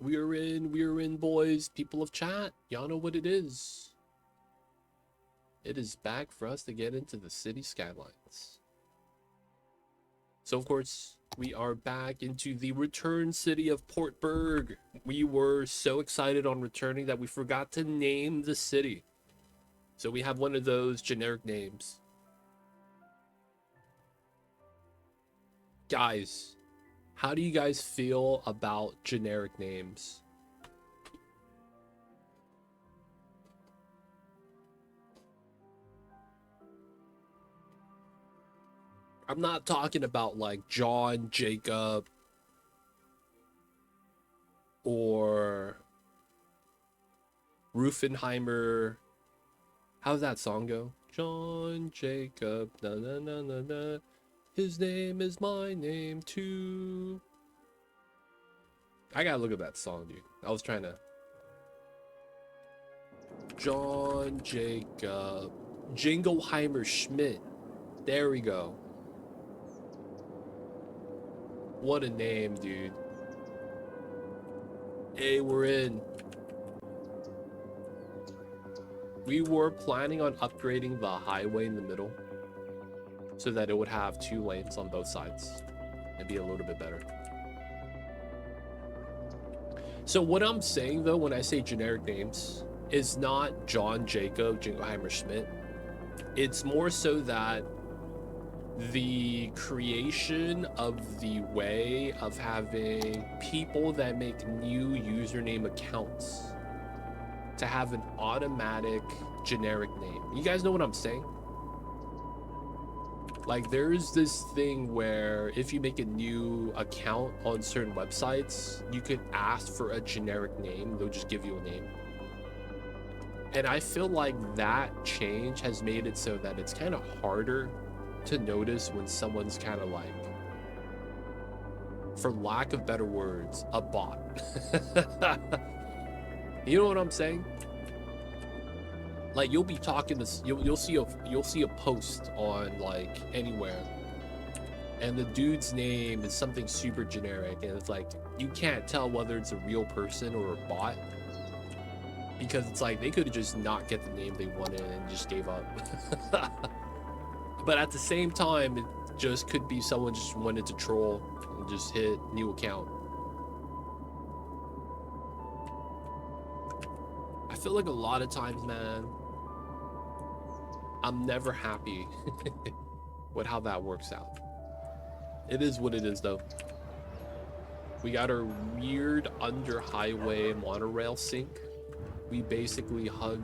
We're in, boys. People of chat. Y'all know what it is. It is back for us to get into the City Skylines. So, of course, we are back into the return city of Portburg. We were so excited on returning that we forgot to name the city. So we have one of those generic names. Guys, how do you guys feel about generic names? I'm not talking about like John, Jacob, or Rufenheimer. How's that song go? John, Jacob, na na na na na. His name is my name too. I gotta look at that song, dude. I was trying to. John, Jacob, Jingleheimer Schmidt. There we go. What a name, dude. Hey, we're in. We were planning on upgrading the highway in the middle so that it would have 2 lanes on both sides and be a little bit better. So what I'm saying, though, when I say generic names, is not John, Jacob, Jingleheimer Schmidt. It's more so that the creation of the way of having people that make new username accounts to have an automatic generic name. You guys know what I'm saying? Like, there's this thing where if you make a new account on certain websites, you could ask for a generic name. They'll just give you a name. And I feel like that change has made it so that it's kind of harder to notice when someone's kind of like, for lack of better words, a bot. You know what I'm saying? Like, you'll be talking to, you'll see a post on like anywhere, and the dude's name is something super generic, and it's like you can't tell whether it's a real person or a bot, because it's like they could have just not get the name they wanted and just gave up. But at the same time, it just could be someone just wanted to troll and just hit new account. I feel like a lot of times, man, I'm never happy with how that works out. It is what it is, though. We got our weird under highway monorail sink. We basically hug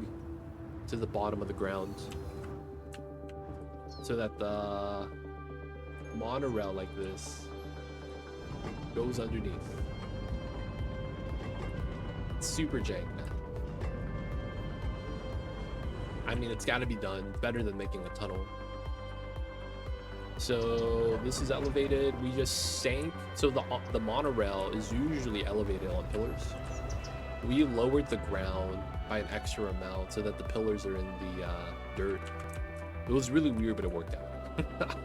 to the bottom of the ground so that the monorail like this goes underneath. It's super jank, man. I mean, it's got to be done. Better than making a tunnel. So this is elevated. We just sank. So the monorail is usually elevated on pillars. We lowered the ground by an extra amount so that the pillars are in the dirt. It was really weird, but it worked out.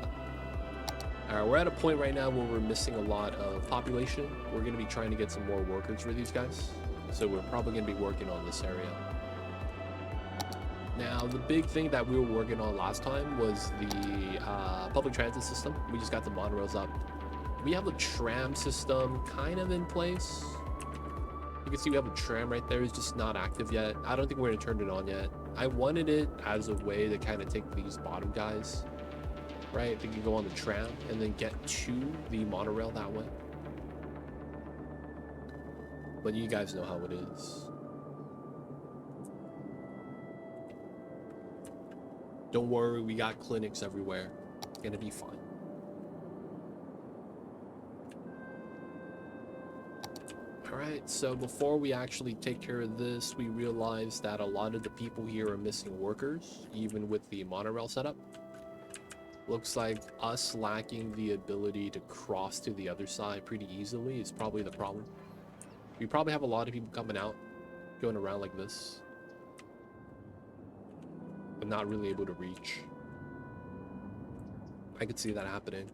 All right, we're at a point right now where we're missing a lot of population. We're going to be trying to get some more workers for these guys. So we're probably going to be working on this area. Now, the big thing that we were working on last time was the public transit system. We just got the monorails up. We have a tram system kind of in place. You can see we have a tram right there. It's just not active yet. I don't think we're going to turn it on yet. I wanted it as a way to kind of take these bottom guys, right? They can go on the tram and then get to the monorail that way. But you guys know how it is. Don't worry, we got clinics everywhere. It's gonna be fine. Alright, so before we actually take care of this, we realized that a lot of the people here are missing workers, even with the monorail setup. Looks like us lacking the ability to cross to the other side pretty easily is probably the problem. We probably have a lot of people coming out, going around like this, but not really able to reach. I could see that happening.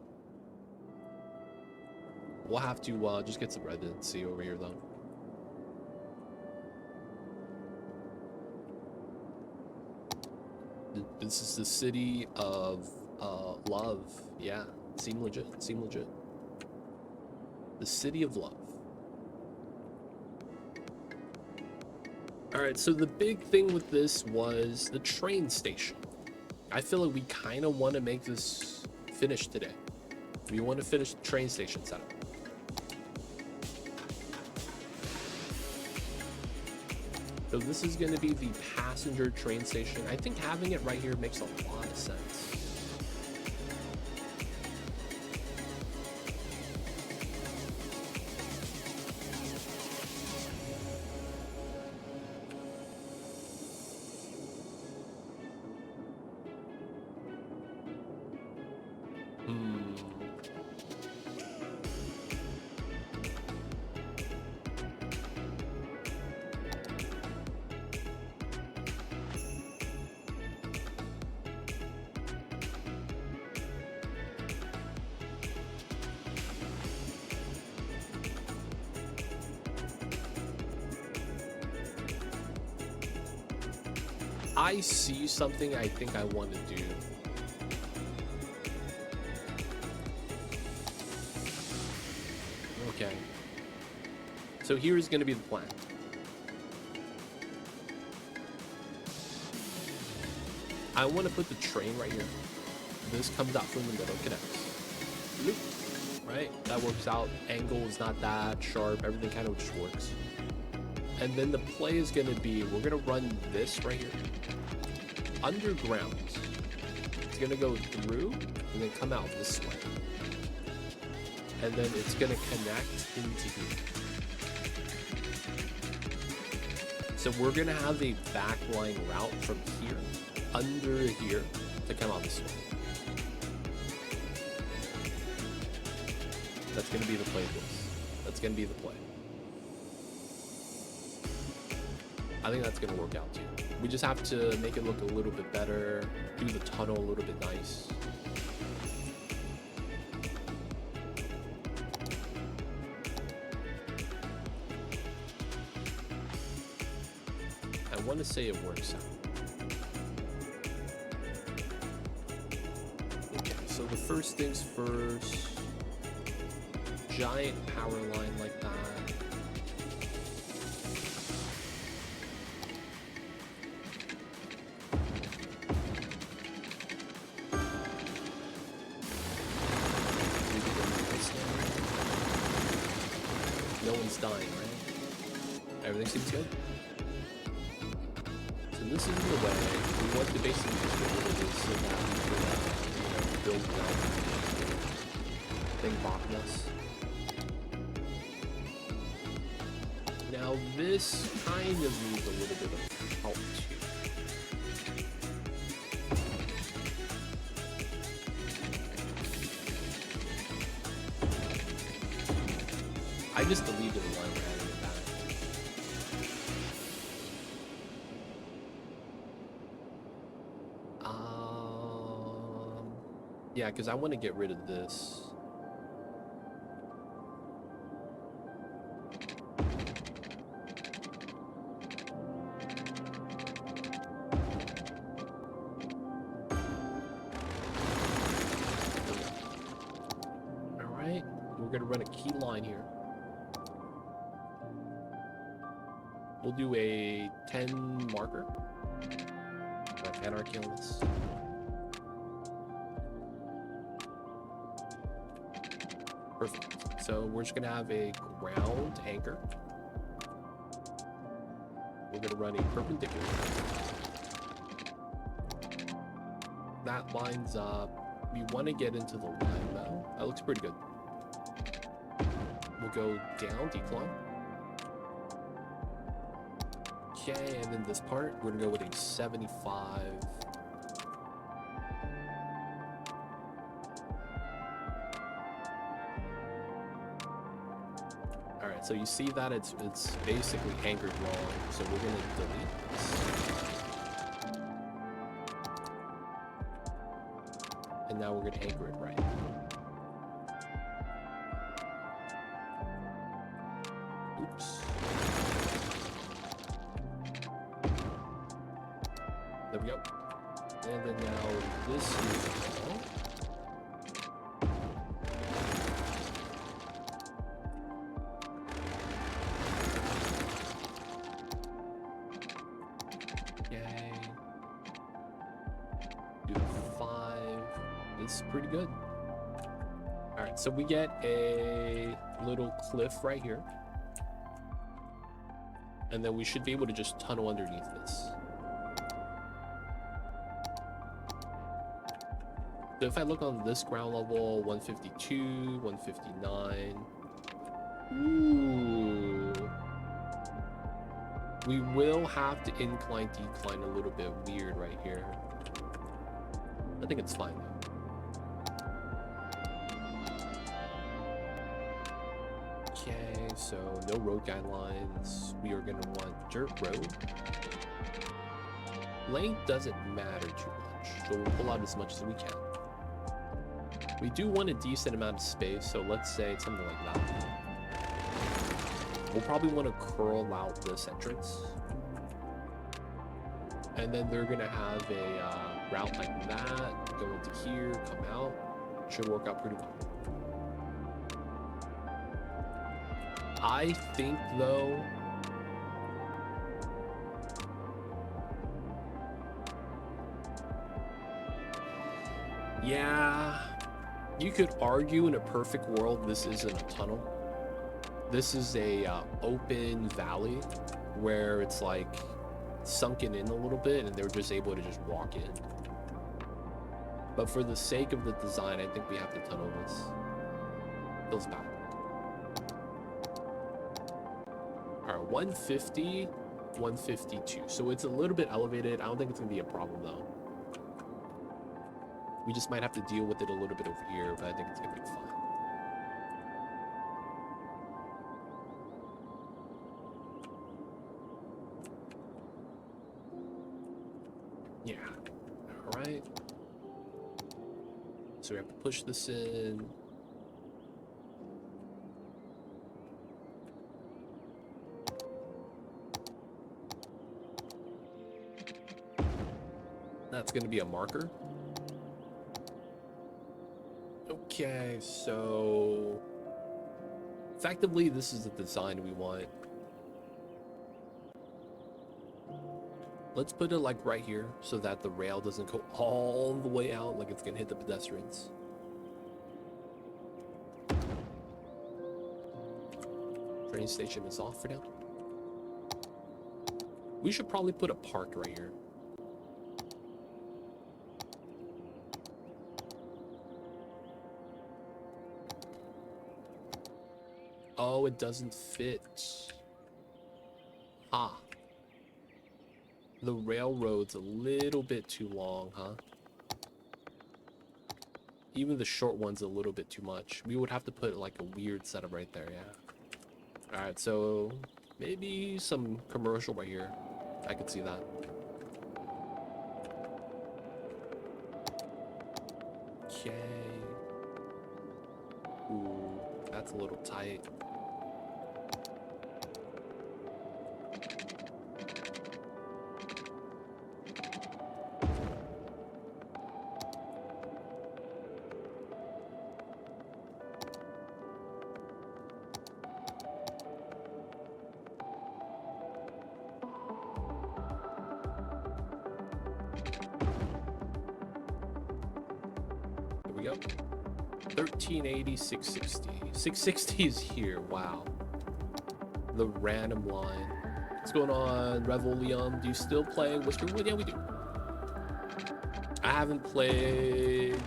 We'll have to just get some residency over here, though. This is the city of love. Yeah, seem legit. Seem legit. The city of love. All right, so the big thing with this was the train station. I feel like we kind of want to make this finish today. We want to finish the train station setup. So this is going to be the passenger train station. I think having it right here makes a lot of sense. I see something I think I want to do. Okay. So here's going to be the plan. I want to put the train right here. This comes out from the middle, connects. Loop. Right? That works out. Angle is not that sharp. Everything kind of just works. And then the play is going to be, we're going to run this right here. Underground. It's going to go through and then come out this way. And then it's going to connect into here. So we're going to have a backline route from here, under here, to come out this way. That's going to be the play of this. That's going to be the play. I think that's going to work out too. We just have to make it look a little bit better, do the tunnel a little bit nice. I want to say it works out. Okay, so the first things first, giant power line like that. No one's dying, right? Everything seems good. So this is in the way. We want to basically just get rid of this so that we can, build without thing blocking us. Now this kind of needs a little bit of help too. I just deleted the line we're adding it back. Yeah, because I want to get rid of this. All right, we're going to run a key line here. We'll do a 10 marker. Like anarchy on this. Perfect. So we're just gonna have a ground anchor. We're gonna run a perpendicular. That lines up. We want to get into the line though. That looks pretty good. We'll go down, decline. Okay, and then this part, we're gonna go with a 75. All right, so you see that it's basically anchored wrong, so we're gonna delete this. And now we're gonna anchor it right. Oops. There we go. And then now this is all. Yay. Do 5. This is pretty good. Alright, so we get a little cliff right here. And then we should be able to just tunnel underneath this. So if I look on this ground level, 152, 159. Ooh. We will have to incline, decline a little bit weird right here. I think it's fine though. Okay, so no road guidelines. We are gonna want dirt road. Length doesn't matter too much, so we'll pull out as much as we can. We do want a decent amount of space, so let's say something like that. We'll probably want to curl out this entrance. And then they're going to have a route like that, go into here, come out. Should work out pretty well. I think, though, yeah, you could argue in a perfect world this isn't a tunnel. This is a open valley where it's like sunken in a little bit and they're just able to just walk in. But for the sake of the design, I think we have to tunnel this. Feels bad. All right, 150, 152. So it's a little bit elevated. I don't think it's gonna be a problem though. We just might have to deal with it a little bit over here, but I think it's gonna be fine. Yeah, all right. So we have to push this in. That's gonna be a marker. Okay, so effectively this is the design we want. Let's put it like right here so that the rail doesn't go all the way out like it's gonna hit the pedestrians. Train station is off for now. We should probably put a park right here. Oh, it doesn't fit. Ah. The railroad's a little bit too long, huh? Even the short one's a little bit too much. We would have to put like a weird setup right there, yeah. Alright, so maybe some commercial right here. I could see that. Okay. Ooh, that's a little tight. There we go. 1380, 660. 660 is here. Wow. The random line. What's going on, Revolium? Do you still play Whisker Wood? Yeah, we do. I haven't played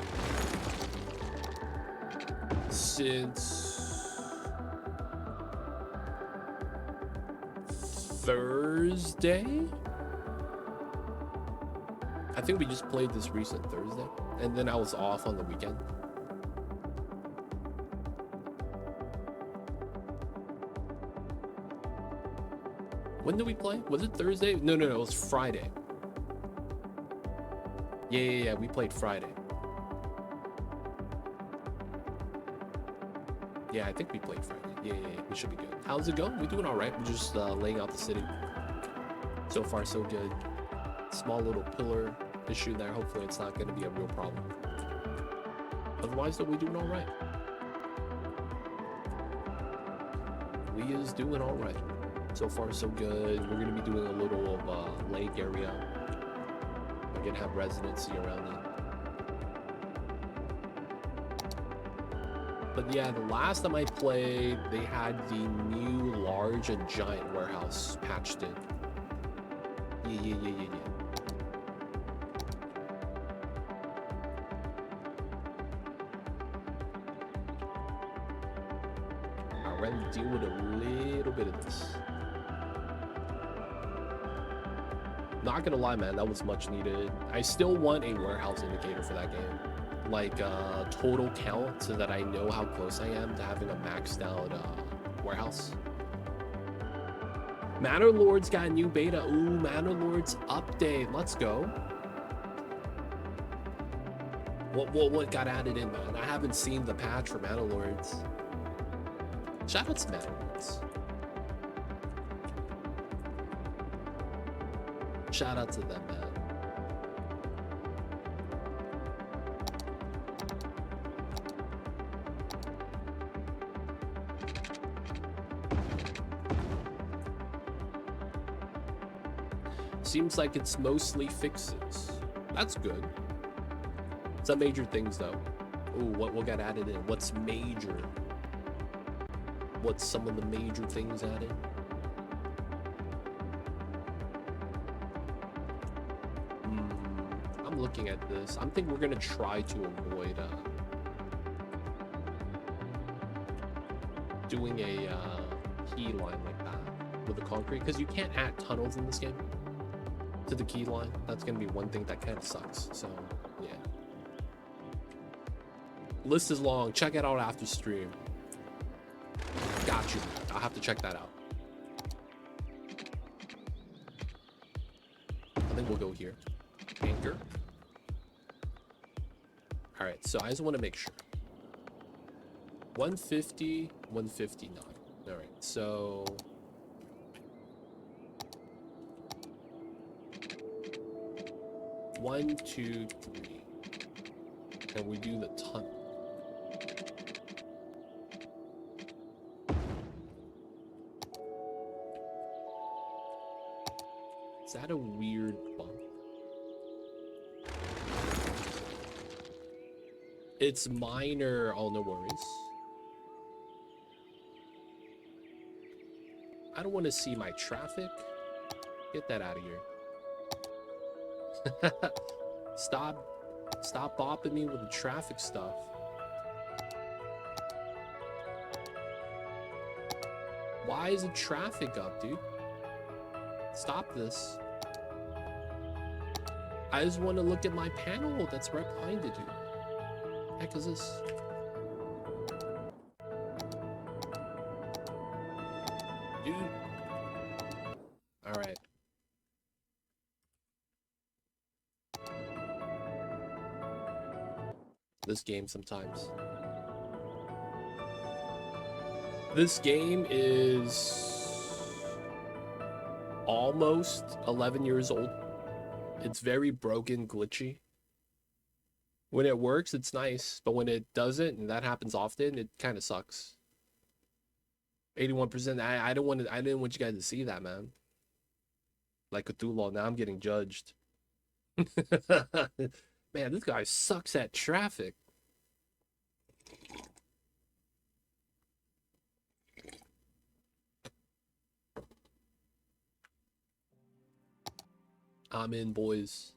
since Thursday. I think we just played this recent Thursday, and then I was off on the weekend. When did we play? Was it Thursday? No, it was Friday. Yeah, we played Friday. Yeah, I think we played Friday. Yeah, we should be good. How's it going? We're doing all right. We're just laying out the city. So far, so good. Small little pillar. issue there. Hopefully it's not going to be a real problem. Otherwise, though, we're doing all right. We is doing all right. So far, so good. We're going to be doing a little of lake area. We're going to have residency around it. But yeah, the last time I played, they had the new large and giant warehouse patched in. Yeah. We're gonna deal with a little bit of this. Not gonna lie, man, that was much needed. I still want a warehouse indicator for that game. Like total count, so that I know how close I am to having a maxed out warehouse. Manor Lords got a new beta. Ooh, Manor Lords update. Let's go. What got added in, man? I haven't seen the patch for Manor Lords. Shout out to Manor Lords. Shout out to them, man. Seems like it's mostly fixes. That's good. Some major things though. Ooh, what got added in? What's major? What's some of the major things added? I'm looking at this. I'm thinking we're gonna try to avoid doing a key line like that with the concrete, because you can't add tunnels in this game to the key line. That's gonna be one thing that kind of sucks. So yeah, list is long. Check it out after stream. Got you. I'll have to check that out. I think we'll go here. Anchor. All right, so I just want to make sure. 150, 159. All right, so 1, 2, 3, and we do the tunnel. Is that a weird bump? It's minor. Oh, no worries. I don't want to see my traffic. Get that out of here. Stop bopping me with the traffic stuff. Why is the traffic up, dude? Stop this. I just want to look at my panel that's right behind it, dude. What the heck is this? Dude. Alright. This game sometimes. This game is almost 11 years old. It's very broken, glitchy. When it works, it's nice, but when it doesn't, and that happens often, it kind of sucks. 81%. I didn't want you guys to see that, man. Like Cthulhu, now I'm getting judged. Man, this guy sucks at traffic. I'm in, boys.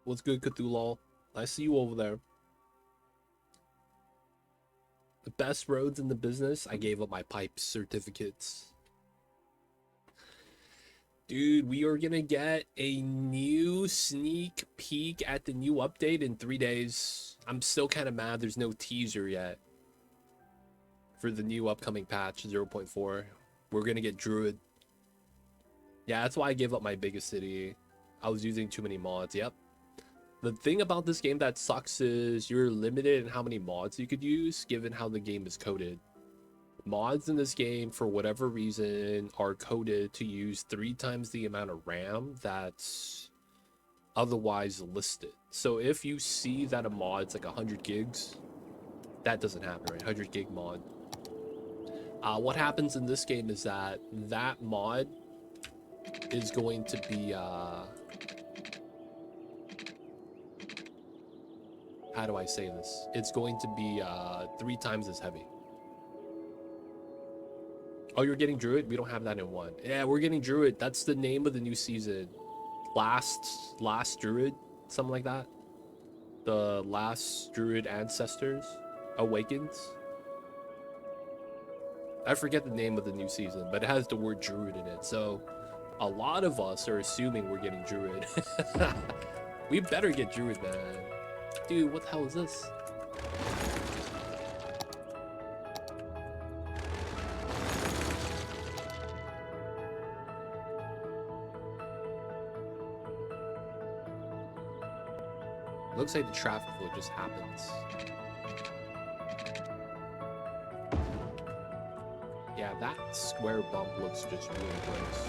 What's good, Cthulhu? I see you over there. The best roads in the business. I gave up my pipe certificates. Dude, we are gonna get a new sneak peek at the new update in 3 days. I'm still kind of mad there's no teaser yet for the new upcoming patch 0.4. We're gonna get Druid. Yeah, that's why I gave up my biggest city. I was using too many mods. Yep. The thing about this game that sucks is you're limited in how many mods you could use given how the game is coded. Mods in this game, for whatever reason, are coded to use 3 times the amount of RAM that's otherwise listed. So if you see that a mod's like 100 gigs, that doesn't happen, right? 100 gig mod. What happens in this game is that that mod is going to be, how do I say this? It's going to be 3 times as heavy. Oh, you're getting Druid? We don't have that in 1. Yeah, we're getting Druid. That's the name of the new season. Last Druid, something like that. The Last Druid Ancestors Awakens. I forget the name of the new season, but it has the word Druid in it. So a lot of us are assuming we're getting Druid. We better get Druid, man. Dude, what the hell is this? Looks like the traffic flow just happens. Yeah, that square bump looks just really gross.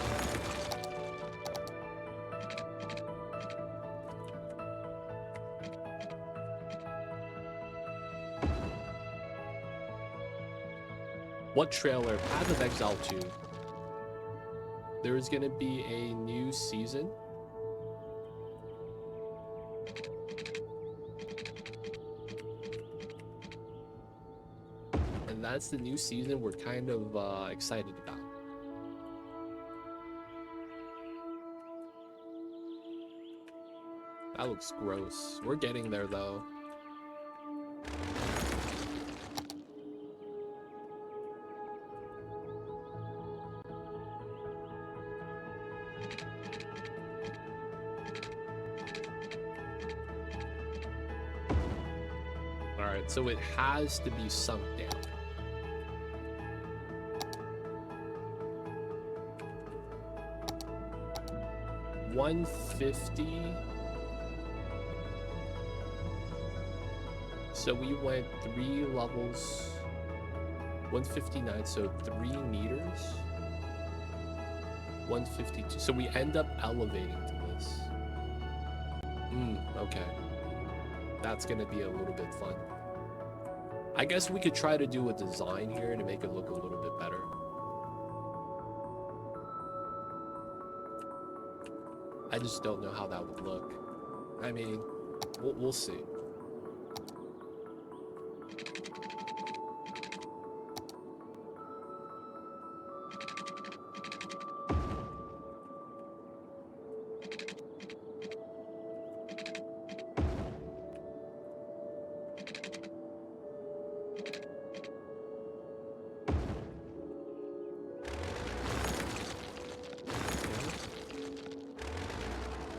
What trailer? Path of Exile 2. There is going to be a new season. And that's the new season we're kind of excited about. That looks gross. We're getting there though. Alright, so it has to be sunk down. $150. So we went 3 levels. 159, so 3 meters. 152. So we end up elevating to this. Okay. That's gonna be a little bit fun. I guess we could try to do a design here to make it look a little bit better. I just don't know how that would look. I mean, we'll see.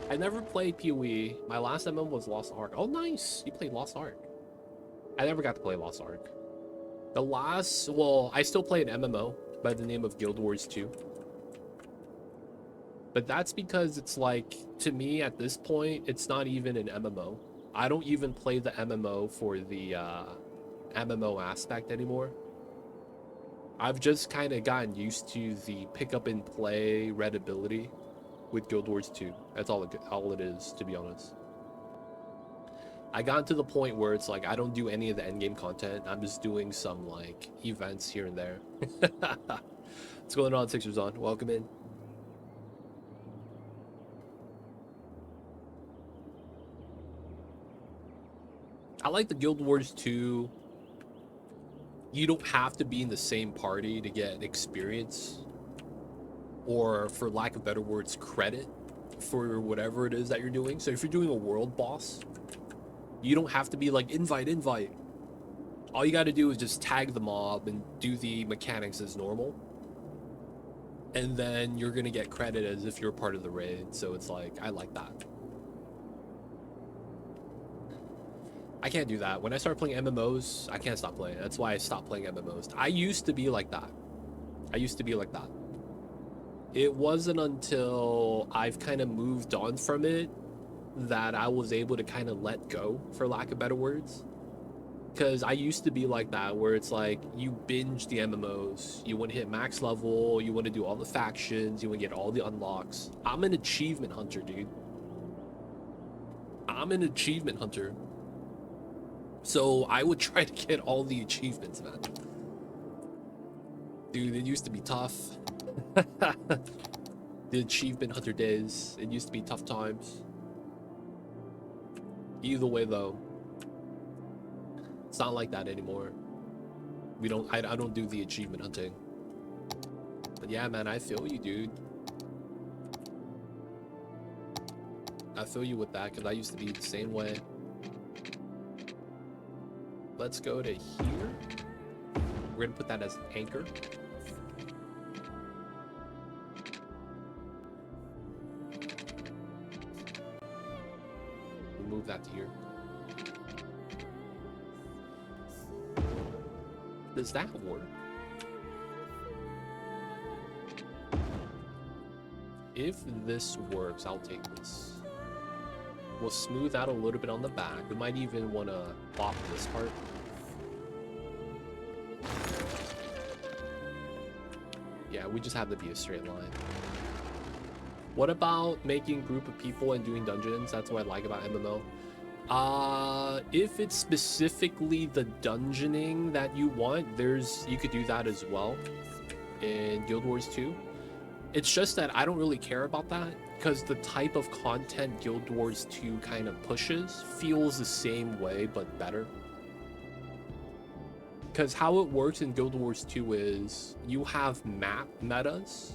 I never played PoE. My last MMO was Lost Ark. Oh, nice. You played Lost Ark. I never got to play Lost Ark. The last... Well, I still play an MMO by the name of Guild Wars 2. But that's because it's like, to me, at this point, it's not even an MMO. I don't even play the MMO for the MMO aspect anymore. I've just kind of gotten used to the pick up and play readability with Guild Wars 2. That's all it is, to be honest. I got to the point where it's like I don't do any of the endgame content. I'm just doing some like events here and there. What's going on, Sixers on? Welcome in. I like the Guild Wars 2. You don't have to be in the same party to get experience, or for lack of better words, credit for whatever it is that you're doing. So if you're doing a world boss, you don't have to be like invite. All you got to do is just tag the mob and do the mechanics as normal, and then you're gonna get credit as if you're part of the raid. So it's like, I like that. I can't do that. When I start playing MMOs, I can't stop playing. That's why I stopped playing MMOs. I used to be like that. It wasn't until I've kind of moved on from it that I was able to kind of let go, for lack of better words. Because I used to be like that, where it's like, you binge the MMOs. You want to hit max level. You want to do all the factions. You want to get all the unlocks. I'm an achievement hunter, dude. I'm an achievement hunter. So I would try to get all the achievements, man. Dude, it used to be tough. The achievement hunter days, it used to be tough times. Either way though, it's not like that anymore. I don't do the achievement hunting. But yeah, man, I feel you, dude. I feel you with that, because I used to be the same way. Let's go to here. We're gonna put that as an anchor. We'll move that to here. Does that work? If this works, I'll take this. We'll smooth out a little bit on the back. We might even want to pop this part. Yeah, we just have to be a straight line. What about making a group of people and doing dungeons? That's what I like about MMO. If it's specifically the dungeoning that you want, you could do that as well in Guild Wars 2. It's just that I don't really care about that, because the type of content Guild Wars 2 kind of pushes feels the same way but better. Because how it works in Guild Wars 2 is you have map metas.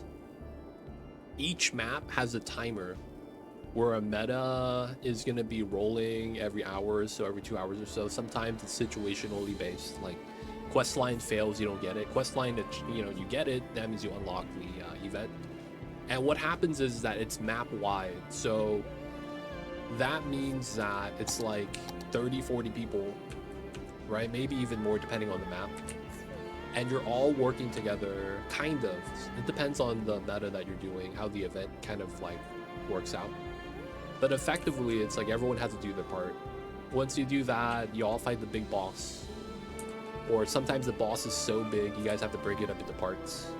Each map has a timer where a meta is going to be rolling every hour or so, every 2 hours or so. Sometimes it's situationally based, like questline fails, you don't get it. Questline that you get it, that means you unlock the event. And what happens is that it's map wide, so that means that it's like 30-40 people, right? Maybe even more depending on the map, and you're all working together. Kind of, it depends on the meta that you're doing, how the event kind of like works out. But effectively, it's like everyone has to do their part. Once you do that, you all fight the big boss. Or sometimes the boss is so big, you guys have to break it up into parts.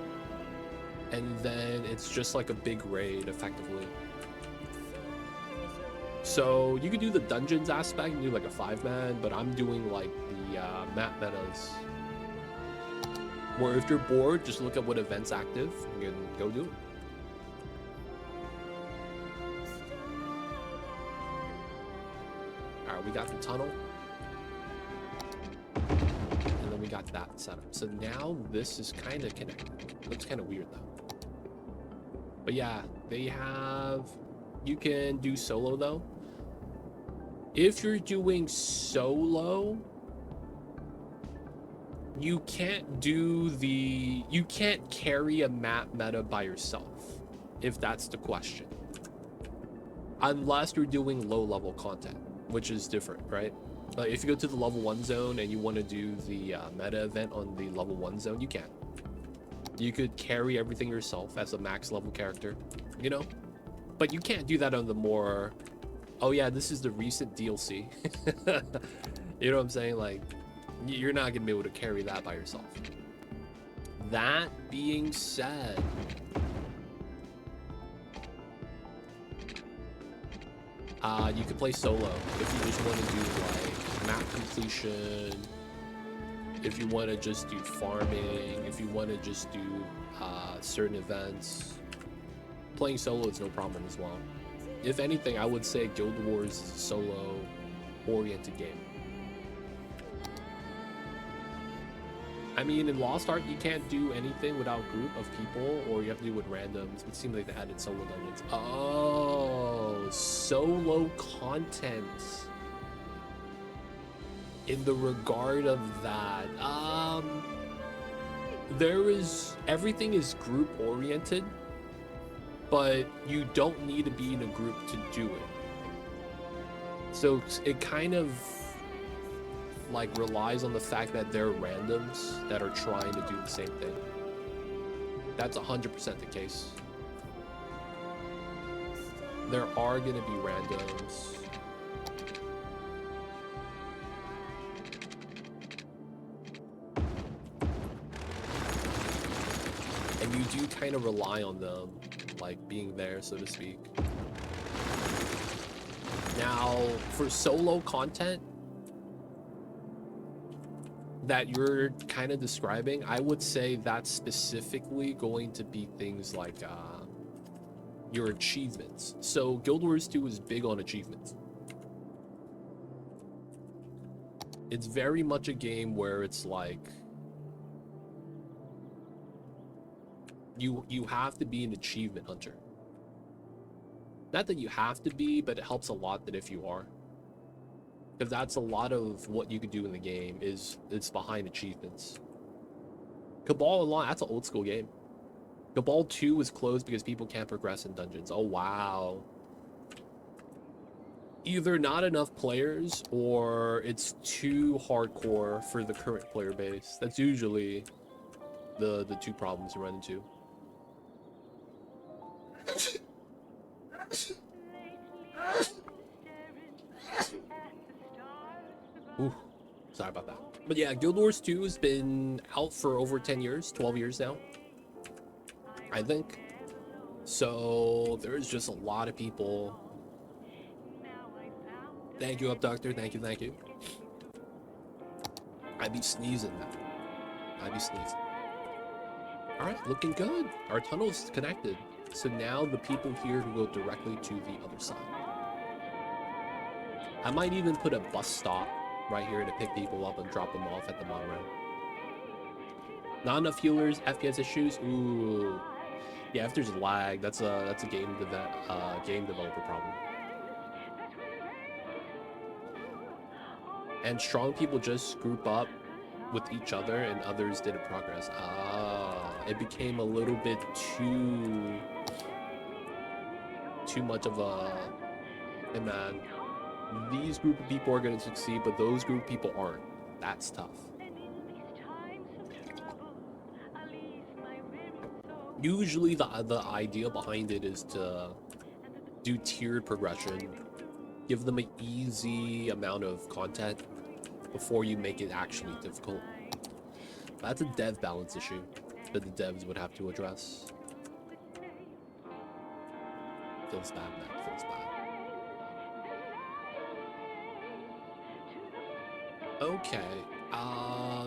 And then it's just like a big raid, effectively. So you could do the dungeons aspect and do like a 5-man, but I'm doing like the map metas. Where if you're bored, just look at what event's active and go do it. Alright, we got the tunnel. And then we got that setup. So now this is kind of connected. Looks kind of weird though. But yeah, they have... You can do solo though. If you're doing solo, you can't do the... You can't carry a map meta by yourself, if that's the question. Unless you're doing low-level content, which is different, right? Like if you go to the level 1 zone and you want to do the meta event on the level 1 zone, you can. You could carry everything yourself as a max level character, you know? But you can't do that on the more... Oh yeah, this is the recent DLC. You know what I'm saying? Like, you're not gonna be able to carry that by yourself. That being said, you can play solo if you just want to do like map completion, if you want to just do farming, if you want to just do certain events. Playing solo is no problem as well. If anything, I would say Guild Wars is a solo oriented game. I mean, in Lost Ark, you can't do anything without a group of people, or you have to do it with randoms. It seems like they added solo dungeons. Oh, solo content. In the regard of that, everything is group oriented, but you don't need to be in a group to do it. So it kind of like relies on the fact that they're randoms that are trying to do the same thing. That's 100% the case. There are going to be randoms. And you do kind of rely on them, like being there, so to speak. Now, for solo content that you're kind of describing, I would say that's specifically going to be things like your achievements. So Guild Wars 2 is big on achievements. It's very much a game where it's like you have to be an achievement hunter. Not that you have to be, but it helps a lot that if you are. Because that's a lot of what you could do in the game is it's behind achievements. Cabal Online, that's an old school game. Cabal 2 was closed because people can't progress in dungeons. Oh, wow. Either not enough players or it's too hardcore for the current player base. That's usually the two problems you run into. Ooh, sorry about that. But yeah, Guild Wars 2 has been out for over 10 years, 12 years now, I think. So there's just a lot of people. Thank you, Up Doctor. Thank you, thank you. I'd be sneezing now. I'd be sneezing. All right, looking good. Our tunnel's connected. So now the people here can go directly to the other side. I might even put a bus stop right here to pick people up and drop them off at the monorail. Not enough healers, FPS issues. Ooh, yeah. If there's lag, that's a game developer problem. And strong people just group up with each other, and others didn't progress. It became a little bit too much of a. Hey man, these group of people are going to succeed, but those group of people aren't. That's tough. Usually the idea behind it is to do tiered progression, give them an easy amount of content before you make it actually difficult. That's a dev balance issue that the devs would have to address. Feels bad, man. Feels bad. Okay,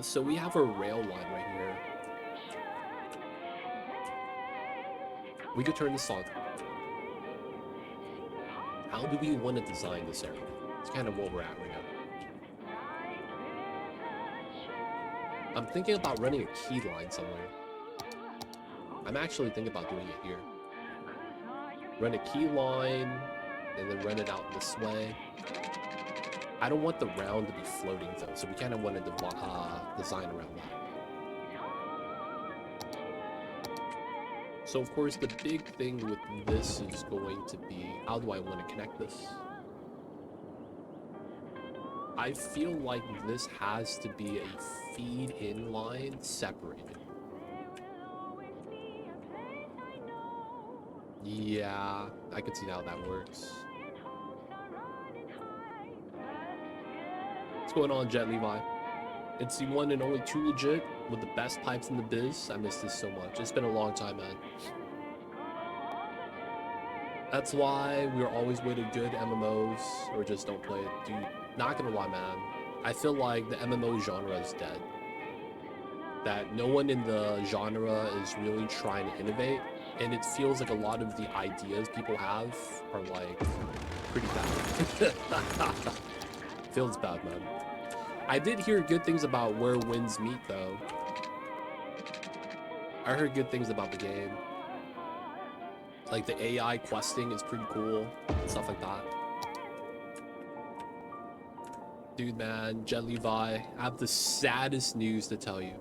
so we have a rail line right here. We could turn this on. How do we want to design this area? It's kind of what we're at right now. I'm thinking about running a key line somewhere. I'm actually thinking about doing it here. Run a key line, and then run it out this way. I don't want the round to be floating though, so we kind of want to design around that. So of course the big thing with this is going to be, how do I want to connect this? I feel like this has to be a feed-in line separated. Yeah, I could see how that works. What's going on, Jet Levi? It's the one and only Too Legit with the best pipes in the biz. I miss this so much. It's been a long time, man. That's why we're always waiting good MMOs or just don't play it. Dude, not gonna lie, man. I feel like the MMO genre is dead. That no one in the genre is really trying to innovate. And it feels like a lot of the ideas people have are like pretty bad. Feels bad, man. I did hear good things about Where Winds Meet, though. I heard good things about the game. Like the AI questing is pretty cool, stuff like that. Dude, man, Jet Levi, I have the saddest news to tell you.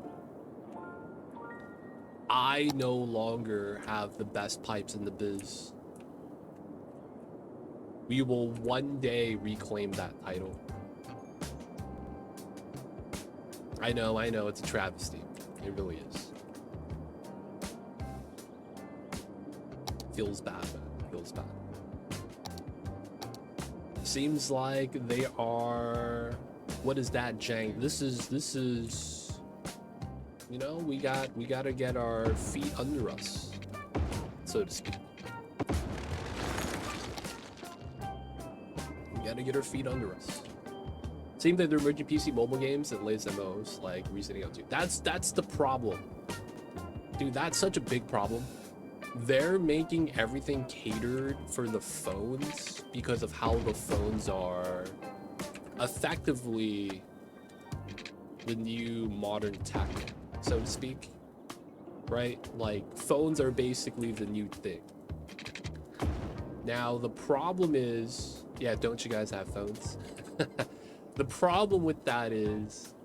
I no longer have the best pipes in the biz. We will one day reclaim that title. I know, it's a travesty. It really is. Feels bad, man. Feels bad. Seems like they are... What is that, Jang? This is... You know, we gotta get our feet under us, so to speak. gotta get our feet under us. Same thing, they're merging PC mobile games and latest MMOs like Recent Evil 2. That's the problem. Dude, that's such a big problem. They're making everything catered for the phones because of how the phones are effectively the new modern tech, so to speak, right? Like, phones are basically the new thing. Now, the problem is, yeah, don't you guys have phones? The problem with that is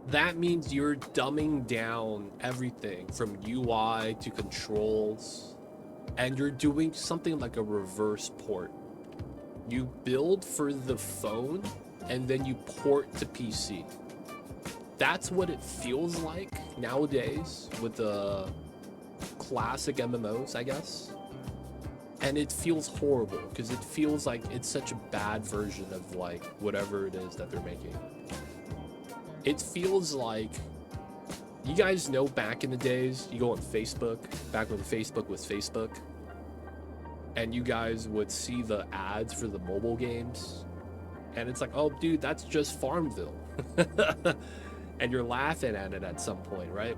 that means you're dumbing down everything from UI to controls, and you're doing something like a reverse port. You build for the phone and then you port to PC. That's what it feels like nowadays with the classic MMOs, I guess. And it feels horrible because it feels like it's such a bad version of like whatever it is that they're making. It feels like, you guys know back in the days, you go on Facebook, back when Facebook was Facebook, and you guys would see the ads for the mobile games, and it's like, oh dude, that's just Farmville. And you're laughing at it at some point, right?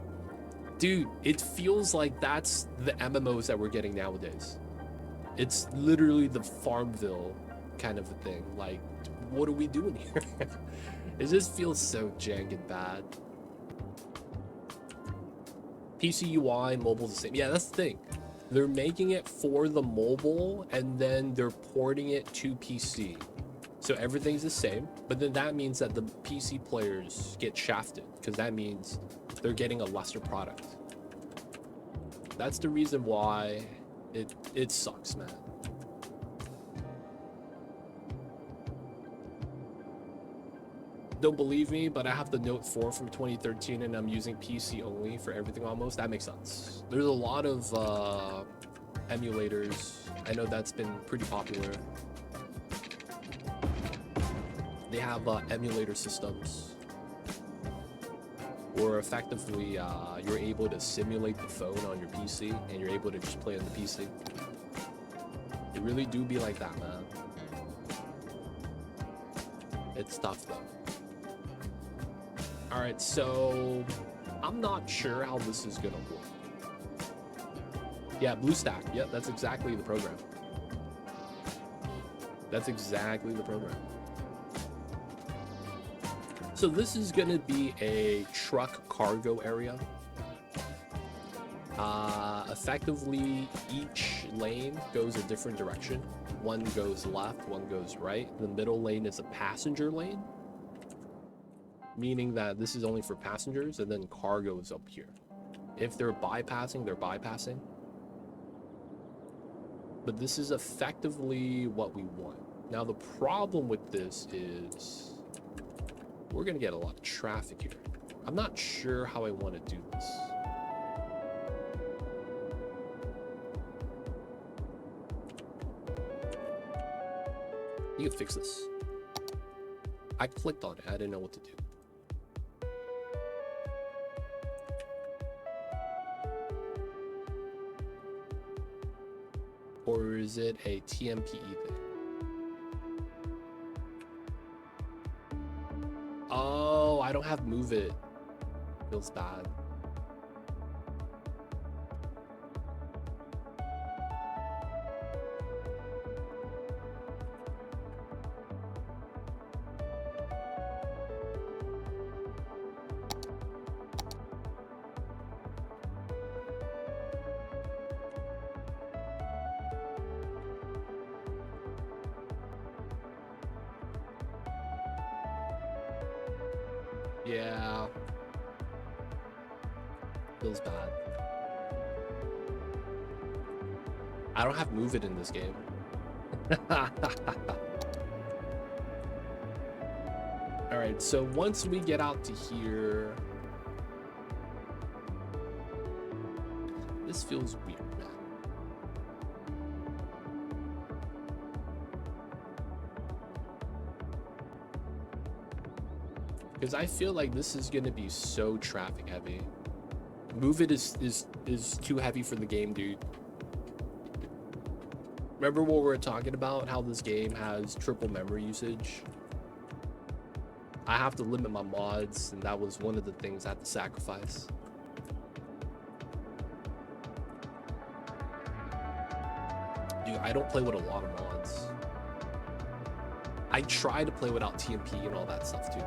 Dude, it feels like that's the MMOs that we're getting nowadays. It's literally the Farmville kind of a thing. Like, what are we doing here? It just feels so jank and bad. PC UI, mobile's the same. Yeah, that's the thing. They're making it for the mobile and then they're porting it to PC. So everything's the same, but then that means that the PC players get shafted because that means they're getting a lesser product. That's the reason why it sucks, man. Don't believe me, but I have the Note 4 from 2013 and I'm using PC only for everything almost. That makes sense. There's a lot of emulators. I know that's been pretty popular. They have emulator systems where effectively you're able to simulate the phone on your PC and you're able to just play on the PC. It really do be like that, man. It's tough though. Alright, so I'm not sure how this is gonna work. Yeah, BlueStack. Yep, that's exactly the program. That's exactly the program. So this is gonna be a truck cargo area. Effectively, each lane goes a different direction. One goes left, one goes right. The middle lane is a passenger lane, meaning that this is only for passengers, and then cargo is up here. If they're bypassing, they're bypassing. But this is effectively what we want. Now the problem with this is we're gonna get a lot of traffic here. I'm not sure how I want to do this. You can fix this. I clicked on it, I didn't know what to do. Or is it a TMPE thing? Oh, I don't have Move It. Feels bad. Yeah. Feels bad. I don't have Move It in this game. Alright, so once we get out to here, this feels weird, man. Because I feel like this is gonna be so traffic heavy. Move It is too heavy for the game, dude. Remember what we were talking about? How this game has triple memory usage? I have to limit my mods, and that was one of the things I had to sacrifice. Dude, I don't play with a lot of mods. I try to play without TMP and all that stuff too.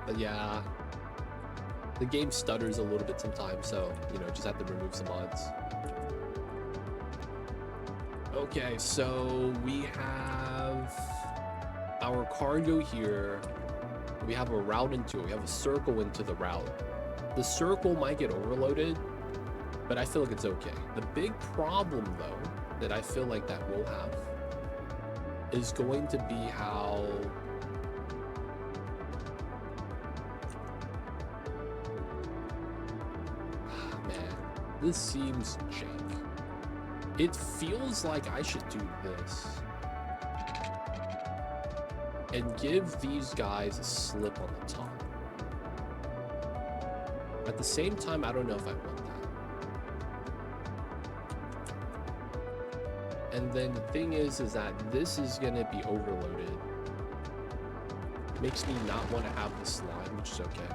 But yeah, the game stutters a little bit sometimes, so, you know, just have to remove some mods. Okay, so we have our cargo here. We have a route into it. We have a circle into the route. The circle might get overloaded, but I feel like it's okay. The big problem, though, that I feel like that will have is going to be how man, this seems jank. It feels like I should do this and give these guys a slip on the top. At the same time, I don't know if I want that. And then the thing is that this is gonna be overloaded. It makes me not want to have the slime, which is okay.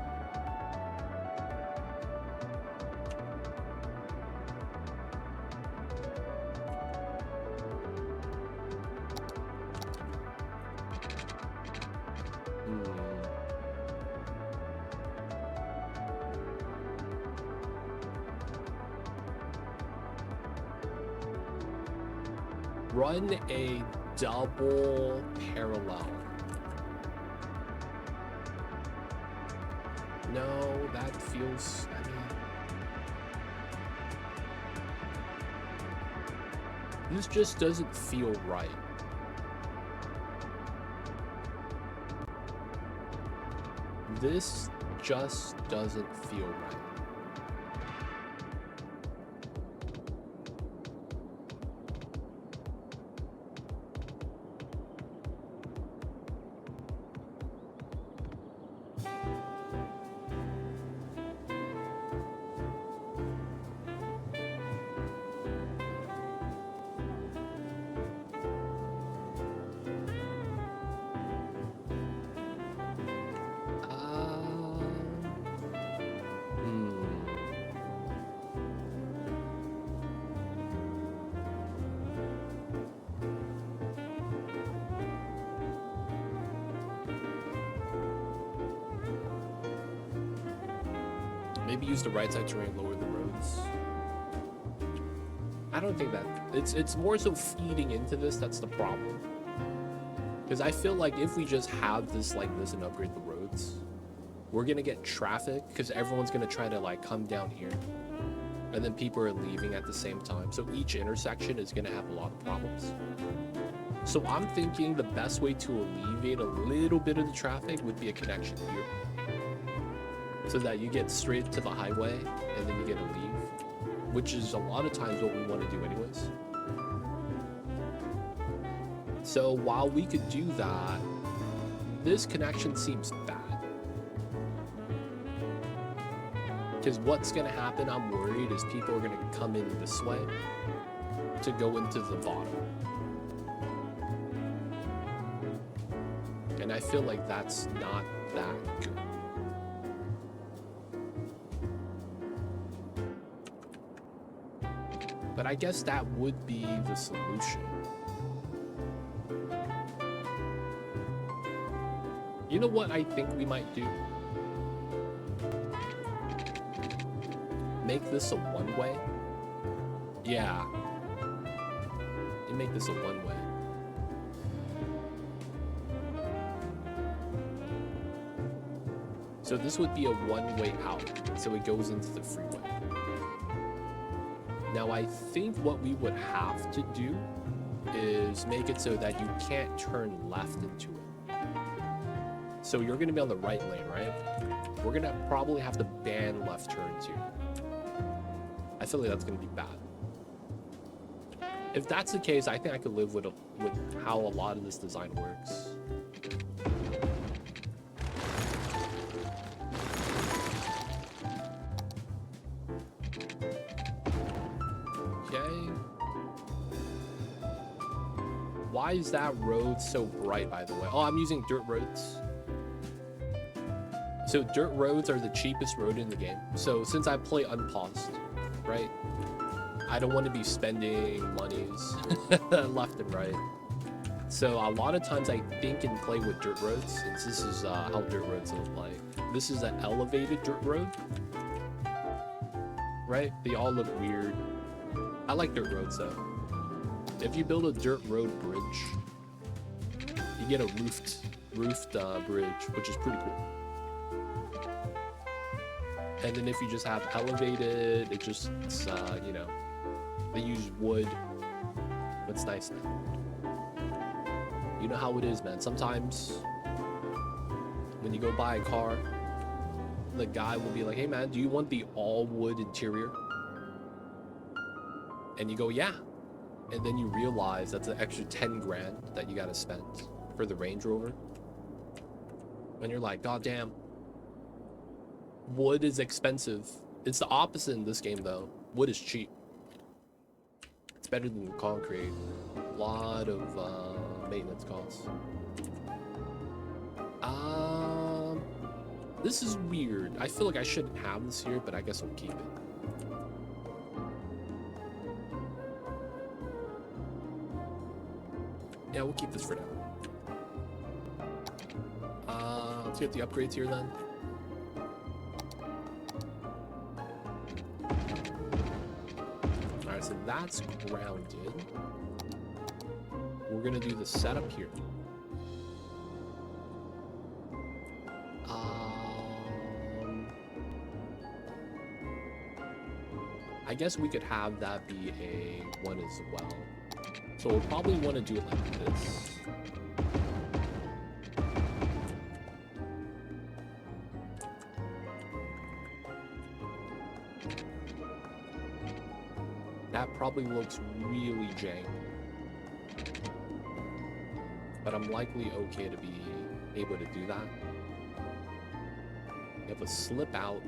Run a double parallel. No, that feels, I mean, this just doesn't feel right. This just doesn't feel right. Maybe use the right side terrain, lower the roads. I don't think that it's more so feeding into this that's the problem. Because I feel like if we just have this like this and upgrade the roads, we're gonna get traffic because everyone's gonna try to like come down here, and then people are leaving at the same time. So each intersection is gonna have a lot of problems. So I'm thinking the best way to alleviate a little bit of the traffic would be a connection here, so that you get straight to the highway and then you get a leave, which is a lot of times what we want to do anyways. So while we could do that, this connection seems bad. Because what's going to happen, I'm worried, is people are going to come in this way to go into the bottom. And I feel like that's not that good. But I guess that would be the solution. You know what I think we might do? Make this a one-way? Yeah. And make this a one-way. So this would be a one-way out. So it goes into the freeway. Now, I think what we would have to do is make it so that you can't turn left into it. So you're going to be on the right lane, right? We're going to probably have to ban left turns here. I feel like that's going to be bad. If that's the case, I think I could live with how a lot of this design works. Okay. why is that road so bright, by the way? Oh, I'm using dirt roads. So dirt roads are the cheapest road in the game. So since I play unpaused, right? I don't want to be spending monies left and right. So a lot of times I think and play with dirt roads, since this is how dirt roads look like. This is an elevated dirt road, right? They all look weird. I like dirt roads though. If you build a dirt road bridge, you get a roofed bridge, which is pretty cool. And then if you just have elevated, it's you know, they use wood. What's nice now? You know how it is, man. Sometimes when you go buy a car, the guy will be like, hey man, do you want the all wood interior? And you go, yeah. And then you realize that's an extra 10 grand that you gotta spend for the Range Rover. And you're like, god damn. Wood is expensive. It's the opposite in this game though. Wood is cheap. It's better than concrete. A lot of maintenance costs. This is weird. I feel like I shouldn't have this here, but I guess I'll keep it. Yeah, we'll keep this for now. Let's get the upgrades here then. Alright, so that's grounded. We're gonna do the setup here. I guess we could have that be a one as well. So we'll probably want to do it like this. That probably looks really jank. But I'm likely okay to be able to do that. You have a slip out.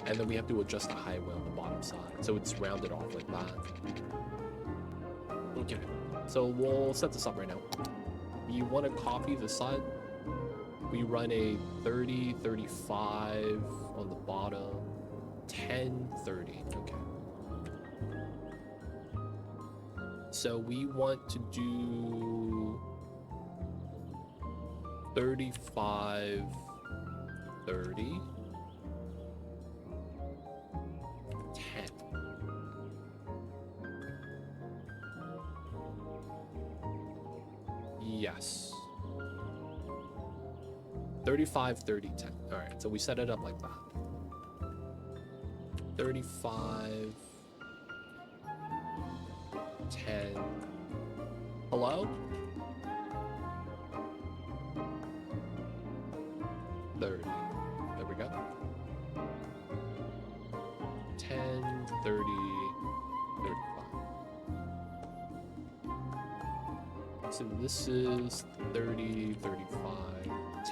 And then we have to adjust the highway on the bottom side. So it's rounded off like that. Okay. So we'll set this up right now. You want to copy the side? We run a 30, 35 on the bottom. 10, 30. Okay. So we want to do 35, 30. 10. Yes. 35, 30, 10. All right, so we set it up like that. 35, 10. Hello? 30. There we go. 10, 30, 35. So this is 30, 35,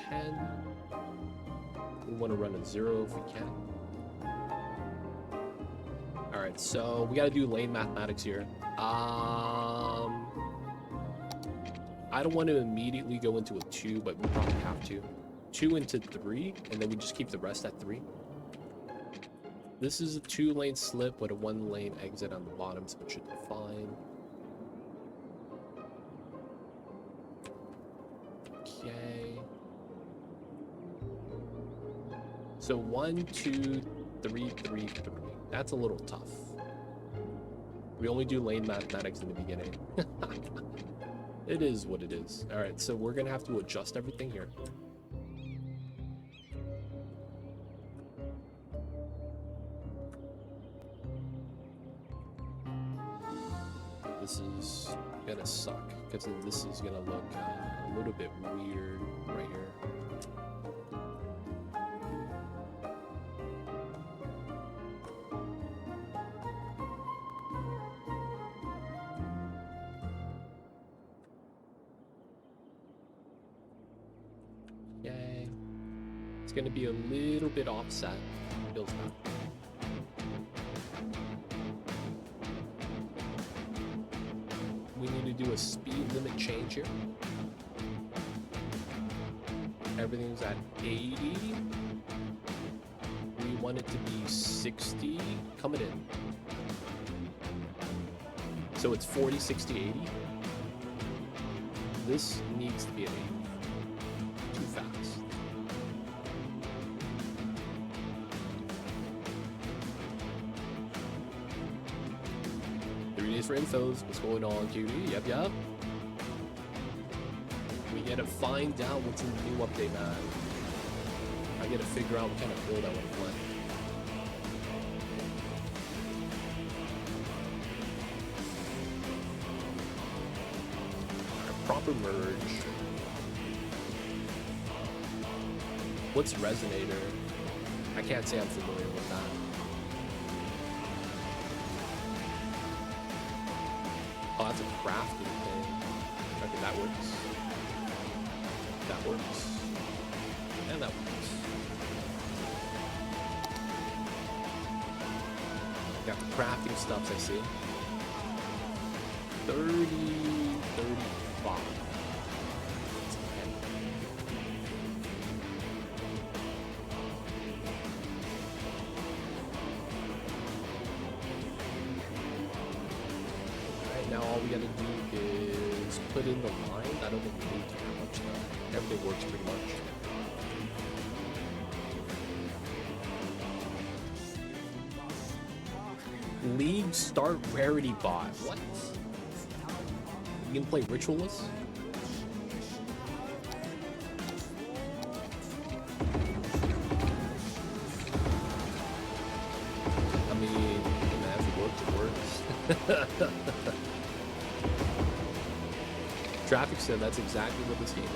10. We want to run a 0 if we can. Alright, so we got to do lane mathematics here. I don't want to immediately go into a 2, but we probably have to. 2 into 3, and then we just keep the rest at 3. This is a 2-lane slip with a 1-lane exit on the bottom, so it should be fine. Okay. So 1, 2, 3, 3, 3. That's a little tough. We only do lane mathematics in the beginning. It is what it is. All right, so we're gonna have to adjust everything here. This is gonna suck because this is gonna look a little bit weird right here. Okay, it's gonna be a little bit offset. Feels bad. do a speed limit change here. Everything's at 80. We want it to be 60 coming in. So it's 40, 60, 80. This needs to be at 80. Too fast. 3 days for infos. What's going on, QD? Yep. We gotta find out what's in the new update, man. I gotta figure out what kind of build I want to play. Proper merge. What's resonator? I can't say I'm familiar with that. Oh, that's a crafting thing. Okay, that works. That works. And that works. Got the crafting stuffs, I see. 30, 35. Now all we gotta do is put in the line. I don't think we need to do much though. Everything works pretty much. League start rarity bot. What? You can play ritualist? I mean, if it works, it works. Traffic said that's exactly what this game is.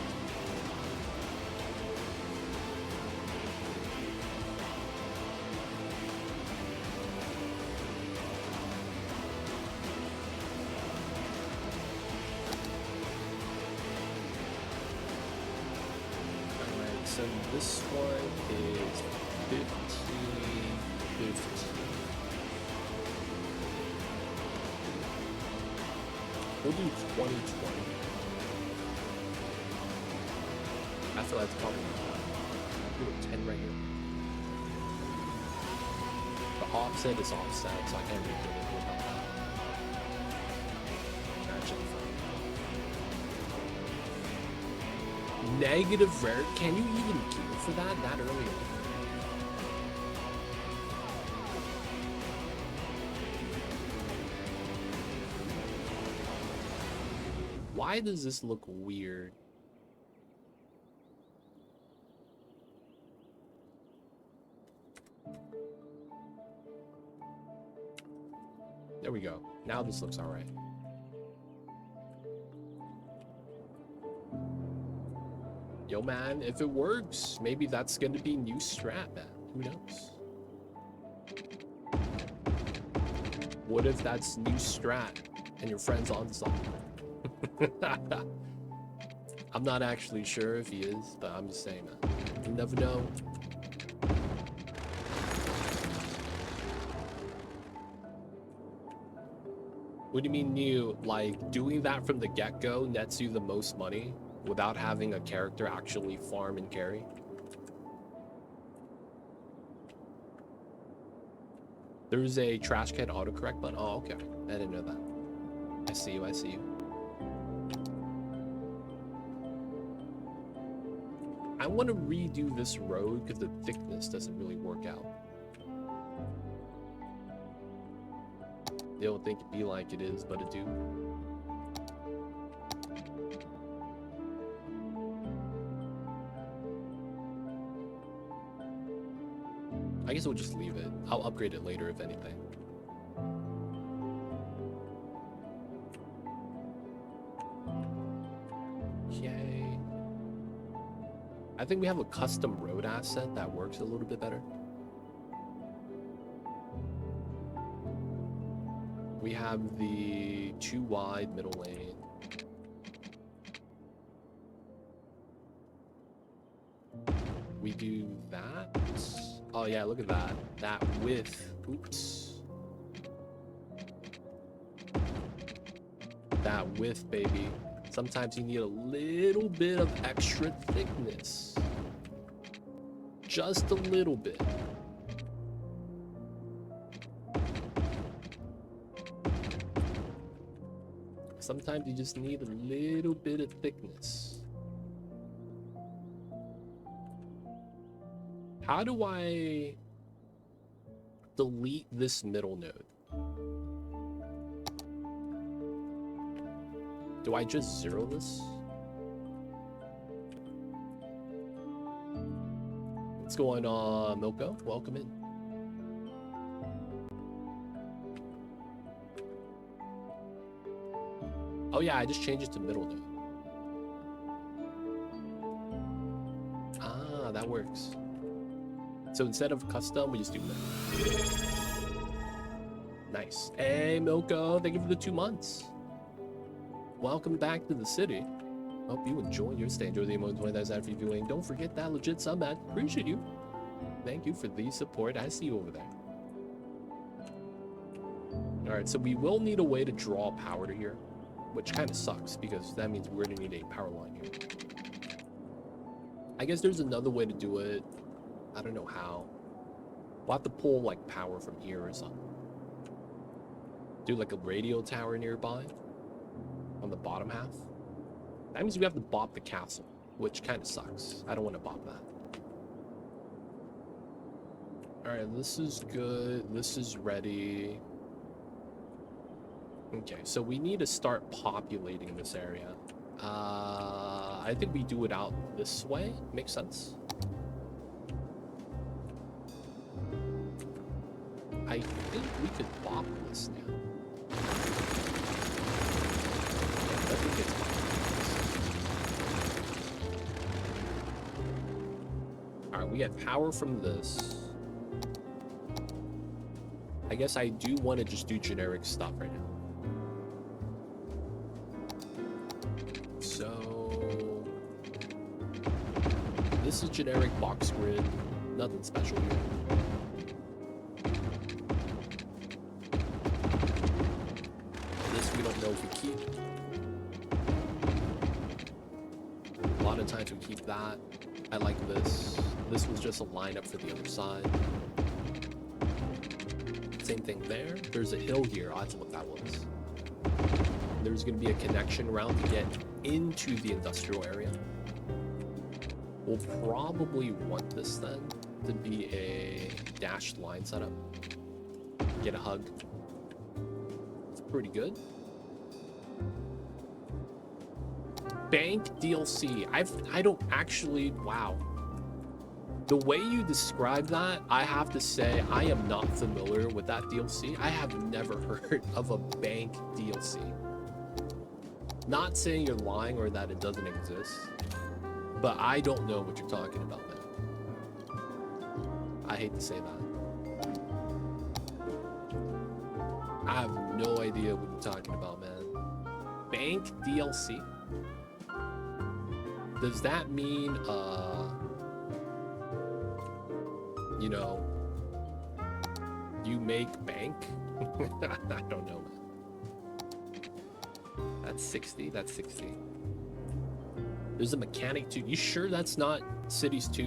Alright, so this one is 15, 15. We'll do 2020. I feel like it's probably do a 10 right here. The offset is offset, so I can't really do anything about that. Actually, negative rare. Can you even queue for that early on? Why does this look weird? There we go. Now this looks all right. Yo, man, if it works, maybe that's going to be new strat, man. Who knows? What if that's new strat and your friend's on something? I'm not actually sure if he is, but I'm just saying, man. You never know. What do you mean new? Like, doing that from the get-go nets you the most money without having a character actually farm and carry? There's a trash can autocorrect button. Oh, okay. I didn't know that. I see you, I see you. I want to redo this road because the thickness doesn't really work out. They don't think it be like it is, but it do. I guess we'll just leave it. I'll upgrade it later if anything. Okay. I think we have a custom road asset that works a little bit better. We have the 2 wide middle lane. We do that. Oh yeah, look at that. That with, oops. that width, baby. Sometimes you need a little bit of extra thickness. Just a little bit. Sometimes you just need a little bit of thickness. How do I delete this middle node? Do I just zero this? What's going on, Milko? Welcome in. Oh yeah, I just changed it to middle node. Ah, that works. So instead of custom, we just do middle. Nice. Hey, Milko, thank you for the 2 months. Welcome back to the city. Hope you enjoy your stay. Enjoy the emoji 20,000 for viewing. Don't forget that legit sub, man. Appreciate you. Thank you for the support. I see you over there. Alright, so we will need a way to draw power to here, which kind of sucks because that means we're going to need a power line here. I guess there's another way to do it. I don't know how. We'll have to pull like power from here or something. Do like a radio tower nearby on the bottom half. That means we have to bop the castle, which kind of sucks. I don't want to bop that. Alright, this is good. This is ready. Okay, so we need to start populating this area. I think we do it out this way. Makes sense. I think we could bop this now. I think it's alright, we get power from this. I guess I do want to just do generic stuff right now. So this is generic box grid, nothing special here. This we don't know if we keep. A lot of times we keep that. I like this. This was just a lineup for the other side. Same thing there. There's a hill here. I don't know what that was. There's going to be a connection route to get into the industrial area. We'll probably want this then to be a dashed line setup. Get a hug. It's pretty good. Bank DLC. I don't actually, wow. The way you describe that, I have to say I am not familiar with that DLC. I have never heard of a bank DLC. Not saying you're lying or that it doesn't exist, but I don't know what you're talking about, man. I hate to say that. I have no idea what you're talking about, man. Bank DLC? Does that mean, you know, you make bank? I don't know, man. That's 60. That's 60. There's a mechanic too. You sure that's not Cities 2?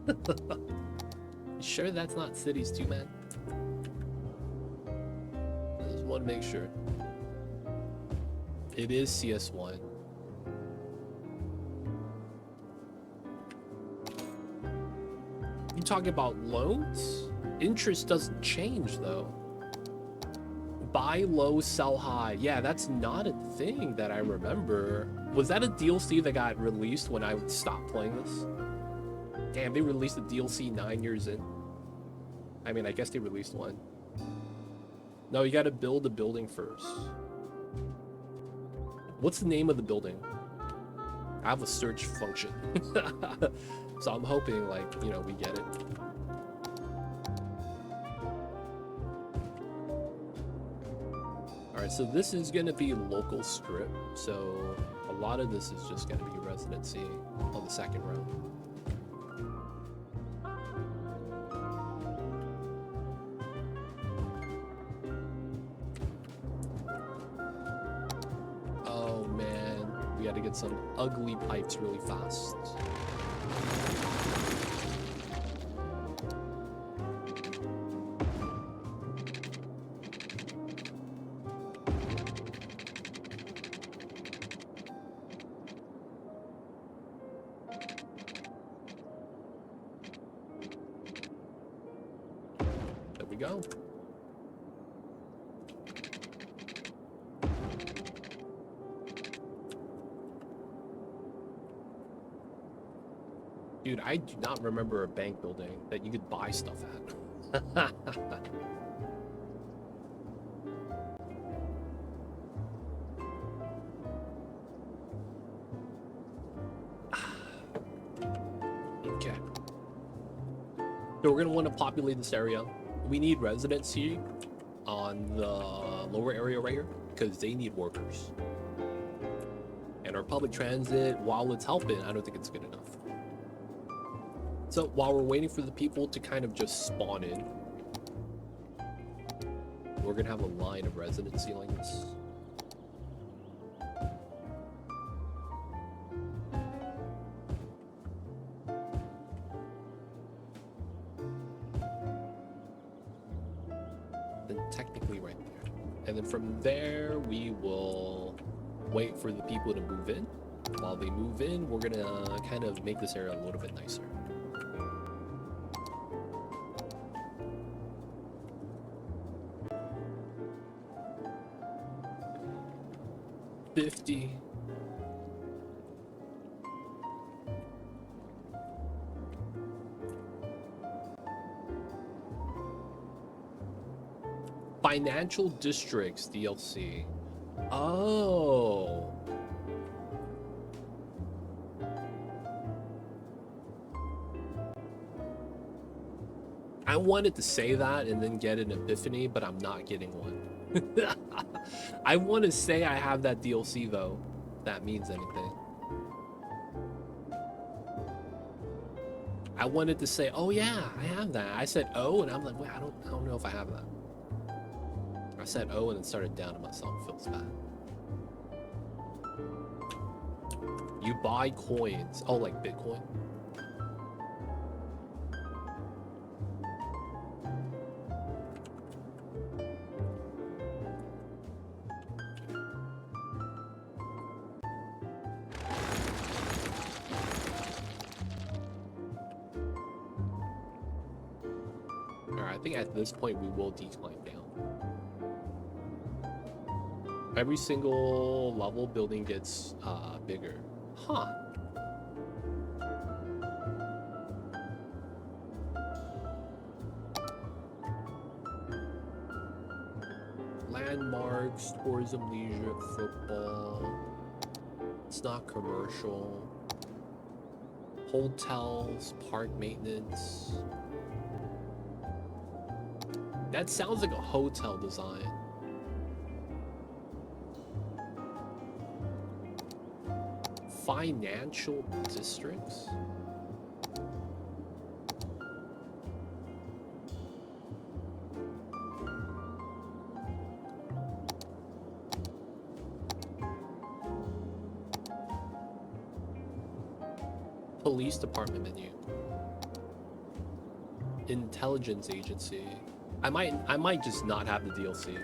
You sure that's not Cities 2, man? I just want to make sure. It is CS1. You talking about loans? Interest doesn't change though. Buy low, sell high. Yeah, that's not a thing that I remember. Was that a DLC that got released when I stopped playing this? Damn, they released a DLC 9 years in. I mean, I guess they released one. No, you gotta build a building first. What's the name of the building? I have a search function. So I'm hoping, like, you know, we get it. Alright, so this is going to be local script. So a lot of this is just going to be residency on the second row. We got to get some ugly pipes really fast. There we go. Dude, I do not remember a bank building that you could buy stuff at. Okay. So we're going to want to populate this area. We need residents here on the lower area right here because they need workers. And our public transit, while it's helping, I don't think it's good enough. So while we're waiting for the people to kind of just spawn in, we're gonna have a line of residency like this. Then technically right there. And then from there, we will wait for the people to move in. While they move in, we're gonna kind of make this area a little bit nicer. Financial districts DLC. Oh. I wanted to say that and then get an epiphany, but I'm not getting one. I want to say I have that DLC though. If that means anything. I wanted to say, oh yeah, I have that. I said oh, and I'm like, wait, I don't know if I have that. I said oh, and then started doubting myself. Feels bad. You buy coins. Oh, like Bitcoin. I think at this point we will decline down. Every single level building gets bigger. Huh. Landmarks, tourism, leisure, football. It's not commercial. Hotels, park maintenance. That sounds like a hotel design. Financial districts? Police department menu. Intelligence agency. I might just not have the DLC.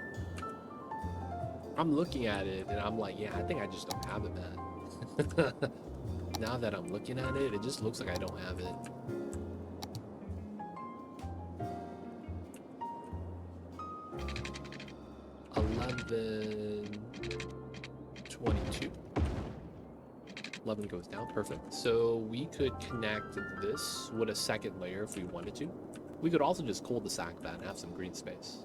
I'm looking at it and I'm like, yeah, I think I just don't have it, man. Now that I'm looking at it, it just looks like I don't have it. $11.22. 11 goes down, perfect. So we could connect this with a second layer if we wanted to. We could also just cul-de-sac that and have some green space.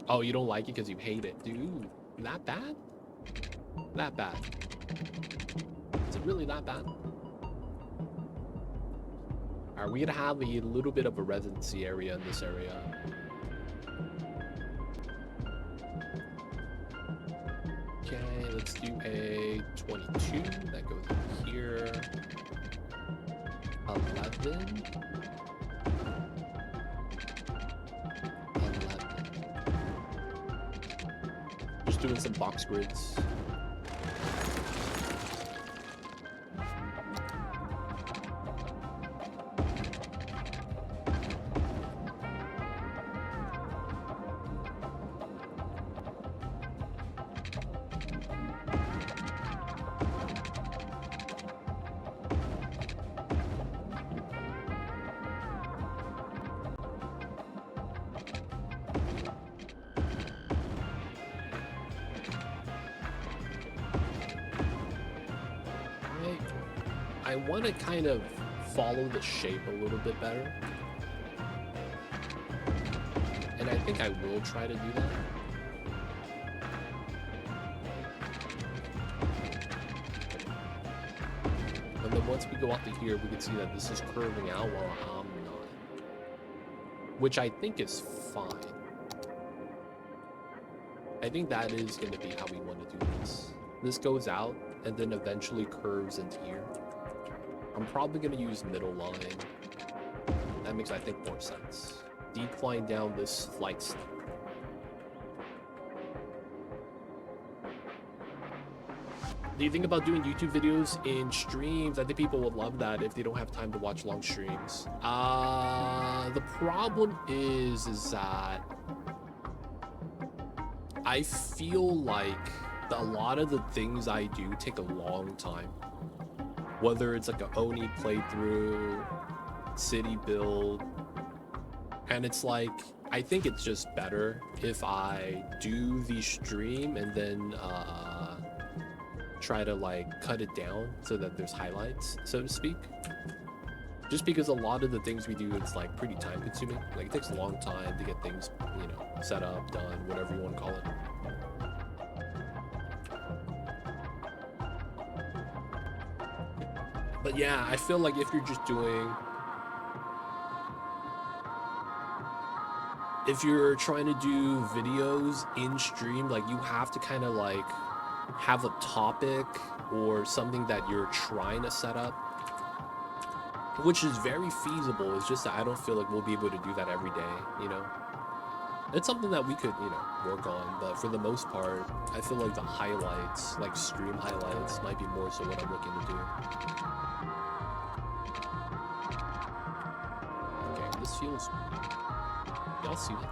Oh, you don't like it because you hate it. Dude, that bad? That bad. Is it really that bad? Alright, we're gonna have a little bit of a residency area in this area. Okay, let's do a 22. That goes here. 11. 11. Just doing some box grids. I want to kind of follow the shape a little bit better. And I think I will try to do that. And then once we go out to here, we can see that this is curving out while I'm not. Which I think is fine. I think that is going to be how we want to do this. This goes out and then eventually curves into here. I'm probably going to use middle line. That makes, I think, more sense. Decline down this flight step. Do you think about doing YouTube videos in streams? I think people would love that if they don't have time to watch long streams. The problem is that I feel like a lot of the things I do take a long time. Whether it's like a Oni playthrough, city build, and it's like, I think it's just better if I do the stream and then try to like cut it down so that there's highlights, so to speak. Just because a lot of the things we do, it's like pretty time consuming. Like it takes a long time to get things, you know, set up, done, whatever you want to call it. But yeah, I feel like if you're just doing, if you're trying to do videos in stream, like you have to kind of like have a topic or something that you're trying to set up, which is very feasible. It's just that I don't feel like we'll be able to do that every day, you know? It's something that we could, you know, work on, but for the most part, I feel like the highlights, like stream highlights, might be more so what I'm looking to do. Okay, this feels... Y'all see that?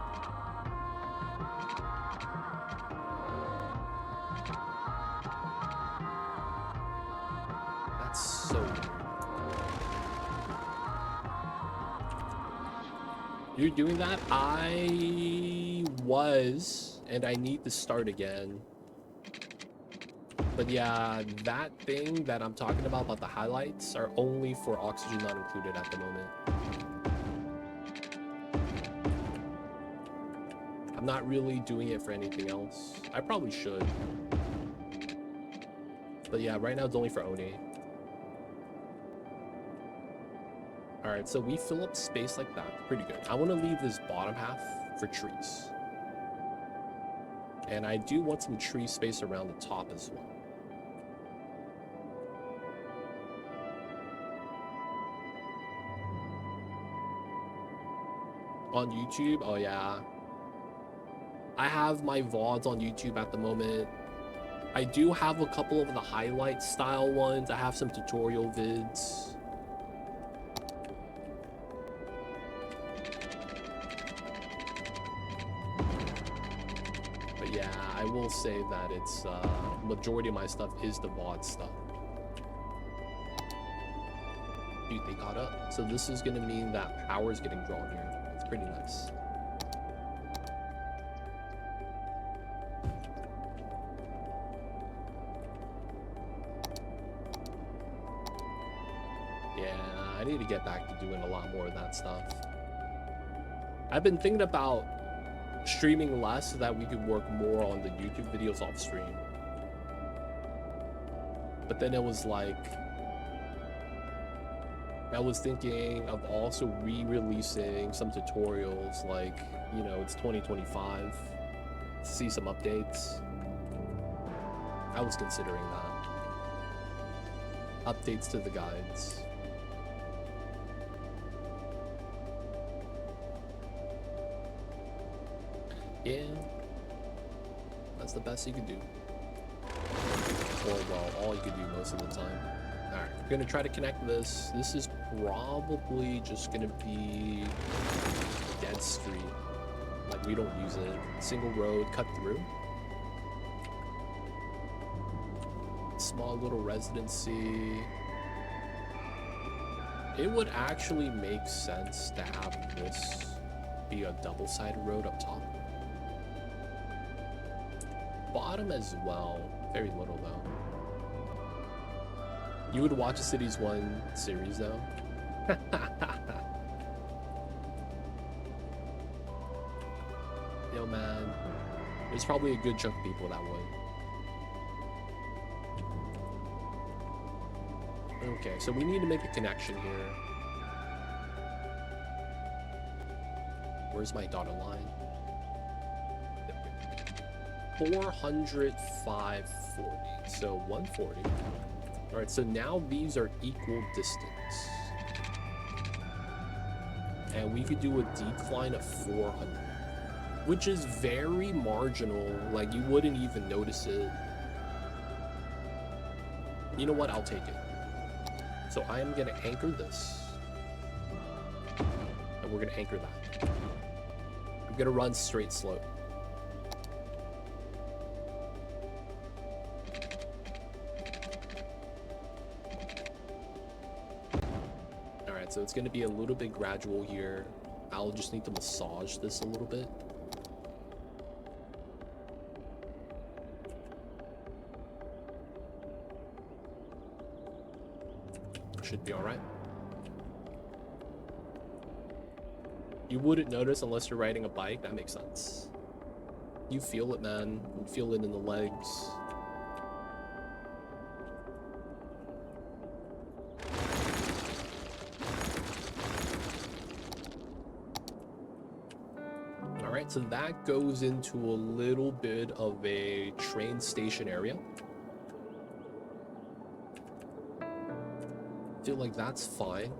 That's so weird. You're doing that? I was, and I need to start again. But yeah, that thing that I'm talking about the highlights, are only for Oxygen Not Included at the moment. I'm not really doing it for anything else. I probably should. But yeah, right now it's only for Oni. Alright, so we fill up space like that. Pretty good. I want to leave this bottom half for trees. And I do want some tree space around the top as well. On YouTube? Oh yeah. I have my VODs on YouTube at the moment. I do have a couple of the highlight style ones. I have some tutorial vids. But yeah, I will say that it's majority of my stuff is the VOD stuff. Dude, they got up. So this is gonna mean that power is getting drawn here. It's pretty nice. I need to get back to doing a lot more of that stuff. I've been thinking about streaming less so that we could work more on the YouTube videos off stream. But then it was like, I was thinking of also re-releasing some tutorials, like, you know, it's 2025, see some updates. I was considering that. Updates to the guides. Yeah. That's the best you can do. Or, well, all you can do most of the time. Alright, we're gonna try to connect this. This is probably just gonna be a dead street. Like, we don't use it. Single road, cut through. Small little residency. It would actually make sense to have this be a double-sided road up top. Bottom as well. Very little, though. You would watch a Cities 1 series, though? Yo, man. There's probably a good chunk of people that would. Okay, so we need to make a connection here. Where's my dotted line? 400, 540. So 140. All right, so now these are equal distance. And we could do a decline of 400, which is very marginal. Like, you wouldn't even notice it. You know what? I'll take it. So I am gonna anchor this. And we're gonna anchor that. I'm gonna run straight slope. Alright, so it's gonna be a little bit gradual here. I'll just need to massage this a little bit. Should be all right. You wouldn't notice unless you're riding a bike. That makes sense. You feel it, man. You feel it in the legs. All right, so that goes into a little bit of a train station area. Feel like that's fine.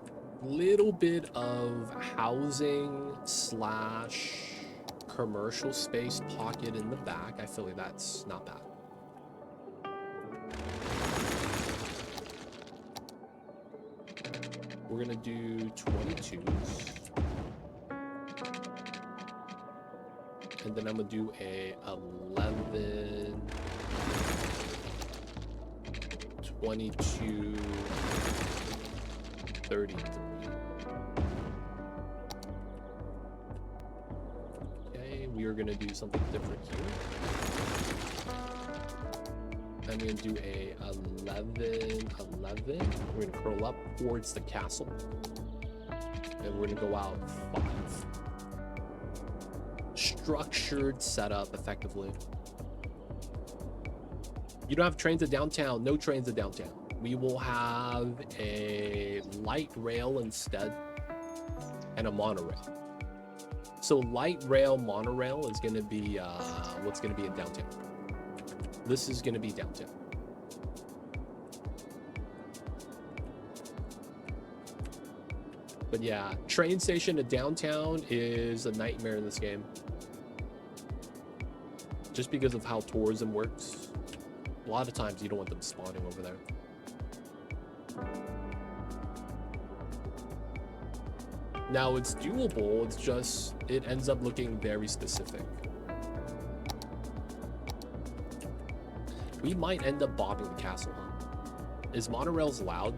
Little bit of housing slash commercial space pocket in the back. I feel like that's not bad. We're gonna do 22s. And then I'm gonna do a 11, 22, 33. Okay, we are gonna do something different here. I'm gonna do a 11, 11. We're gonna curl up towards the castle. And we're gonna go out 5. Structured setup, effectively. You don't have trains at downtown. No trains at downtown. We will have a light rail instead and a monorail. So light rail, monorail is going to be what's going to be in downtown. This is going to be downtown. But yeah, train station to downtown is a nightmare in this game. Just because of how tourism works. A lot of times you don't want them spawning over there. Now it's doable, it's just, it ends up looking very specific. We might end up bombing the castle, huh? Is monorails loud?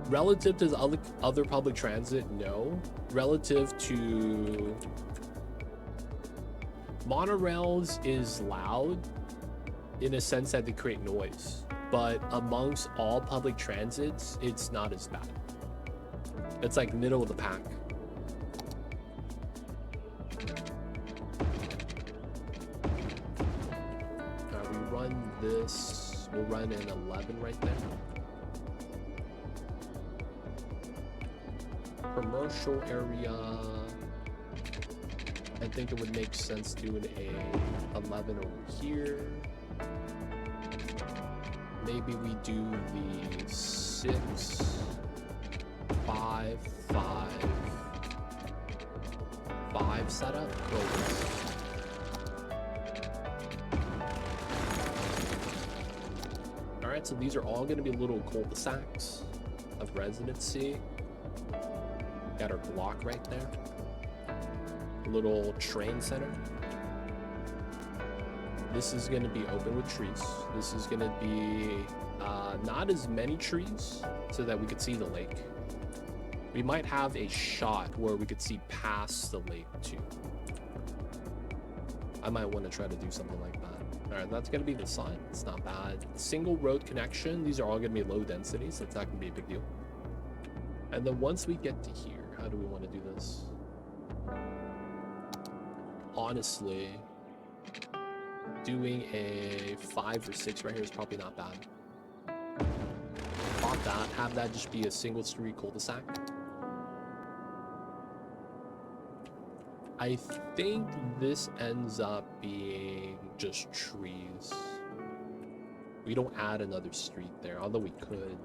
Relative to the other public transit, no. Relative to... Monorails is loud in a sense that they create noise. But amongst all public transits, it's not as bad. It's like middle of the pack. We run this. We'll run an 11 right there. Commercial area. I think it would make sense doing a 11 over here. Maybe we do the 6, 5, 5, 5 setup. Alright, so these are all going to be little cul-de-sacs of residency. Got our block right there. Little train center. This is going to be open with trees. This is going to be not as many trees so that we could see the lake. We might have a shot where we could see past the lake too. I might want to try to do something like that. All right, that's going to be the sign. It's not bad. Single road connection. These are all going to be low density, so it's not going to be a big deal. And then once we get to here, how do we want to do this? Honestly, doing a 5 or 6 right here is probably not bad. Pop that, have that just be a single street cul-de-sac. I think this ends up being just trees. We don't add another street there, although we could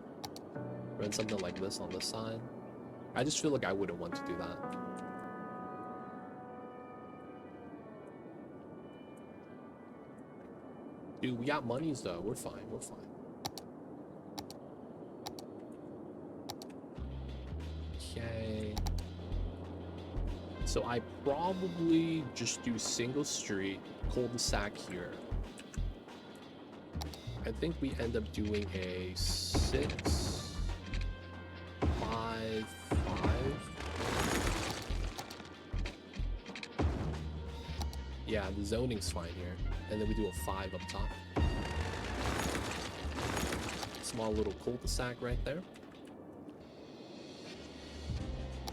run something like this on this side. I just feel like I wouldn't want to do that. Dude, we got monies though. We're fine. We're fine. Okay. So I probably just do single street, cul-de-sac here. I think we end up doing a 6, 5, 5. Yeah, the zoning's fine here. And then we do a 5 up top. Small little cul-de-sac right there.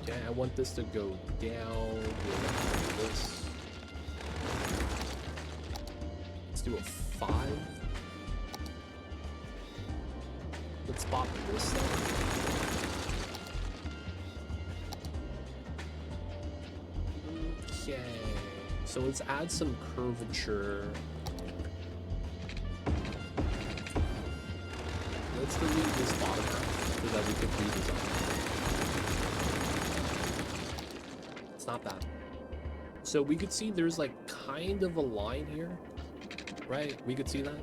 Okay, I want this to go down like this. Let's do a 5. Let's pop this thing. Okay, so let's add some curvature. Let's delete this bottom half so that we can redesign. Not bad. So we could see there's like kind of a line here, right? We could see that.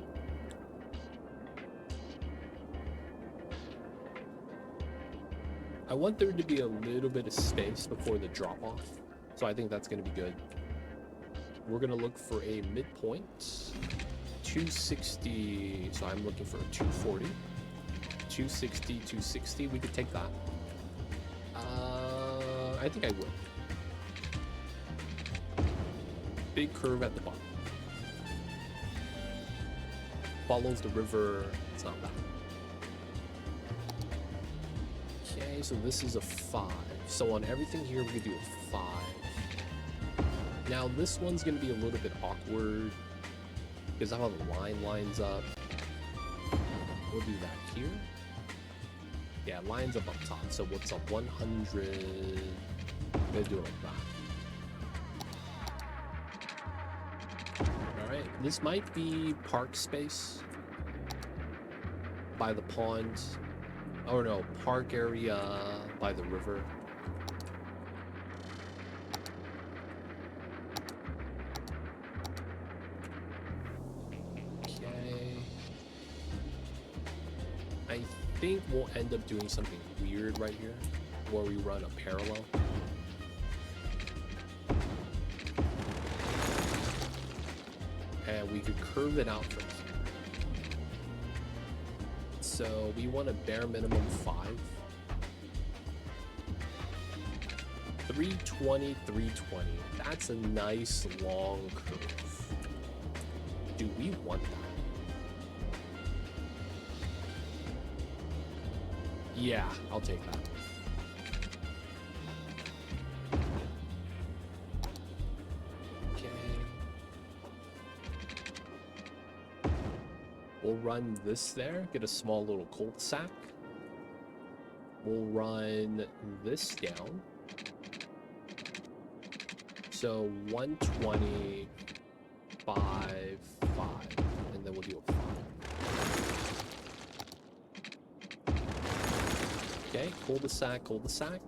I want there to be a little bit of space before the drop off, so I think that's going to be good. We're going to look for a midpoint 260, so I'm looking for a 240 260 260. We could take that. I think I would. Big curve at the bottom. Follows the river. It's not bad. Okay, so this is a 5. So on everything here, we could do a 5. Now this one's gonna be a little bit awkward because of how the line lines up. We'll do that here. Yeah, lines up top. So what's a 100? I'm gonna do it like that. This might be park space by the pond. Oh no, park area by the river. Okay. I think we'll end up doing something weird right here where we run a parallel. And we could curve it out from here. So we want a bare minimum 5. 320, 320. That's a nice long curve. Do we want that? Yeah, I'll take that. We'll run this there, get a small little cul-de-sac. We'll run this down. So 120, 5, 5, and then we'll do a 5. Okay, cul-de-sac, cul-de-sac.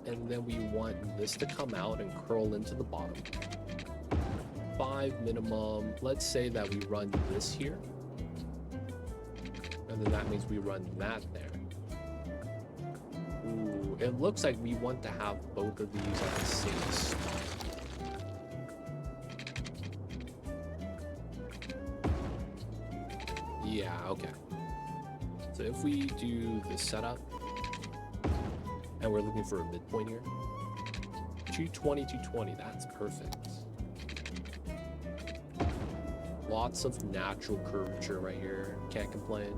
And then we want this to come out and curl into the bottom. 5 minimum. Let's say that we run this here. And then that means we run that there. Ooh, it looks like we want to have both of these at the same spot. Yeah, okay. So if we do this setup, and we're looking for a midpoint here, 220, 220, that's perfect. Lots of natural curvature right here, can't complain.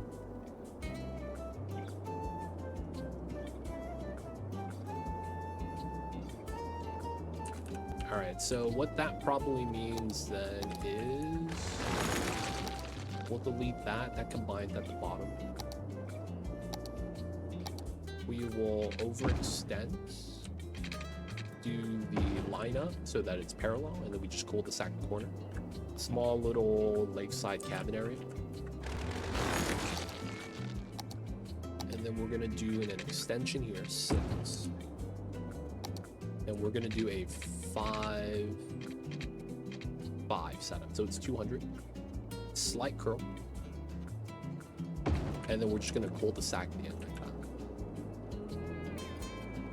All right, so what that probably means then is we'll delete that combined at the bottom. We will overextend, do the lineup so that it's parallel, and then we just cul-de-sac the corner. Small little lakeside cabin area. And then we're gonna do an extension here, 6. And we're gonna do a 5 setup. So it's 200. Slight curl. And then we're just gonna cul-de-sac the end like that.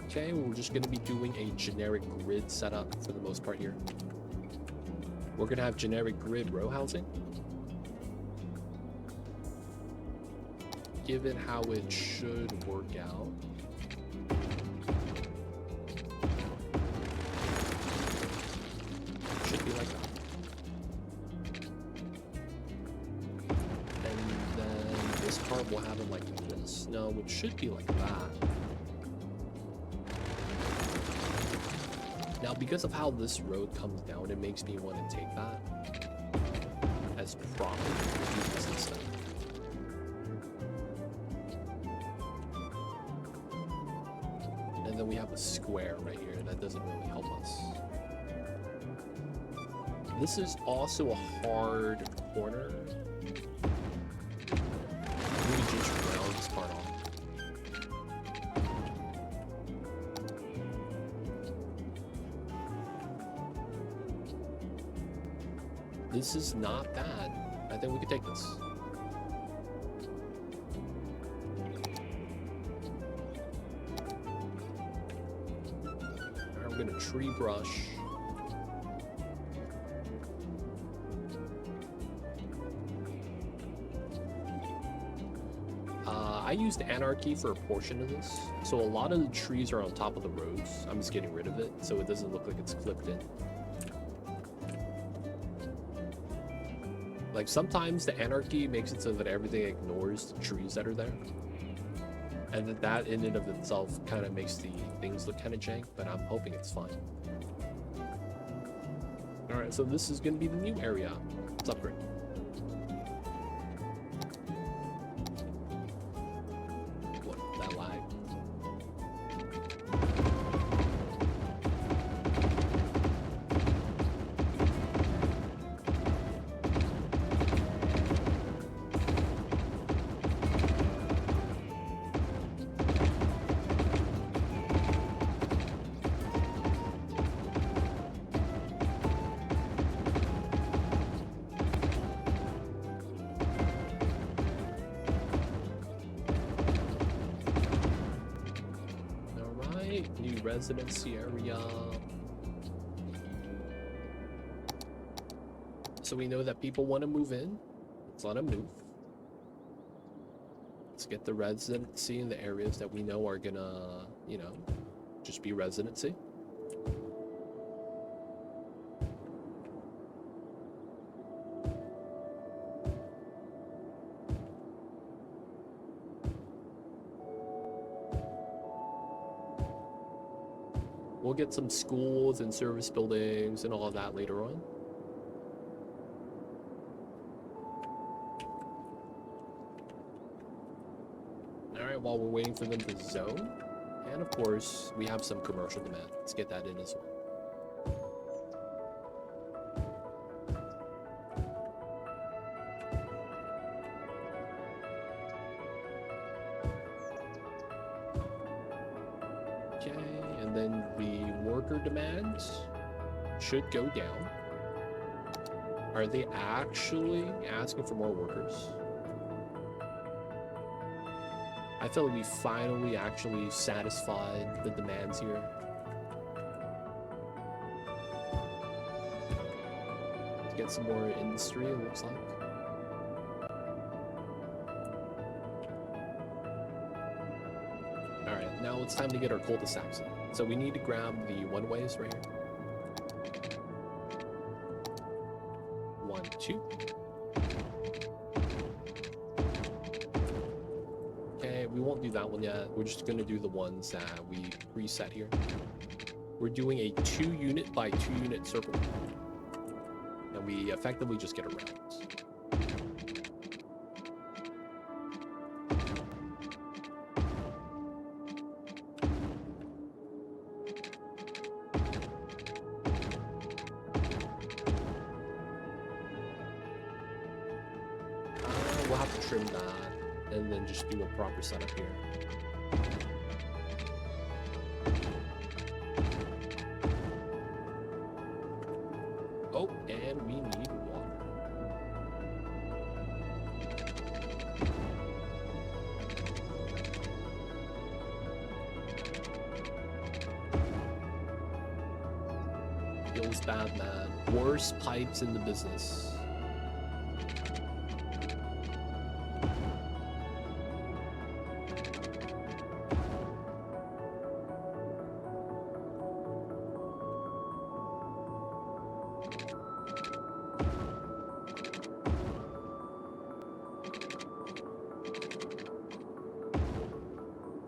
Okay, we're just gonna be doing a generic grid setup for the most part here. We're gonna have generic grid row housing. Given how it should work out. Should be like that. And then this part will have it like this. No, it should be like that. Now, because of how this road comes down, it makes me want to take that as proper. Use this instead. And then we have a square right here that doesn't really help us. This is also a hard corner. We can just round this part off. This is not bad. I think we could take this. Alright, we're gonna tree brush. I used Anarchy for a portion of this, so a lot of the trees are on top of the roads. I'm just getting rid of it so it doesn't look like it's clipped in. Like, sometimes the Anarchy makes it so that everything ignores the trees that are there. And that in and of itself kind of makes the things look kind of jank, but I'm hoping it's fine. Alright, so this is going to be the new area. Let's upgrade. What, that lag? New residency area. So we know that people want to move in. Let's let them move. Let's get the residency in the areas that we know are gonna, you know, just be residency. We'll get some schools and service buildings and all of that later on. Alright, while we're waiting for them to zone. And of course, we have some commercial demand. Let's get that in as well. Okay, and then the worker demands should go down. Are they actually asking for more workers? I feel like we finally actually satisfied the demands here. Let's get some more industry, it looks like. Alright, now it's time to get our cul-de-sacs in. So we need to grab the one-ways right here. 1, 2. Okay, we won't do that one yet. We're just gonna do the ones that we reset here. We're doing a 2-unit by 2-unit circle. And we effectively just get around. We'll have to trim that and then just do a proper setup here. Oh, and we need water. Feels bad, man. Worst pipes in the business.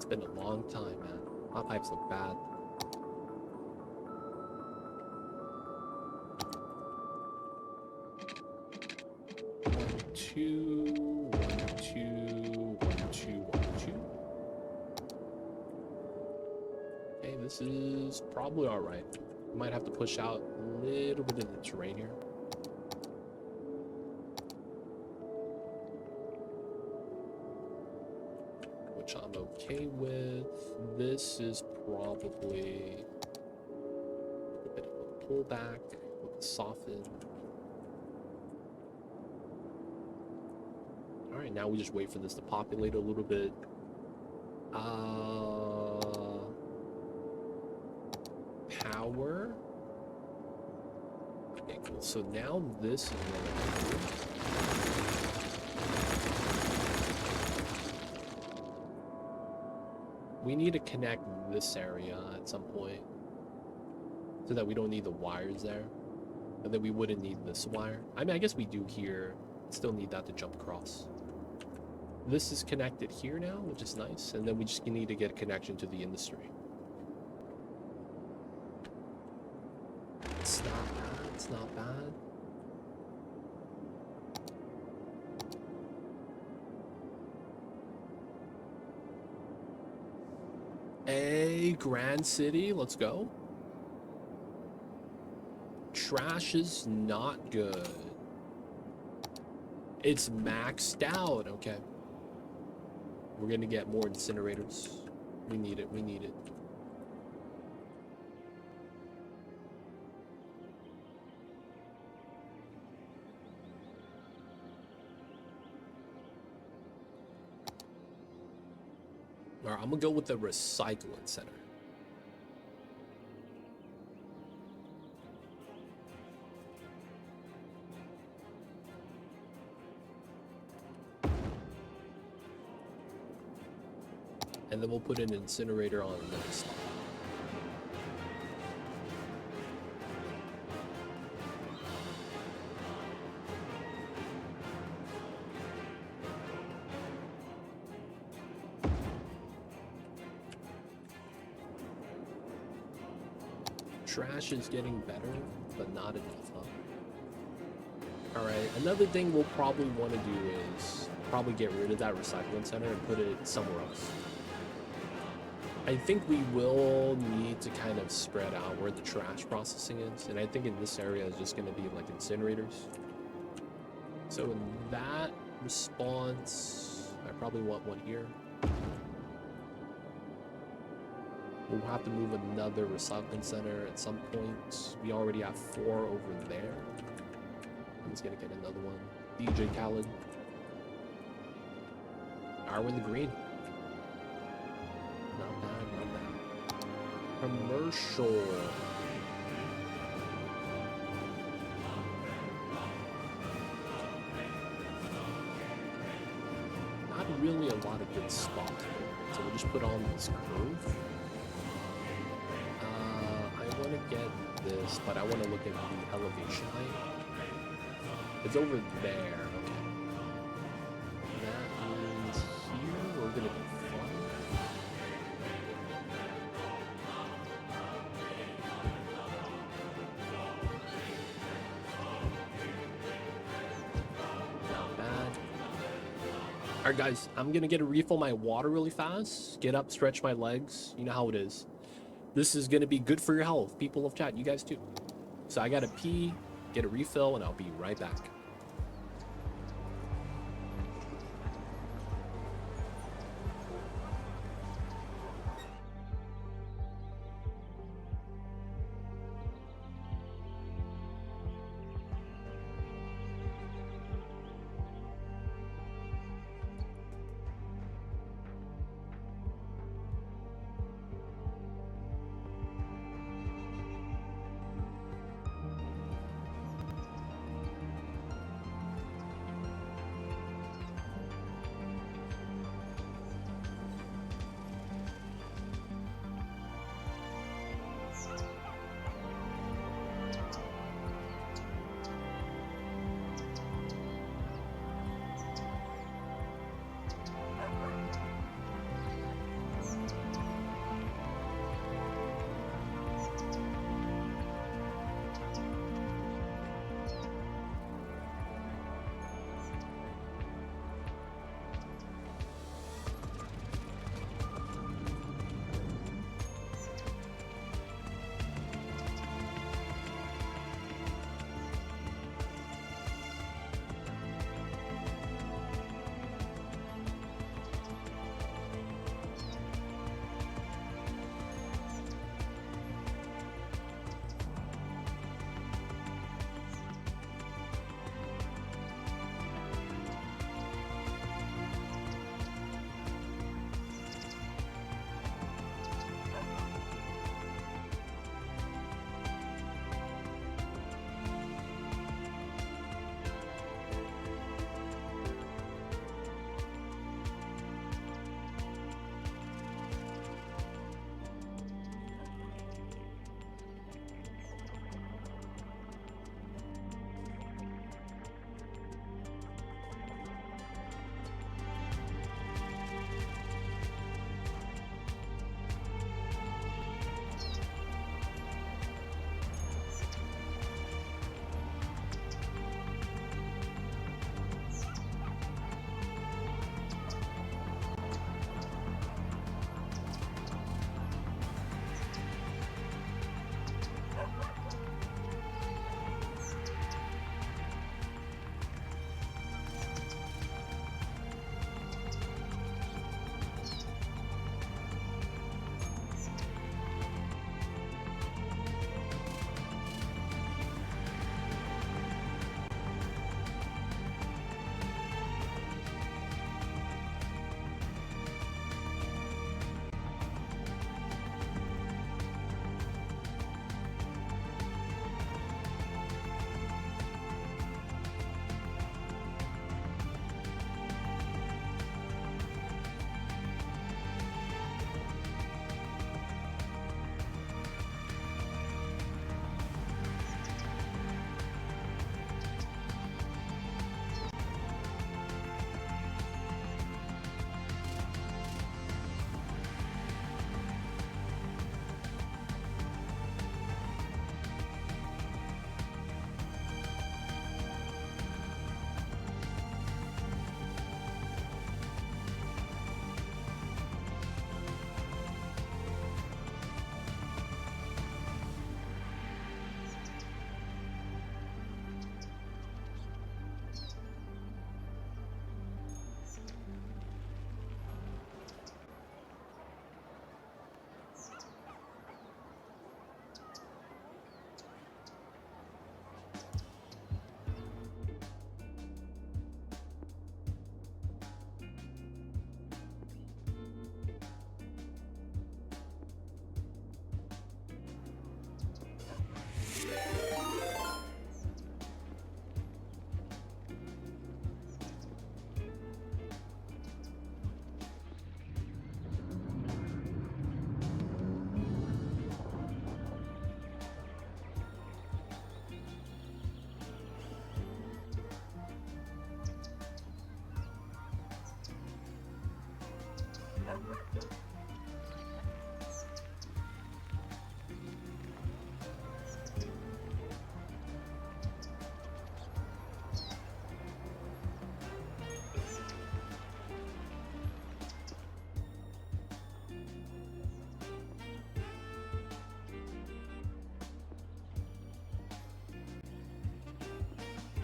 Been a long time, man. My pipes look bad. One, two, 1, 2, 1, 2, 1, 2. Okay, this is probably all right. We might have to push out a little bit of the terrain here. Which I'm okay with. This is probably a bit of a pullback with a soften. All right, now we just wait for this to populate a little bit. Power. Okay, cool. So now this is what I do. We need to connect this area at some point so that we don't need the wires there, and then we wouldn't need this wire. I mean, I guess we do here. Still need that to jump across. This is connected here now, which is nice, and then we just need to get a connection to the industry. It's not bad. It's not bad. A Grand City, let's go. Trash is not good. It's maxed out, okay. We're gonna get more incinerators. We need it, we need it. All right, I'm gonna go with the recycling center. And then we'll put an incinerator on the next spot. Trash is getting better, but not enough, huh? Alright, another thing we'll probably want to do is probably get rid of that recycling center and put it somewhere else. I think we will need to kind of spread out where the trash processing is, and I think in this area is just going to be like incinerators. So in that response, I probably want one here. We'll have to move another recycling center at some point. We already have 4 over there. He's gonna get another one. DJ Khaled. Are we in the green? Not bad, not bad. Commercial. Not really a lot of good spots for it, so we'll just put on this curve. I want to get this, but I want to look at the elevation height. It's over there. Okay. That means here we're gonna be fine. Not bad. Alright guys, I'm gonna get a refill my water really fast. Get up, stretch my legs. You know how it is. This is gonna be good for your health, people of chat, you guys too. So I gotta pee, get a refill, and I'll be right back.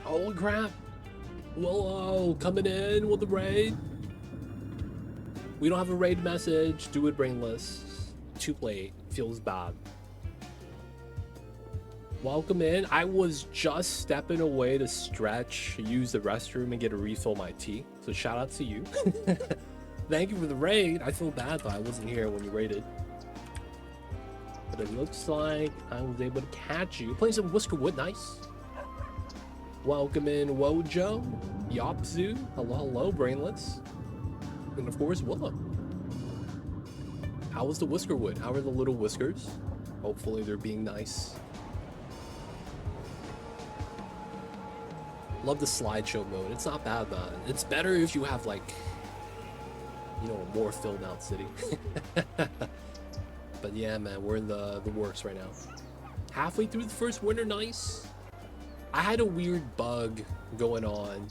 Holy crap! Whoa, coming in with the raid. We don't have a raid message. Do it brainless. Too late. Feels bad. Welcome in. I was just stepping away to stretch, use the restroom, and get a refill of my tea. So shout out to you. Thank you for the raid. I feel bad though. I wasn't here when you raided. But it looks like I was able to catch you. Playing some Whiskerwood. Nice. Welcome in Wojo, Yopzu, hello, Brainless, and of course Willow. How was the Whiskerwood? How are the little whiskers? Hopefully they're being nice. Love the slideshow mode. It's not bad, man. It's better if you have like, you know, a more filled out city. But yeah, man, we're in the works right now. Halfway through the first winter, nice. I had a weird bug going on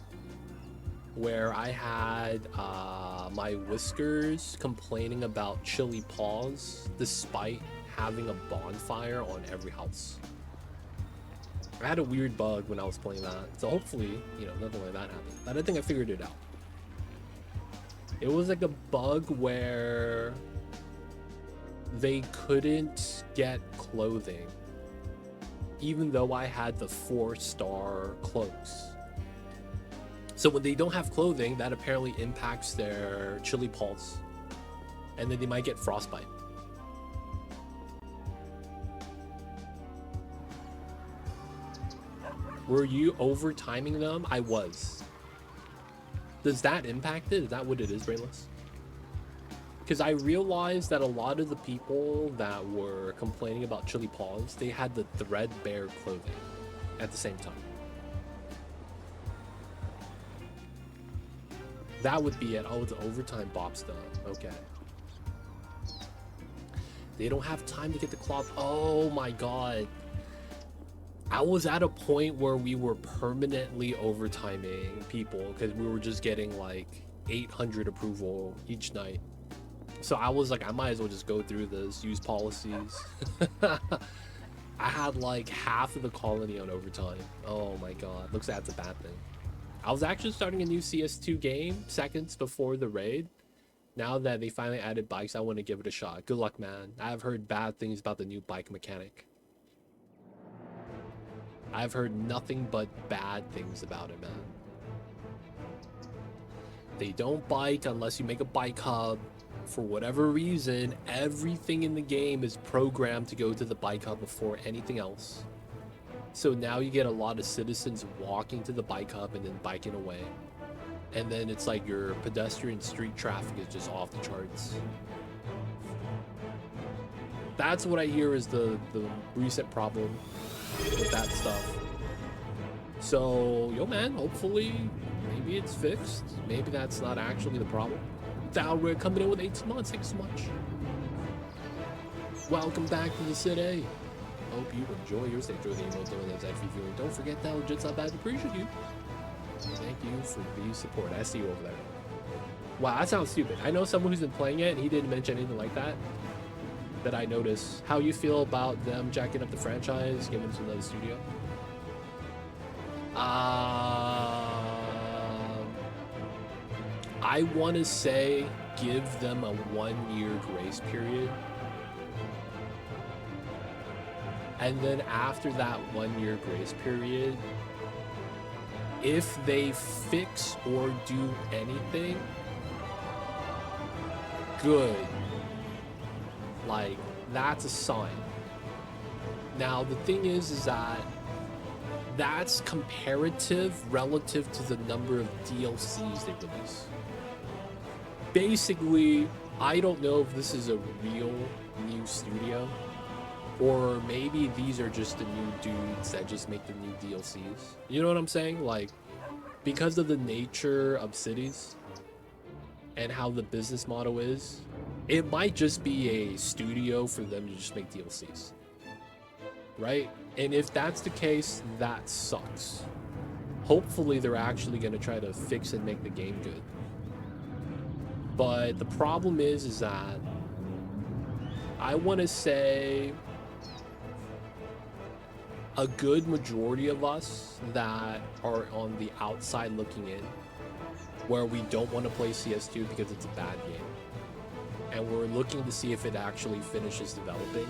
where I had my whiskers complaining about chilly paws despite having a bonfire on every house. I had a weird bug when I was playing that, so hopefully, you know, nothing like that happened. But I think I figured it out. It was like a bug where they couldn't get clothing even though I had the 4-star cloaks. So when they don't have clothing, that apparently impacts their chili pulse, and then they might get frostbite. Were you overtiming them? I was. Does that impact it? Is that what it is, Brainless? Because I realized that a lot of the people that were complaining about chili paws, they had the threadbare clothing at the same time. That would be it. Oh, it's overtime bop stuff. Okay. They don't have time to get the cloth. Oh my god. I was at a point where we were permanently overtiming people because we were just getting like 800 approval each night. So I was like, I might as well just go through this, use policies. I had like half of the colony on overtime. Oh my god, looks like that's a bad thing. I was actually starting a new CS2 game seconds before the raid. Now that they finally added bikes, I want to give it a shot. Good luck, man. I've heard bad things about the new bike mechanic. I've heard nothing but bad things about it, man. They don't bike unless you make a bike hub. For whatever reason, everything in the game is programmed to go to the bike hub before anything else. So now you get a lot of citizens walking to the bike hub and then biking away. And then it's like your pedestrian street traffic is just off the charts. That's what I hear is the recent problem with that stuff. So, yo man, hopefully maybe it's fixed. Maybe that's not actually the problem. We're coming in with 18 months. Thanks so much. Welcome back to the city. Hope you enjoy your stay. Enjoy the emote during those FV viewing. Don't forget that legit's not bad. Appreciate you. Thank you for the support. I see you over there. Wow, that sounds stupid. I know someone who's been playing it and he didn't mention anything like that. That I noticed. How you feel about them jacking up the franchise, giving it to another studio? I want to say give them a 1-year grace period. And then after that 1-year grace period, if they fix or do anything, good. Like, that's a sign. Now, the thing is that that's comparative relative to the number of DLCs they release. Basically, I don't know if this is a real new studio, or maybe these are just the new dudes that just make the new DLCs. You know what I'm saying? Like, because of the nature of Cities and how the business model is, it might just be a studio for them to just make DLCs, right? And if that's the case, that sucks. Hopefully they're actually going to try to fix and make the game good. But the problem is that I want to say a good majority of us that are on the outside looking in, where we don't want to play CS2 because it's a bad game, and we're looking to see if it actually finishes developing,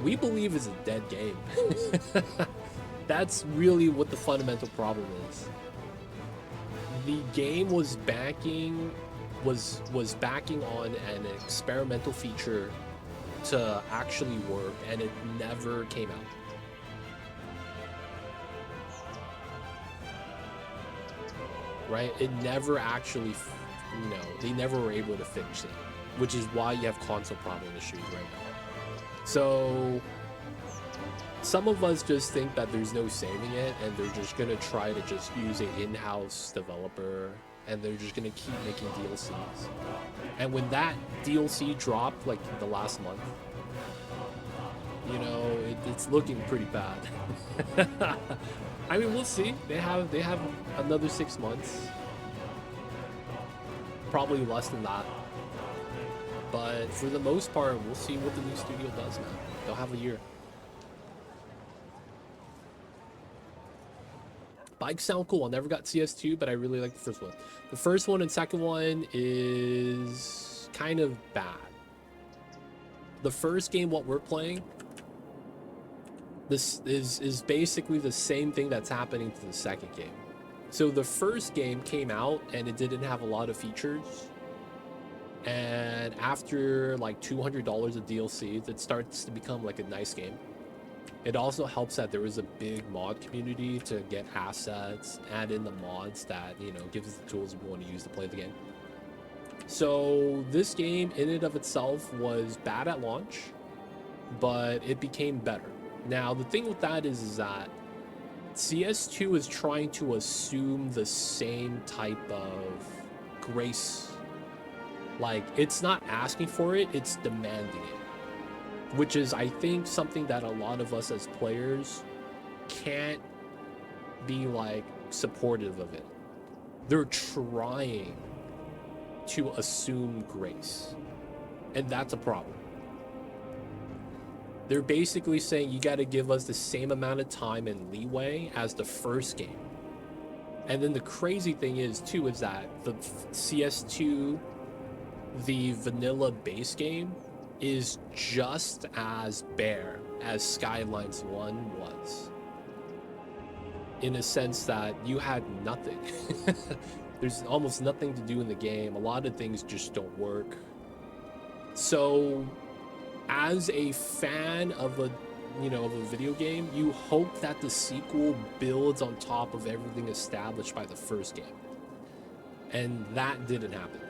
we believe it's a dead game. That's really what the fundamental problem is. The game was backing on an experimental feature to actually work, and it never came out. Right? It never actually, they never were able to finish it, which is why you have console problem issues right now. So some of us just think that there's no saving it, and they're just gonna try to just use an in-house developer, and they're just gonna keep making DLCs. And when that DLC dropped like the last month, it's looking pretty bad. I mean, we'll see. They have another 6 months, probably less than that. But for the most part, we'll see what the new studio does, man. They'll have a year. Bikes sound cool. I never got CS2, but I really like the first one. The first one and second one is kind of bad. The first game, what we're playing, this is basically the same thing that's happening to the second game. So the first game came out and it didn't have a lot of features. And after like $200 of DLCs, it starts to become like a nice game. It also helps that there was a big mod community to get assets, add in the mods that, gives us the tools we want to use to play the game. So this game in and of itself was bad at launch, but it became better. Now, the thing with that is that CS2 is trying to assume the same type of grace. Like, it's not asking for it, it's demanding it. Which is, I think, something that a lot of us as players can't be, like, supportive of it. They're trying to assume grace. And that's a problem. They're basically saying you got to give us the same amount of time and leeway as the first game. And then the crazy thing is, too, is that the CS2, the vanilla base game, is just as bare as Skylines 1 was. In a sense that you had nothing. There's almost nothing to do in the game. A lot of things just don't work. So, as a fan of a video game, you hope that the sequel builds on top of everything established by the first game. And that didn't happen.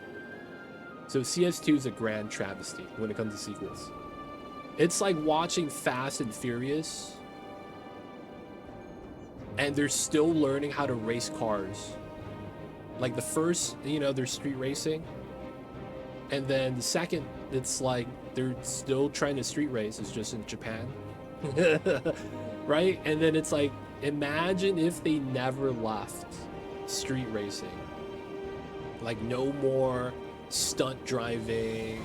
So CS2 is a grand travesty when it comes to sequels. It's like watching Fast and Furious, and they're still learning how to race cars. Like the first, they're street racing, and then the second, it's like they're still trying to street race. It's just in Japan. Right? And then it's like, imagine if they never left street racing. Like, no more stunt driving,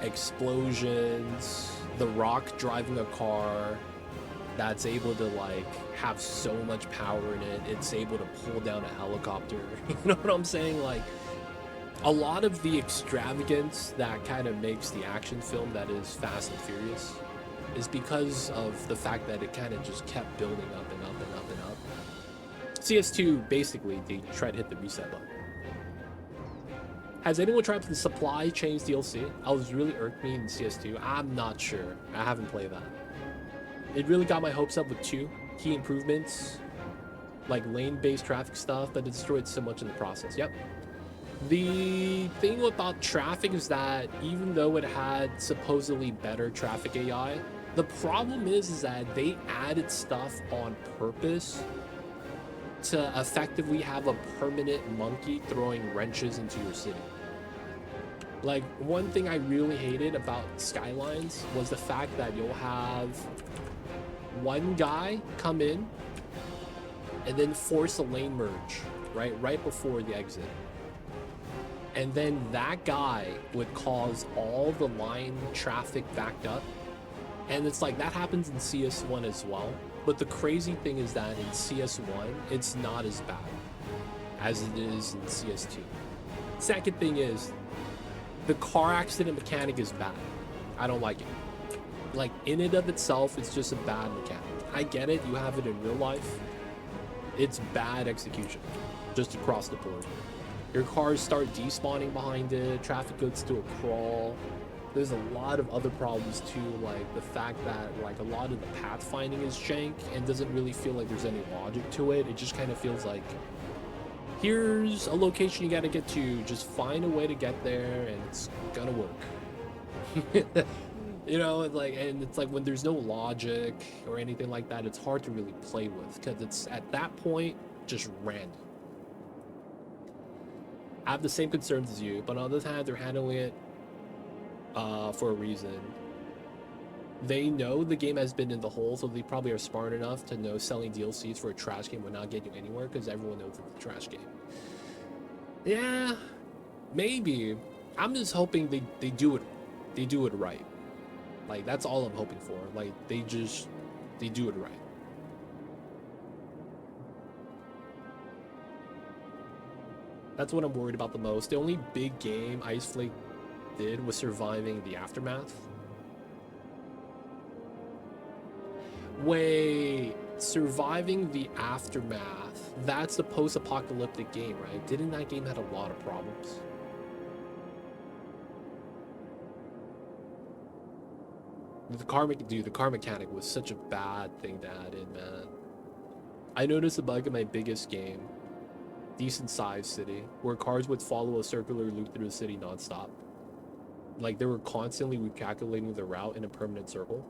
explosions, The Rock driving a car that's able to, like, have so much power in it. It's able to pull down a helicopter. You know what I'm saying? Like, a lot of the extravagance that kind of makes the action film that is Fast and Furious is because of the fact that it kind of just kept building up and up and up and up. CS2, basically, they tried to hit the reset button. Has anyone tried the supply chains DLC? I was really irked me in CS2. I'm not sure. I haven't played that. It really got my hopes up with 2 key improvements, like lane-based traffic stuff, but it destroyed so much in the process. Yep. The thing about traffic is that even though it had supposedly better traffic AI, the problem is that they added stuff on purpose to effectively have a permanent monkey throwing wrenches into your city. Like, one thing I really hated about Skylines was the fact that you'll have one guy come in and then force a lane merge, right before the exit. And then that guy would cause all the line traffic backed up. And it's like, that happens in CS1 as well. But the crazy thing is that in CS1, it's not as bad as it is in CS2. Second thing is, the car accident mechanic is bad. I don't like it. Like, in and of itself, it's just a bad mechanic. I get it, you have it in real life. It's bad execution, just across the board. Your cars start despawning behind it, traffic goes to a crawl. There's a lot of other problems too, like the fact that like a lot of the pathfinding is jank and doesn't really feel like there's any logic to it. It just kind of feels like, here's a location you gotta get to, just find a way to get there and it's gonna work. You know, and it's like when there's no logic or anything like that, it's hard to really play with because it's at that point just random. I have the same concerns as you, but on the other hand, they're handling it for a reason. They know the game has been in the hole, so they probably are smart enough to know selling DLCs for a trash game will not get you anywhere because everyone knows it's a trash game. Yeah, maybe. I'm just hoping they do it right. Like, that's all I'm hoping for. Like, they do it right. That's what I'm worried about the most. The only big game Ice Flake did was surviving the aftermath. Wait, surviving the aftermath. That's the post-apocalyptic game, right? Didn't that game have a lot of problems? The car mechanic was such a bad thing to add in, man. I noticed a bug in my biggest game, decent sized city, where cars would follow a circular loop through the city nonstop. Like, they were constantly recalculating the route in a permanent circle,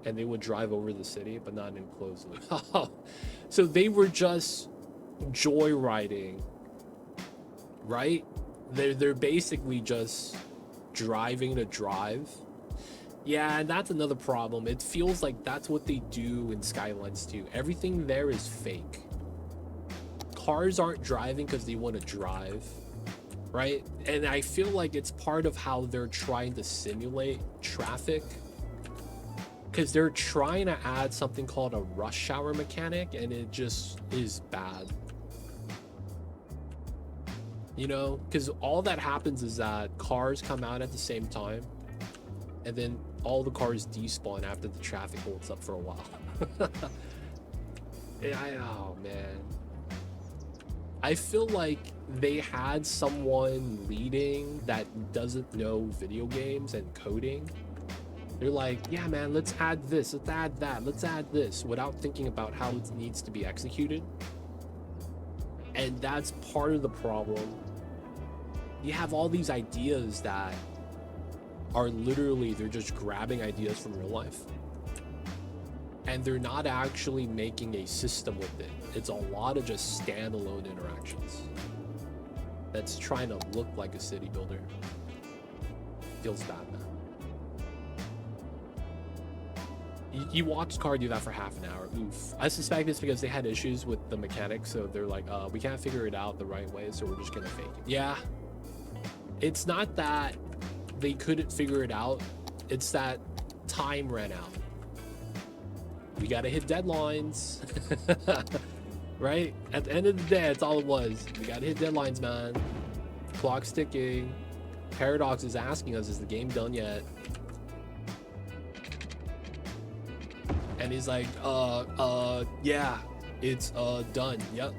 and they would drive over the city, but not in a closed loop. So they were just joyriding, right? They're basically just driving to drive. Yeah, and that's another problem. It feels like that's what they do in Skylines too. Everything there is fake. Cars aren't driving because they want to drive, right? And I feel like it's part of how they're trying to simulate traffic, because they're trying to add something called a rush hour mechanic, and it just is bad. You know, because all that happens is that cars come out at the same time, and then all the cars despawn after the traffic holds up for a while. Oh man. I feel like they had someone leading that doesn't know video games and coding. They're like, yeah man, let's add this, let's add that, let's add this, without thinking about how it needs to be executed. And that's part of the problem. You have all these ideas that are literally, they're just grabbing ideas from real life, and they're not actually making a system with it. It's a lot of just standalone interactions that's trying to look like a city builder. Feels bad, man. You watched Car do that for half an hour. Oof. I suspect it's because they had issues with the mechanics, so they're like, we can't figure it out the right way, so we're just gonna fake it. Yeah, it's not that they couldn't figure it out, it's that time ran out. We gotta hit deadlines. Right? At the end of the day, that's all it was. We gotta hit deadlines, man. Clock's ticking. Paradox is asking us, is the game done yet? And he's like, yeah, it's done. Yep.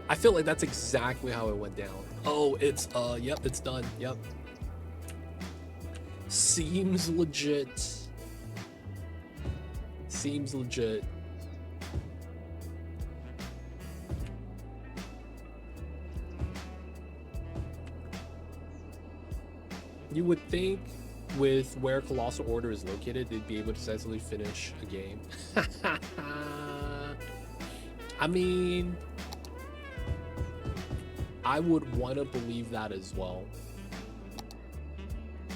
I feel like that's exactly how it went down. Oh, it's yep, it's done. Yep. Seems legit. Seems legit. You would think with where Colossal Order is located, they'd be able to successfully finish a game. I mean, I would want to believe that as well.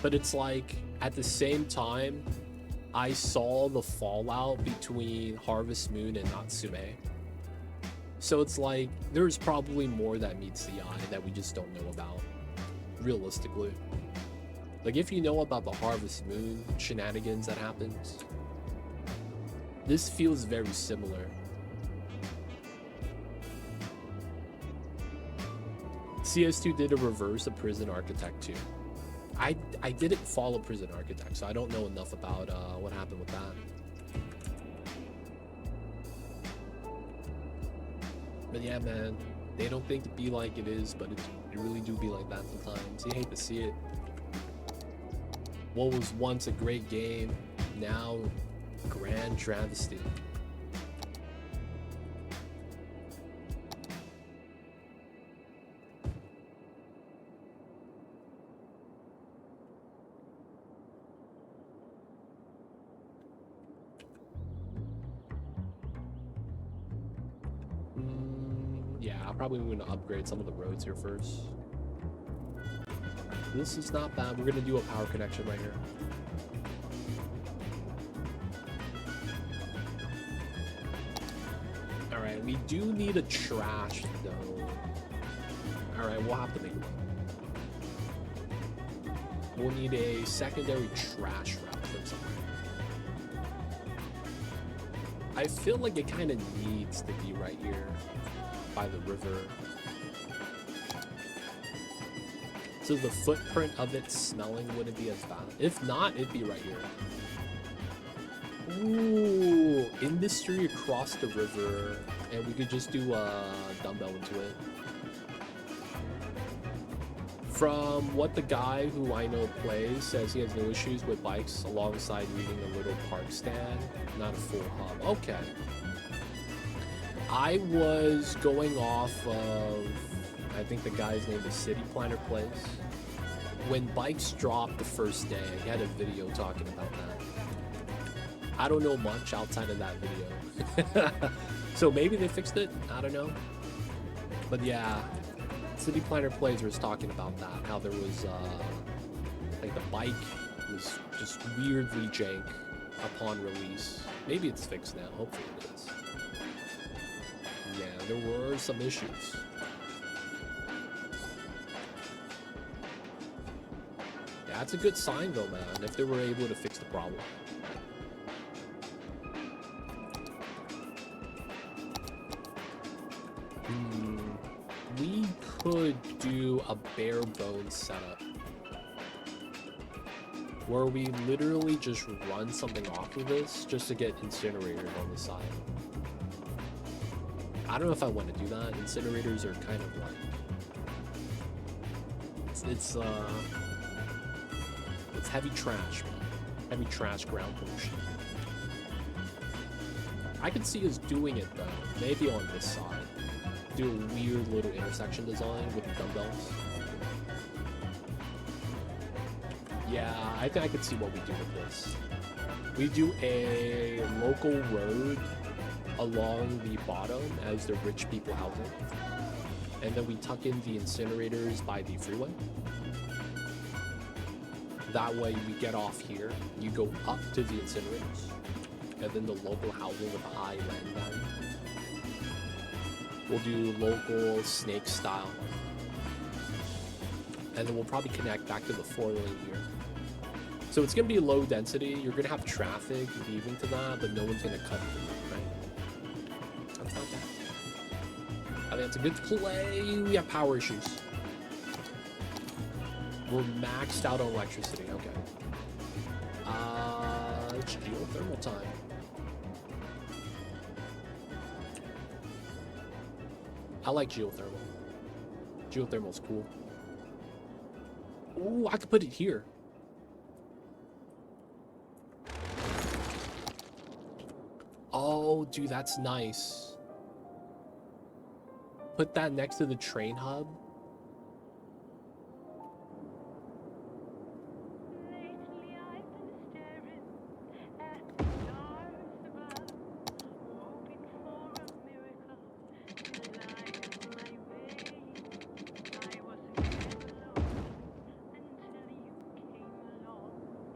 But it's like, at the same time, I saw the fallout between Harvest Moon and Natsume. So it's like, there's probably more that meets the eye that we just don't know about, realistically. Like, if you know about the Harvest Moon shenanigans that happens, this feels very similar. CS2 did a reverse of Prison Architect too. I didn't follow Prison Architect, so I don't know enough about what happened with that. But yeah, man, they don't think it be like it is, but it really do be like that sometimes. You hate to see it. What was once a great game, now grand travesty. Yeah, I'm probably going to upgrade some of the roads here first. This is not bad. We're going to do a power connection right here. Alright, we do need a trash though. Alright, we'll have to make one. We'll need a secondary trash route from somewhere. I feel like it kind of needs to be right here by the river. So the footprint of it smelling wouldn't be as bad. If not, it'd be right here. Ooh, industry across the river. And we could just do a dumbbell into it. From what the guy who I know plays says, he has no issues with bikes alongside needing a little park stand, not a full hub. Okay. I was going off of, I think the guy's name is City Planner Plays. When bikes dropped the first day, he had a video talking about that. I don't know much outside of that video. So maybe they fixed it, I don't know. But yeah, City Planner Plays was talking about that, how there was, like the bike was just weirdly jank upon release. Maybe it's fixed now, hopefully it is. Yeah, there were some issues. Yeah, that's a good sign though, man, if they were able to fix the problem. We could do a bare bones setup where we literally just run something off of this just to get incinerators on the side. I don't know if I want to do that. Incinerators are kind of like it's heavy trash, man. Heavy trash ground pollution. I could see us doing it though, maybe on this side. Do a weird little intersection design with the dumbbells. Yeah, I think I could see what we do with this. We do a local road along the bottom as the rich people housing. And then we tuck in the incinerators by the freeway. That way we get off here, you go up to the incinerators, and then the local housing with high land value. We'll do local snake style. And then we'll probably connect back to the 4-lane here. So it's gonna be low density. You're gonna have traffic leaving to that, but no one's gonna cut through, right? That's not bad. I think that's a good play. We have power issues. We're maxed out on electricity, okay. It's geothermal time. I like geothermal. Geothermal's cool. Ooh, I could put it here. Oh, dude, that's nice. Put that next to the train hub.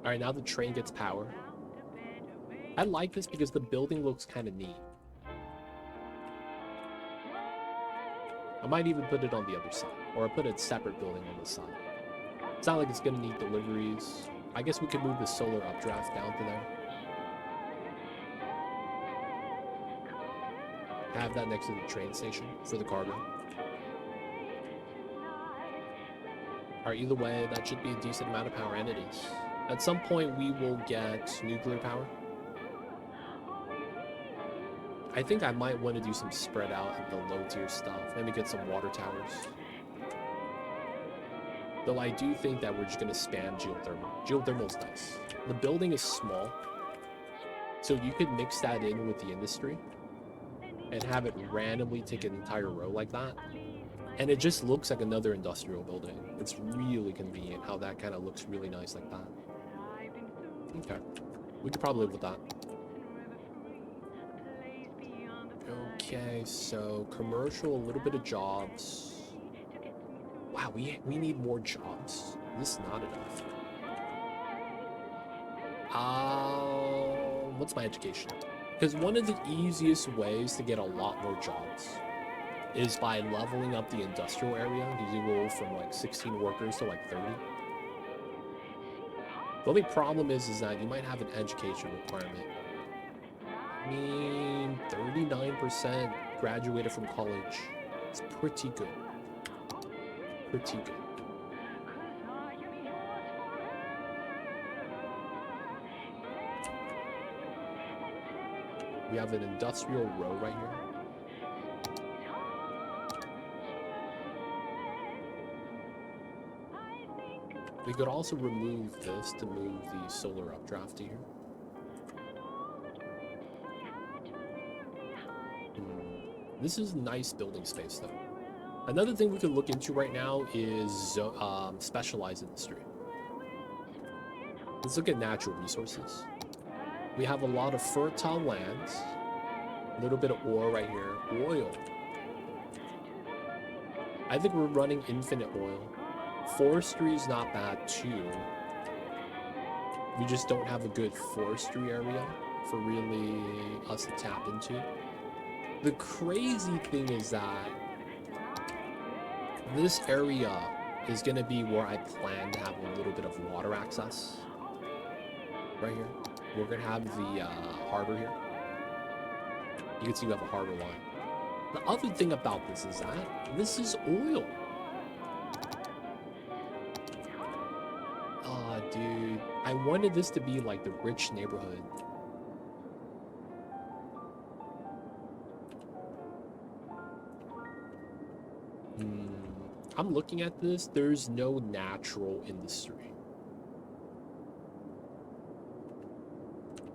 All right, now the train gets power. I like this because the building looks kind of neat. I might even put it on the other side, or put a separate building on the side. It's not like it's gonna need deliveries. I guess we could move the solar updraft down to there. Have that next to the train station for the cargo. Alright, either way, that should be a decent amount of power, and it is. At some point, we will get nuclear power. I think I might want to do some spread out in the low tier stuff. Maybe get some water towers. Though I do think that we're just going to spam geothermal. Geothermal's nice. The building is small, so you could mix that in with the industry and have it randomly take an entire row like that. And it just looks like another industrial building. It's really convenient how that kind of looks really nice like that. Okay. We could probably live with that. Okay, so commercial, a little bit of jobs. Wow, we need more jobs. This is not enough. What's my education? Because one of the easiest ways to get a lot more jobs is by leveling up the industrial area. You go from like 16 workers to like 30. The only problem is that you might have an education requirement. I mean, 39% graduated from college. It's pretty good. Pretty good. We have an industrial row right here. We could also remove this to move the solar updraft here. This is nice building space though. Another thing we could look into right now is specialized industry. Let's look at natural resources. We have a lot of fertile lands, a little bit of ore right here, oil. I think we're running infinite oil. Forestry is not bad too. We just don't have a good forestry area for really us to tap into. The crazy thing is that this area is going to be where I plan to have a little bit of water access. Right here. We're going to have the harbor here. You can see we have a harbor line. The other thing about this is that this is oil. Dude, I wanted this to be like the rich neighborhood. I'm looking at this. There's no natural industry.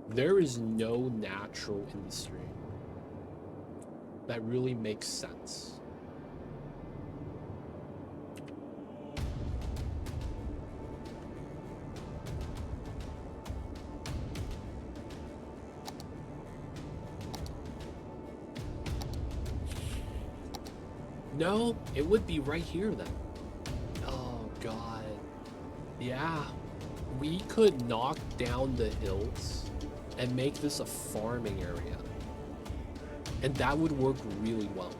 There is no natural industry that really makes sense. No, it would be right here then. Oh god. Yeah. We could knock down the hills and make this a farming area. And that would work really well.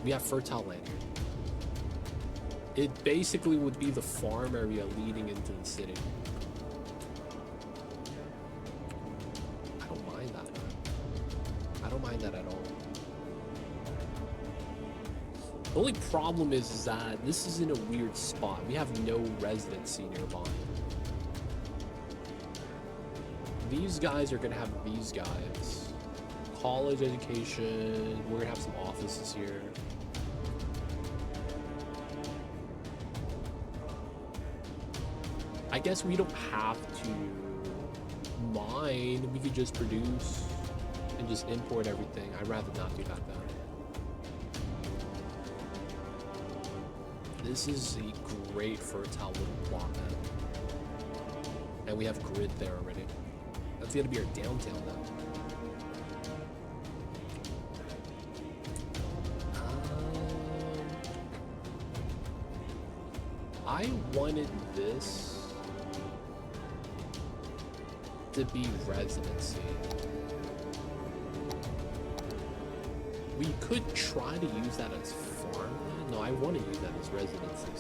We have fertile land here. It basically would be the farm area leading into the city. I don't mind that. I don't mind that at all. The only problem is that this is in a weird spot. We have no residency nearby. These guys are gonna have these guys. College education. We're gonna have some offices here. I guess we don't have to mine. We could just produce and just import everything. I'd rather not do that though. This is a great fertile little plot, man. And we have grid there already. That's gonna be our downtown now. I wanted this to be residency. We could try to use that as farmland. No, I want to use that as residency.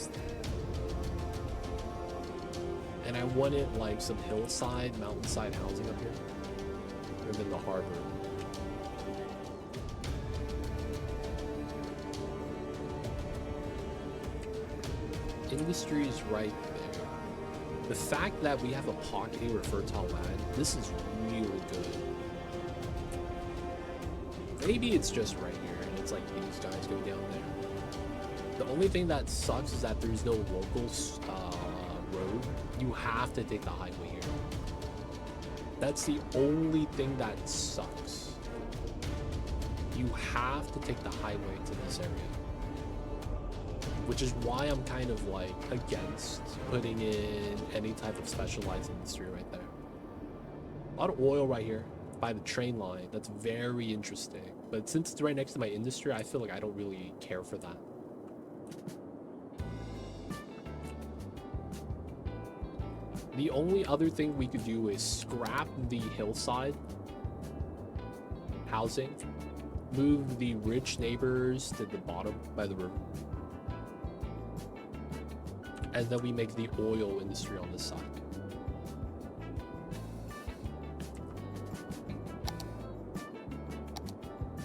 And I wanted like some hillside, mountainside housing up here. And then the harbor. Industry is right there. The fact that we have a pocket here with fertile land, this is really good. Maybe it's just right here, and it's like these guys go down there. The only thing that sucks is that there's no local road. You have to take the highway here. That's the only thing that sucks. You have to take the highway to this area. Which is why I'm kind of like against putting in any type of specialized industry right there. A lot of oil right here by the train line. That's very interesting. But since it's right next to my industry, I feel like I don't really care for that. The only other thing we could do is scrap the hillside housing, move the rich neighbors to the bottom by the river. And then we make the oil industry on this side.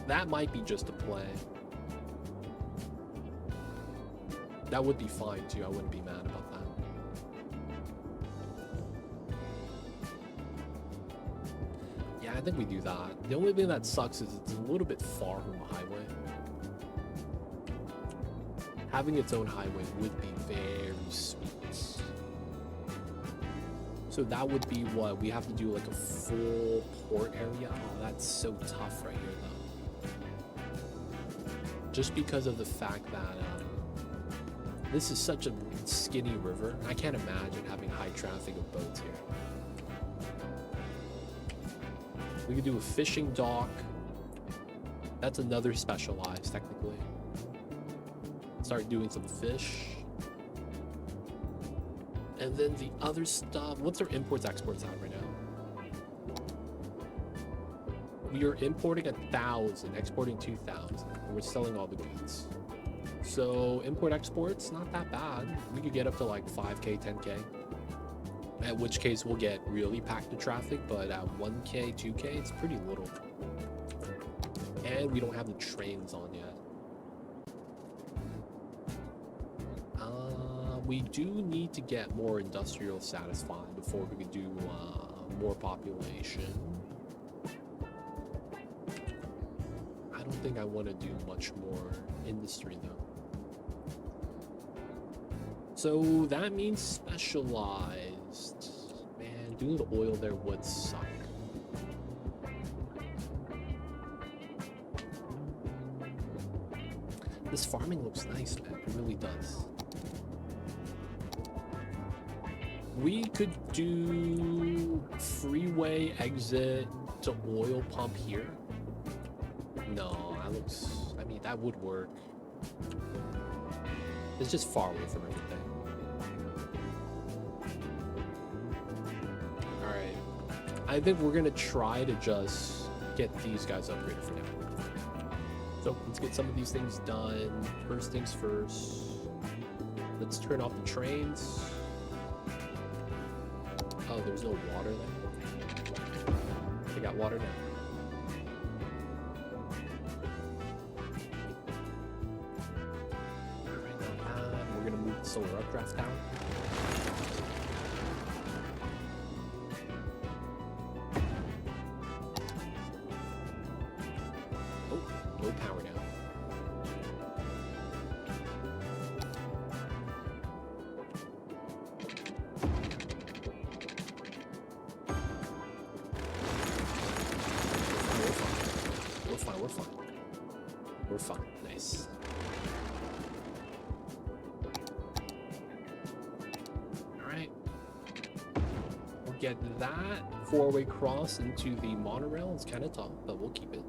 That might be just a play. That would be fine too. I wouldn't be mad about that. Yeah, I think we do that. The only thing that sucks is it's a little bit far from the highway. Having its own highway would be very sweet. So that would be what we have to do, like a full port area. Oh, that's so tough right here though. Just because of the fact that this is such a skinny river. I can't imagine having high traffic of boats here. We could do a fishing dock. That's another specialized technically. Start doing some fish. And then the other stuff, what's our imports exports at right now? We are importing 1,000, exporting 2,000, and we're selling all the goods. So import exports, not that bad. We could get up to like 5K, 10K. At which case we'll get really packed to traffic, but at 1K, 2K, it's pretty little. And we don't have the trains on yet. We do need to get more industrial satisfied before we can do more population. I don't think I want to do much more industry though. So that means specialized. Man, doing the oil there would suck. This farming looks nice, man. It really does. We could do freeway exit to oil pump here. No, that looks, I mean, that would work. It's just far away from everything. Alright. I think we're gonna try to just get these guys upgraded for now. So let's get some of these things done. First things first. Let's turn off the trains. Oh, there's no water there. I got water now. We're gonna move the solar updraft down. Oh, no power now. We're fine. Nice. Alright. We'll get that four-way cross into the monorail. It's kind of tough, but we'll keep it.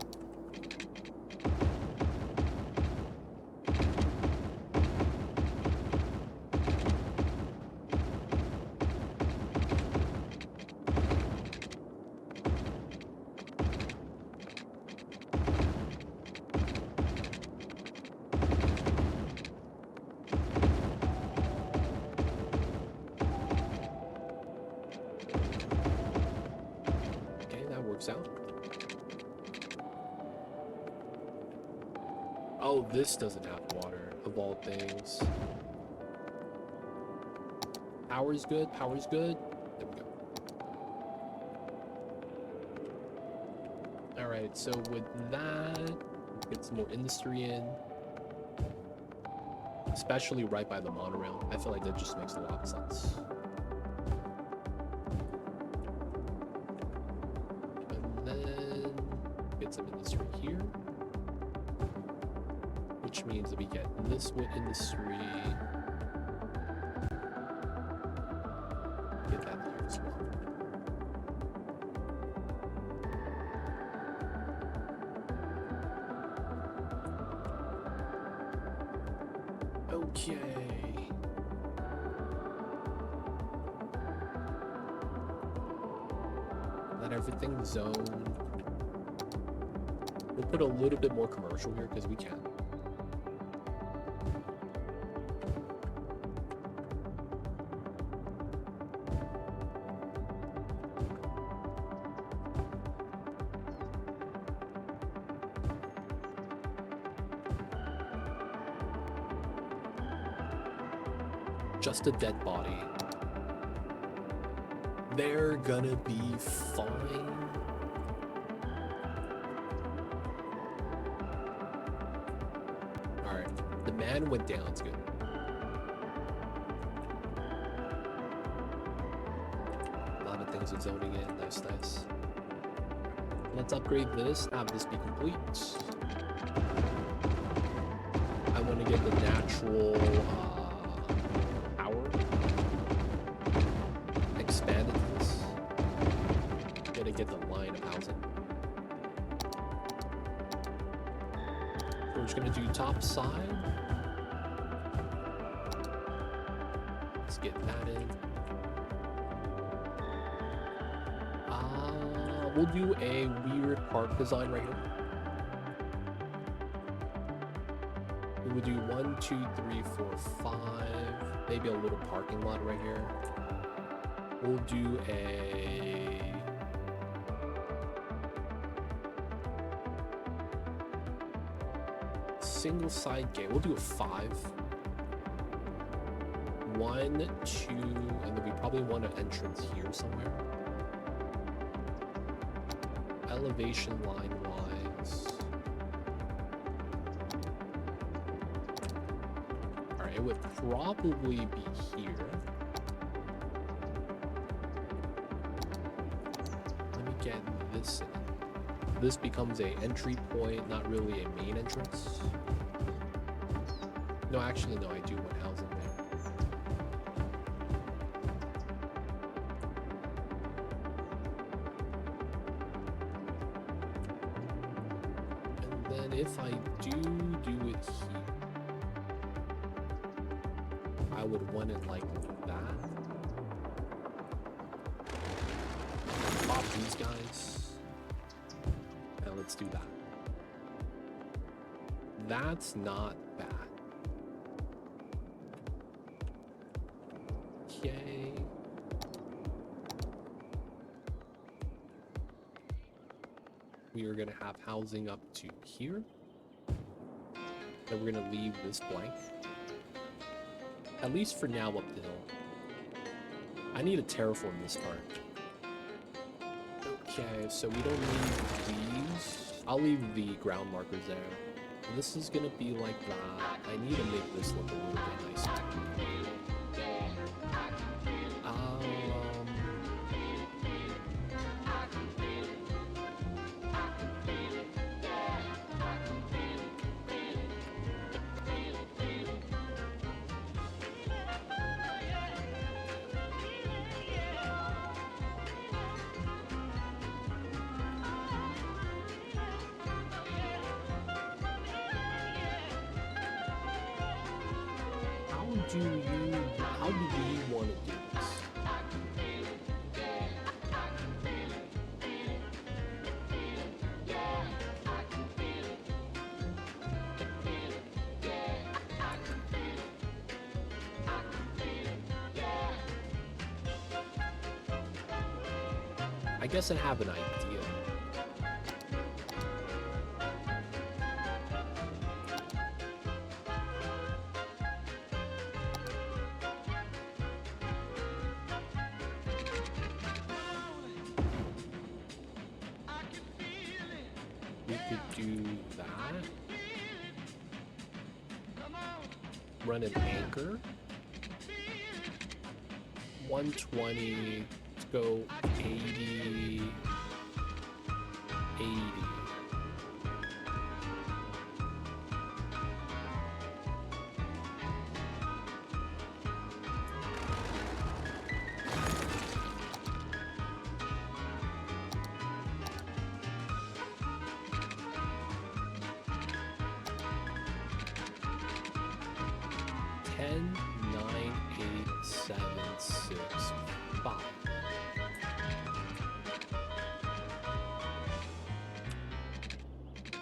works out. Oh, this doesn't have water, of all things. Power's good, power's good. There we go. Alright, so with that, get some more industry in. Especially right by the monorail. I feel like that just makes a lot of sense. And then get some industry here. Which means that we get this wood industry. Get that here as well. Okay. Let everything zone. We'll put a little bit more commercial here because we can. Just a dead body. They're gonna be fine. Alright, the man went down, it's good. A lot of things are zoning in, nice, nice. Let's upgrade this, have this be complete. I want to get the natural expanded this. Gotta get the line of housing. We're just gonna do top side. Let's get that in. We'll do a weird park design right here. We would do 1, 2, 3, 4, 5. Maybe a little parking lot right here. We'll do a single side gate. We'll do a 5. 1, 2, and then we probably want an entrance here somewhere. Elevation line wise. Alright, it would probably be here. Get this in. This becomes a entry point, not really a main entrance. No, actually, no, I do want housing there. And then if I do it here, I would want it like that. Pop these guys. And let's do that. That's not bad. Okay. We are gonna have housing up to here. Then we're gonna leave this blank. At least for now up the hill. I need to terraform this part. Okay, so we don't need these. I'll leave the ground markers there. This is gonna be like that. I need to make this look a little bit nicer. How do we want to do this? I guess I have an idea. we could do that. Run an anchor. 120. Let's go 80. 80.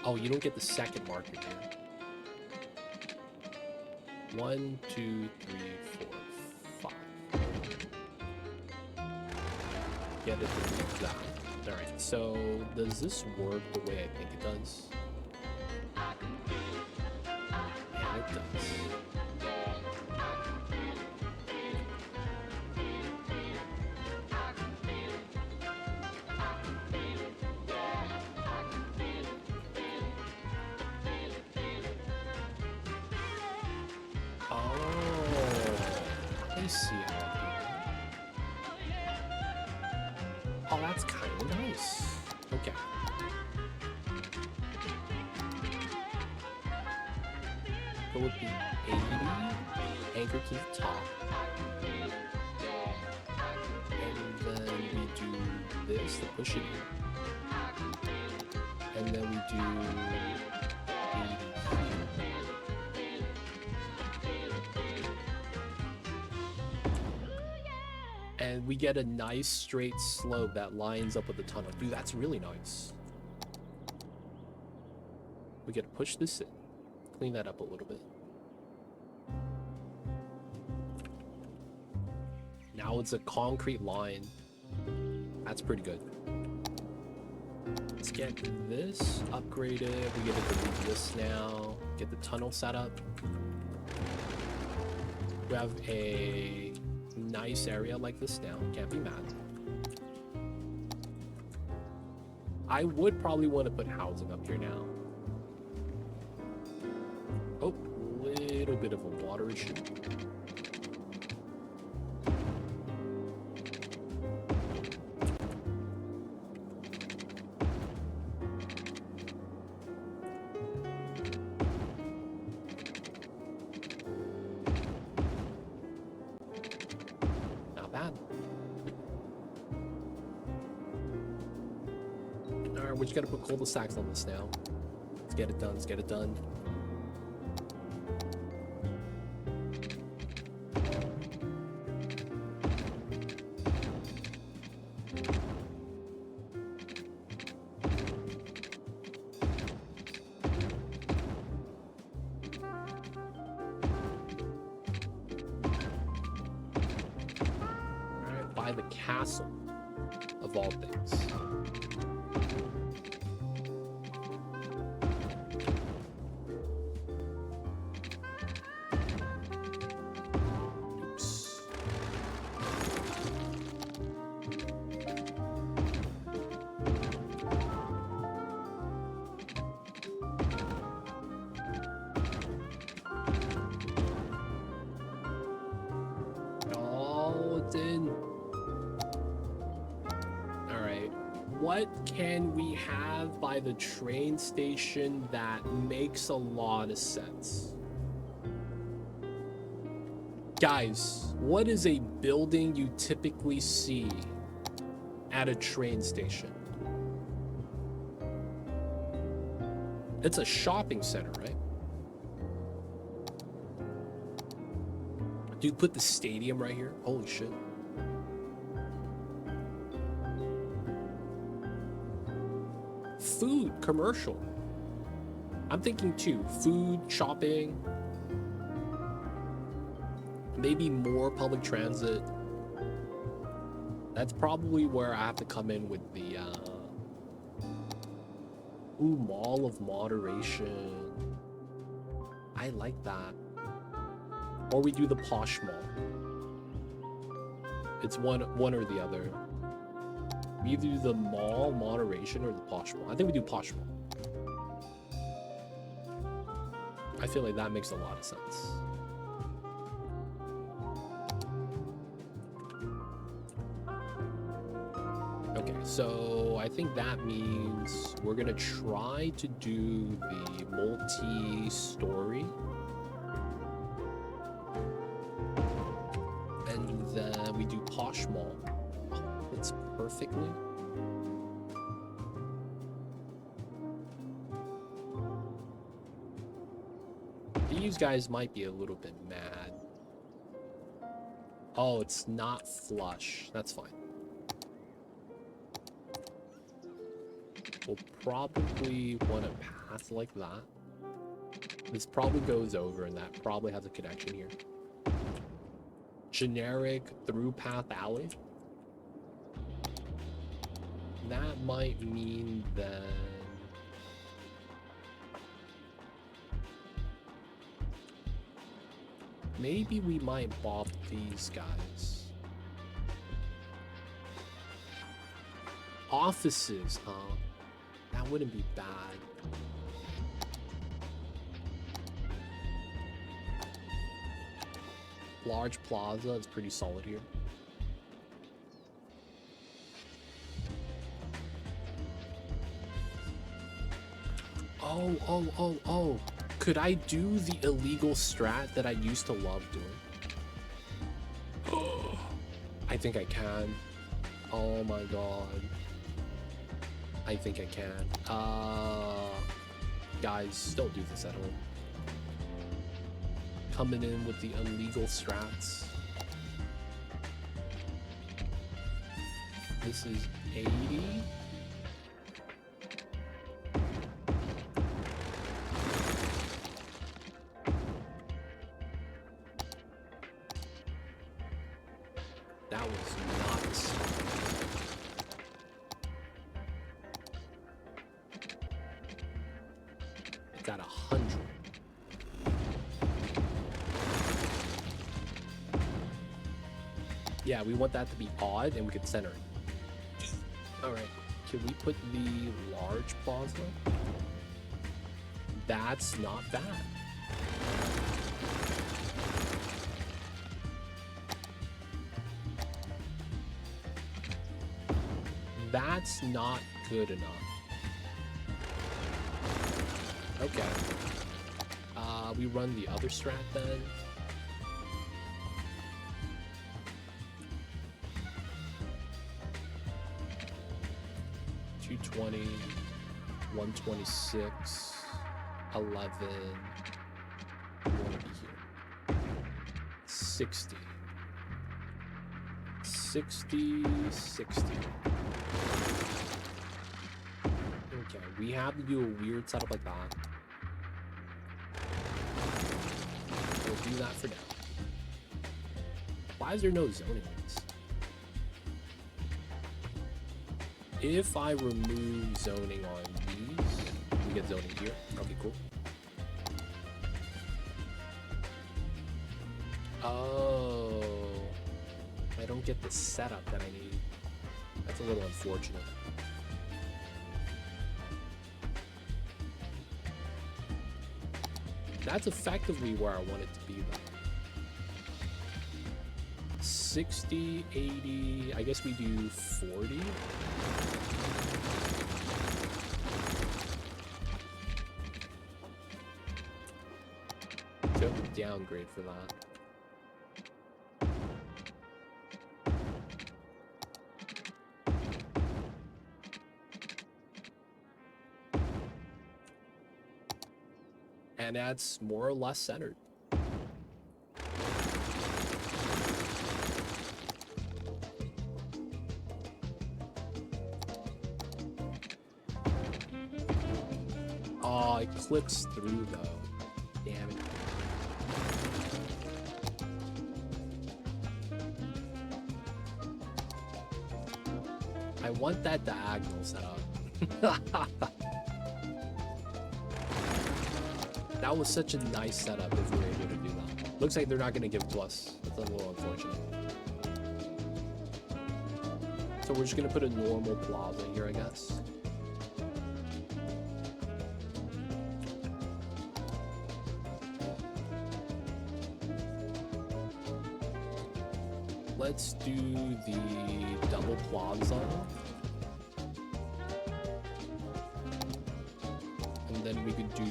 Oh, you don't get the second marker here. 1, 2, 3, 4, 5. Get it to do that. Alright, so does this work the way I think it does? And it does. Oh, that's kind of nice. Okay. Go with the 80, anchor to the top. And then we do this to push it in. And then we do 80 here. And we get a nice straight slope that lines up with the tunnel. Dude, that's really nice. We get to push this in. Clean that up a little bit. Now it's a concrete line. That's pretty good. Let's get this upgraded. We get to delete this now. Get the tunnel set up. We have a nice area like this now. Can't be mad. I would probably want to put housing up here now. Oh, little bit of a water issue. We just gotta put cul-de-sacs on this now. Let's get it done. Let's get it done. All right, by the castle of all things. What can we have by the train station that makes a lot of sense? Guys, what is a building you typically see at a train station? It's a shopping center, right? Dude, put the stadium right here. Holy shit. Food, commercial. I'm thinking too, food, shopping, maybe more public transit. That's probably where I have to come in with the Mall of Moderation. I like that. Or we do the Posh Mall. It's one or the other. We do the Mall Moderation or the Posh Mall. I think we do Posh Mall. I feel like that makes a lot of sense. Okay, so I think that means we're gonna try to do the multi-story. And then we do Posh Mall. Oh, it's perfectly. These guys might be a little bit mad. Oh, it's not flush. That's fine. We'll probably want a path like that. This probably goes over, and that probably has a connection here. Generic through path alley. That might mean that maybe we might bop these guys. Offices, huh? That wouldn't be bad. Large plaza is pretty solid here. Oh. Could I do the illegal strat that I used to love doing? I think I can. Oh my god. I think I can. Guys, don't do this at home. Coming in with the illegal strats. This is 80. That was nuts. It's at 100. Yeah, we want that to be odd, and we could center it. All right, can we put the large plaza? That's not bad. That's not good enough. Okay. We run the other strat then. $220, 126, 11. We want to be here. 60. 60, 60. Okay, we have to do a weird setup like that. We'll do that for now. Why is there no zoning in this? If I remove zoning on these, we get zoning here. Okay, cool. Oh, I don't get the setup that I need. That's a little unfortunate. That's effectively where I want it to be, though. 60, 80, I guess we do 40. Don't downgrade for that. And that's more or less centered. Oh, it clicks through though. Damn it. I want that diagonal set up. That was such a nice setup if we were able to do that. Looks like they're not going to give it to us. That's a little unfortunate. So we're just going to put a normal plaza here, I guess. let's do the double plaza. And then we could do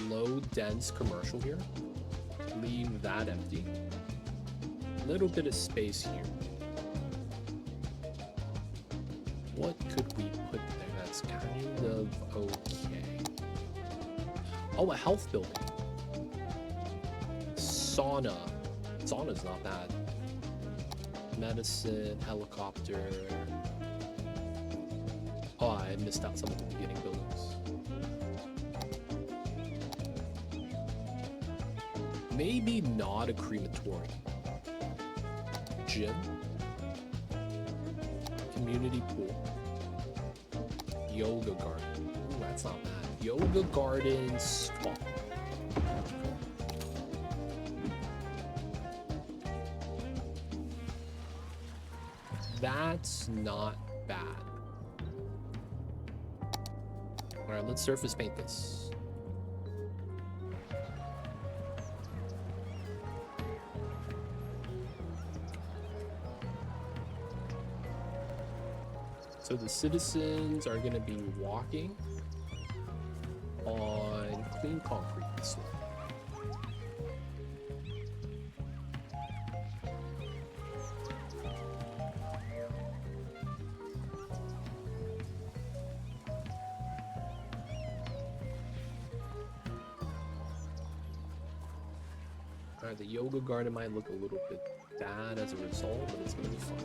low dense commercial here. Leave that empty. Little bit of space here. What could we put there that's kind of okay? Oh, a health building. Sauna. Sauna's not bad. Medicine, helicopter. Oh, I missed out some of the beginning buildings. Maybe not a crematorium. Gym. Community pool. Yoga garden. Ooh, that's not bad. Yoga garden spa. That's not bad. Alright, let's surface paint this. So the citizens are going to be walking on clean concrete this way. Alright, the yoga garden might look a little bit bad as a result, but it's going to be fun.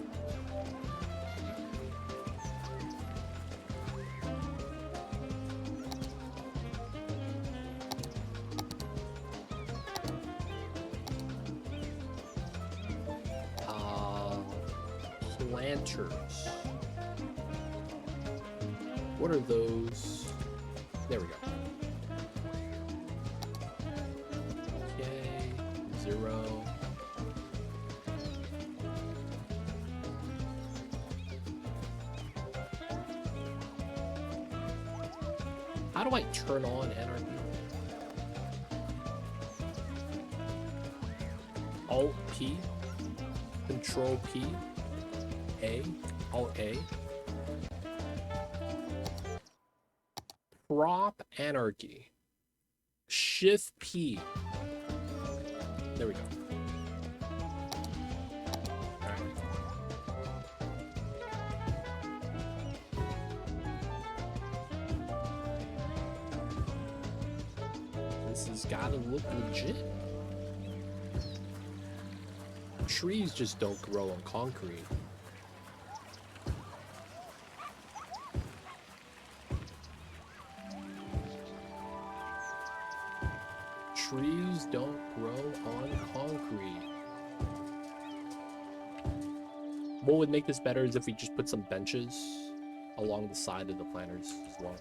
Planters. What are those? There we go. Okay, 0. How do I turn on anarchy? Alt P, Control P. A, Alt A. Prop anarchy. Shift P. There we go. All right. This has got to look legit. Trees just don't grow on concrete. Trees don't grow on concrete. What would make this better is if we just put some benches along the side of the planters as well.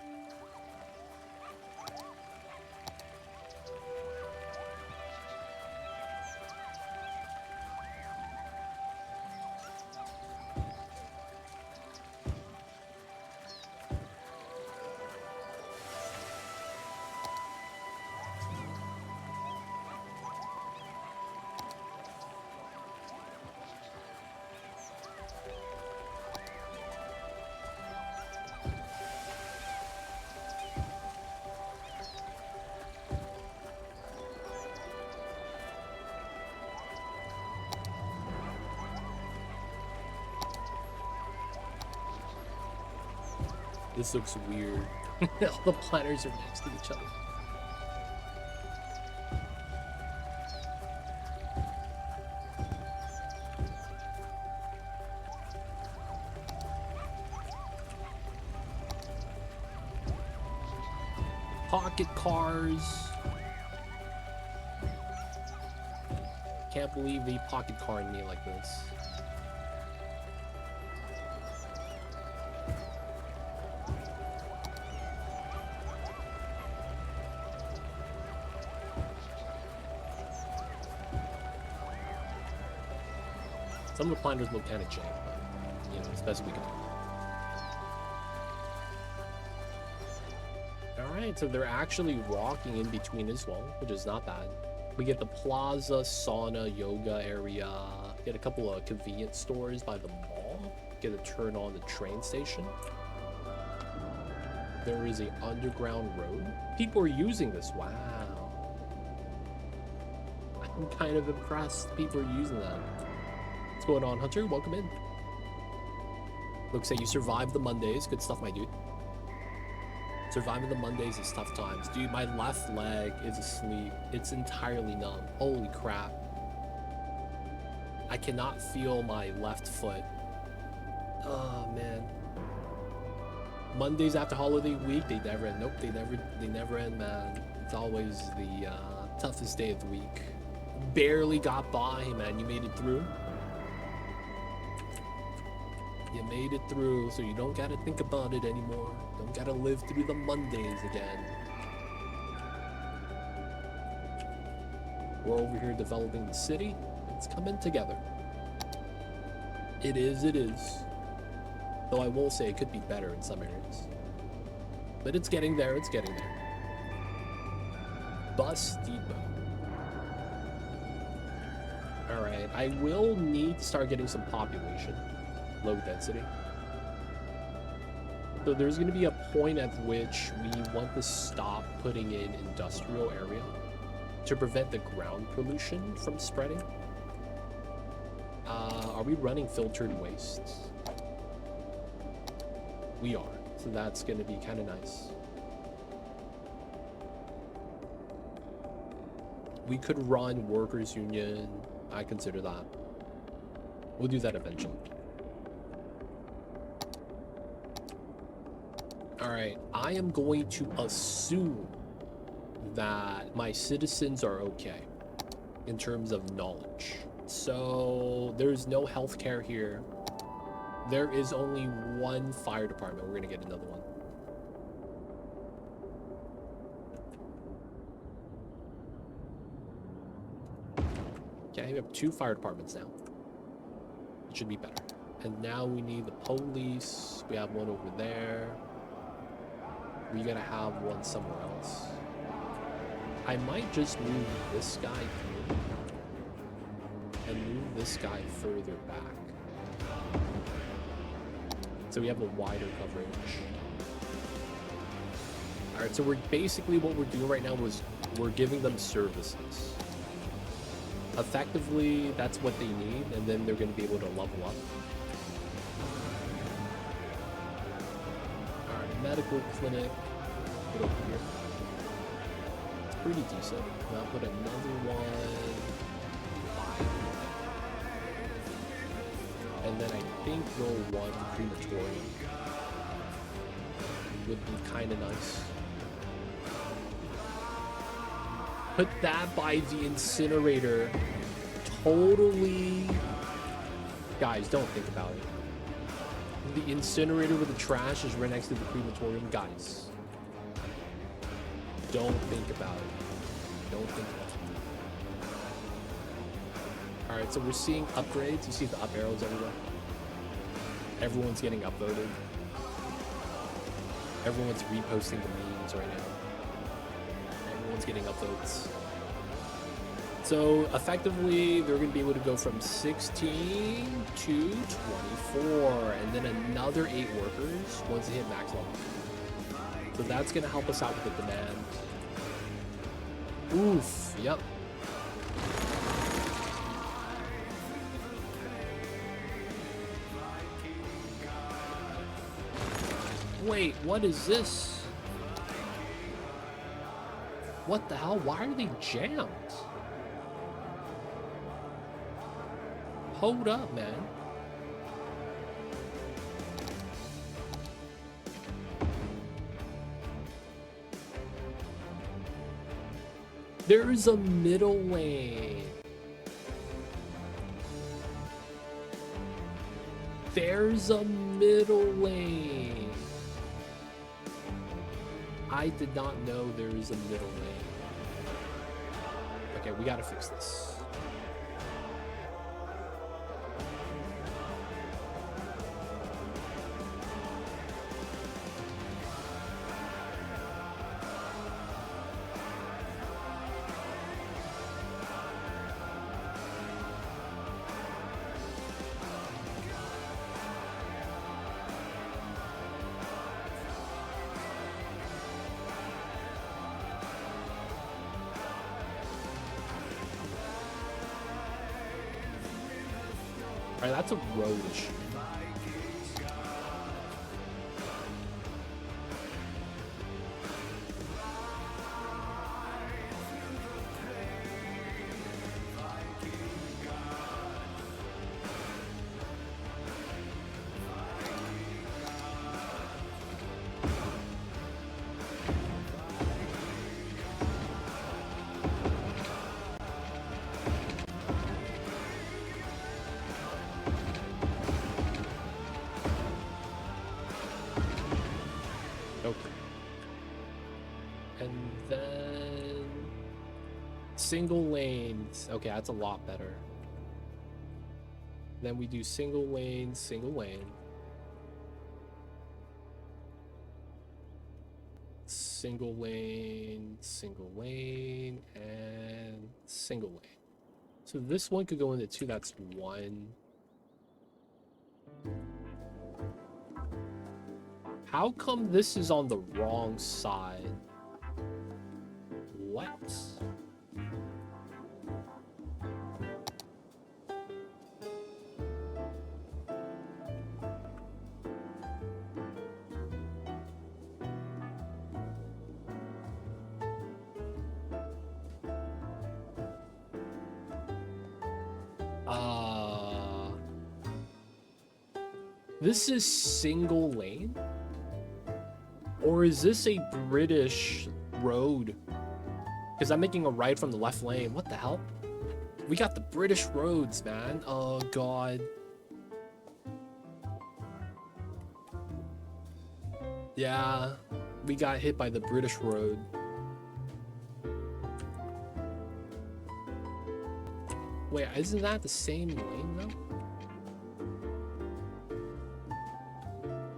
This looks weird. All the planters are next to each other. Pocket cars. Can't believe they pocket carred me like this. Some of the planters look kind of jank, but, you know, it's best we can do. Alright, so they're actually walking in between as well, which is not bad. We get the plaza, sauna, yoga area. Get a couple of convenience stores by the mall. Get a turn on the train station. There is a underground road. People are using this. Wow. I'm kind of impressed. People are using that. What's going on, Hunter? Welcome in. Looks like you survived the Mondays. Good stuff, my dude. Surviving the Mondays is tough times. Dude, my left leg is asleep. It's entirely numb. Holy crap. I cannot feel my left foot. Oh, man. Mondays after holiday week, they never end. Nope, they never end, man. It's always the toughest day of the week. Barely got by, man. You made it through. You made it through, so you don't gotta think about it anymore. Don't gotta live through the Mondays again. We're over here developing the city. It's coming together. It is. Though I will say it could be better in some areas. But it's getting there, Bus depot. Alright, I will need to start getting some population. Low density. So there's going to be a point at which we want to stop putting in industrial area to prevent the ground pollution from spreading. Are we running filtered wastes? We are, so that's going to be kind of nice. We could run workers union. I consider that. We'll do that eventually. Alright, I am going to assume that my citizens are okay in terms of knowledge. So there's no healthcare here. There is only one fire department. We're gonna get another one. Okay, we have 2 fire departments now. It should be better. And now we need the police. We have one over there. We gotta have one somewhere else. I might just move this guy here and move this guy further back, so we have a wider coverage. All right, so we're basically, what we're doing right now is we're giving them services. Effectively, that's what they need, and then they're going to be able to level up. All right, medical clinic. Put over here. It's pretty decent. Now put another one. And then I think we'll want the crematorium. Would be kind of nice. Put that by the incinerator. Totally. Guys, don't think about it. The incinerator with the trash is right next to the crematorium. Guys, don't think about it. Don't think about it. Alright, so we're seeing upgrades. You see the up arrows everywhere? Everyone's getting upvoted. Everyone's reposting the memes right now. Everyone's getting upvotes. So effectively, they're going to be able to go from 16 to 24, and then another 8 workers once they hit max level. So that's going to help us out with the demand. Oof, yep. Wait, what is this? What the hell? Why are they jammed? Hold up, man. There's a middle lane. There's a middle lane. I did not know there is a middle lane. Okay, we gotta fix this. Alright, that's a road issue. Single lanes. Okay, that's a lot better. Then we do single lane, single lane. Single lane, single lane, and single lane. So this one could go into 2, that's 1. How come this is on the wrong side? What? This is single lane? Or is this a British road? Because I'm making a right from the left lane. What the hell? We got the British roads, man. Oh, God. Yeah, we got hit by the British road. Wait, isn't that the same lane, though?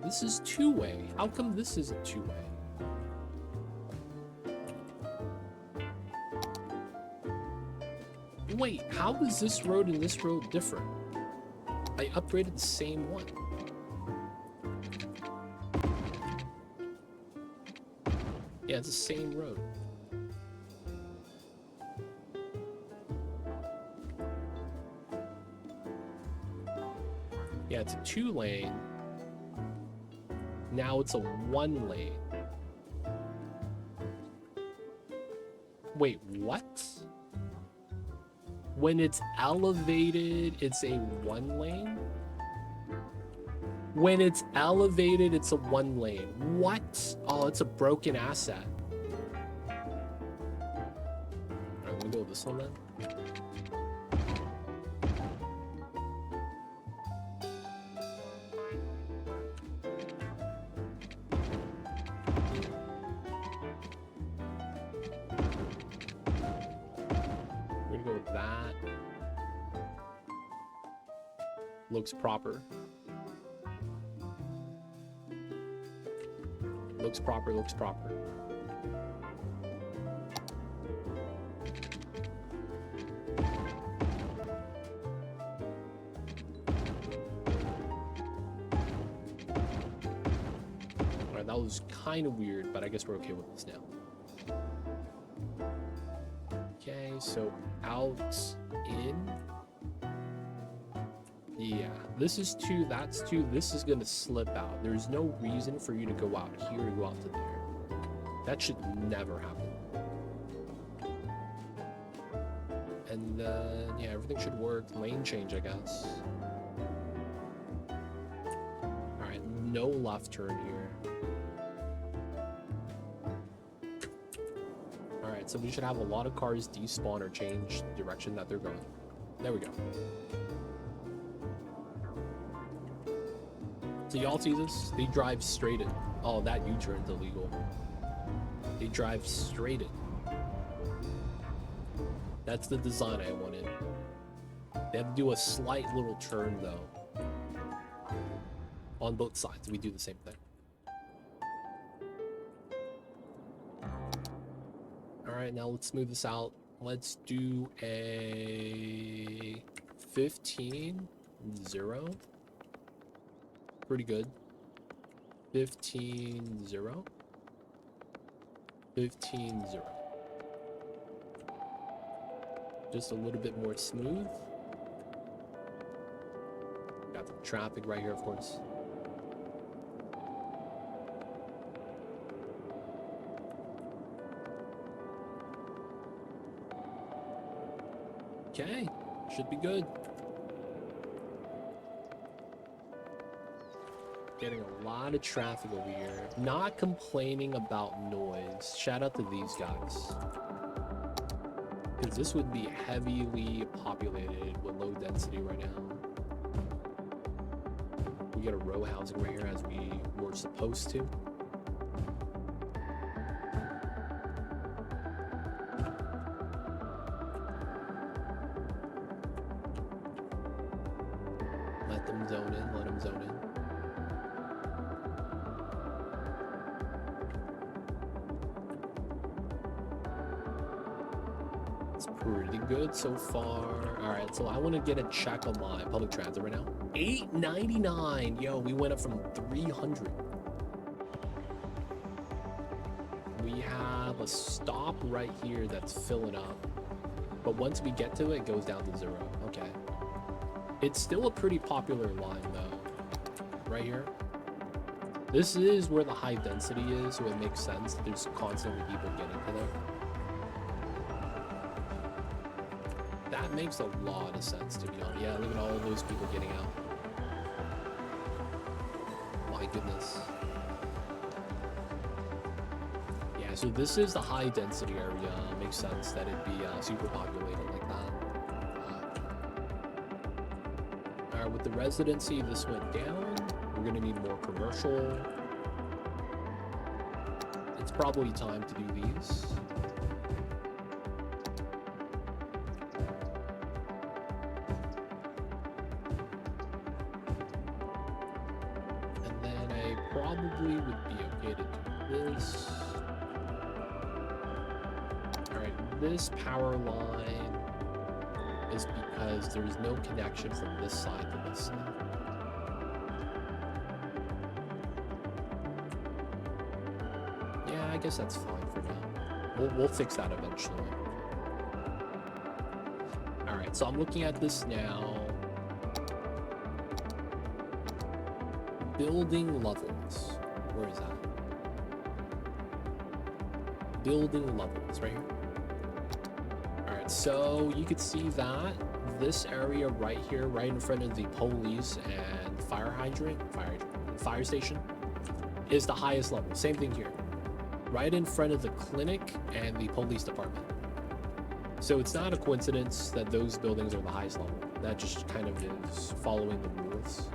This is two-way. How come this isn't two-way? Wait, how is this road and this road different? I upgraded the same one. Yeah, it's the same road. Yeah, it's a 2-lane. Now it's a 1-lane. Wait, what? When it's elevated, it's a 1-lane? When it's elevated, it's a 1-lane. What? Oh, it's a broken asset. Alright, I'm gonna go with this one then. We're gonna go with that. Looks proper. Looks proper, looks proper. Alright, that was kind of weird, but I guess we're okay with this now. Okay, so out, in. Yeah, this is 2, that's 2, this is gonna slip out. There's no reason for you to go out here to go out to there. That should never happen. And then, yeah, everything should work. Lane change, I guess. Alright, no left turn here. Alright, so we should have a lot of cars despawn or change the direction that they're going. There we go. So y'all see this? They drive straight in. Oh, that U-turn's illegal. They drive straight in. That's the design I wanted. They have to do a slight little turn though. On both sides, we do the same thing. Alright, now let's smooth this out. Let's do a 15-0. Pretty good. 15-0. 15-0. Just a little bit more smooth. traffic right here, of course. Okay, should be good. Getting a lot of traffic over here. Not complaining about noise. Shout out to these guys. Because this would be heavily populated with low density right now. We get a row housing right here as we were supposed to. Let them zone in, let them zone in. Pretty good so far. All right, so I want to get a check on my public transit right now. $8.99. Yo, we went up from 300. We have a stop right here that's filling up, but once we get to it, it goes down to 0. Okay. It's still a pretty popular line though. Right here. This is where the high density is, so it makes sense. There's constantly people getting to there. That makes a lot of sense, to be honest. Yeah, look at all those people getting out. My goodness. Yeah, so this is the high density area. Makes sense that it'd be super populated like that. Alright, with the residency, this went down. We're gonna need more commercial. It's probably time to do these. Probably would be okay to do this. Alright, this power line is because there's no connection from this side to this side. Yeah, I guess that's fine for now. We'll fix that eventually. Alright, so I'm looking at this now. Building levels. Where is that? Building levels, right here. Alright, so you could see that this area right here, right in front of the police and fire station, is the highest level. Same thing here. Right in front of the clinic and the police department. So it's not a coincidence that those buildings are the highest level. That just kind of is following the rules.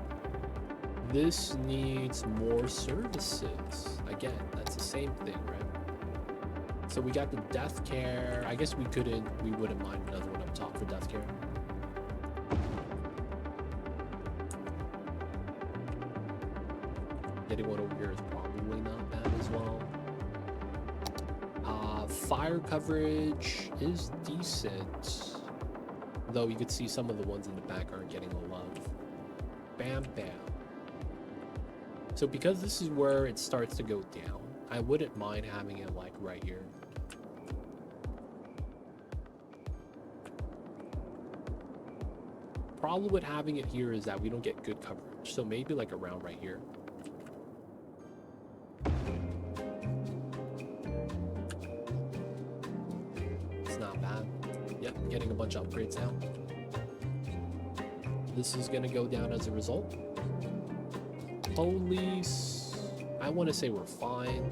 This needs more services. Again, that's the same thing, right? So we got the death care. I guess we wouldn't mind another one up top for death care. Getting one over here is probably not bad as well. Fire coverage is decent. Though you could see some of the ones in the back aren't getting a love. Bam, bam. So because this is where it starts to go down, I wouldn't mind having it like right here. Problem with having it here is that we don't get good coverage. So maybe like around right here. It's not bad. Yep, getting a bunch of upgrades now. This is gonna go down as a result. Police, I want to say we're fine.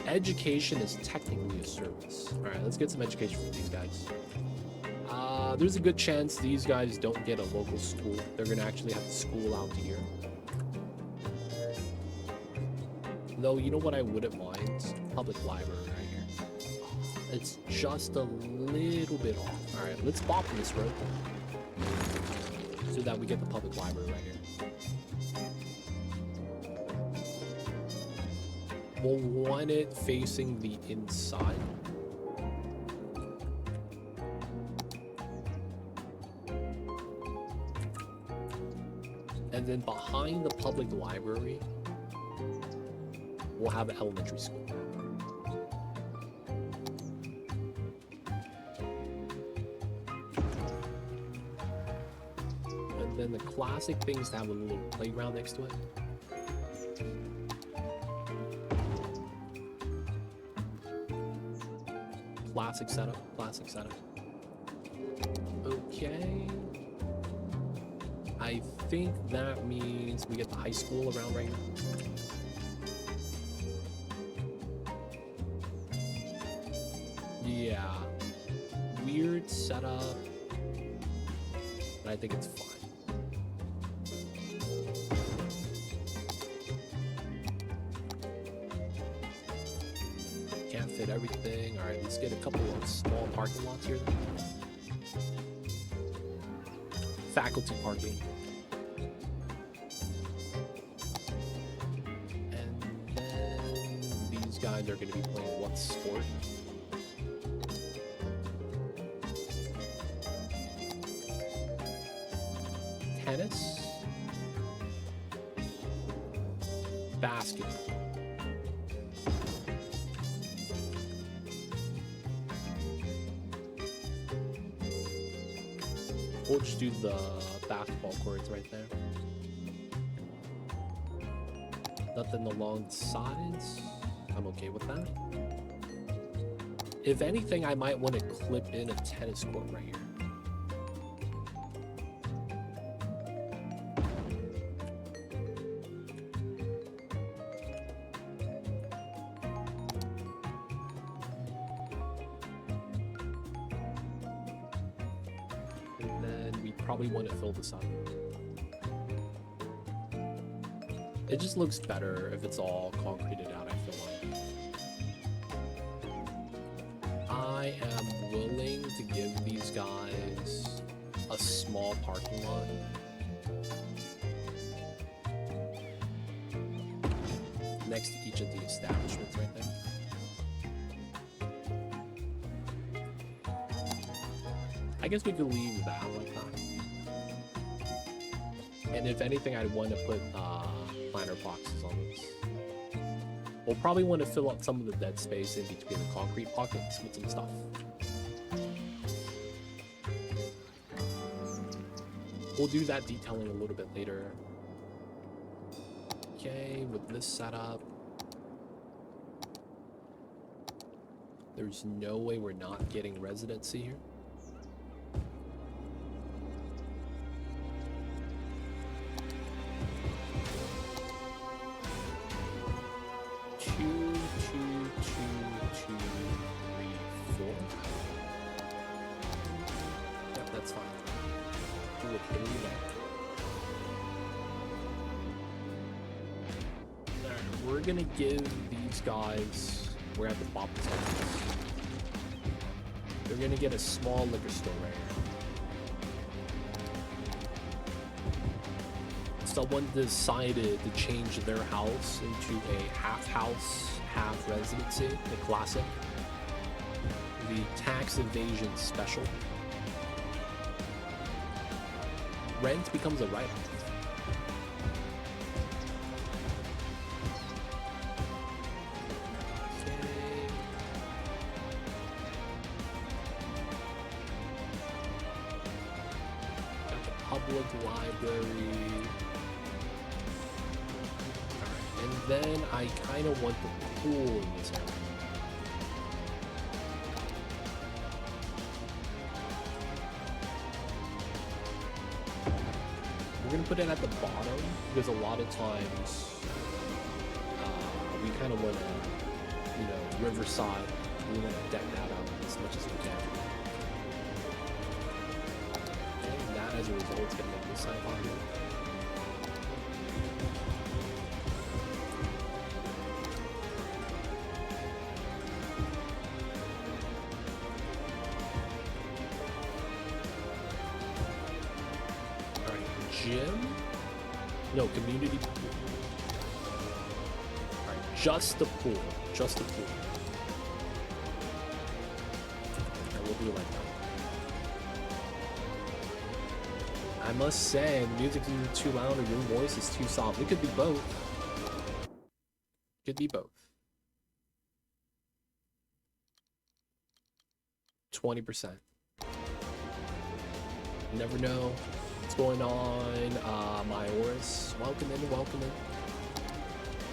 Education is technically a service. All right, let's get some education from these guys. There's a good chance these guys don't get a local school. They're gonna actually have to school out here. Though, you know what I wouldn't mind? Public library right here. It's just a little bit off. All right, let's bop this road so that we get the public library right here. We'll want it facing the inside. And then behind the public library, we'll have an elementary school. And then the classic thing is to have a little playground next to it. Classic setup, classic setup. Okay. I think that means we get the high school around right now. Yeah. Weird setup. But I think it's fine. Can't fit everything. Alright, let's get a couple of small parking lots here then. Faculty parking. And then these guys are going to be playing what sport? Tennis? Basketball. We'll just do the basketball courts right there. Nothing along the sides. I'm okay with that. If anything, I might want to clip in a tennis court right here. Probably want to fill this up. It just looks better if it's all concreted out, I feel like. I am willing to give these guys a small parking lot. Next to each of the establishments right there. I guess we could leave that like that. And if anything, I'd want to put planter boxes on this. We'll probably want to fill up some of the dead space in between the concrete pockets with some stuff. We'll do that detailing a little bit later. Okay, with this setup, there's no way we're not getting residency here. We're gonna give these guys, we're at the bottom of this. They're gonna get a small liquor store right here. Someone decided to change their house into a half house, half residency, the classic. The tax evasion special. Rent becomes a write-off. Library. Alright, and then I kind of want the pool in this area. We're gonna put it at the bottom because a lot of times we kind of want to, you know, riverside. We want to deck that out as much as we can. As a result, it's gonna make this side harder. Alright, gym? No, community pool. Alright, just the pool. Just the pool. And we'll do it like that. I must say, the music is either too loud or your voice is too soft. It could be both. Could be both. 20%. You never know What's going on, Myoris? Welcome in, welcome in.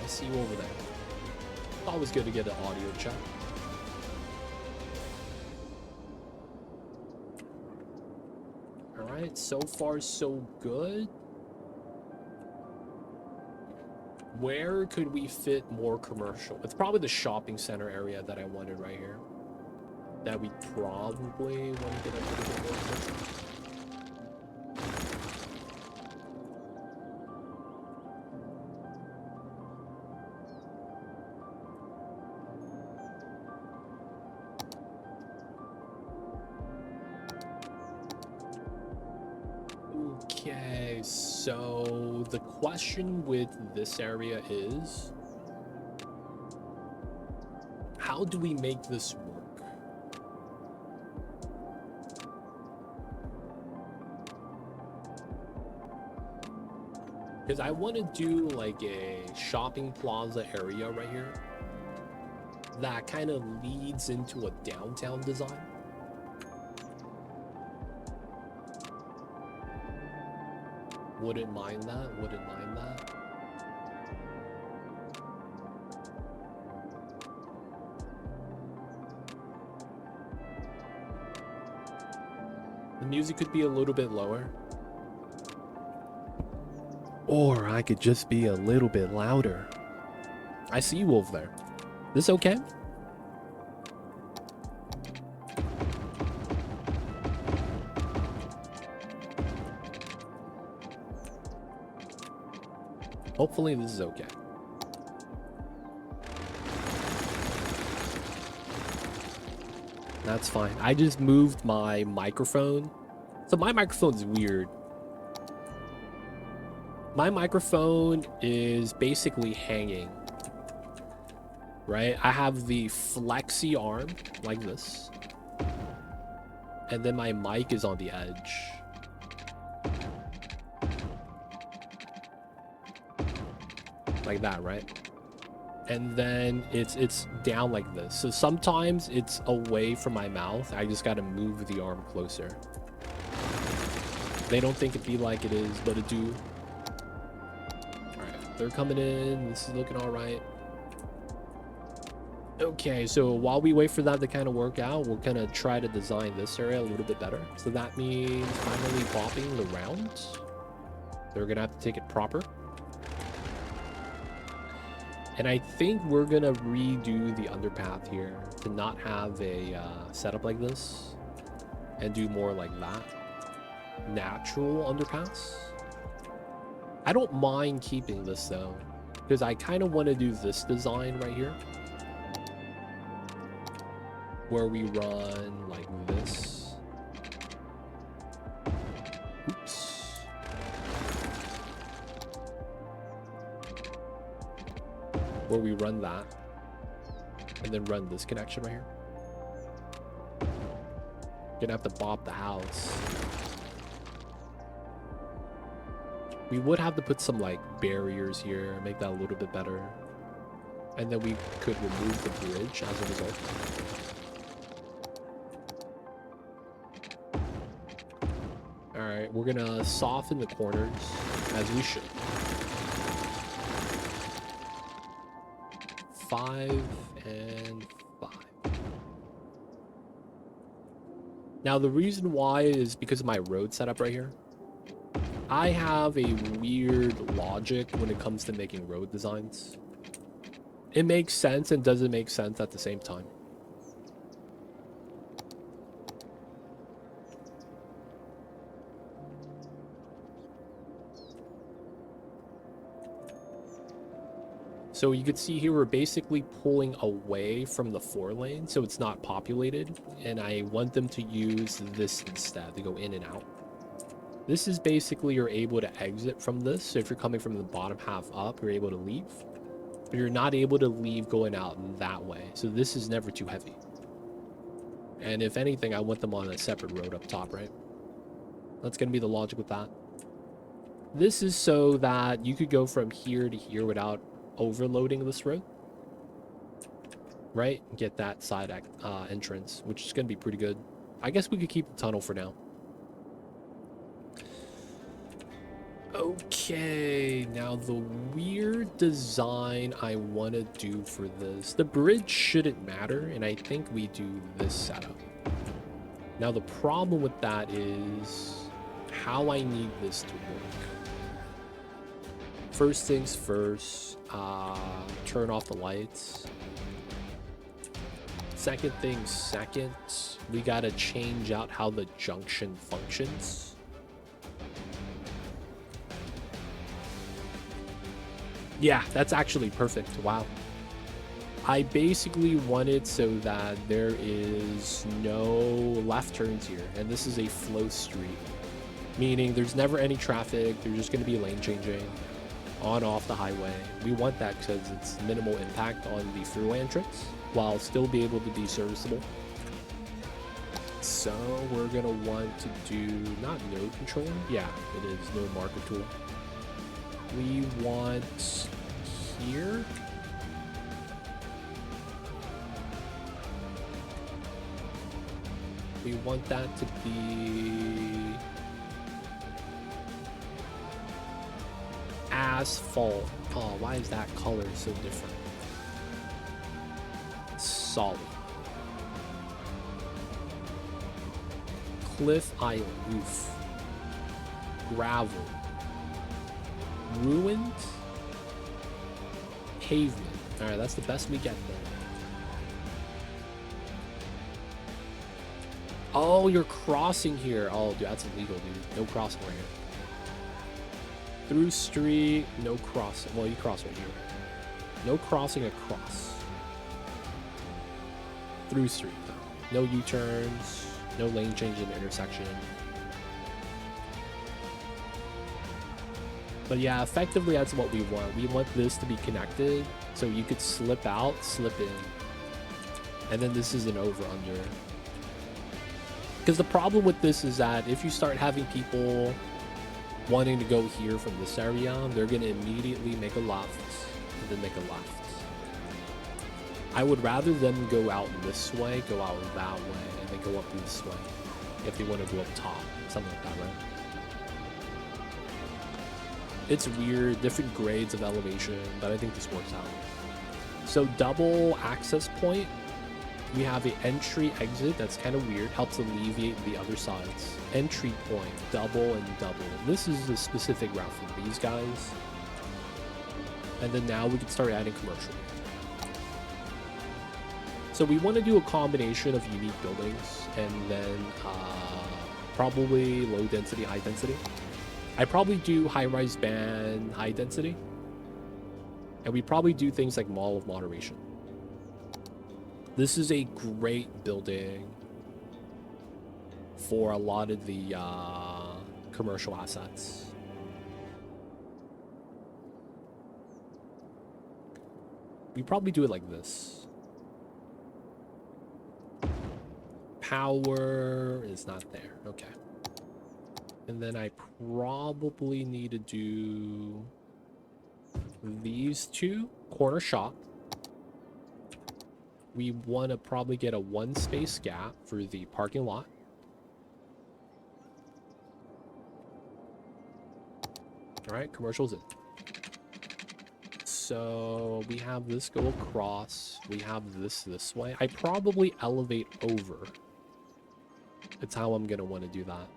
I see you over there. Always good to get an audio check. Alright, so far so good. Where could we fit more commercial? It's probably the shopping center area that I wanted right here. That we probably want to get a little bit more commercial. Okay, so the question with this area is, how do we make this work? Because I want to do like a shopping plaza area right here that kind of leads into a downtown design. Wouldn't mind that, wouldn't mind that. The music could be a little bit lower. Or I could just be a little bit louder. I see you over there. This okay? Hopefully this is okay. That's fine. I just moved my microphone. So my microphone is weird. My microphone is basically hanging. Right? I have the flexi arm like this. And then my mic is on the edge. Like that, right? And then it's down like this. So sometimes it's away from my mouth. I just gotta move the arm closer. They don't think it be like it is, but it do. Alright, they're coming in. This is looking alright. Okay, so while we wait for that to kind of work out, we're gonna try to design this area a little bit better. So that means finally bopping the round. They're gonna have to take it proper. And I think we're gonna redo the underpath here to not have a setup like this and do more like that. Natural underpass. I don't mind keeping this though, because I kind of want to do this design right here. Where we run like this. Oops. Where we run that and then run this connection right here. Gonna have to bop the house. We would have to put some like barriers here, make that a little bit better, and then we could remove the bridge as a result. All right, we're gonna soften the corners as we should. 5 and 5. Now the reason why is because of my road setup right here. I have a weird logic when it comes to making road designs. It makes sense and doesn't make sense at the same time. So you can see here we're basically pulling away from the 4 lane, so it's not populated, and I want them to use this instead to go in and out. This is basically you're able to exit from this, so if you're coming from the bottom half up, you're able to leave, but you're not able to leave going out that way, so this is never too heavy. And if anything, I want them on a separate road up top, right? That's going to be the logic with that. This is so that you could go from here to here without overloading this road, right? Get that side entrance, which is going to be pretty good. I guess we could keep the tunnel for now. Okay, now the weird design I want to do for this. The bridge shouldn't matter, and I think we do this setup. Now the problem with that is how I need this to work. First things first, turn off the lights. Second things second, we gotta change out how the junction functions. Yeah, that's actually perfect. Wow. I basically want it so that there is no left turns here, and this is a flow street, meaning there's never any traffic. There's just going to be lane changing on off the highway. We want that because it's minimal impact on the freeway entrance while still be able to be serviceable. So we're going to want to do not node controller. Yeah, it is node marker tool. We want here. We want that to be asphalt. Oh, why is that color so different? Solid. Cliff Island roof. Gravel. Ruined. Pavement. Alright, that's the best we get then. Oh, you're crossing here. Oh, dude, that's illegal, dude. No crossing right here. Through street, no crossing. Well, you cross right here. No crossing across. Through street, though. No U-turns. No lane change in the intersection. But yeah, effectively, that's what we want. We want this to be connected, so you could slip out, slip in. And then this is an over-under. Because the problem with this is that if you start having people wanting to go here from this area, they're going to immediately make a left and then make a left. I would rather them go out this way, go out that way, and then go up this way if they want to go up top. Something like that, right? It's weird, different grades of elevation, but I think this works out. So double access point. We have an entry exit that's kind of weird, helps alleviate the other sides. Entry point, double and double. This is a specific route for these guys. And then now we can start adding commercial. So we want to do a combination of unique buildings and then probably low density, high density. I probably do high-rise band, high density. And we probably do things like Mall of Moderation. This is a great building for a lot of the commercial assets. We probably do it like this. Power is not there. Okay. And then I probably need to do these two. Corner shop. We want to probably get a 1 space gap for the parking lot. All right, commercials in. So we have this go across. We have this way. I probably elevate over. That's how I'm going to want to do that.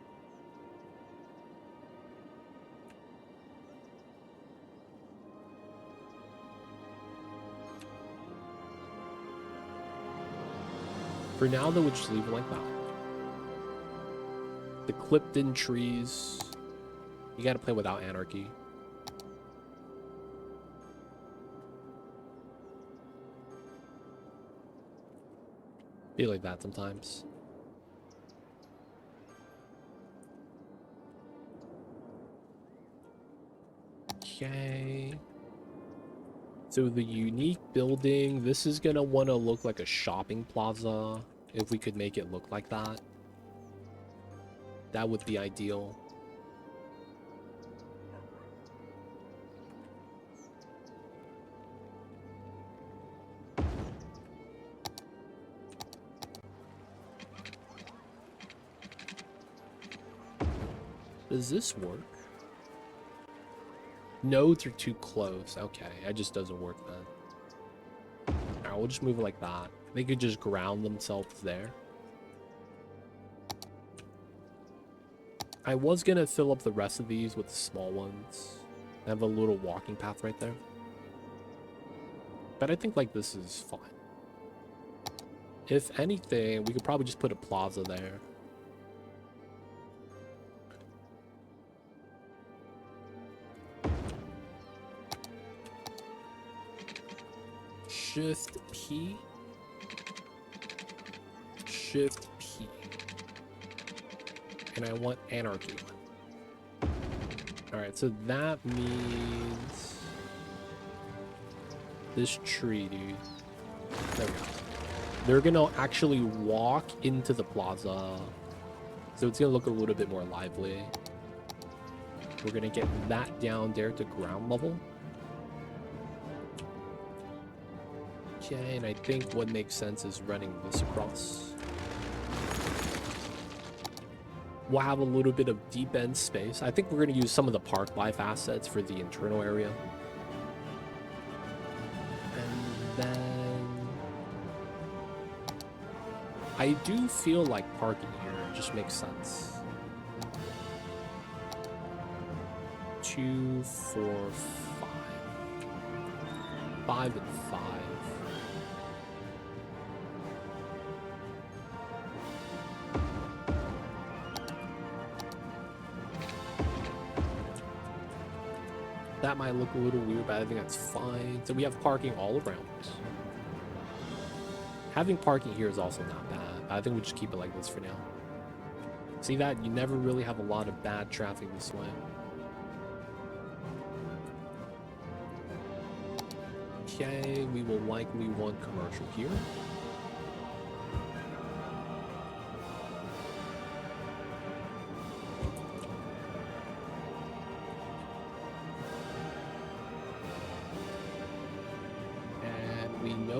For now, though, we'll just leave it like that. The clipped-in trees. You gotta play without anarchy. Be like that sometimes. Okay. So the unique building, this is gonna want to look like a shopping plaza. If we could make it look like that, that would be ideal. Does this work? Nodes are too close. Okay, it just doesn't work then. Alright, we'll just move it like that. They could just ground themselves there. I was gonna fill up the rest of these with the small ones. I have a little walking path right there. But I think like this is fine. If anything, we could probably just put a plaza there. Shift P. Shift P. And I want anarchy. Alright, so that means this tree, dude. There we go. They're gonna actually walk into the plaza. So it's gonna look a little bit more lively. We're gonna get that down there to ground level. Okay, and I think what makes sense is running this across. We'll have a little bit of deep end space. I think we're gonna use some of the park life assets for the internal area. And then I do feel like parking here just makes sense. 2, 4, 5. 5 and 5. That might look a little weird, but I think that's fine. So we have parking all around. Having parking here is also not bad. I think we'll just keep it like this for now. See that? You never really have a lot of bad traffic this way. Okay, we will likely want commercial here.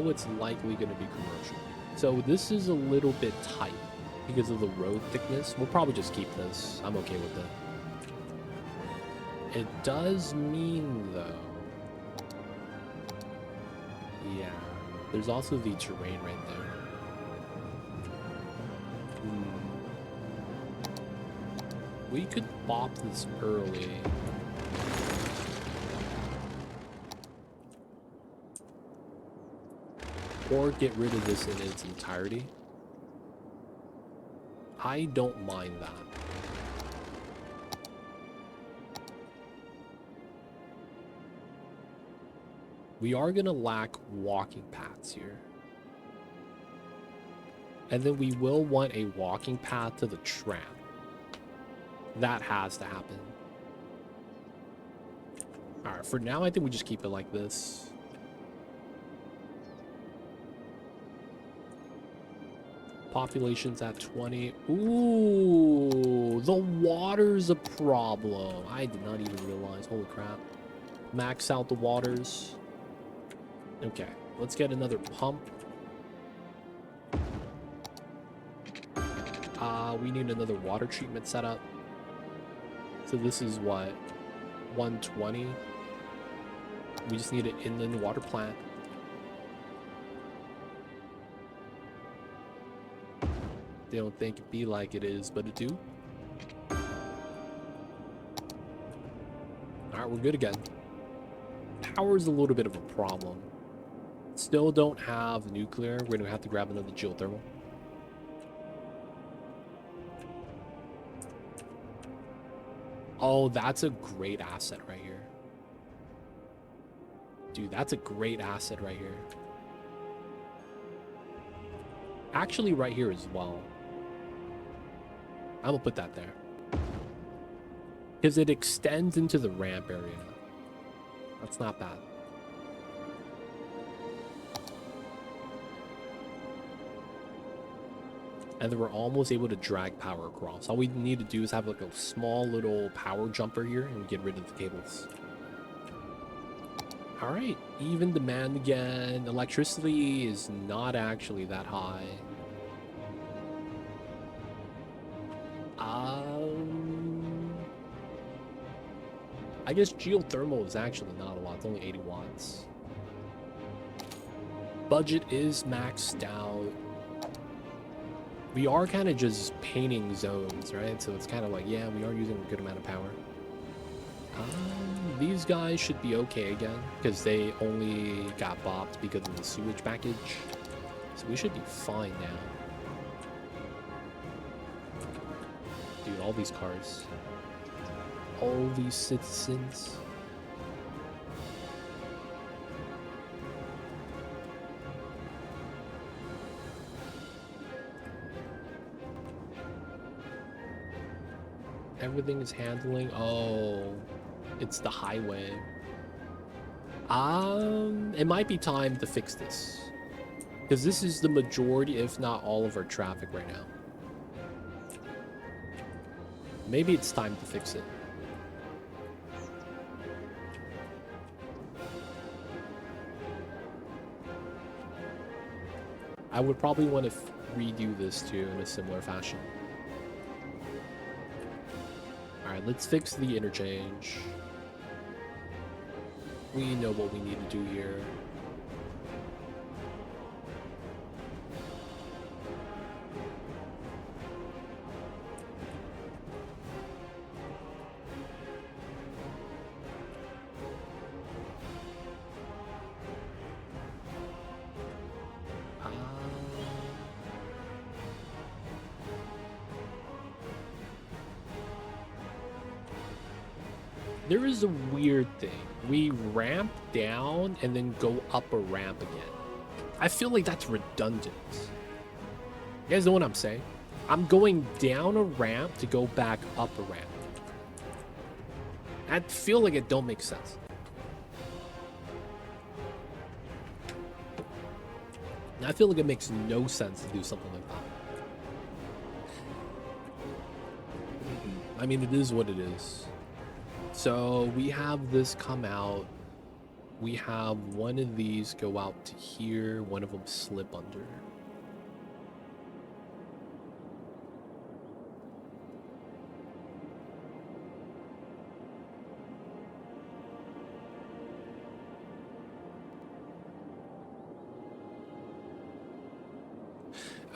It's likely going to be commercial. So this is a little bit tight because of the road thickness. We'll probably just keep this. I'm okay with it. It does mean though, yeah, there's also the terrain right there. We could bop this early. Or get rid of this in its entirety. I don't mind that. We are gonna lack walking paths here. And then we will want a walking path to the tram. That has to happen. Alright, for now I think we just keep it like this. Population's at 20. Ooh, the water's a problem. I did not even realize. Holy crap. Max out the waters. Okay, let's get another pump. We need another water treatment setup. So this is what? 120. We just need an inland water plant. They don't think it be like it is, but it do. Alright, we're good again. Power's a little bit of a problem. Still don't have nuclear. We're gonna have to grab another geothermal. Oh, that's a great asset right here. Dude, that's a great asset right here. Actually, right here as well. I'm gonna put that there. Because it extends into the ramp area. That's not bad. And then we're almost able to drag power across. All we need to do is have like a small little power jumper here and we get rid of the cables. Alright, even demand again. Electricity is not actually that high. I guess geothermal is actually not a lot. It's only 80 watts. Budget is maxed out. We are kind of just painting zones, right? So it's kind of like, yeah, we are using a good amount of power. These guys should be okay again, because they only got bopped because of the sewage package. So we should be fine now. Dude, all these cars. All these citizens. Everything is handling. Oh, it's the highway. It might be time to fix this, because this is the majority, if not all, of our traffic right now. Maybe it's time to fix it. I would probably want to redo this too in a similar fashion. Alright, let's fix the interchange. We know what we need to do here. There is a weird thing. We ramp down and then go up a ramp again. I feel like that's redundant. You guys know what I'm saying? I'm going down a ramp to go back up a ramp. I feel like it don't make sense. I feel like it makes no sense to do something like that. I mean, it is what it is. So we have this come out. We have one of these go out to here. One of them slip under.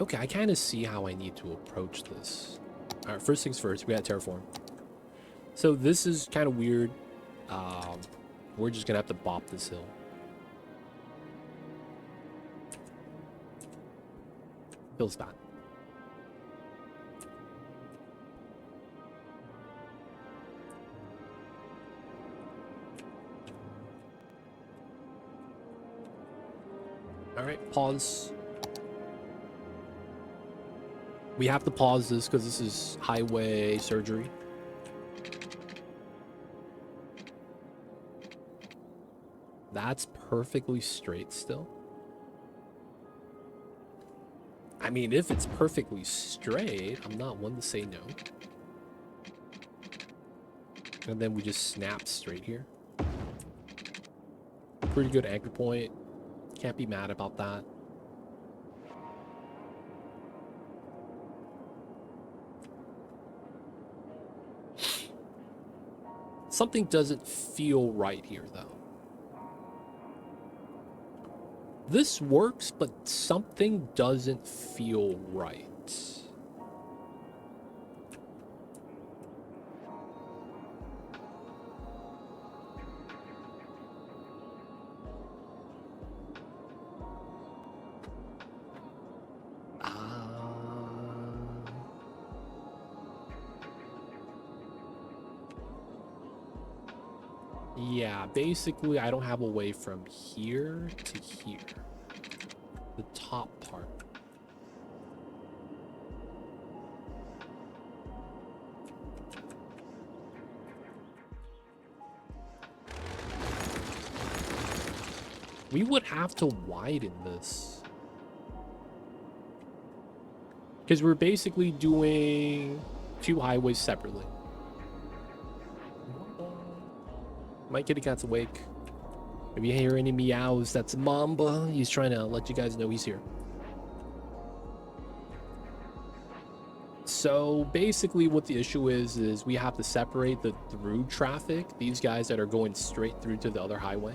Okay, I kind of see how I need to approach this. All right, first things first, we got terraform. So this is kind of weird. We're just gonna have to bop this hill. Feels bad. All right, pause. We have to pause this because this is highway surgery. That's perfectly straight still. I mean, if it's perfectly straight, I'm not one to say no. And then we just snap straight here. Pretty good anchor point. Can't be mad about that. Something doesn't feel right here, though. This works, but something doesn't feel right. Yeah, basically I don't have a way from here to here. The top part. We would have to widen this. Because we're basically doing two highways separately. My kitty cat's awake. If you hear any meows, that's Mamba. He's trying to let you guys know he's here. So basically what the issue is we have to separate the through traffic, these guys that are going straight through to the other highway,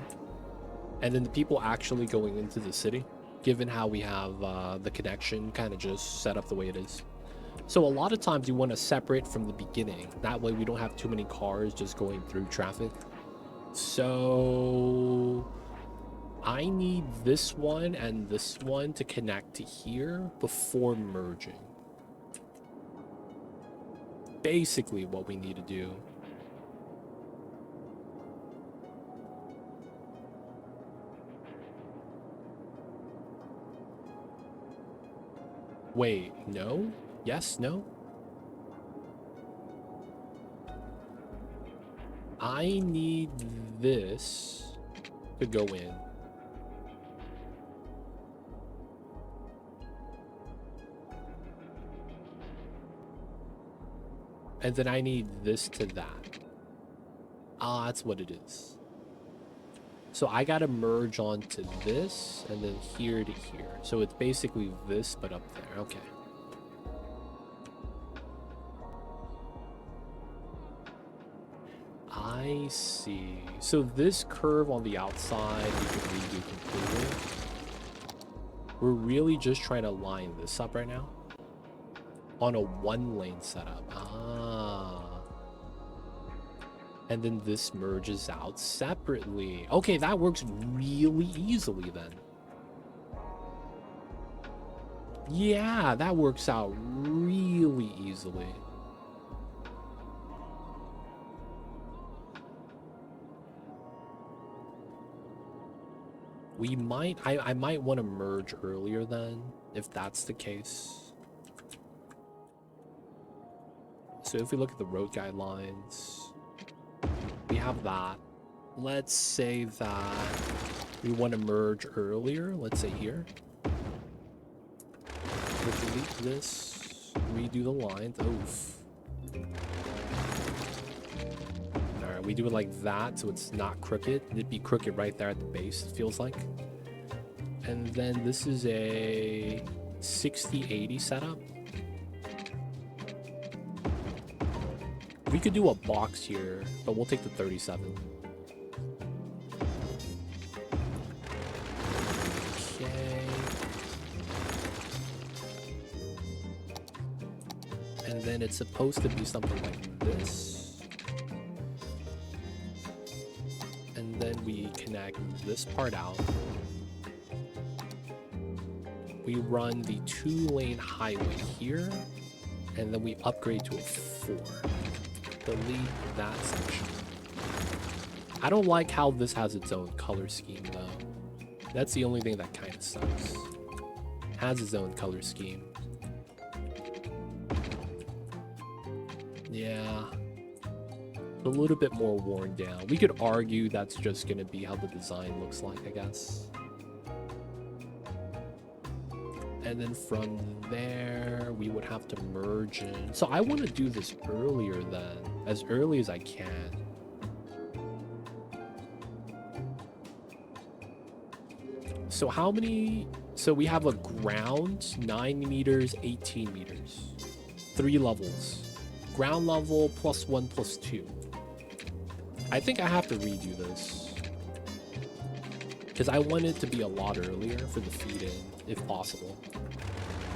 and then the people actually going into the city, given how we have the connection kind of just set up the way it is. So a lot of times you want to separate from the beginning. That way we don't have too many cars just going through traffic. So I need this one and this one to connect to here before merging. Basically what we need to do. Wait, no? Yes, no? I need this to go in. And then I need this to that. Ah, that's what it is. So I gotta merge onto this and then here to here. So it's basically this, but up there. Okay. I see. So this curve on the outside we can redo completely. We're really just trying to line this up right now on a one-lane setup. Ah. And then this merges out separately. Okay, that works really easily then. Yeah, that works out really easily. We might, I might want to merge earlier then, if that's the case. So if we look at the road guidelines, we have that. Let's say that we want to merge earlier. Let's say here. We'll delete this, redo the lines. Oof. Alright, we do it like that so it's not crooked. It'd be crooked right there at the base, it feels like. And then this is a 60-80 setup. We could do a box here, but we'll take the 37. Okay. And then it's supposed to be something like this. And then we connect this part out. We run the 2-lane highway here, and then we upgrade to a 4. Delete that section. I don't like how this has its own color scheme though. That's the only thing that kind of sucks. It has its own color scheme. Yeah. A little bit more worn down. We could argue that's just gonna be how the design looks like, I guess. And then from there, we would have to merge in. So I want to do this earlier then, as early as I can. So how many? So we have a ground, 9 meters, 18 meters. 3 levels. Ground level, +1, +2. I think I have to redo this. Because I want it to be a lot earlier for the feed-in, if possible.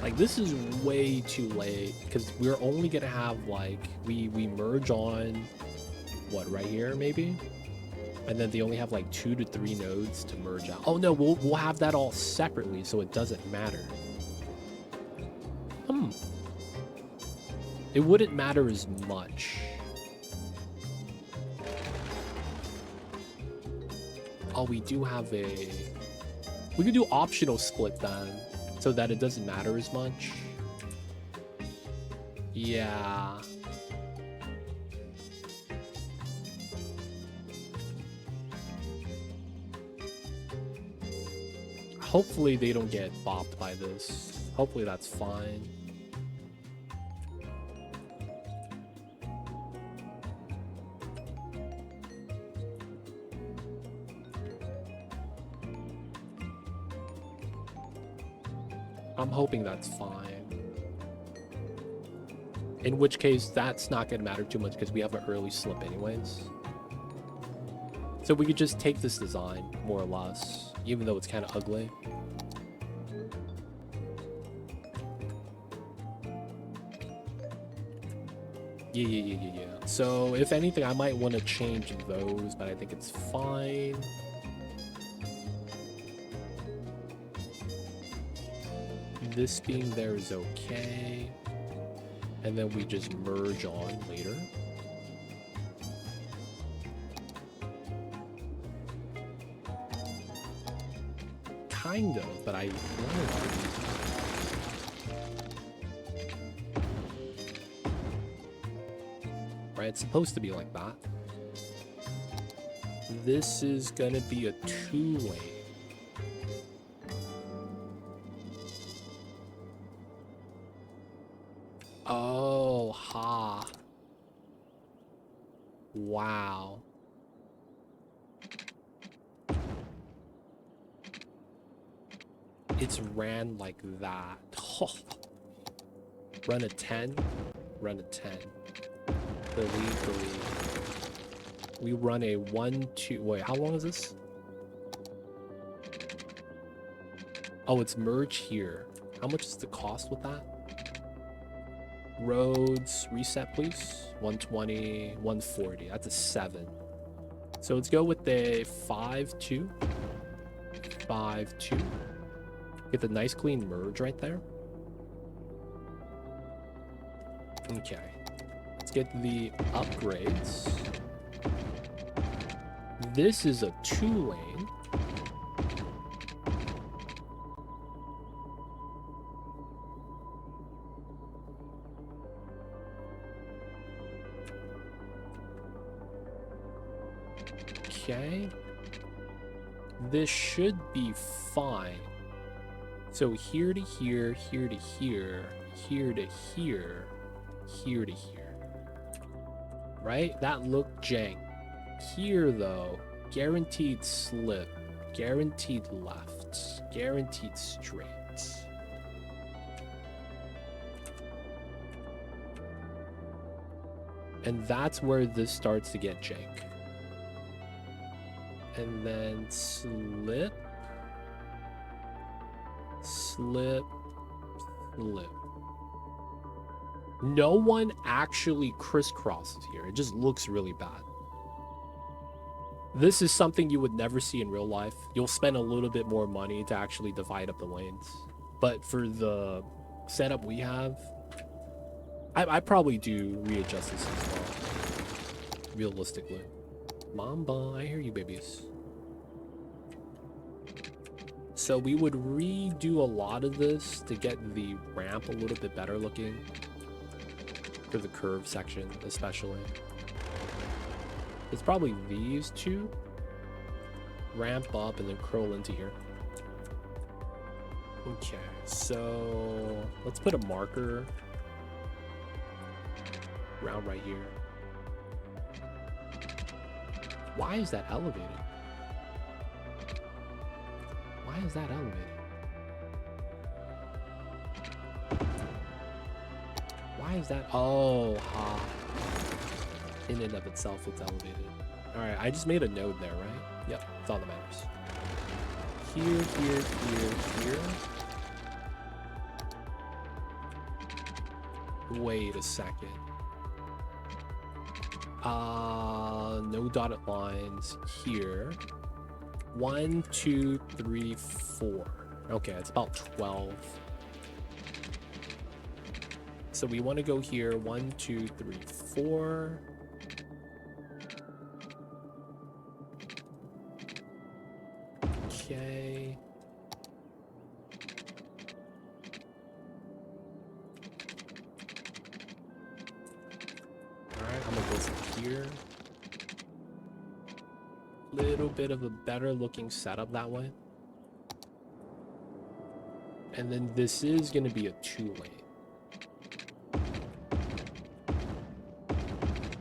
Like, this is way too late, because we're only going to have, like, we merge on, what, right here, maybe? And then they only have, like, 2 to 3 nodes to merge out. Oh, no, we'll have that all separately, so it doesn't matter. It wouldn't matter as much. Oh, we do have a... We could do optional split then, so that it doesn't matter as much. Yeah. Hopefully they don't get bopped by this. Hopefully that's fine. I'm hoping that's fine. In which case, that's not going to matter too much because we have an early slip anyways. So we could just take this design, more or less, even though it's kind of ugly. Yeah. So if anything, I might want to change those, but I think it's fine. This being there is okay. And then we just merge on later. Kind of, but I wanted to. Right, it's supposed to be like that. This is gonna be a two-lane. Oh, ha. Wow. It's ran like that. Oh. Run a 10. Run a 10. Believe. We run a 1, 2. Wait, how long is this? Oh, it's merge here. How much is the cost with that? Roads, reset please. 120, 140. That's a 7. So let's go with the 5-2. 5-2. Get the nice clean merge right there. Okay. Let's get the upgrades. This is a 2-lane. Okay. This should be fine. So here to here, here to here, here to here, here to here. Right? That looked jank. Here though, guaranteed slip, guaranteed left, guaranteed straight. And that's where this starts to get jank. And then slip, slip, slip. No one actually crisscrosses here. It just looks really bad. This is something you would never see in real life. You'll spend a little bit more money to actually divide up the lanes. But for the setup we have, I probably do readjust this as well. Realistically. Mamba, I hear you, babies. So we would redo a lot of this to get the ramp a little bit better looking. For the curve section, especially. It's probably these two. Ramp up and then curl into here. Okay, so let's put a marker around right here. Why is that elevated? Why is that elevated? Why is that? Oh, ha. In and of itself, it's elevated. Alright, I just made a node there, right? Yep, that's all that matters. Here, here, here, here. Wait a second. No dotted lines here. 1, 2, 3, 4. Okay, it's about 12. So we want to go here. 1, 2, 3, 4. Okay. Alright, I'm gonna go from here. Little bit of a better looking setup that way. And then this is gonna be a 2-lane.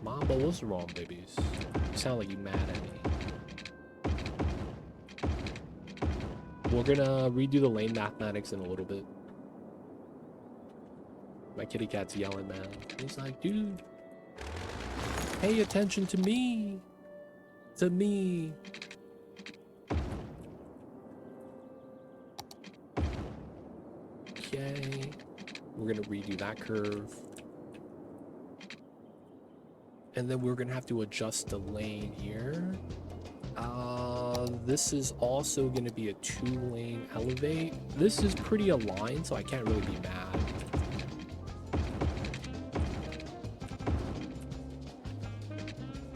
Mamba, what's wrong, babies? You sound like you mad at me. We're gonna redo the lane mathematics in a little bit. My kitty cat's yelling, man. He's like, dude, pay attention to me. To me. Okay. We're gonna redo that curve. And then we're gonna have to adjust the lane here. This is also gonna be a 2-lane elevate. This is pretty aligned, so I can't really be mad.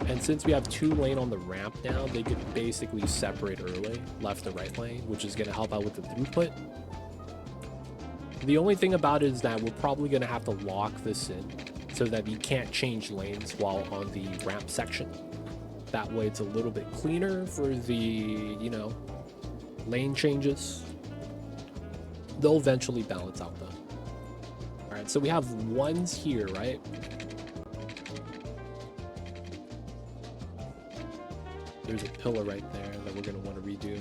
And since we have 2-lane on the ramp now, they could basically separate early, left to right lane, which is gonna help out with the throughput. The only thing about it is that we're probably gonna have to lock this in so that you can't change lanes while on the ramp section. That way it's a little bit cleaner for the, you know, lane changes. They'll eventually balance out though. All right, so we have ones here, right? There's a pillar right there that we're gonna want to redo.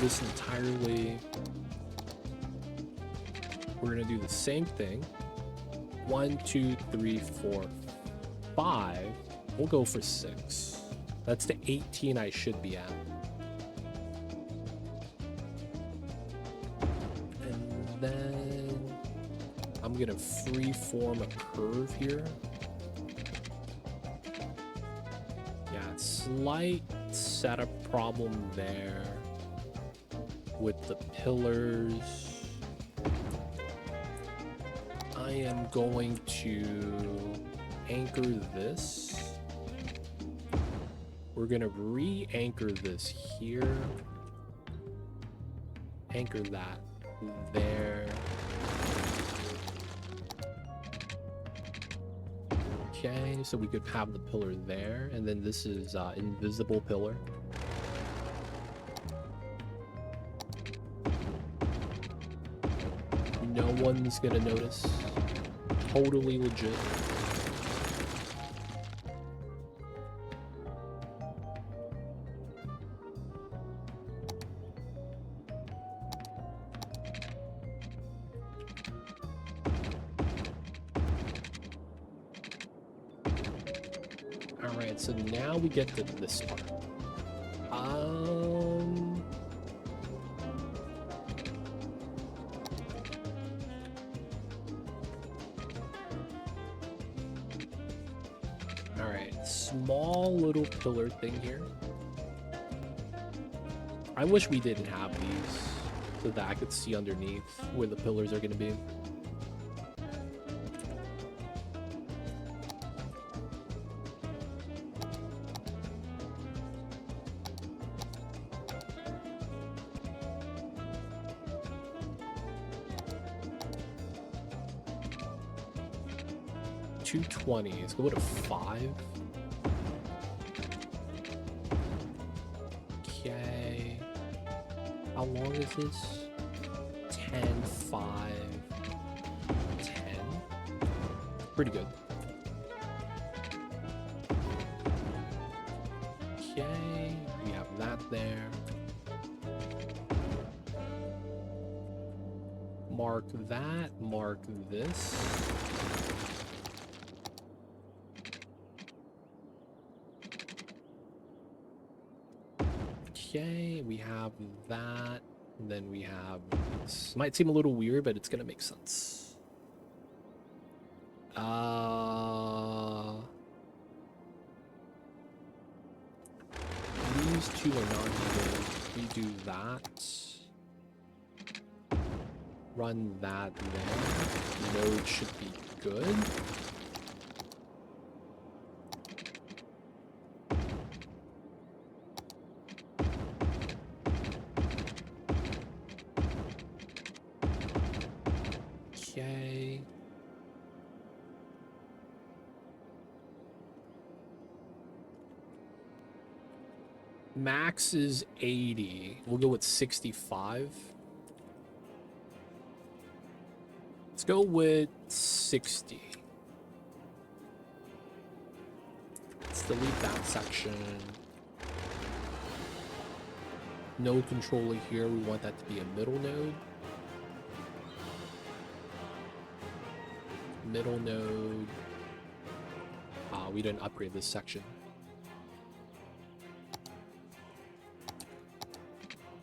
This entirely. We're gonna do the same thing. 1, 2, 3, 4, 5. We'll go for 6. That's the 18 I should be at. And then I'm gonna free form a curve here. Yeah, slight setup problem there with the pillars. I am going to anchor this. We're gonna re-anchor this here. Anchor that there. Okay, so we could have the pillar there, and then this is invisible pillar. No one's gonna notice. Totally legit. Alright, so now we get to this part. Small little pillar thing here. I wish we didn't have these so that I could see underneath where the pillars are going to be. $220. Let's go to 5. Okay. How long is this? 10, 5, 10. Pretty good. Okay. We have that there. Mark that. Mark this. Okay, we have that, and then we have this. Might seem a little weird, but it's gonna make sense. These two are not needed. We do that. Run that there. Node should be good. Okay. Max is 80. We'll go with 65. Let's go with 60. Let's delete that section. Node controller here, we want that to be a middle node. Middle node. We didn't upgrade this section.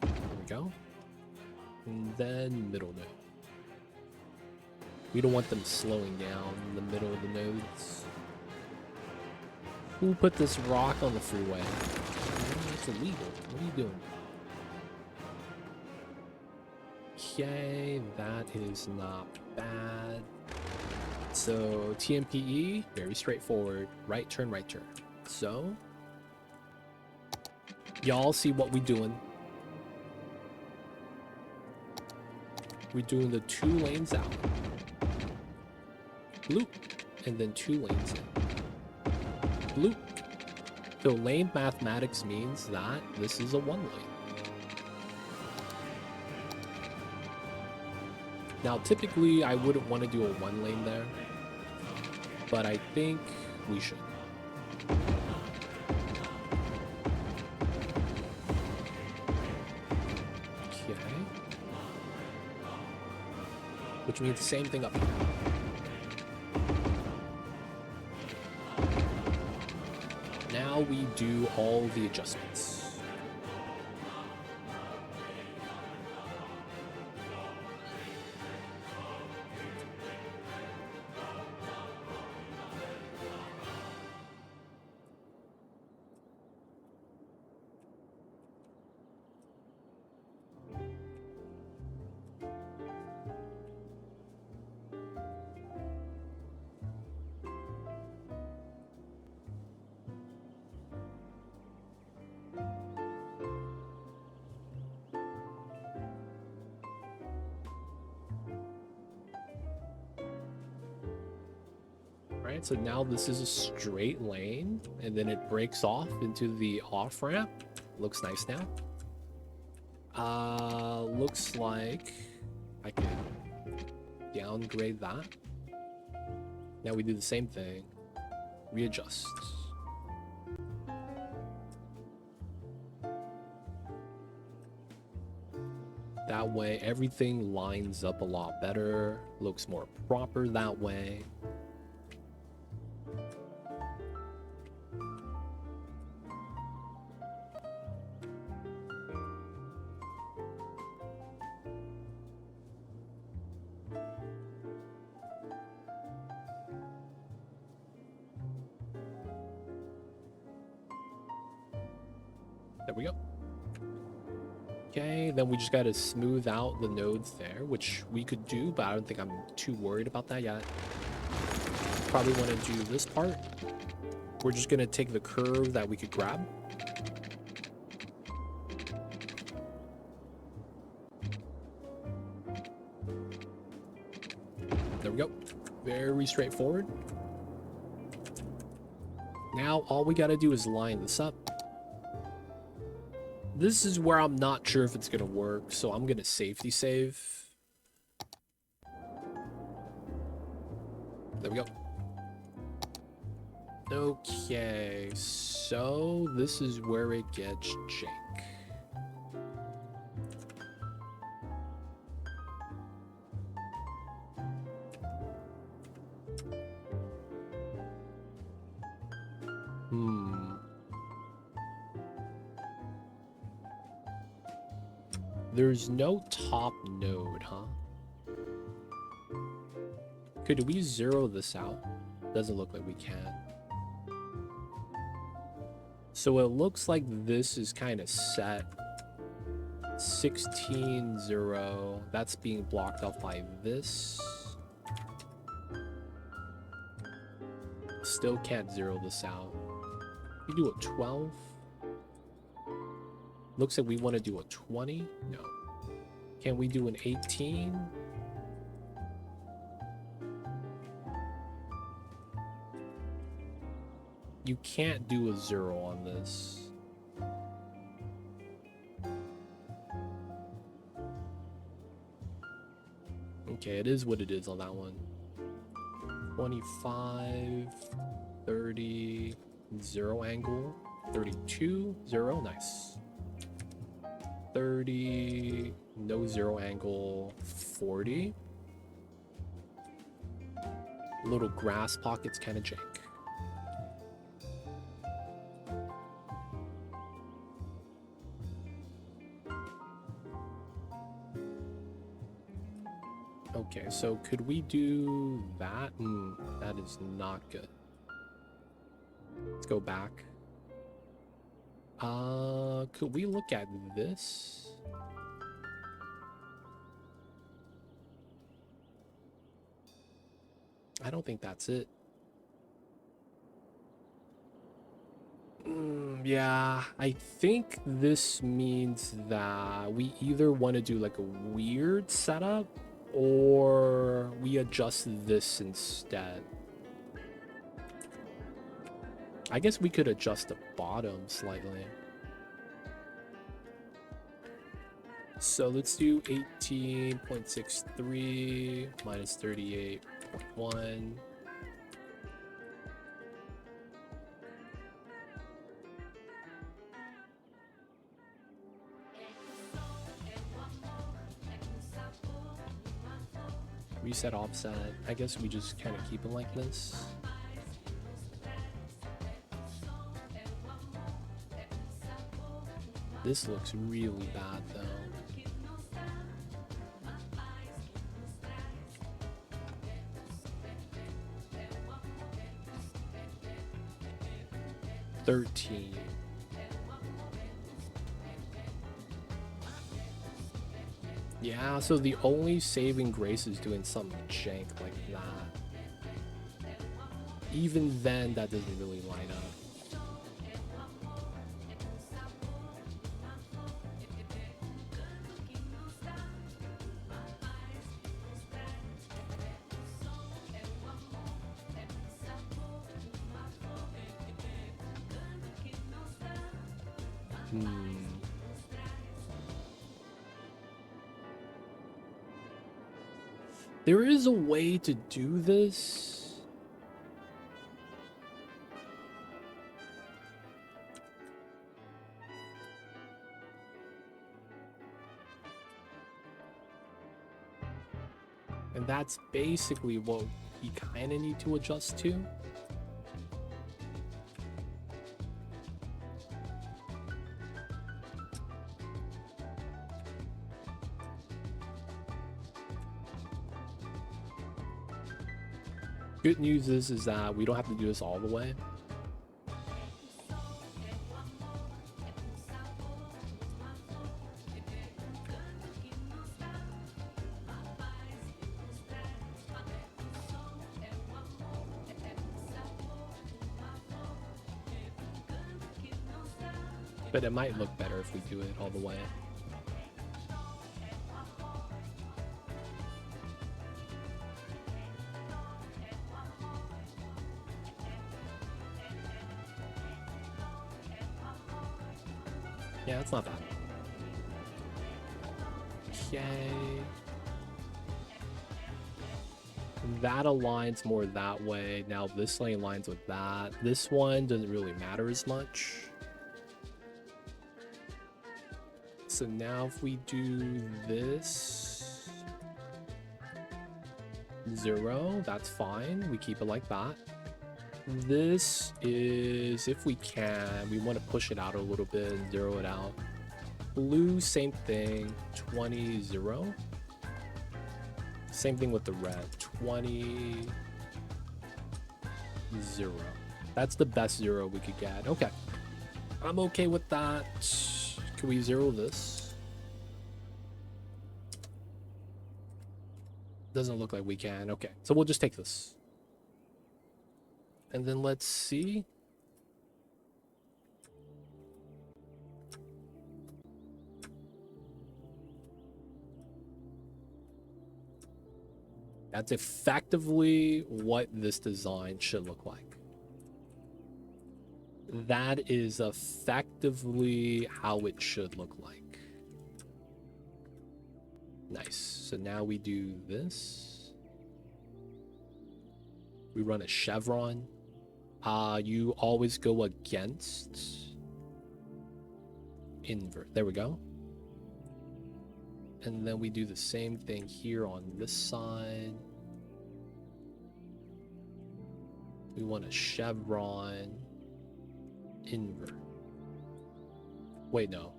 There we go. And then middle node. We don't want them slowing down in the middle of the nodes. Who put this rock on the freeway? It's illegal. What are you doing? Okay, that is not bad. So TMPE, very straightforward. Right turn, right turn. So y'all see what we doing. We're doing the 2 lanes out. Bloop. And then 2 lanes in. Bloop. So lane mathematics means that this is a 1 lane. Now, typically, I wouldn't want to do a 1 lane there, but I think we should. Okay. Which means the same thing up here. Now we do all the adjustments. Right, so now this is a straight lane, and then it breaks off into the off-ramp. Looks nice now. Looks like I can downgrade that. Now we do the same thing. Readjust. That way, everything lines up a lot better. Looks more proper that way. There we go. Okay, then we just got to smooth out the nodes there, which we could do, but I don't think I'm too worried about that yet. Probably want to do this part. We're just going to take the curve that we could grab. There we go. Very straightforward. Now all we got to do is line this up. This is where I'm not sure if it's going to work, so I'm going to safety save. There we go. Okay, so this is where it gets jank. There's no top node, huh? Could we zero this out? Doesn't look like we can. So it looks like this is kind of set. 16, 0. That's being blocked off by this. Still can't zero this out. We do a 12. Looks like we want to do a 20. No. Can we do an 18? You can't do a 0 on this. Okay, it is what it is on that one. 25, 30, 0 angle, 32, 0, nice. 30, no 0 angle, 40. Little grass pockets kind of jank. Okay, so could we do that? That is not good. Let's go back. Could we look at this? I don't think that's it. Yeah, I think this means that we either want to do like a weird setup or we adjust this instead. I guess we could adjust the bottom slightly. So let's do 18.63 minus 38.1. Reset offset. I guess we just kind of keep it like this. This looks really bad though. $13. Yeah, so the only saving grace is doing something jank like that. Even then, that doesn't really line up. There is a way to do this. And that's basically what we kind of need to adjust to. Good news is that we don't have to do this all the way. But it might look better if we do it all the way. Yeah, that's not bad. Okay. That aligns more that way. Now this lane aligns with that. This one doesn't really matter as much. So now if we do this 0, that's fine. We keep it like that. This is, if we can, we want to push it out a little bit and 0 it out. Blue, same thing, 20, 0. Same thing with the red, 20, 0. That's the best 0 we could get. Okay, I'm okay with that. Can we 0 this? Doesn't look like we can. Okay, so we'll just take this. And then let's see. That's effectively what this design should look like. That is effectively how it should look like. Nice. So now we do this. We run a chevron. You always go against invert. There we go. And then we do the same thing here on this side. We want a chevron invert. Wait, no.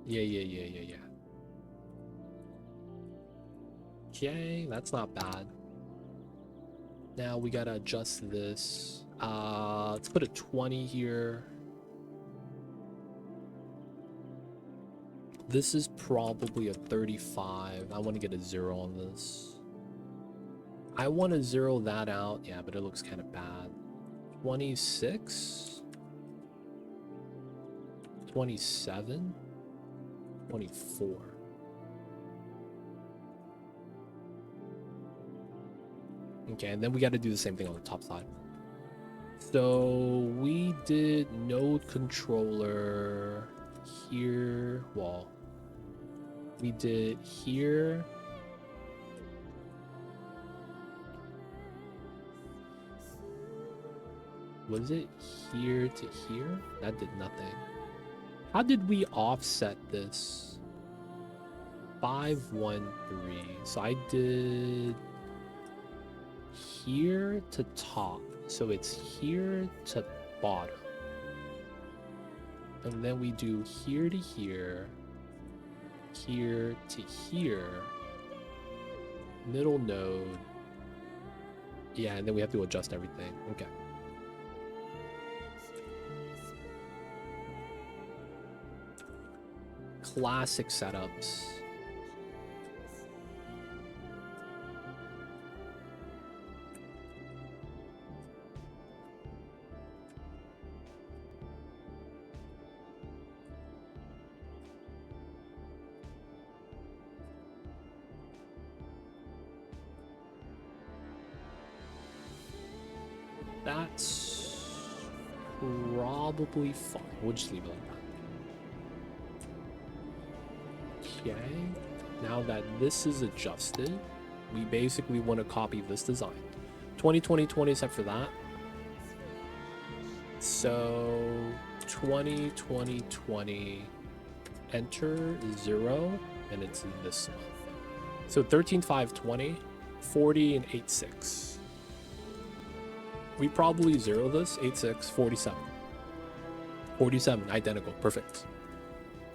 Yeah. Okay, that's not bad. Now we gotta adjust this. Let's put a 20 here. This is probably a 35. I want to get a 0 on this. I want to 0 that out. Yeah, but it looks kind of bad. 26? 27? 24. Okay, and then we got to do the same thing on the top side. So we did node controller here. Well, we did here. Was it here to here? That did nothing. How did we offset this? 513. So I did here to top. So it's here to bottom. And then we do here to here. Here to here. Middle node. Yeah, and then we have to adjust everything. Okay. Classic setups. That's probably fine. We'll just leave it like that. Okay. Now that this is adjusted, we basically want to copy this design. 20, 20, 20 set for that. So 20, 20, 20. Enter 0, and it's this one. So 13, 5, 20, 40, and 8, 6. We probably 0 this. 8, 6, 47. 47, identical, perfect.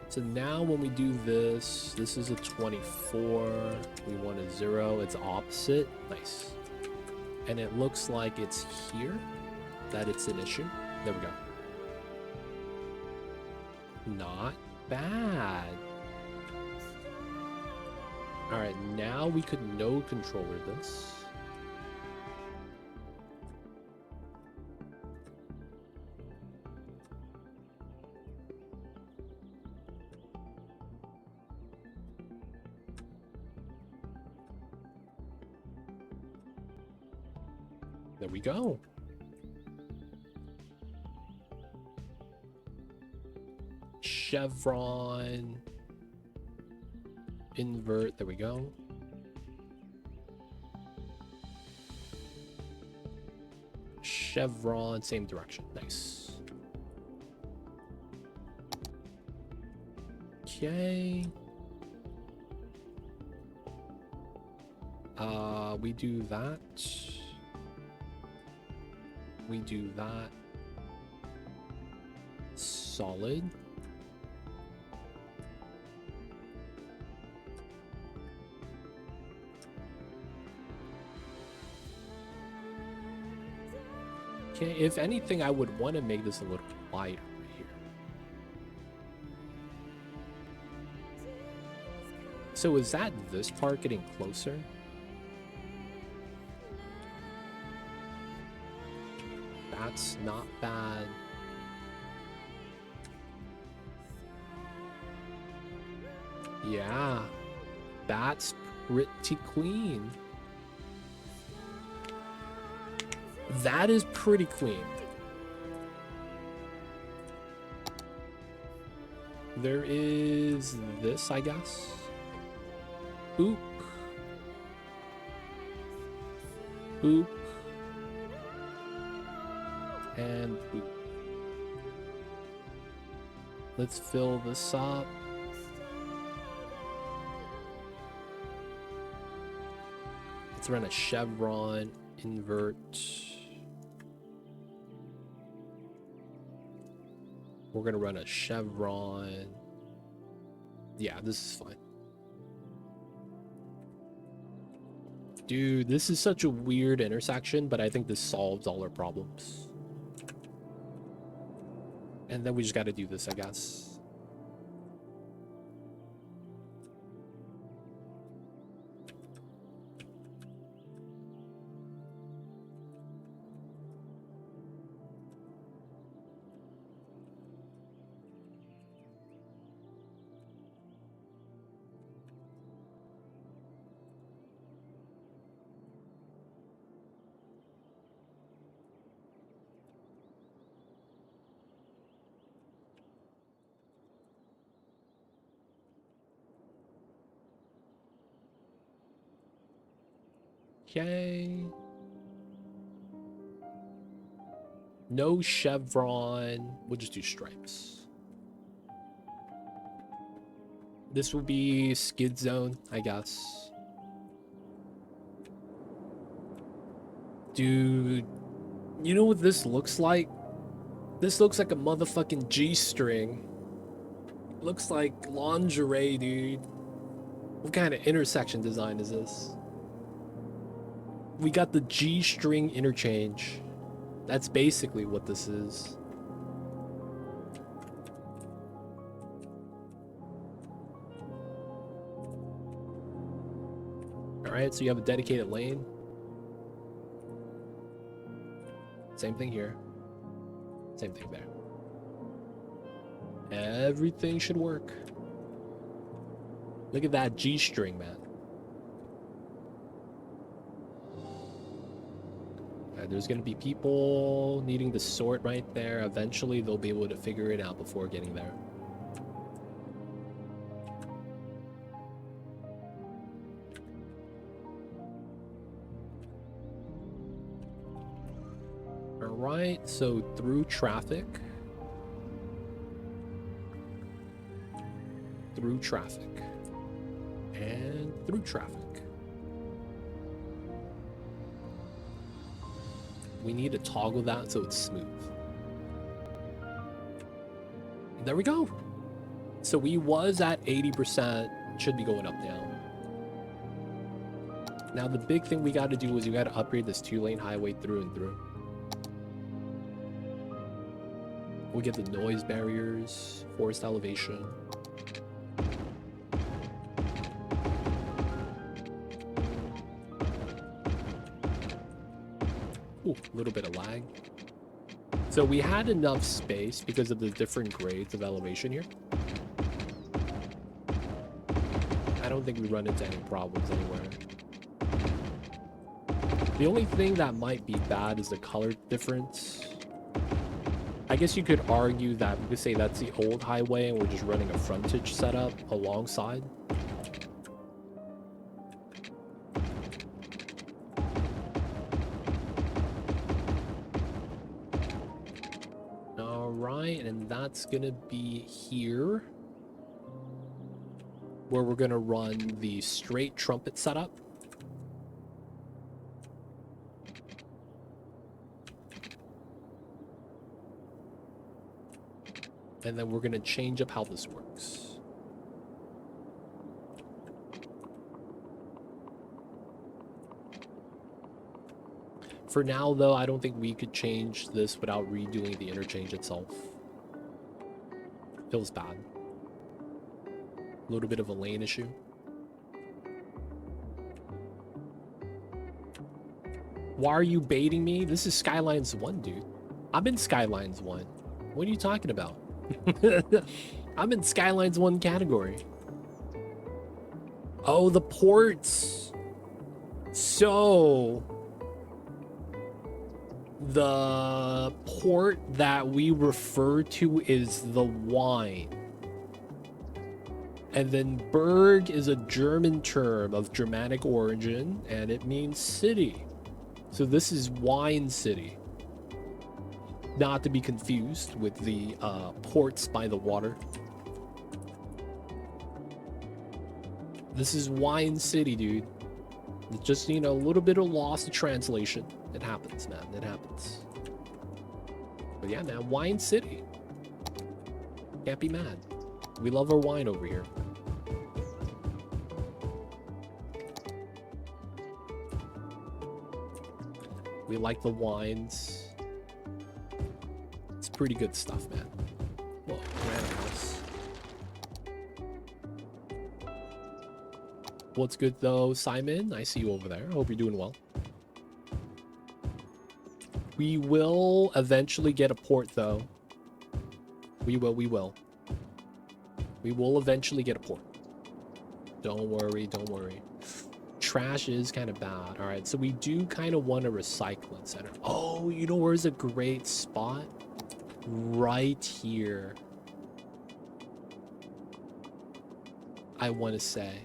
So now when we do this, this is a 24. We want a 0, it's opposite. Nice. And it looks like it's here that it's an issue. There we go. Not bad. All right, now we could node controller this. There we go. Chevron. Invert. There we go. Chevron. Same direction. Nice. Okay. We do that. We do that. Solid. Okay, if anything, I would want to make this a little wider right here. So is that this part getting closer? That's not bad. Yeah, that's pretty clean. That is pretty clean. There is this, I guess. Boop. Boop. And boop. Let's fill this up. Let's run a chevron, invert. We're gonna run a chevron. Yeah, this is fine. Dude, this is such a weird intersection, but I think this solves all our problems. And then we just gotta do this, I guess. Okay. No chevron. We'll just do stripes. This will be skid zone, I guess. Dude, you know what this looks like? This looks like a motherfucking G-string. Looks like lingerie, dude. What kind of intersection design is this? We got the G-string interchange. That's basically what this is. Alright, so you have a dedicated lane. Same thing here. Same thing there. Everything should work. Look at that G-string, man. There's going to be people needing to sort right there. Eventually, they'll be able to figure it out before getting there. All right, so through traffic. Through traffic. And through traffic. We need to toggle that so it's smooth. There we go. So we was at 80%, should be going up now. Now the big thing we got to do is you got to upgrade this 2-lane highway through and through. We'll get the noise barriers, forest elevation. Ooh, a little bit of lag. So we had enough space because of the different grades of elevation here. I don't think we run into any problems anywhere. The only thing that might be bad is the color difference. I guess you could argue that we could say that's the old highway and we're just running a frontage setup alongside. And that's gonna be here where we're gonna run the straight trumpet setup. And then we're gonna change up how this works. For now though, I don't think we could change this without redoing the interchange itself. Feels bad. A little bit of a lane issue. Why are you baiting me? This is Skylines 1, dude. I'm in Skylines 1. What are you talking about? I'm in Skylines 1 category. Oh, the ports. So the port that we refer to is the wine. And then Berg is a German term of Germanic origin, and it means city. So this is Wine City. Not to be confused with the ports by the water. This is Wine City, dude. It's just, you know, a little bit of loss in translation. It happens, man. It happens. But yeah, man, Wine City. Can't be mad. We love our wine over here. We like the wines. It's pretty good stuff, man. Whoa, random house. What's good though, Simon? I see you over there. Hope you're doing well. We will eventually get a port though. We will. We will eventually get a port. Don't worry, don't worry. Trash is kind of bad. All right, so we do kind of want a recycling center. Oh, you know where's a great spot? Right here. I want to say.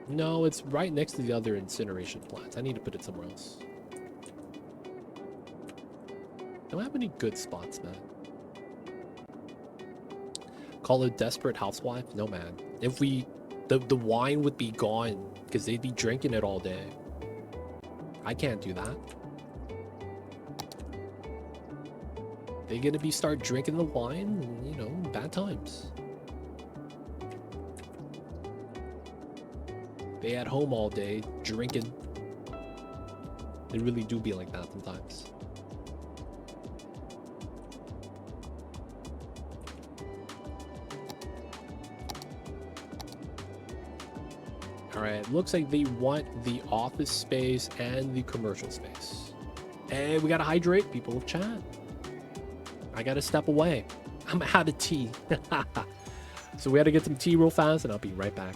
No, it's right next to the other incineration plants. I need to put it somewhere else. Don't have any good spots, man. Call it Desperate Housewife? No, man. If we... The wine would be gone because they'd be drinking it all day. I can't do that. They're gonna be start drinking the wine, you know, bad times. They at home all day, drinking. They really do be like that sometimes. Alright, looks like they want the office space and the commercial space. Hey, we gotta hydrate, people of chat. I gotta step away. I'm out of tea. So we gotta get some tea real fast and I'll be right back.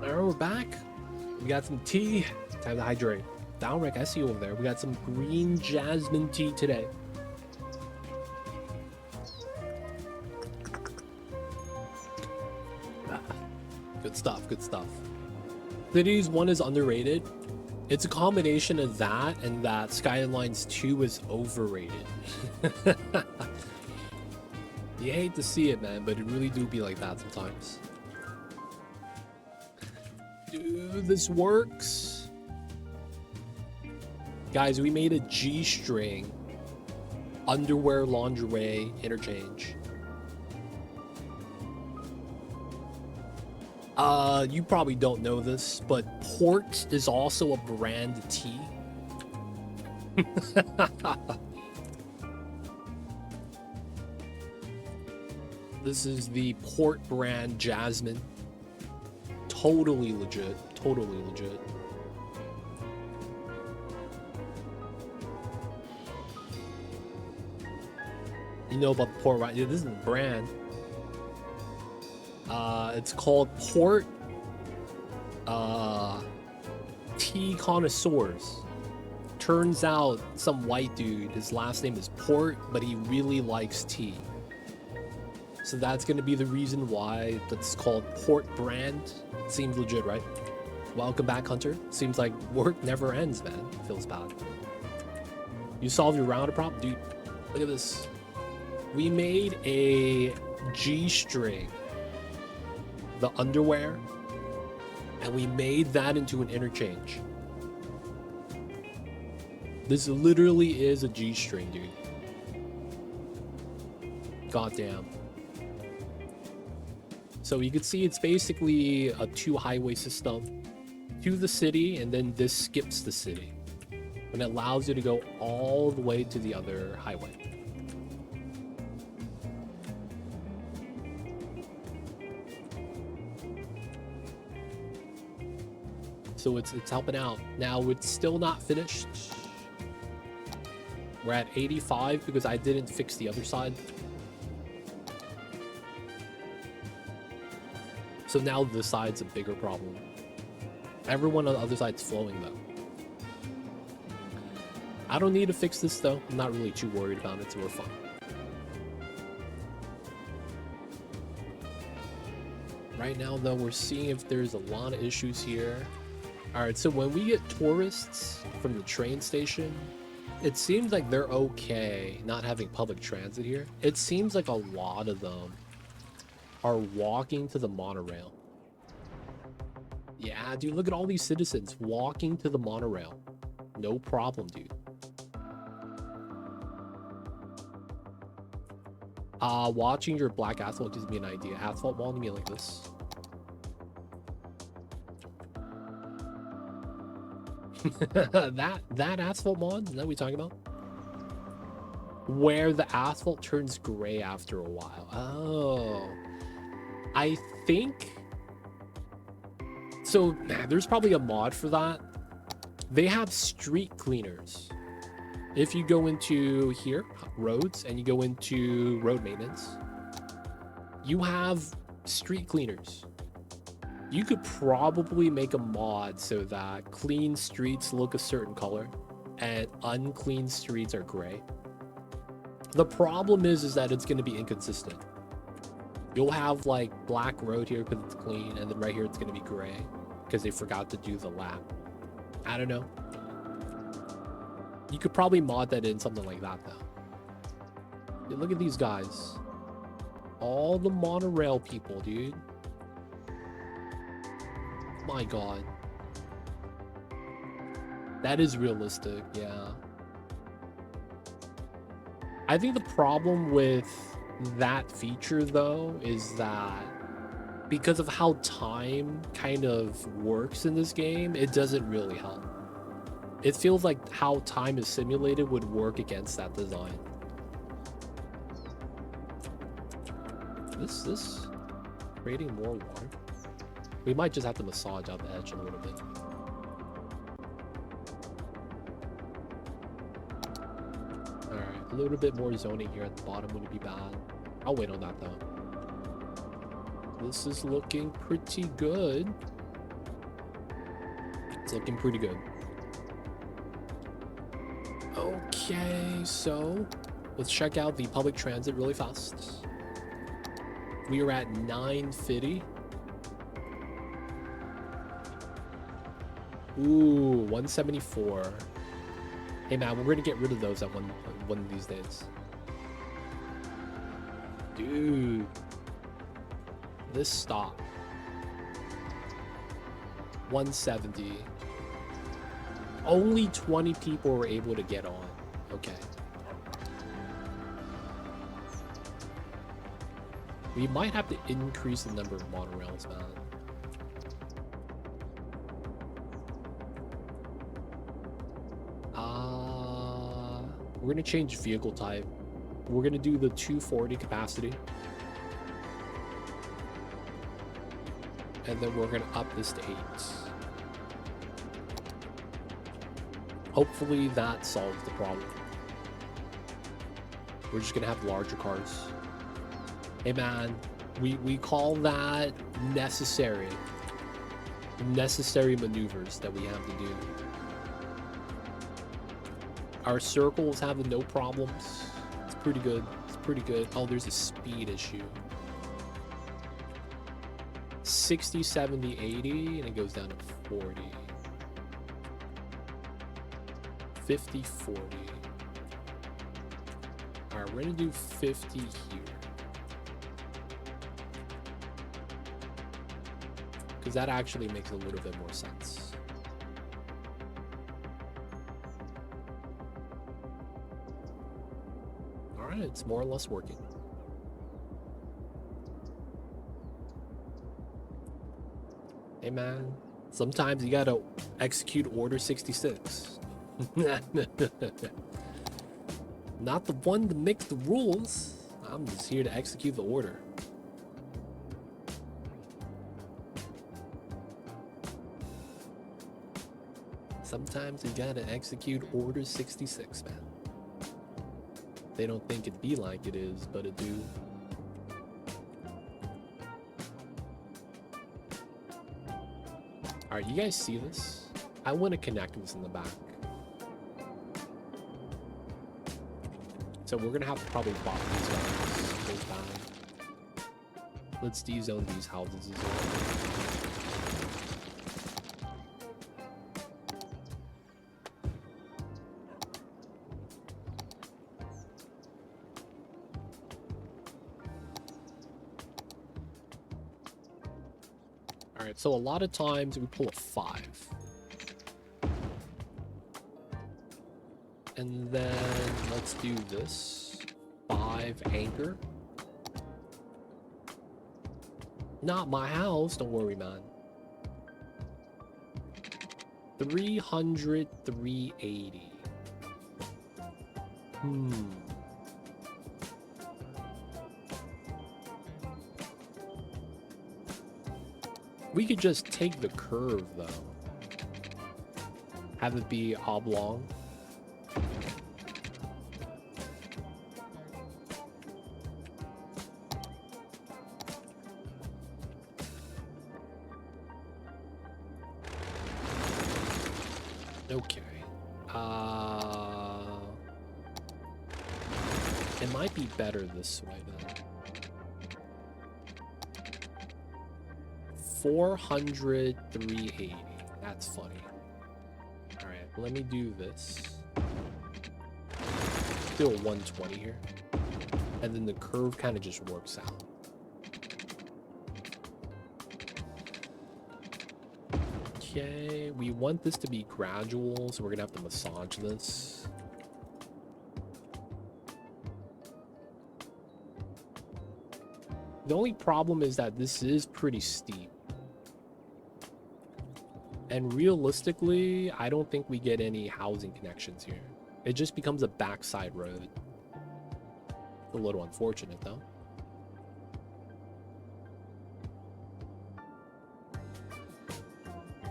Alright, we're back. We got some tea. Time to hydrate. Downrick, I see you over there. We got some green jasmine tea today. Good stuff, good stuff. Cities 1 is underrated. It's a combination of that and that Skylines 2 is overrated. You hate to see it, man, but it really do be like that sometimes. Dude, this works. Guys, we made a G-string underwear lingerie interchange. You probably don't know this, but Port is also a brand of tea. This is the Port brand Jasmine. Totally legit. Totally legit. You know about the port, right? Yeah, this is the brand. It's called Port Tea Connoisseurs. Turns out some white dude, his last name is Port, but he really likes tea. So that's gonna be the reason why that's called Port brand. Seems legit, right? Welcome back, Hunter. Seems like work never ends, man. Feels bad. You solved your rounder problem? Dude, look at this. We made a G-string, the underwear, and we made that into an interchange. This literally is a G-string, dude. Goddamn. So you can see it's basically a two-highway system to the city, and then this skips the city. And it allows you to go all the way to the other highway. So it's helping out. Now it's still not finished. We're at 85 because I didn't fix the other side. So now this side's a bigger problem. Everyone on the other side's flowing though. I don't need to fix this though. I'm not really too worried about it, so we're fine. Right now though, we're seeing if there's a lot of issues here. Alright, so when we get tourists from the train station, it seems like they're okay not having public transit here. It seems like a lot of them are walking to the monorail. Yeah, dude, look at all these citizens walking to the monorail. No problem, dude. Watching your black asphalt gives me an idea. Asphalt wall to me like this. that asphalt mod, is that what we talking about? Where the asphalt turns gray after a while. Oh, I think so. There's probably a mod for that. They have street cleaners. If you go into here, roads, and you go into road maintenance, you have street cleaners. You could probably make a mod so that clean streets look a certain color and unclean streets are gray. The problem is that it's going to be inconsistent. You'll have like black road here because it's clean, and then right here it's going to be gray because they forgot to do the lap. I don't know. You could probably mod that in, something like that though. Dude, look at these guys. All the monorail people, dude. My god. That is realistic, yeah. I think the problem with that feature though is that because of how time kind of works in this game, it doesn't really help. It feels like how time is simulated would work against that design. This creating more water. We might just have to massage out the edge a little bit. Alright, a little bit more zoning here at the bottom wouldn't be bad. I'll wait on that though. This is looking pretty good. It's looking pretty good. Okay, so let's check out the public transit really fast. We are at 950. Ooh, 174. Hey man, we're gonna get rid of those at one of these days. Dude, this stop. 170. Only 20 people were able to get on. Okay. We might have to increase the number of monorails, man. We're gonna change vehicle type. We're gonna do the 240 capacity. And then we're gonna up this to 8. Hopefully that solves the problem. We're just gonna have larger cars. Hey man, we call that necessary. Necessary maneuvers that we have to do. Our circles have no problems. It's pretty good. It's pretty good. Oh, there's a speed issue. 60, 70, 80, and it goes down to 40. 50, 40. Alright, we're gonna do 50 here. Because that actually makes a little bit more sense. Alright, it's more or less working. Hey man, sometimes you gotta execute Order 66. Not the one to make the rules. I'm just here to execute the order. Sometimes you gotta execute Order 66, man. They don't think it be like it is, but it do. Alright, you guys see this? I want to connect this in the back. So we're gonna have to probably bot these guys down. Let's de-zone these houses as well. Alright, so a lot of times we pull a 5. And then let's do this. 5 anchor. Not my house, don't worry, man. 300, 380. We could just take the curve, though. Have it be oblong. Okay. It might be better this way, then. 400, 380. That's funny. Alright, let me do this. Do a 120 here. And then the curve kind of just works out. Okay, we want this to be gradual, so we're gonna have to massage this. The only problem is that this is pretty steep. And realistically, I don't think we get any housing connections here. It just becomes a backside road. A little unfortunate, though.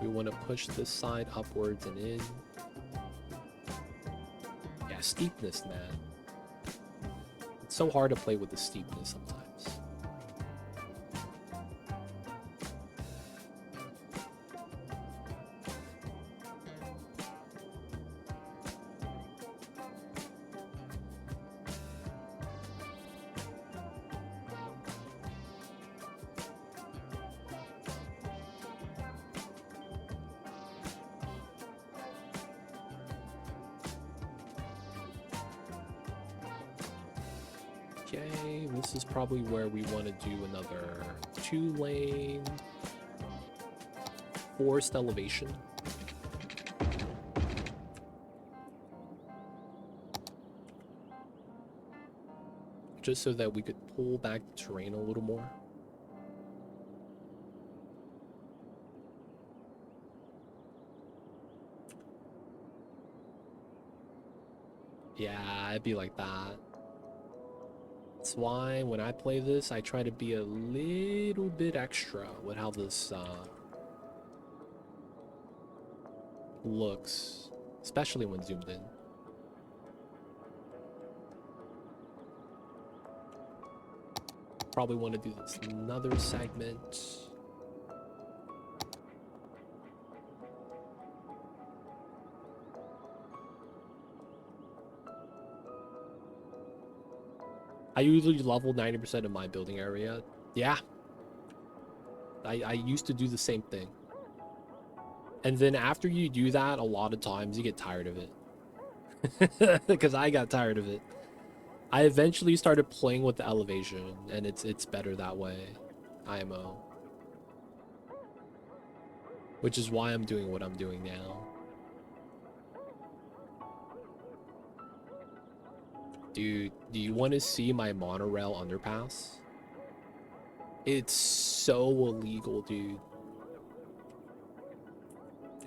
We want to push this side upwards and in. Yeah, steepness, man. It's so hard to play with the steepness sometimes. Okay, this is probably where we want to do another 2-lane forced elevation. Just so that we could pull back the terrain a little more. Yeah, it'd be like that. That's why when I play this, I try to be a little bit extra with how this looks, especially when zoomed in. Probably want to do this another segment. I usually level 90% of my building area. Yeah. I used to do the same thing. And then after you do that, a lot of times you get tired of it. Because I got tired of it. I eventually started playing with the elevation, and it's better that way. IMO. Which is why I'm doing what I'm doing now. Dude, do you want to see my monorail underpass? It's so illegal, dude.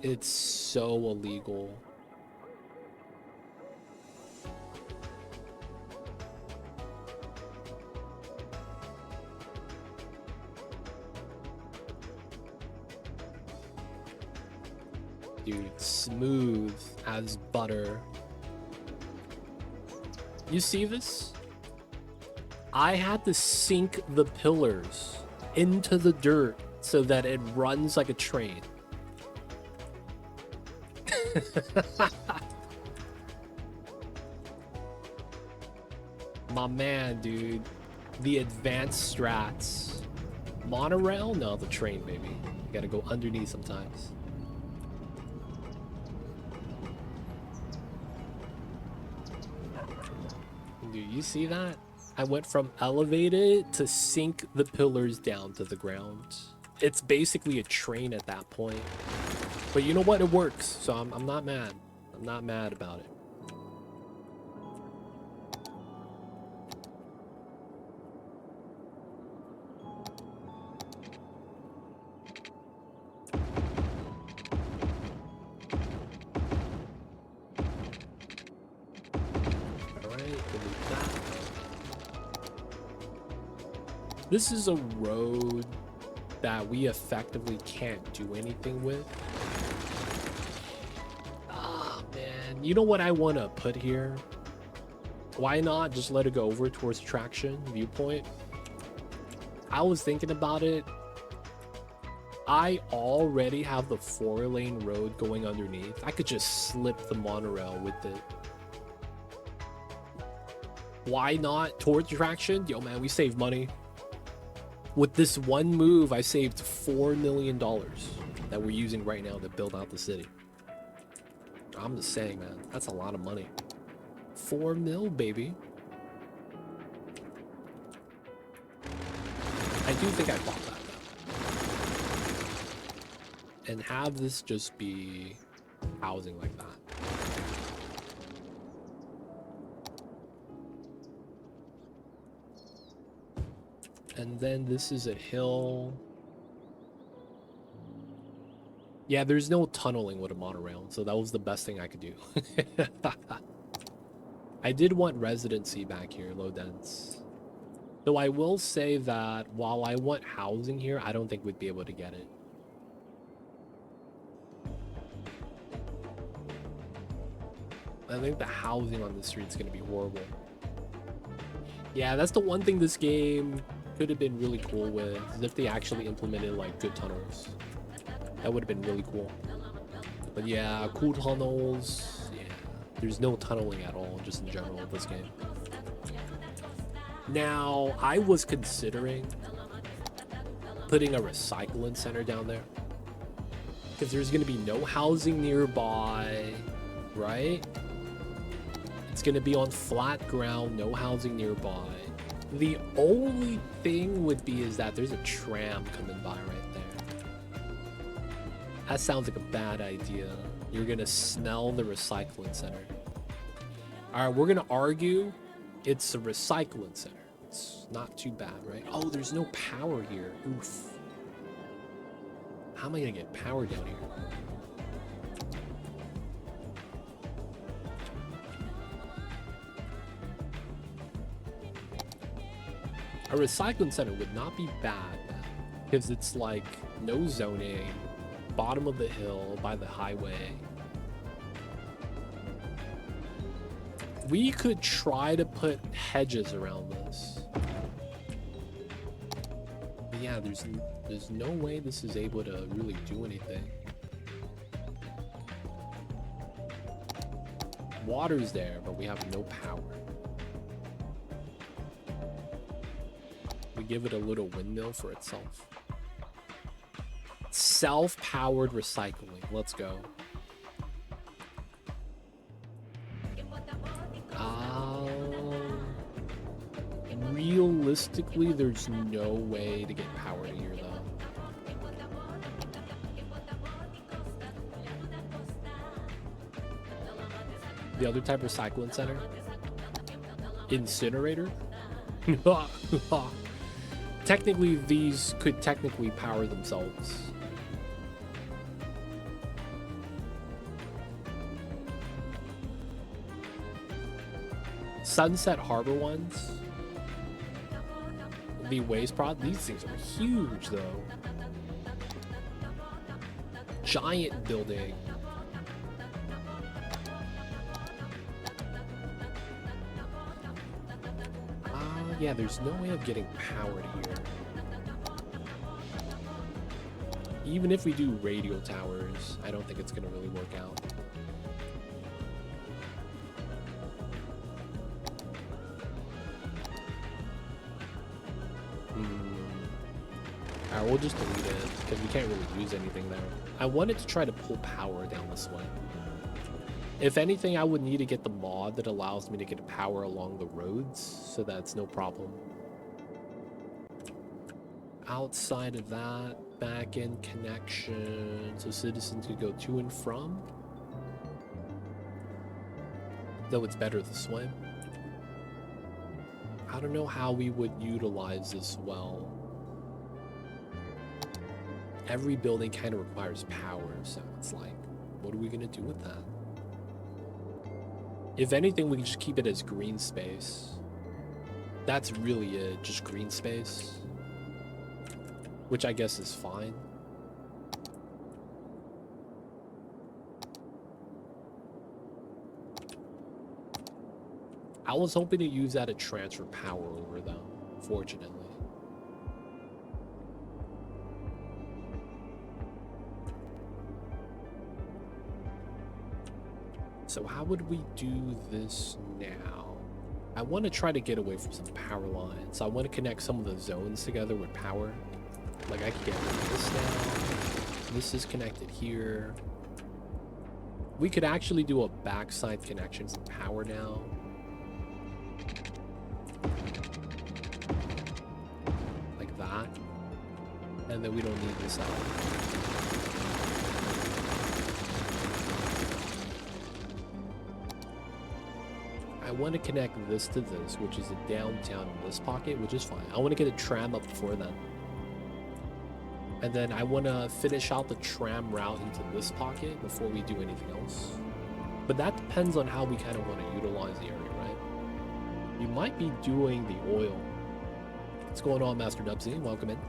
It's so illegal. Dude, smooth as butter. You see this? I had to sink the pillars into the dirt so that it runs like a train. My man, dude. The advanced strats. Monorail? No, the train, baby. You gotta go underneath sometimes. Dude, you see that? I went from elevated to sink the pillars down to the ground. It's basically a train at that point. But you know what? It works. So I'm not mad. I'm not mad about it. This is a road that we effectively can't do anything with. Ah, man. You know what I want to put here? Why not just let it go over towards traction viewpoint? I was thinking about it. I already have the 4-lane road going underneath. I could just slip the monorail with it. Why not towards traction? Yo, man, we save money. With this one move, I saved $4 million that we're using right now to build out the city. I'm just saying, man, that's a lot of money. 4 mil, baby. I do think I bought that, though. And have this just be housing like that. And then this is a hill. Yeah, there's no tunneling with a monorail, so that was the best thing I could do. I did want residency back here, low dense. Though I will say that while I want housing here, I don't think we'd be able to get it. I think the housing on the street's gonna be horrible. Yeah, that's the one thing this game could have been really cool with, is if they actually implemented like good tunnels. That would have been really cool. But yeah, cool tunnels. Yeah, there's no tunneling at all, just in general of this game. Now, I was considering putting a recycling center down there, because there's going to be no housing nearby, right? It's going to be on flat ground, no housing nearby. The only thing would be is that there's a tram coming by right there. That sounds like a bad idea. You're gonna smell the recycling center. All right, we're gonna argue it's a recycling center. It's not too bad, right? Oh, there's no power here. Oof. How am I gonna get power down here? A recycling center would not be bad, because it's like no zoning, bottom of the hill by the highway. We could try to put hedges around this. yeah, there's no way this is able to really do anything. Water's there, but we have no power. We give it a little windmill for itself. Self-powered recycling. Let's go. Realistically, there's no way to get power to here, though. The other type of recycling center? Incinerator? Technically, these could technically power themselves. Sunset Harbor ones? The waste prod? These things are huge, though. Giant building. Yeah, there's no way of getting power to here. Even if we do radio towers, I don't think it's gonna really work out. Alright, we'll just delete it, because we can't really use anything there. I wanted to try to pull power down this way. If anything, I would need to get the mod that allows me to get power along the roads, so that's no problem. Outside of that, back-end connection, so citizens could go to and from. Though it's better this way. I don't know how we would utilize this well. Every building kind of requires power, so it's like, what are we gonna do with that? If anything, we can just keep it as green space. That's really it, just green space. Which I guess is fine. I was hoping to use that to transfer power over, though, fortunately. So how would we do this now? I want to try to get away from some power lines. So I want to connect some of the zones together with power. Like I could get this now. This is connected here. We could actually do a backside connections and power now. Like that. And then we don't need this out. I want to connect this to this, which is a downtown in this pocket, which is fine. I want to get a tram up before then. And then I want to finish out the tram route into this pocket before we do anything else. But that depends on how we kind of want to utilize the area, right? We might be doing the oil. What's going on, Master Dubsy? Welcome in.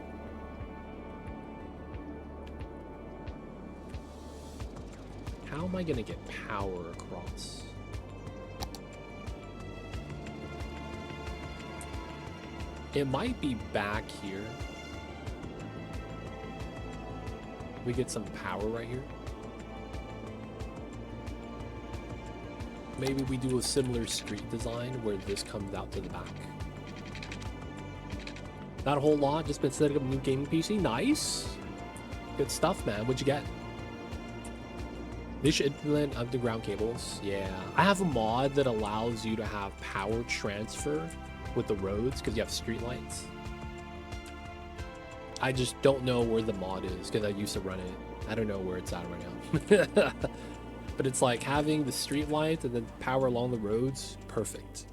How am I going to get power across? It might be back here. We get some power right here. Maybe we do a similar street design where this comes out to the back. Not a whole lot, just been setting up a new gaming PC. Nice. Good stuff, man. What'd you get? They should implement underground cables. Yeah. I have a mod that allows you to have power transfer with the roads because you have streetlights. I just don't know where the mod is because I used to run it. I don't know where it's at right now. But it's like having the streetlights and then power along the roads. Perfect.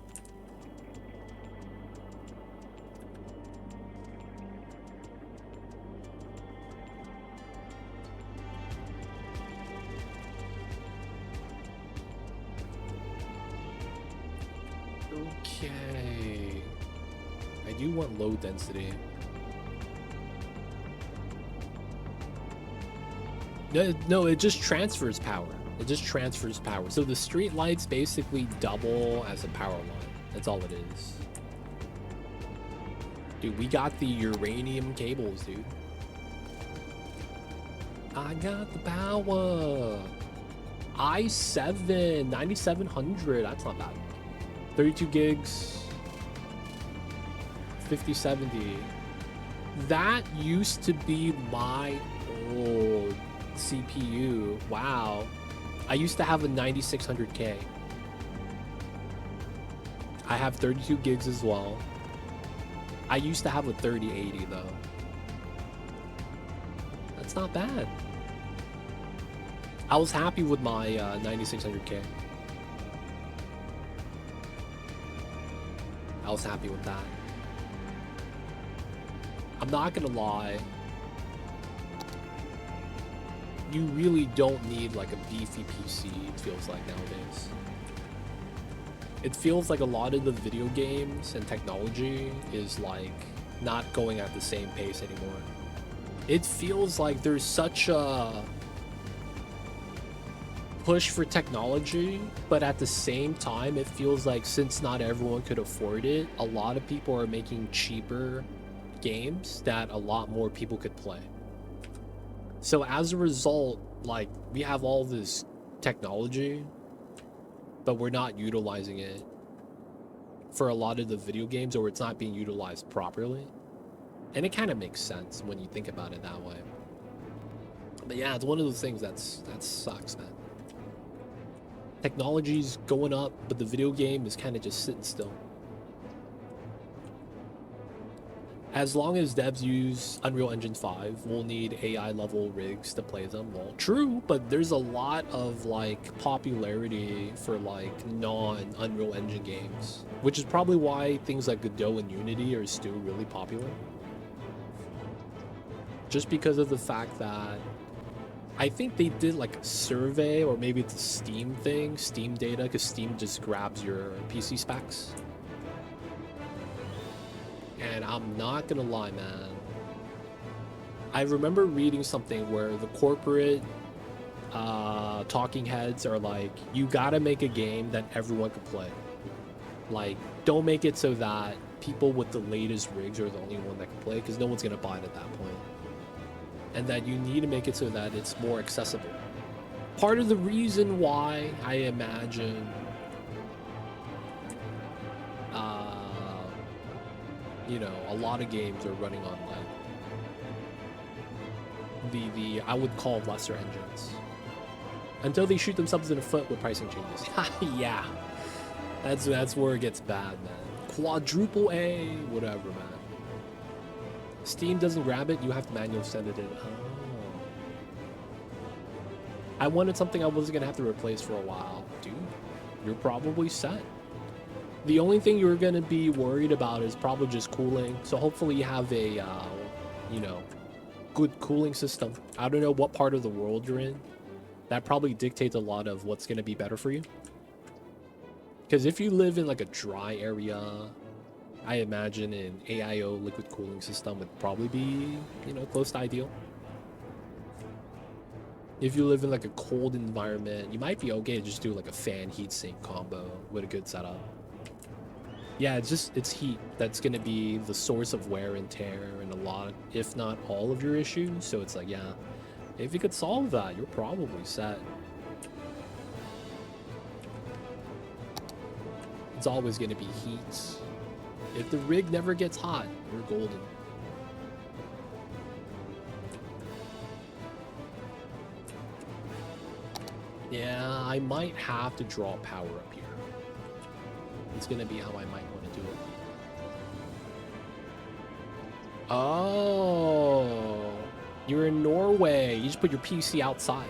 Okay. I do want low density. No, it just transfers power. It just transfers power. So the street lights basically double as a power line. That's all it is. Dude, we got the uranium cables, dude. I got the power. i7 9700. That's not bad. 32 gigs. 5070. That used to be my old CPU. Wow. I used to have a 9600K. I have 32 gigs as well. I used to have a 3080 though. That's not bad. I was happy with my 9600K. I was happy with that. I'm not gonna lie. You really don't need like a beefy PC, it feels like nowadays. It feels like a lot of the video games and technology is like not going at the same pace anymore. It feels like there's such a push for technology, but at the same time, it feels like since not everyone could afford it, a lot of people are making cheaper games that a lot more people could play. So as a result, like, we have all this technology, but we're not utilizing it for a lot of the video games, or it's not being utilized properly. And it kind of makes sense when you think about it that way. But yeah, it's one of those things that sucks, man. Technology's going up, but the video game is kind of just sitting still. As long as devs use Unreal Engine 5, we'll need AI level rigs to play them. Well, true, but there's a lot of like popularity for like non-Unreal Engine games, which is probably why things like Godot and Unity are still really popular. Just because of the fact that I think they did like a survey, or maybe it's a Steam thing, Steam data, because Steam just grabs your PC specs. And I'm not gonna lie, man. I remember reading something where the corporate talking heads are like, you gotta make a game that everyone can play. Like, don't make it so that people with the latest rigs are the only one that can play, because no one's gonna buy it at that point. And that you need to make it so that it's more accessible. Part of the reason why I imagine you know, a lot of games are running on like the I would call lesser engines until they shoot themselves in the foot with pricing changes. Yeah, that's where it gets bad, man. Quadruple A, whatever, man. Steam doesn't grab it, you have to manually send it in. Oh. I wanted something I wasn't gonna have to replace for a while. Dude, you're probably set. The only thing you're going to be worried about is probably just cooling. So hopefully you have a, you know, good cooling system. I don't know what part of the world you're in. That probably dictates a lot of what's going to be better for you. Because if you live in like a dry area, I imagine an AIO liquid cooling system would probably be, you know, close to ideal. If you live in like a cold environment, you might be okay to just do like a fan heatsink combo with a good setup. Yeah, it's heat that's going to be the source of wear and tear and a lot, if not all of your issues. So it's like, yeah, if you could solve that, you're probably set. It's always going to be heat. If the rig never gets hot, you're golden. Yeah, I might have to draw power up here. It's gonna be how I might want to do it. Oh, you're in Norway. You just put your PC outside.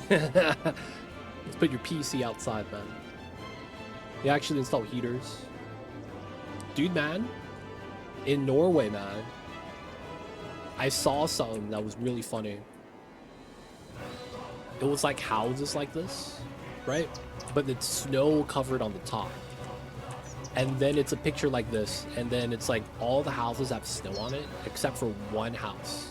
Let's put your PC outside, man. You actually install heaters. Dude, man. In Norway, man. I saw something that was really funny. It was like houses like this, right? But it's snow covered on the top. And then it's a picture like this, and then it's like all the houses have snow on it except for one house.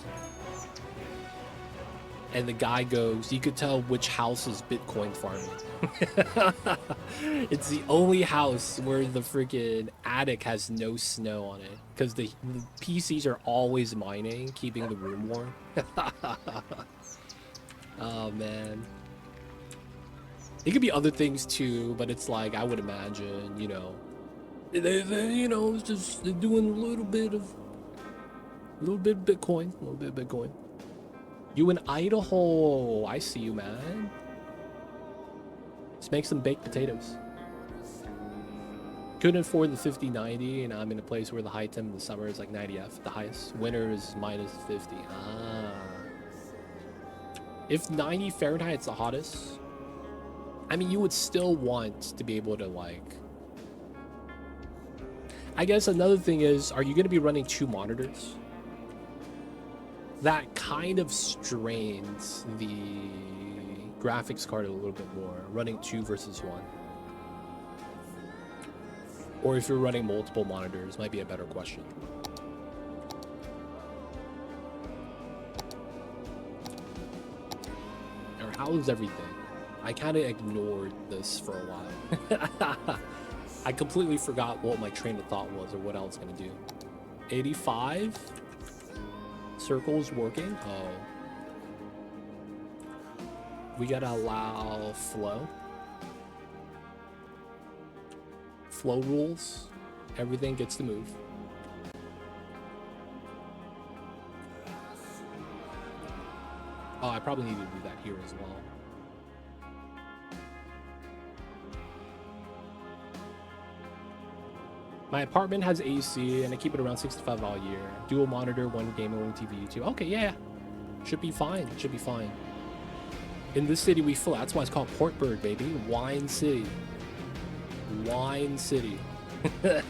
And the guy goes, you could tell which house is Bitcoin farming. It's the only house where the freaking attic has no snow on it. Because the PCs are always mining, keeping the room warm. Oh, man. It could be other things too, but it's like, I would imagine, you know, it's just they're doing a little bit of Bitcoin, a little bit of Bitcoin. You in Idaho? I see you, man. Let's make some baked potatoes. Couldn't afford the 50-90, and I'm in a place where the high temp in the summer is like 90F, the highest. Winter is minus 50. Ah. If 90 Fahrenheit's the hottest, I mean, you would still want to be able to, like... I guess another thing is, are you going to be running 2 monitors? That kind of strains the graphics card a little bit more, running 2 versus 1. Or if you're running multiple monitors, might be a better question. Or how is everything? I kind of ignored this for a while. I completely forgot what my train of thought was or what I was going to do. 85? Circles working? Oh. We gotta allow flow. Flow rules. Everything gets to move. Oh, I probably need to do that here as well. My apartment has AC and I keep it around 65 all year. Dual monitor, 1 gaming, 1 TV, 2. Okay, yeah. Should be fine. Should be fine. In this city, we fill. That's why it's called Portburg, baby. Wine City. Wine City. I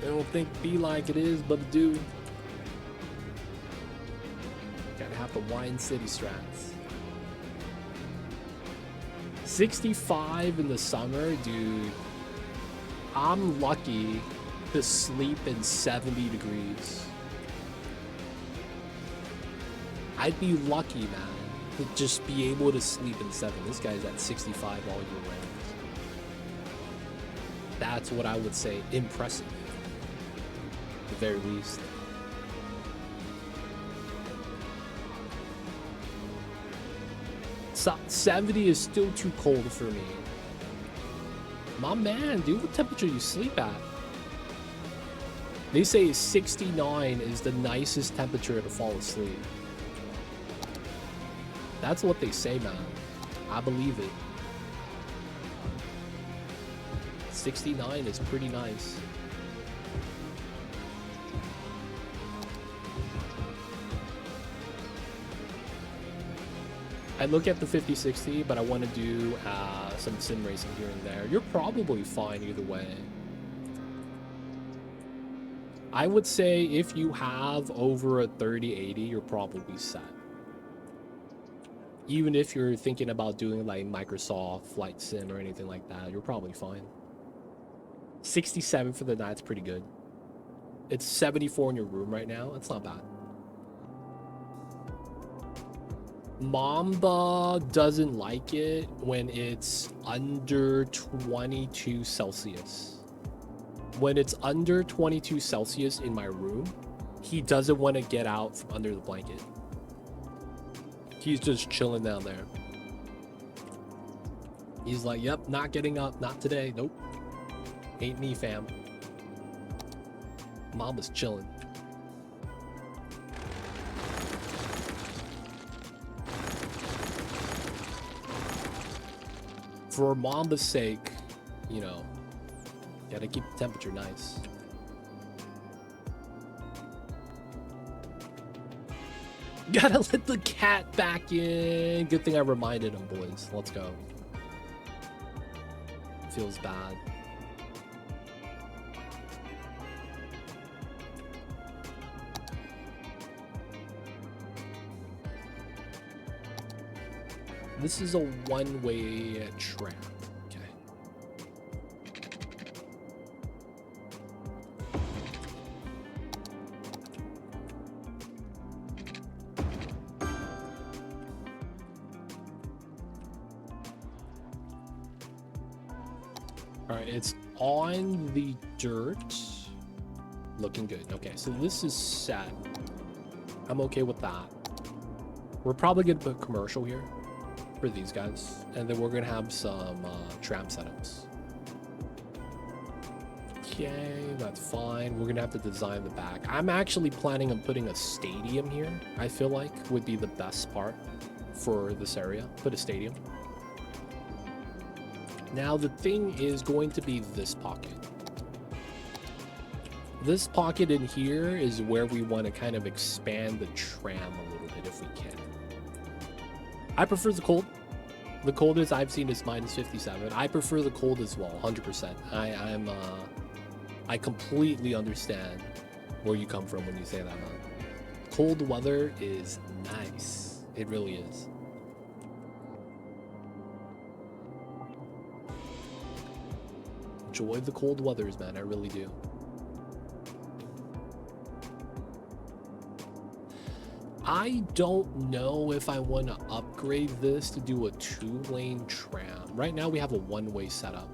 don't think be like it is, but it do. Gotta have the Wine City strats. 65 in the summer, dude. I'm lucky to sleep in 70 degrees. I'd be lucky, man, to just be able to sleep in 70. This guy's at 65 all year round. That's what I would say impressive, at the very least. So 70 is still too cold for me. My man, dude, what temperature you sleep at? They say 69 is the nicest temperature to fall asleep. That's what they say, man. I believe it. 69 is pretty nice. I look at the 50-60, but I want to do some sim racing here and there. You're probably fine either way. I would say if you have over a 3080, you're probably set. Even if you're thinking about doing like Microsoft Flight Sim or anything like that, you're probably fine. 67 for the night's pretty good. It's 74 in your room right now. It's not bad. Mamba doesn't like it when it's under 22 Celsius. When it's under 22 Celsius in my room, he doesn't want to get out from under the blanket. He's just chilling down there. He's like, yep, not getting up, not today, nope. Ain't me, fam. Mamba's chilling. For Mamba's sake, you know, gotta keep the temperature nice. Gotta let the cat back in. Good thing I reminded him, boys. Let's go. Feels bad. This is a one-way trap. Okay. All right, it's on the dirt. Looking good. Okay, so this is set. I'm okay with that. We're probably gonna put commercial here for these guys, and then we're gonna have some tram setups. Okay, that's fine. We're gonna have to design the back. I'm actually planning on putting a stadium here. I feel like would be the best part for this area. Put a stadium. Now the thing is going to be this pocket. This pocket in here is where we want to kind of expand the tram a little bit if we can. I prefer the cold. The coldest I've seen is -57. I prefer the cold as well, 100%. I completely understand where you come from when you say that, man. Cold weather is nice. It really is. Enjoy the cold weathers, man. I really do. I don't know if I want to upgrade this to do a 2-lane tram. Right now we have a 1-way setup.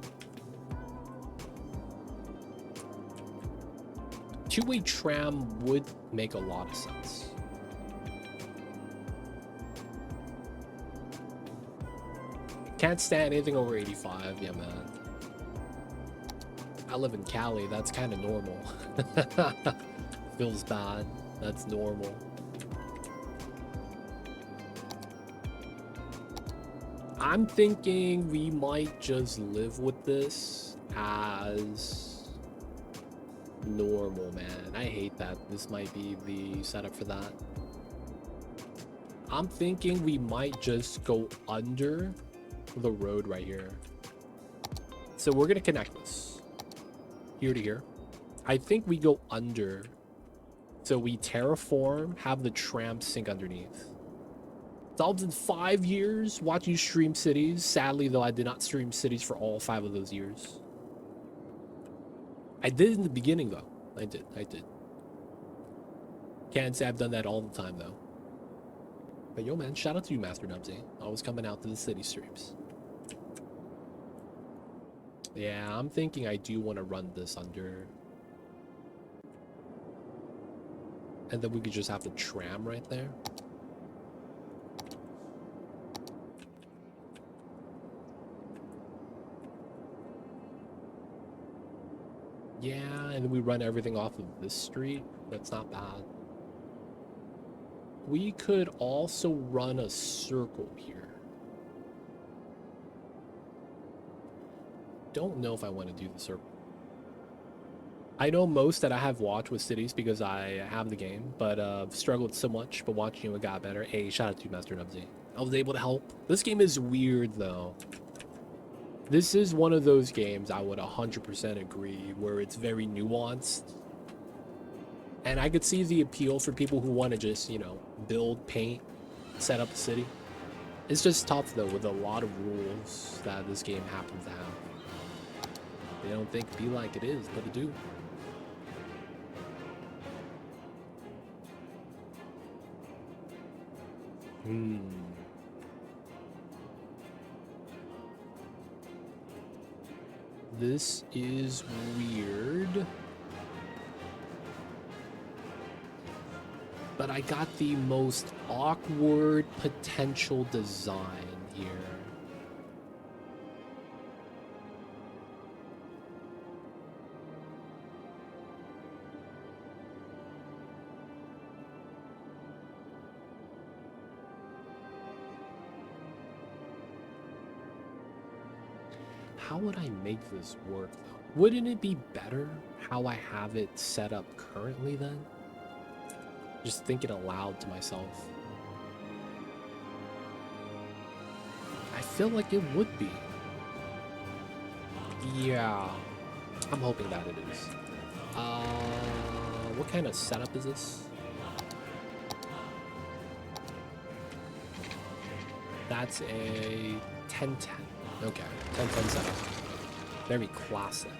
2-way tram would make a lot of sense. Can't stand anything over 85. Yeah, man. I live in Cali. That's kind of normal. Feels bad. That's normal. I'm thinking we might just live with this as normal, man. I hate that. This might be the setup for that. I'm thinking we might just go under the road right here. So we're going to connect this here to here. I think we go under. So we terraform, have the tram sink underneath. Solved in 5 years watching stream Cities. Sadly, though, I did not stream Cities for all 5 of those years. I did in the beginning, though. I did. Can't say I've done that all the time, though. But yo, man, shout out to you, Master Nubsy. Always coming out to the City streams. Yeah, I'm thinking I do want to run this under. And then we could just have the tram right there. Yeah, and then we run everything off of this street. That's not bad. We could also run a circle here. Don't know if I want to do the circle. I know most that I have watched with Cities because I have the game, but struggled so much, but watching you, it got better. Hey, shout out to you, Master Nubsy. I was able to help. This game is weird, though. This is one of those games I would 100% agree where it's very nuanced. And I could see the appeal for people who want to just, you know, build, paint, set up a city. It's just tough, though, with a lot of rules that this game happens to have. They don't think it be like it is, but it do. This is weird. But I got the most awkward potential design here. How would I make this work, though? Wouldn't it be better how I have it set up currently, then? Just thinking aloud to myself. I feel like it would be. Yeah. I'm hoping that it is. What kind of setup is this? That's a 10-10. Okay, 10-10 setup. Very classic.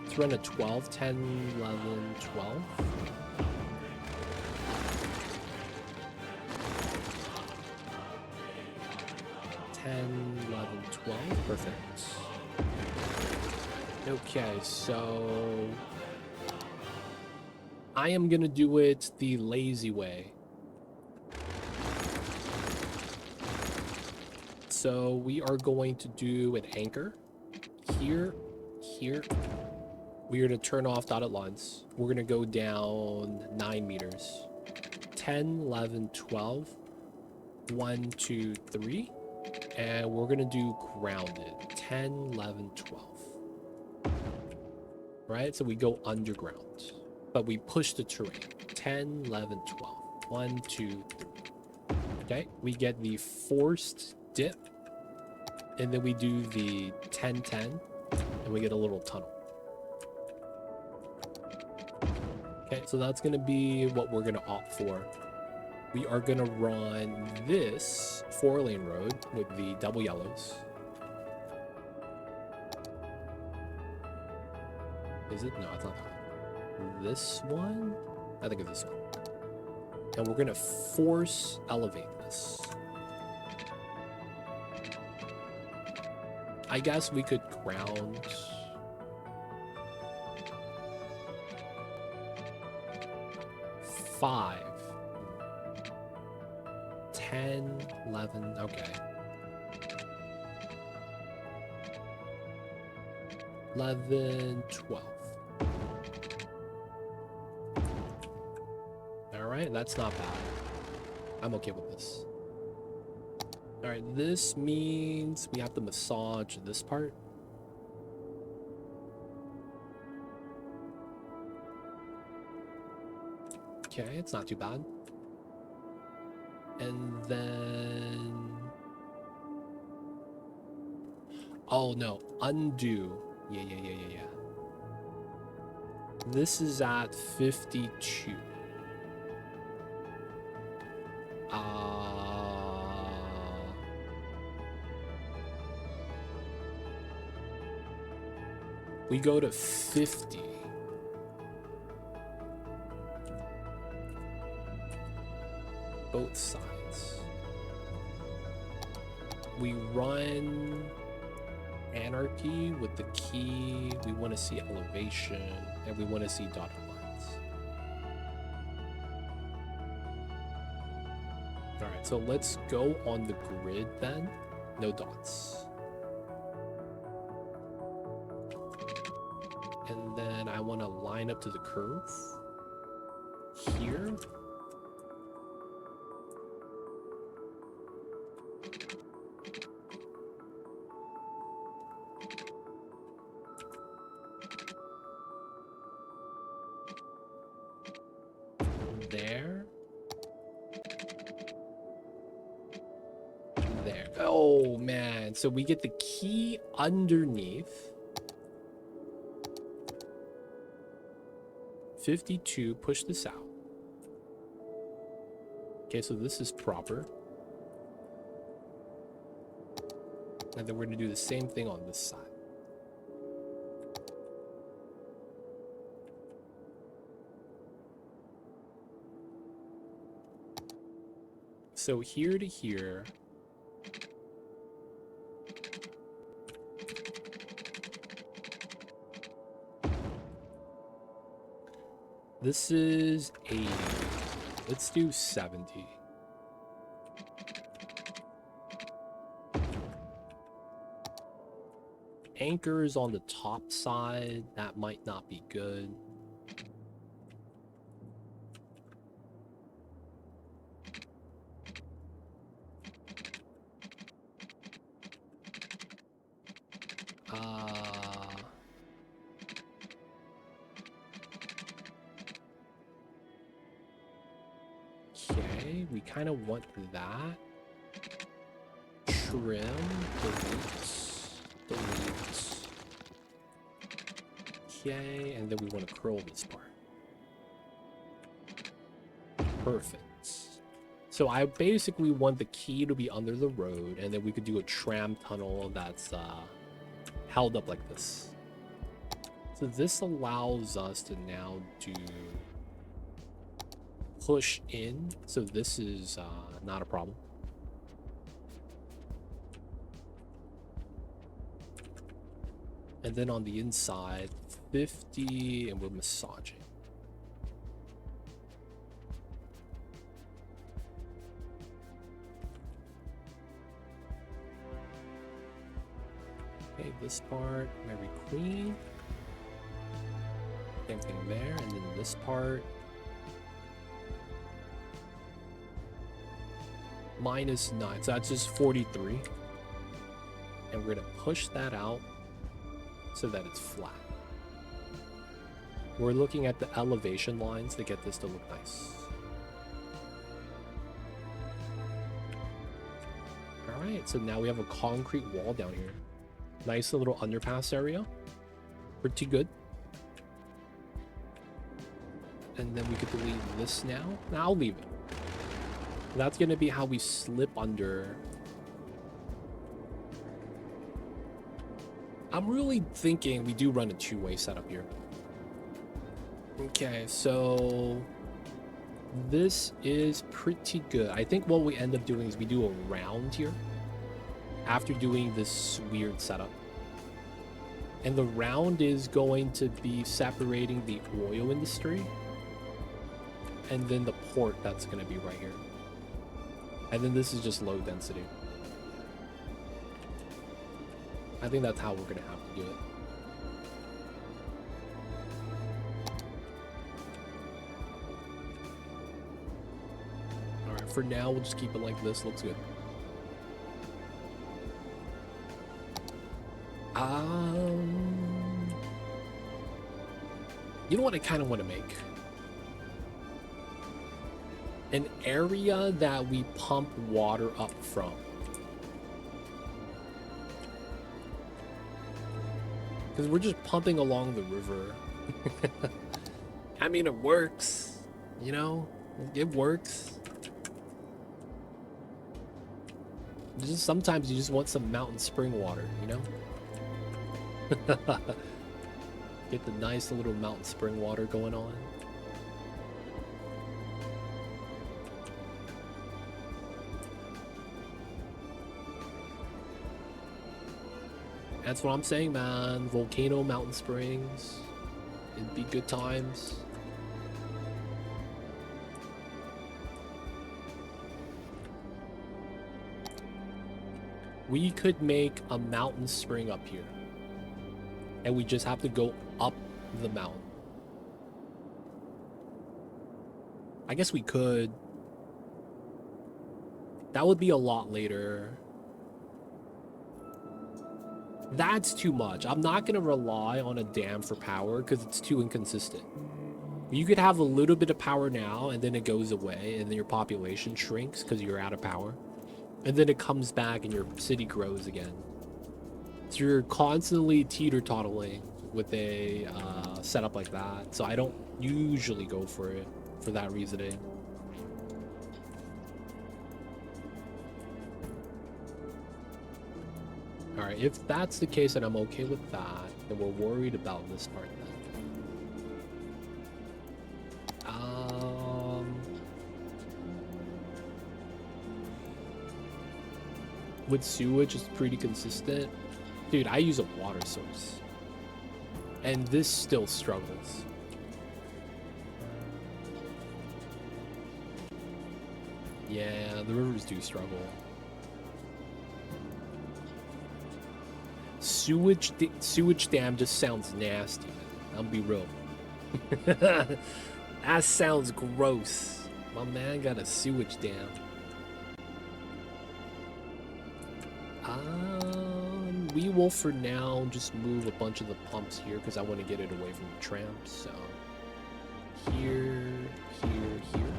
Let's run a 12, 10, 11, 12. 10, 11, 12. Perfect. Okay, so I am gonna do it the lazy way. So we are going to do an anchor here, here. We are going to turn off dotted lines. We're going to go down 9 meters. 10, 11, 12. 1, 2, 3. And we're going to do grounded. 10, 11, 12. Right? So we go underground. But we push the terrain. 10, 11, 12. 1, 2, 3. Okay? We get the forced dip. And then we do the 10, 10. And we get a little tunnel. Okay, so that's going to be what we're going to opt for. We are going to run this 4-lane road with the double yellows. Is it? No, it's not that one. This one? I think it's this one. And we're going to force elevate this. I guess we could ground... 5, 10, 11, okay. 11, 12. All right, that's not bad. I'm okay with this. All right, this means we have to massage this part. Okay, it's not too bad. And then... Oh, no. Undo. Yeah. This is at 52. We go to 50. Both sides. We run anarchy with the key. We want to see elevation, and we want to see dotted lines. All right, so let's go on the grid then. No dots. And then I want to line up to the curve here. There. There. Oh, man. So we get the key underneath. 52, push this out. Okay, so this is proper. And then we're going to do the same thing on this side. So here to here. This is 80. Let's do 70. Anchor is on the top side. That might not be good. Okay, we kind of want that. Trim, delete. Okay, and then we want to curl this part. Perfect. So I basically want the key to be under the road, and then we could do a tram tunnel that's held up like this. So this allows us to now do push in. So this is not a problem. And then on the inside, 50, and we're massaging. Okay, this part, Mary Queen. Same thing there, and then this part. -9, so that's just 43. And we're gonna push that out so that it's flat. We're looking at the elevation lines to get this to look nice. Alright, so now we have a concrete wall down here. Nice little underpass area. Pretty good. And then we could delete this now. Now I'll leave it. That's gonna be how we slip under. I'm really thinking we do run a two-way setup here. Okay, so this is pretty good. I think what we end up doing is we do a round here after doing this weird setup. And the round is going to be separating the oil industry and then the port that's going to be right here. And then this is just low density. I think that's how we're going to have to do it. Alright, for now, we'll just keep it like this. Looks good. You know what I kind of want to make? An area that we pump water up from. Because we're just pumping along the river. I mean, it works. You know? It works. Just sometimes you just want some mountain spring water, you know? Get the nice little mountain spring water going on. That's what I'm saying, man. Volcano, mountain springs. It'd be good times. We could make a mountain spring up here. And we just have to go up the mountain. I guess we could. That would be a lot later. That's too much. I'm not going to rely on a dam for power because it's too inconsistent. You could have a little bit of power now and then it goes away and then your population shrinks because you're out of power. And then it comes back and your city grows again. So you're constantly teeter-tottling with a setup like that. So I don't usually go for it for that reasoning. Alright, if that's the case and I'm okay with that, then we're worried about this part then. With sewage, it's pretty consistent. Dude, I use a water source. And this still struggles. Yeah, the rivers do struggle. Sewage dam just sounds nasty, man. I'll be real. That sounds gross. My man got a sewage dam. We will for now just move a bunch of the pumps here because I want to get it away from the tramps. So here, here, here.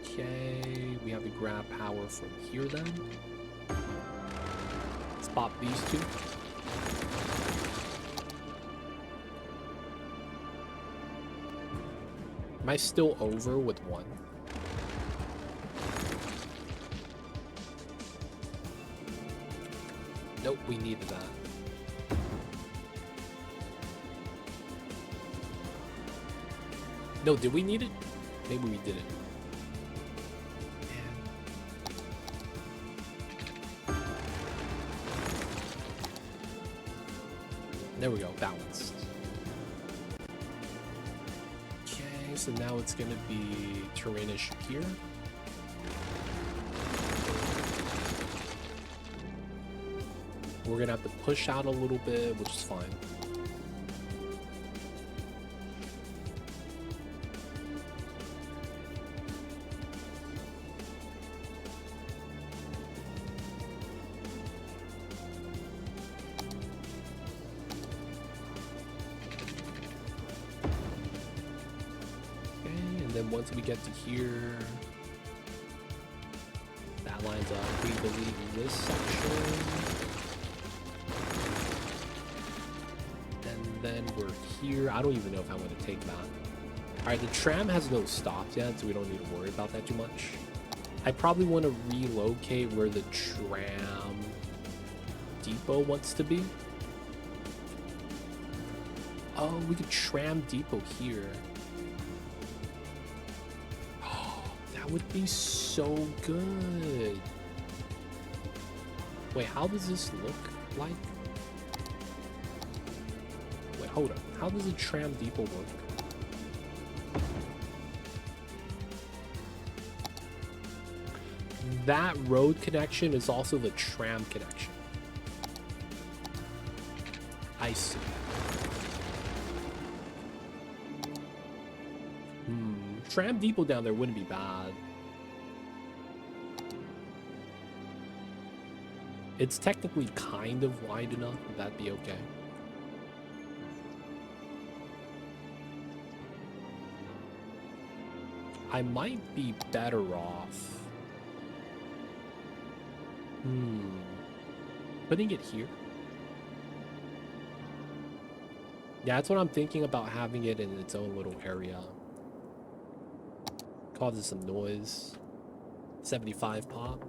Okay, we have to grab power from here then. Let's pop these two. Am I still over with one? Nope, we needed that. No, did we need it? Maybe we didn't. There we go, balanced. Okay, so now it's gonna be terrainish here. We're gonna have to push out a little bit, which is fine. Once we get to here, that lines up. We believe this section, and then we're here. I don't even know if I want to take that. All right, the tram has no stops yet, so we don't need to worry about that too much. I probably want to relocate where the tram depot wants to be. Oh, we could tram depot here. Would be so good. Wait, how does this look like? Wait, hold on. How does a tram depot work? That road connection is also the tram connection. I see. Tram depot down there wouldn't be bad. It's technically kind of wide enough. That'd be okay. I might be better off. Putting it here. Yeah, that's what I'm thinking about, having it in its own little area. Causes some noise. 75 pop.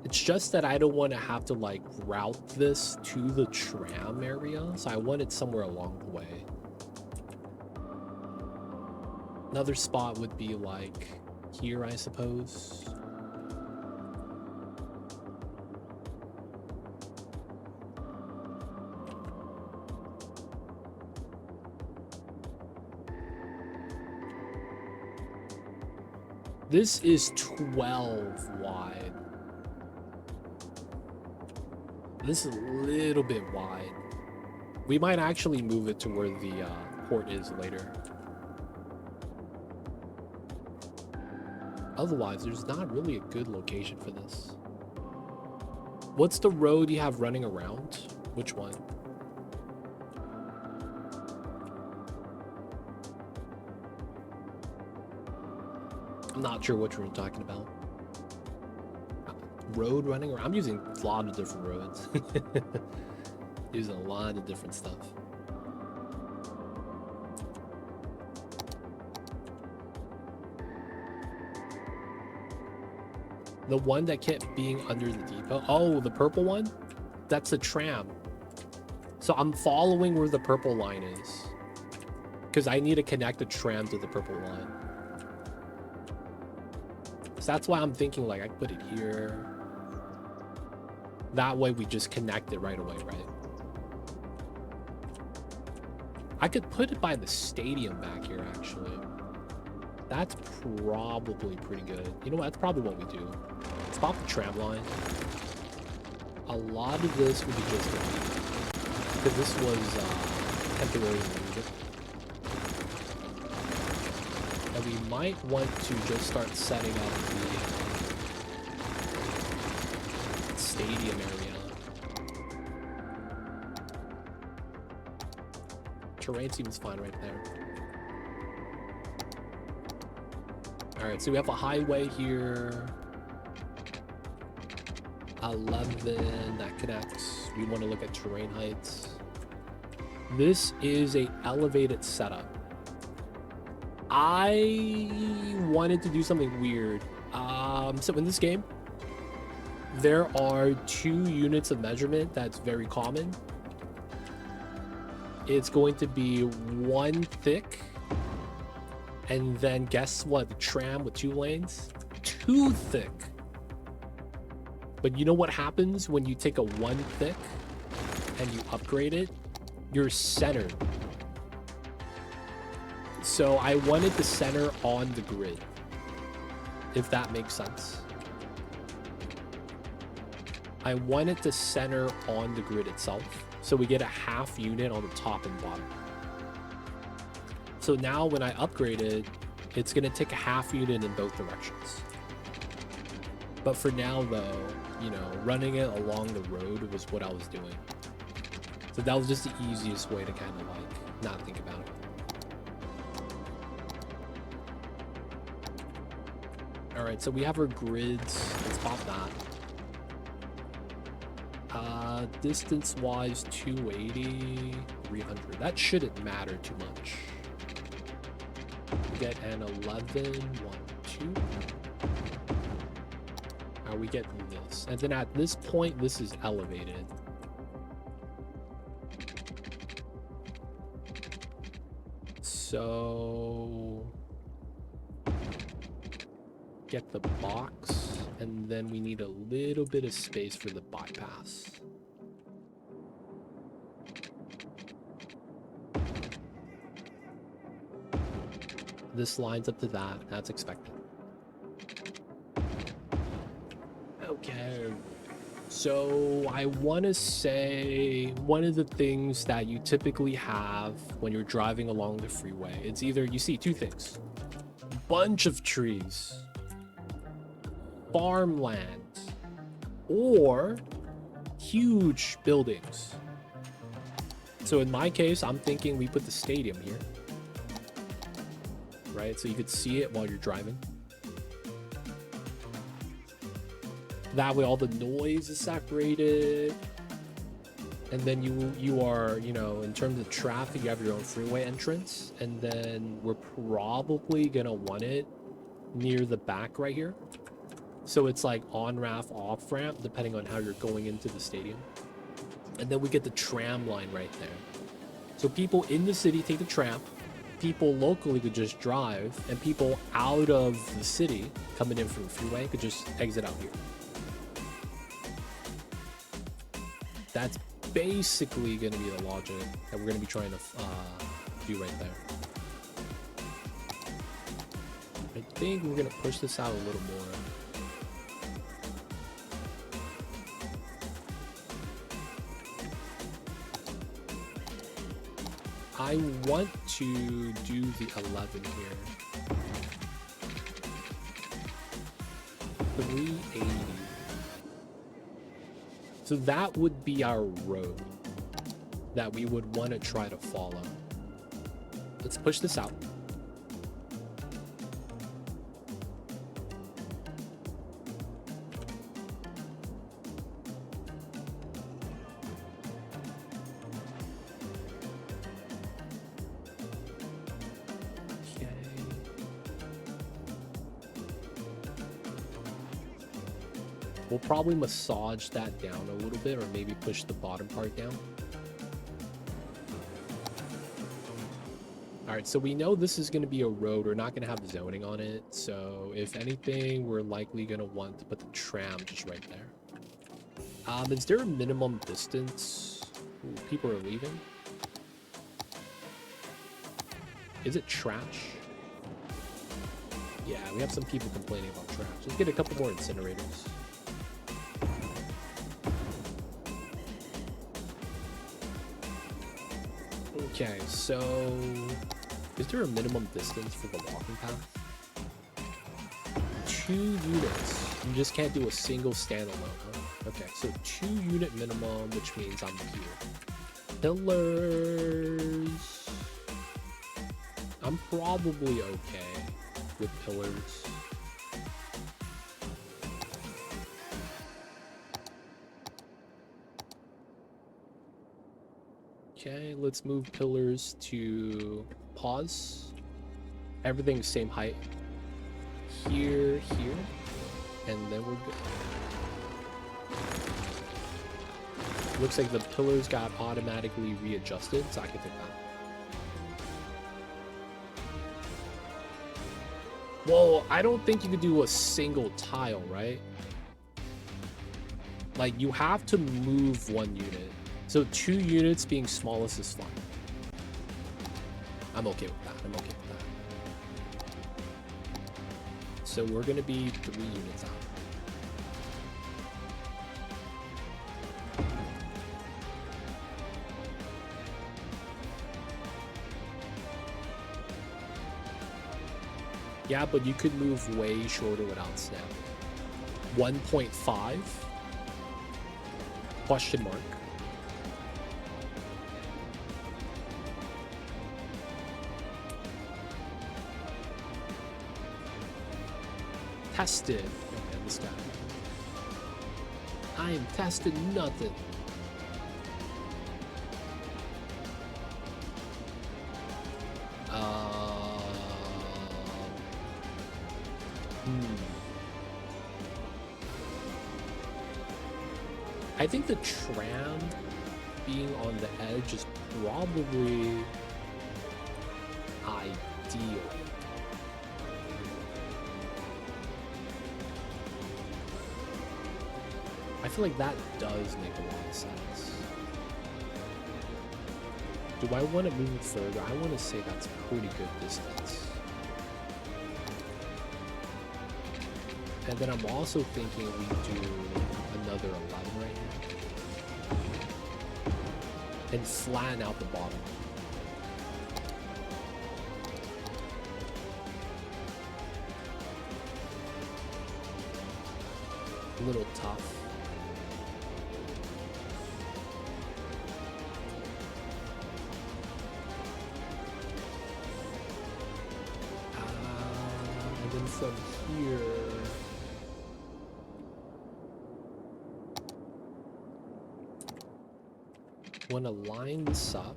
It's just that I don't want to have to like route this to the tram area, so I want it somewhere along the way. Another spot would be like here, I suppose. This is 12 wide. This is a little bit wide. We might actually move it to where the port is later. Otherwise, there's not really a good location for this. What's the road you have running around? Which one? I'm not sure which one you're talking about. Road running around? I'm using a lot of different roads. Using a lot of different stuff. The one that kept being under the depot. Oh, the purple one? That's a tram. So I'm following where the purple line is, because I need to connect the tram to the purple line. So that's why I'm thinking like I put it here. That way we just connect it right away, right? I could put it by the stadium back here, actually. That's probably pretty good. You know what? That's probably what we do. Let's pop the tram line. A lot of this would be just because this was temporary music. And we might want to just start setting up the stadium area. Terrain seems fine right there. Alright, so we have a highway here. 11 that connects. We want to look at terrain heights. This is a elevated setup. I wanted to do something weird. So in this game, there are 2 units of measurement that's very common. It's going to be 1 thick, and then guess what? The tram with 2 lanes, 2 thick. But you know what happens when you take a 1 thick and you upgrade it, you're centered. So I wanted the center on the grid, if that makes sense. I wanted the center on the grid itself, so we get a half unit on the top and bottom. So now when I upgrade it, it's gonna take a half unit in both directions. But for now though, you know, running it along the road was what I was doing. So that was just the easiest way to kind of like not think about it. All right, so we have our grids. Let's pop that. Distance-wise, 280, 300. That shouldn't matter too much. We get an 11, 1, 2. We get this. And then at this point, this is elevated. So... get the box, and then we need a little bit of space for the bypass. This lines up to that. That's expected. Okay. So I want to say one of the things that you typically have when you're driving along the freeway, it's either you see two things. Bunch of trees, farmland, or huge buildings. So in my case, I'm thinking we put the stadium here, right? So you could see it while you're driving. That way all the noise is separated. And then you are, you know, in terms of traffic, you have your own freeway entrance. And then we're probably gonna want it near the back right here. So it's like on-ramp, off-ramp, depending on how you're going into the stadium. And then we get the tram line right there. So people in the city take the tram. People locally could just drive. And people out of the city coming in from the freeway could just exit out here. That's basically going to be the logic that we're going to be trying to do right there. I think we're going to push this out a little more. I want to do the 11 here. 380. So that would be our road that we would want to try to follow. Let's push this out. We'll probably massage that down a little bit, or maybe push the bottom part down. All right, so we know this is going to be a road. We're not going to have zoning on it. So if anything, we're likely going to want to put the tram just right there. Is there a minimum distance? Ooh, people are leaving. Is it trash? Yeah, we have some people complaining about trash. Let's get a couple more incinerators. Okay, so is there a minimum distance for the walking path? 2 units. You just can't do a single standalone, huh? Okay, so 2 unit minimum, which means I'm here. Pillars. I'm probably okay with pillars. Okay, let's move pillars to pause. Everything's same height. Here, here, and then we're good. Looks like the pillars got automatically readjusted, so I can take that. Well, I don't think you could do a single tile, right? Like, you have to move 1 unit. So 2 units being smallest is fine. I'm okay with that. I'm okay with that. So we're gonna be 3 units out. Yeah, but you could move way shorter without snap. 1.5? Question mark. Tested. Okay, this guy. I am testing nothing. I think the tram being on the edge is probably ideal. I feel like that does make a lot of sense. Do I want to move it further? I want to say that's pretty good distance. And then I'm also thinking we do another 11 right here. And flatten out the bottom. A little tough. And then from here... want to line this up.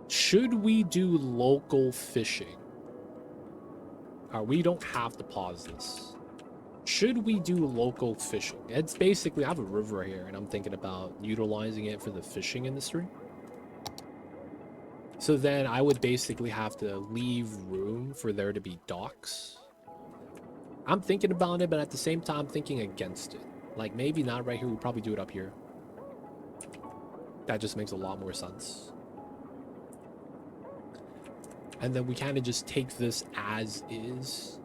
Should we do local fishing? We don't have to pause this. Should we do local fishing? It's basically, I have a river here and I'm thinking about utilizing it for the fishing industry. So then I would basically have to leave room for there to be docks. I'm thinking about it, but at the same time, I'm thinking against it. Like maybe not right here, we'll probably do it up here. That just makes a lot more sense. And then we kind of just take this as is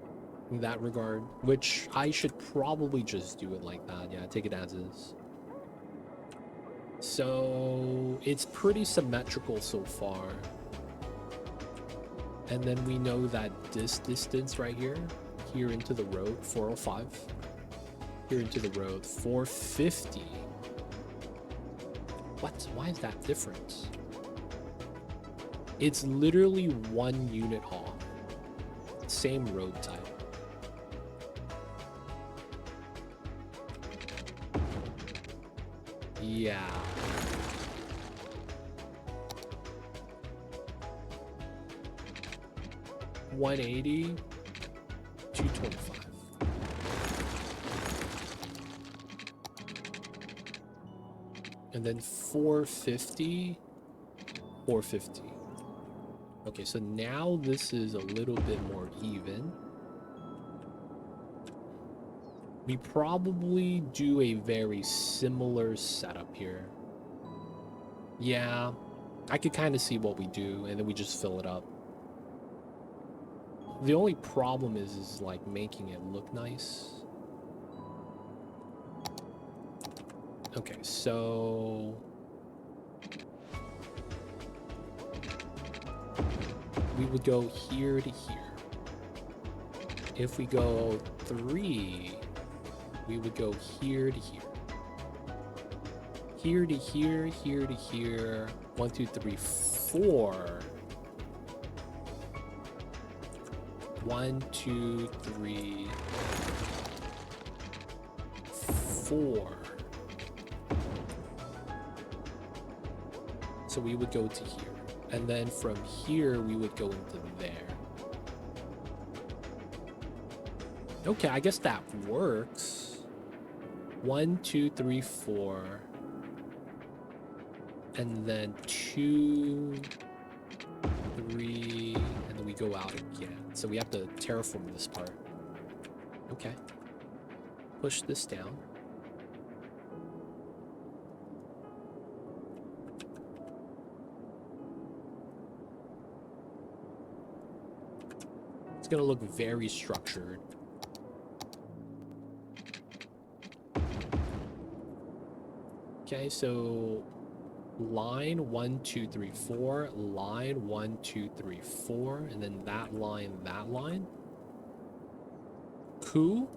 in that regard, which I should probably just do it like that. Yeah, take it as is. So it's pretty symmetrical so far. And then we know that this distance right here into the road, 405. Here into the road, 450. What? Why is that different? It's literally 1 unit off. Same road type. Yeah. $180, $225. And then $450, $450. Okay, so now this is a little bit more even. We probably do a very similar setup here. Yeah, I could kind of see what we do, and then we just fill it up. The only problem is like making it look nice. Okay, so... we would go here to here. If we go 3, we would go here to here. Here to here, here to here. 1, 2, 3, 4. 1, 2, 3, 4. So we would go to here. And then from here, we would go into there. Okay, I guess that works. 1, 2, 3, 4. And then 2, 3, and then we go out again. So we have to terraform this part. Okay. Push this down. It's gonna look very structured. Okay, so line 1, 2, 3, 4, line 1, 2, 3, 4, and then that line, that line. Cool.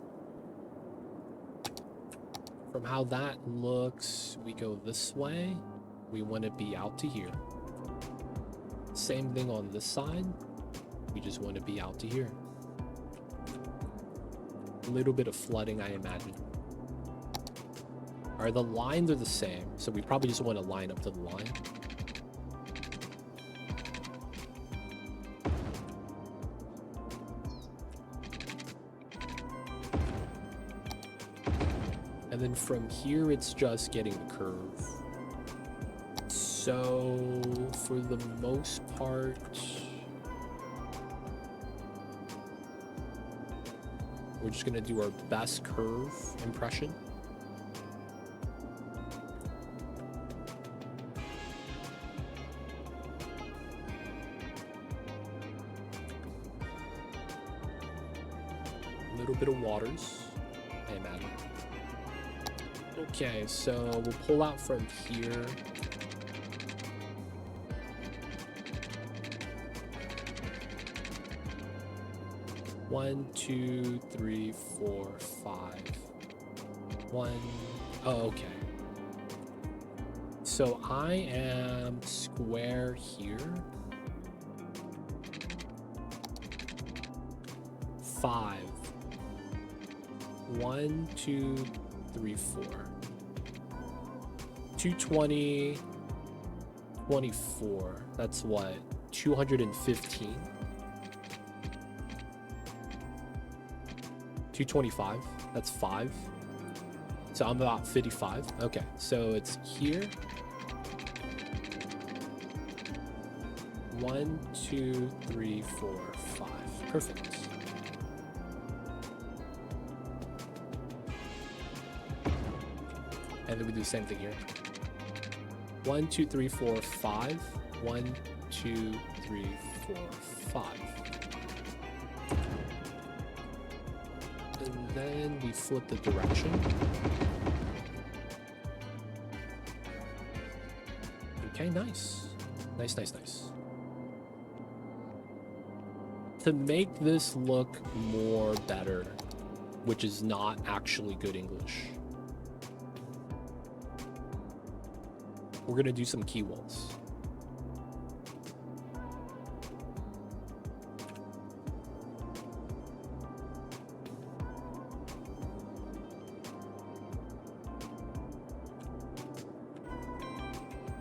From how that looks, we go this way. We want to be out to here. Same thing on this side. We just want to be out to here. A little bit of flooding, I imagine. Alright, the lines are the same, so we probably just want to line up to the line. And then from here, it's just getting the curve. So, for the most part, we're just going to do our best curve impression. A little bit of waters, I imagine. Okay, so we'll pull out from here. One, 2, 3, 4, 5. 1. Oh, okay. So I am square here. 5. 1, 2, 3, 4. 220, 24. That's what? 215? 225. That's 5. So I'm about 55. Okay, so it's here. 1, 2, 3, 4, 5. Perfect. And then we do the same thing here. 1, 2, 3, 4, 5. 1, 2, 3, 4, 5. And then we flip the direction. Okay, nice. Nice, nice, nice. To make this look more better, which is not actually good English, we're gonna do some key walls.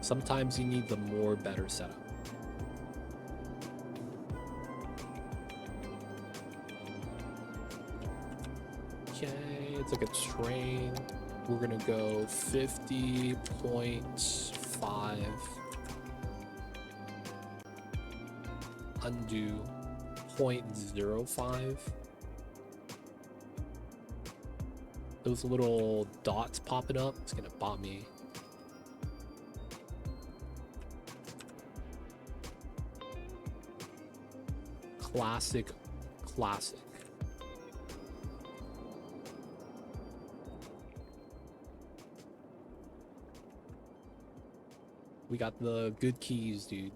Sometimes you need the more better setup. Okay, it's like a train. We're gonna go 50.5. Undo 0.05. Those little dots popping up, it's gonna bot me. Classic, classic. We got the good keys, dude.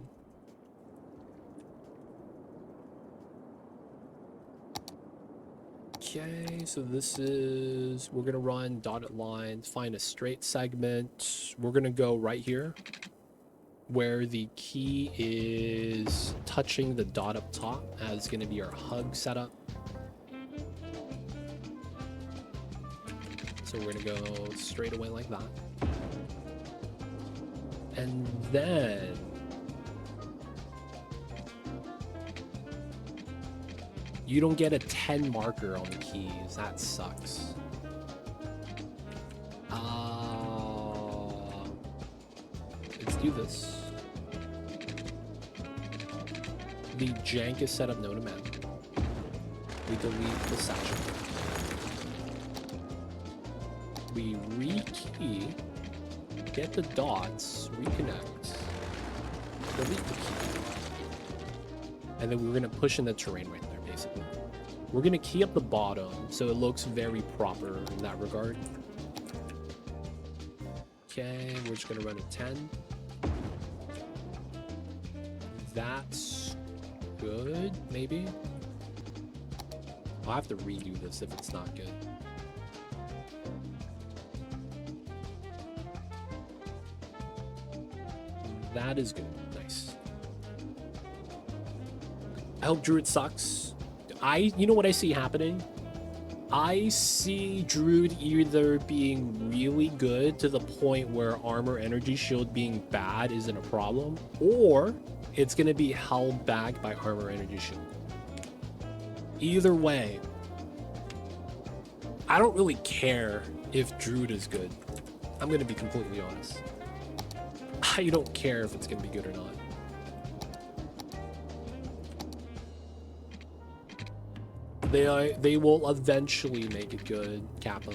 Okay, so this is, we're gonna run dotted lines, find a straight segment. We're gonna go right here where the key is touching the dot up top, as gonna be our hug setup. So we're gonna go straight away like that. And then you don't get a 10 marker on the keys. That sucks. Let's do this. The jankest setup known to man. We delete the satchel. We rekey, get the dots, reconnect, delete the key. And then we're gonna push in the terrain right there, basically. We're gonna key up the bottom so it looks very proper in that regard. Okay, we're just gonna run a 10. That's good, maybe. I'll have to redo this if it's not good. That is good. Nice. I hope Druid sucks. You know what I see happening? I see Druid either being really good to the point where armor energy shield being bad isn't a problem, or it's going to be held back by armor energy shield. Either way, I don't really care if Druid is good. I'm going to be completely honest. I don't care if it's going to be good or not. They will eventually make it good, Kappa.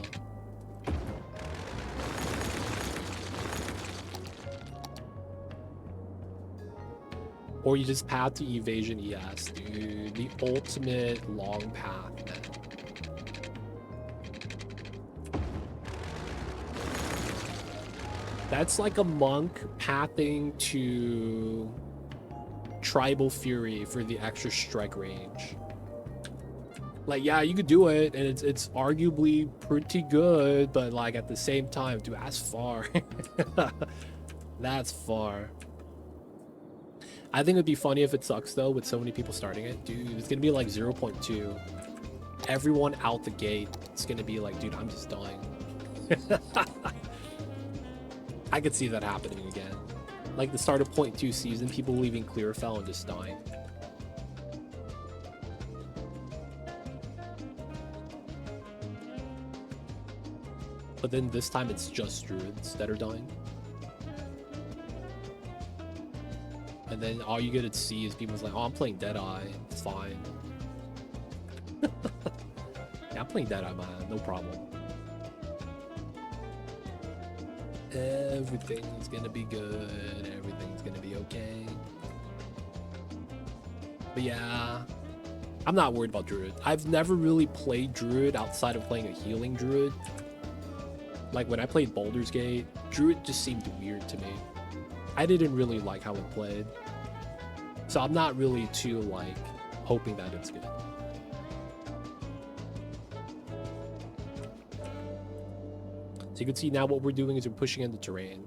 Or you just path to evasion ES, dude. The ultimate long path, man. That's like a monk pathing to Tribal Fury for the extra strike range. Like, yeah, you could do it, and it's arguably pretty good, but like at the same time, dude, that's far. That's far. I think it'd be funny if it sucks though, with so many people starting it. Dude, it's gonna be like 0.2. Everyone out the gate, it's gonna be like, dude, I'm just dying. I could see that happening again. Like the start of 0.2 season, people leaving Clearfell and just dying. But then this time it's just druids that are dying. And then all you get to see is people's like, oh, I'm playing Deadeye. It's fine. Yeah, I'm playing Deadeye, man. No problem. Everything's gonna be good. Everything's gonna be okay. But yeah, I'm not worried about Druid. I've never really played Druid outside of playing a healing Druid. Like when I played Baldur's Gate, Druid just seemed weird to me. I didn't really like how it played. So I'm not really too like hoping that it's good. So you can see now what we're doing is we're pushing in the terrain.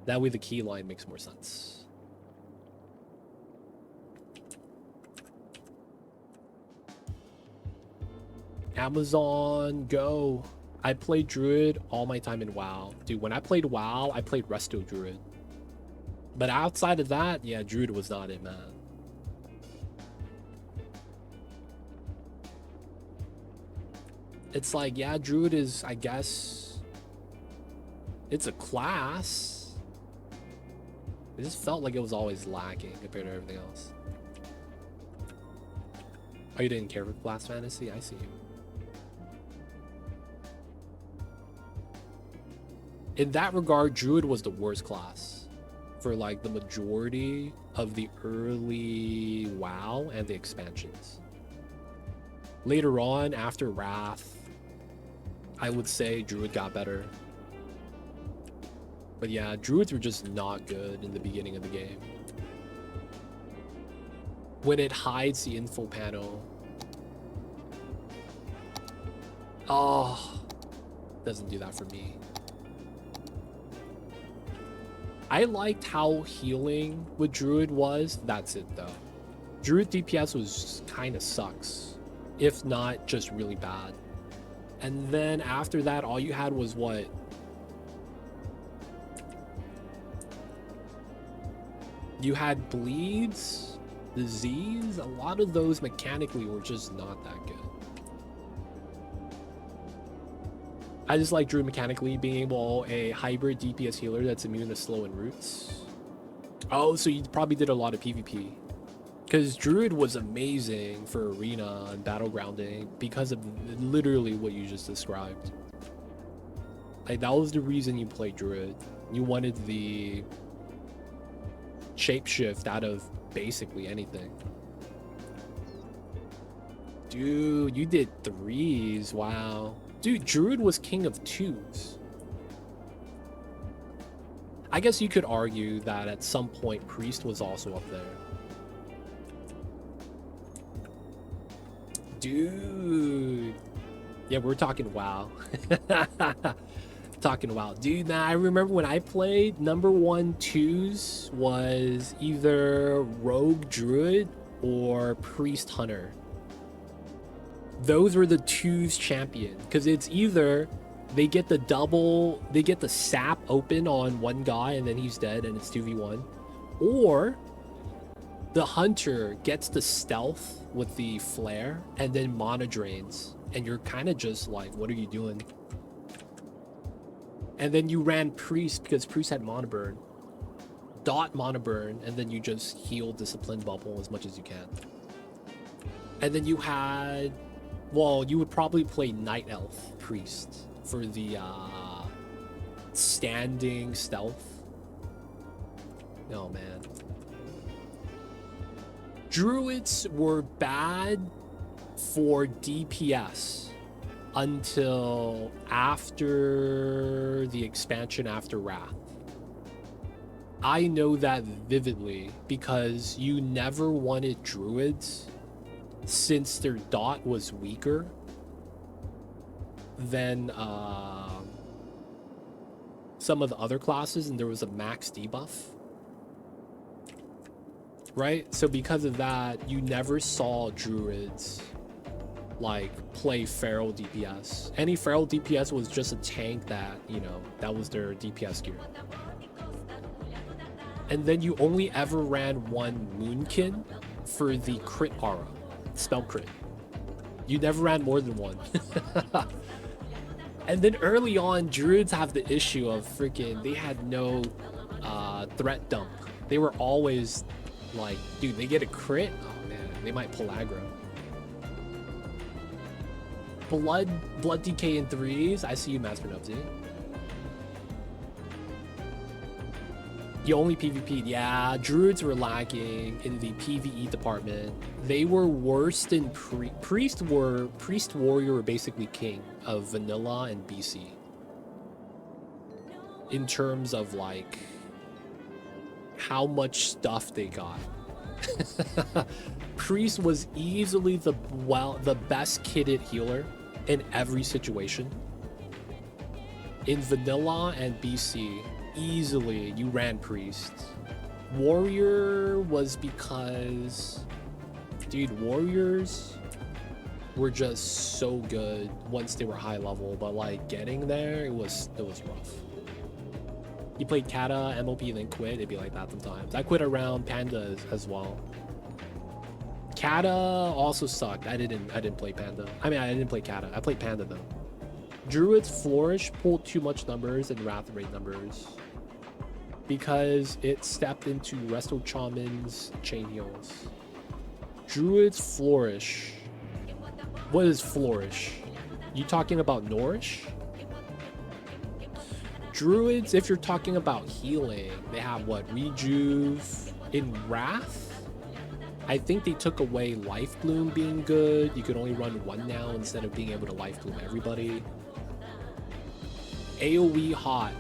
That way the key line makes more sense. Amazon Go. I played Druid all my time in WoW. Dude, when I played WoW, I played Resto Druid. But outside of that, yeah, Druid was not it, man. It's like, yeah, Druid is, I guess, it's a class. It just felt like it was always lacking compared to everything else. Oh, you didn't care for class fantasy? I see you. In that regard, Druid was the worst class for like the majority of the early WoW and the expansions. Later on, after Wrath, I would say Druid got better. But yeah, Druids were just not good in the beginning of the game. When it hides the info panel. Oh, doesn't do that for me. I liked how healing with Druid was. That's it though. Druid DPS was kind of sucks, if not just really bad. And then after that, all you had was what? You had bleeds, disease. A lot of those mechanically were just not that good. I just like Druid mechanically being able a hybrid DPS healer that's immune to slow and roots. Oh, so you probably did a lot of PvP. Because Druid was amazing for arena and battlegrounding because of literally what you just described. Like, that was the reason you played Druid. You wanted the shapeshift out of basically anything. Dude, you did 3s. Wow. Dude, Druid was king of 2s. I guess you could argue that at some point Priest was also up there. Dude. Yeah, we're talking WoW. Talking WoW. Dude, nah, I remember when I played, number 1 2s was either Rogue Druid or Priest Hunter. Those were the 2s champion. Because it's either they get the sap open on one guy and then he's dead and it's 2v1. Or the hunter gets the stealth with the flare and then mana drains. And you're kind of just like, what are you doing? And then you ran Priest because Priest had mana burn. Dot mana burn, and then you just heal Discipline Bubble as much as you can. And then you had, well, you would probably play Night Elf Priest for the standing stealth. Oh man. Druids were bad for DPS until after the expansion after Wrath. I know that vividly because you never wanted Druids since their dot was weaker than some of the other classes, and there was a max debuff. Right? So because of that, you never saw Druids like play feral DPS. Any feral DPS was just a tank that, you know, that was their DPS gear. And then you only ever ran one Moonkin for the crit aura, spell crit. You never ran more than one. And then early on, Druids have the issue of freaking, they had no threat dump. They were always like, dude, they get a crit? Oh man, they might pull aggro. Blood DK in 3s. I see you, Master Nubsy. You only PvP'd. Yeah, Druids were lacking in the PvE department. They were worse than Priest Warrior were basically king of vanilla and BC. In terms of like how much stuff they got. Priest was easily the best kitted healer in every situation. In vanilla and BC, easily you ran Priest. Warrior was because, dude, warriors were just so good once they were high level, but like getting there, it was rough. You played Kata, MOP, and then quit. It'd be like that sometimes. I quit around Panda as well. Kata also sucked. I didn't play Panda. I mean, I didn't play Kata. I played Panda though. Druid's Flourish pulled too much numbers and Wrath Rate numbers because it stepped into Resto Shaman's chain heals. Druid's Flourish. What is Flourish? You talking about Nourish? Druids, if you're talking about healing, they have what? Rejuve. In Wrath, I think they took away Life Bloom being good. You could only run one now instead of being able to Life Bloom everybody. AoE Hot.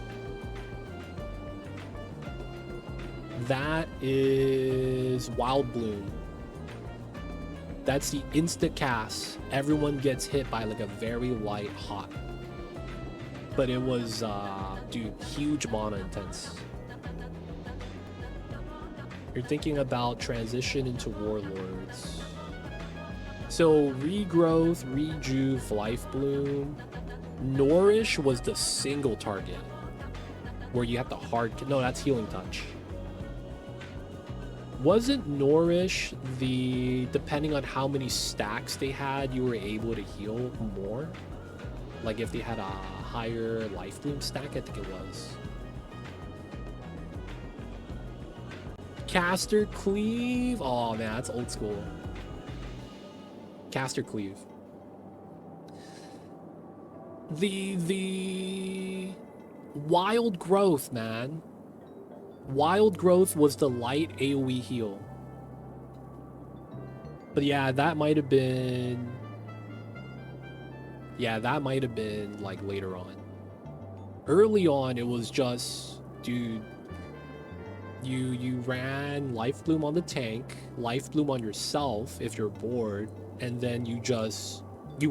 That is Wild Bloom. That's the instant cast. Everyone gets hit by like a very light hot. But it was, dude, huge mana intense. You're thinking about transition into Warlords. So Regrowth, Rejuve, Life Bloom. Nourish was the single target where you have to hard, no, that's Healing Touch. Wasn't Nourish the, depending on how many stacks they had, you were able to heal more? Like if they had a higher life bloom stack, I think it was. Caster Cleave. Oh man, that's old school. Caster Cleave. The Wild Growth, man. Wild Growth was the light AoE heal. But yeah, that might have been... Yeah, that might have been like later on. Early on, it was just, dude, you ran Life Bloom on the tank, Life Bloom on yourself if you're bored, and then you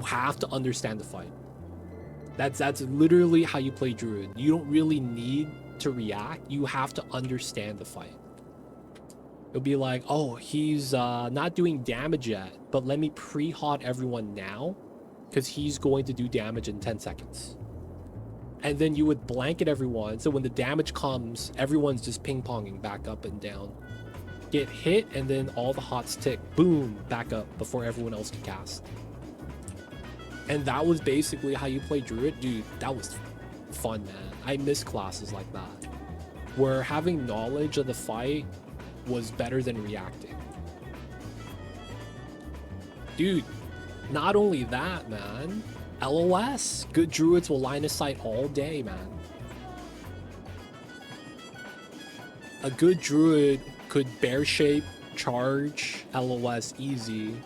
have to understand the fight. That's literally how you play Druid. You don't really need to react. You have to understand the fight. It'll be like, oh, he's not doing damage yet, but let me pre-hot everyone now because he's going to do damage in 10 seconds. And then you would blanket everyone, so when the damage comes, everyone's just ping-ponging back up and down. Get hit, and then all the hots tick, boom, back up before everyone else can cast. And that was basically how you play Druid. Dude, that was fun, man. I miss classes like that, where having knowledge of the fight was better than reacting. Dude, not only that, man. LOS. Good Druids will line of sight all day, man. A good Druid could bear shape, charge, LOS easy.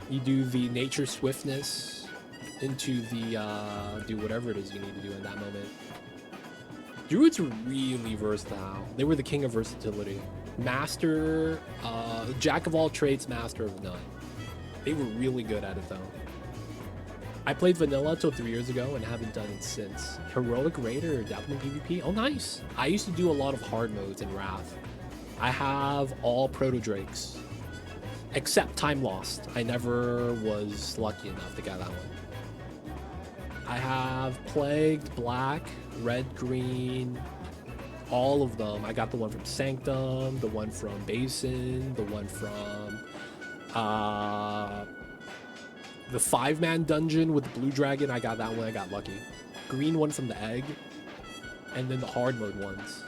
You do the nature swiftness into the, do whatever it is you need to do in that moment. Druids were really versatile. They were the king of versatility. Master, jack of all trades, master of none. They were really good at it though. I played vanilla till 3 years ago and haven't done it since. Heroic Raider or definitely PvP? Oh, nice. I used to do a lot of hard modes in Wrath. I have all Proto Drakes. Except Time Lost. I never was lucky enough to get that one. I have Plagued, Black, Red, Green, all of them. I got the one from Sanctum, the one from Basin, the one from the 5-man dungeon with the blue dragon. I got that one. I got lucky. Green one from the egg, and then the hard mode ones.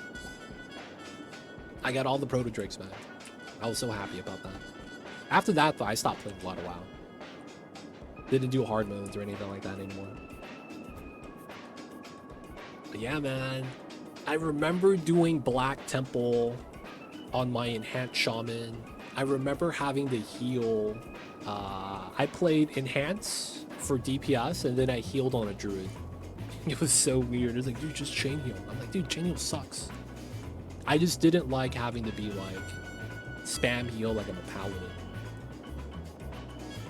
I got all the Proto Drakes, man. I was so happy about that. After that, though, I stopped playing a lot of WoW. Didn't do hard modes or anything like that anymore. But yeah, man. I remember doing Black Temple on my Enhanced Shaman. I remember having to heal. I played Enhance for DPS, and then I healed on a Druid. It was so weird. It was like, dude, just chain heal. I'm like, dude, chain heal sucks. I just didn't like having to be like, spam heal like I'm a paladin.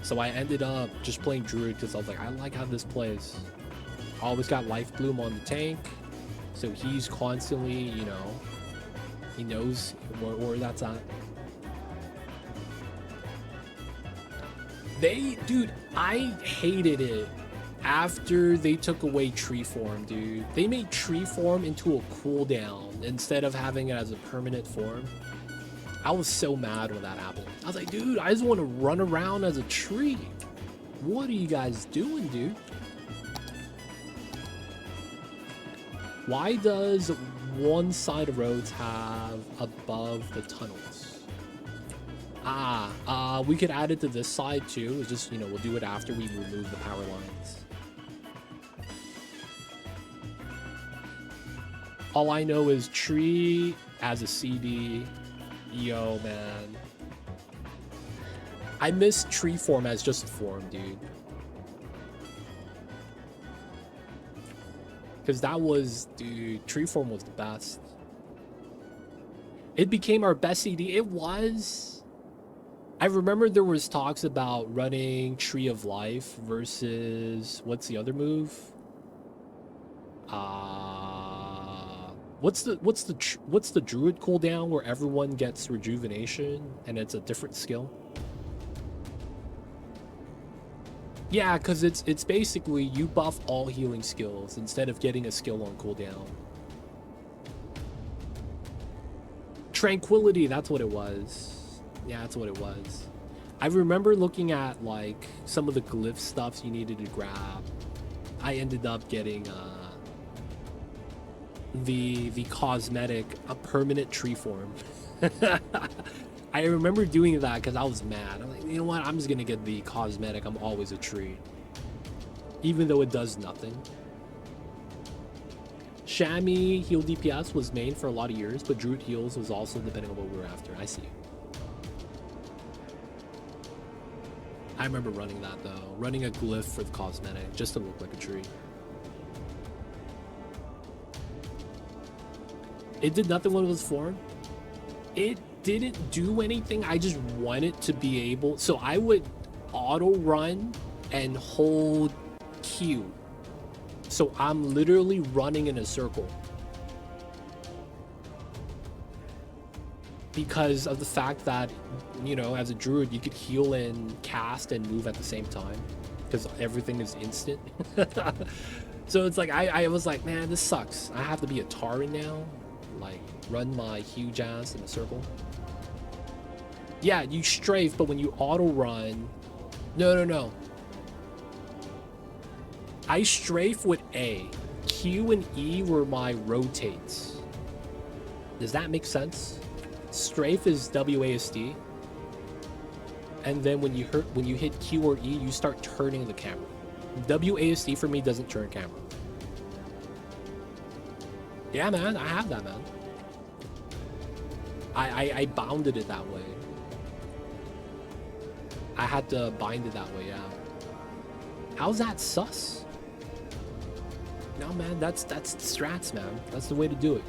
So I ended up just playing Druid because I was like, I like how this plays. I always got Life Bloom on the tank, so he's constantly, you know, he knows where that's at. Dude, I hated it after they took away Tree Form, dude. They made Tree Form into a cooldown instead of having it as a permanent form. I was so mad when that happened. I was like, dude, I just want to run around as a tree. What are you guys doing, dude? Why does one side of roads have above the tunnels? We could add it to this side too. It's just, you know, we'll do it after we remove the power lines. All I know is tree as a CD. Yo, man. I miss tree form as just a form, dude. Because that was, dude, tree form was the best. It became our best CD. It was. I remember there was talks about running Tree of Life versus, what's the other move? What's the Druid cooldown where everyone gets rejuvenation and it's a different skill? Yeah, because it's basically you buff all healing skills instead of getting a skill on cooldown. Tranquility, that's what it was. Yeah, that's what it was. I remember looking at like some of the glyph stuffs you needed to grab. I ended up getting the cosmetic, a permanent tree form. I remember doing that because I was mad. I'm like, you know what? I'm just gonna get the cosmetic. I'm always a tree, even though it does nothing. Chamois heal DPS was main for a lot of years, but Druid heals was also depending on what we were after. I see. I remember running that though, running a glyph for the cosmetic just to look like a tree. It did nothing when it was formed. It didn't do anything. I just wanted to be able, so I would auto run and hold Q. So I'm literally running in a circle. Because of the fact that, you know, as a druid, you could heal and cast and move at the same time. Because everything is instant. So it's like, I was like, man, this sucks. I have to be a Taran now. Like, run my huge ass in a circle. Yeah, you strafe, but when you auto run... No. I strafe with A. Q and E were my rotates. Does that make sense? Strafe is WASD. And then when you hit Q or E, you start turning the camera. WASD for me doesn't turn camera. Yeah, man, I have that, man. I bounded it that way. I had to bind it that way, yeah. How's that sus? No, man, that's strats, man. That's the way to do it.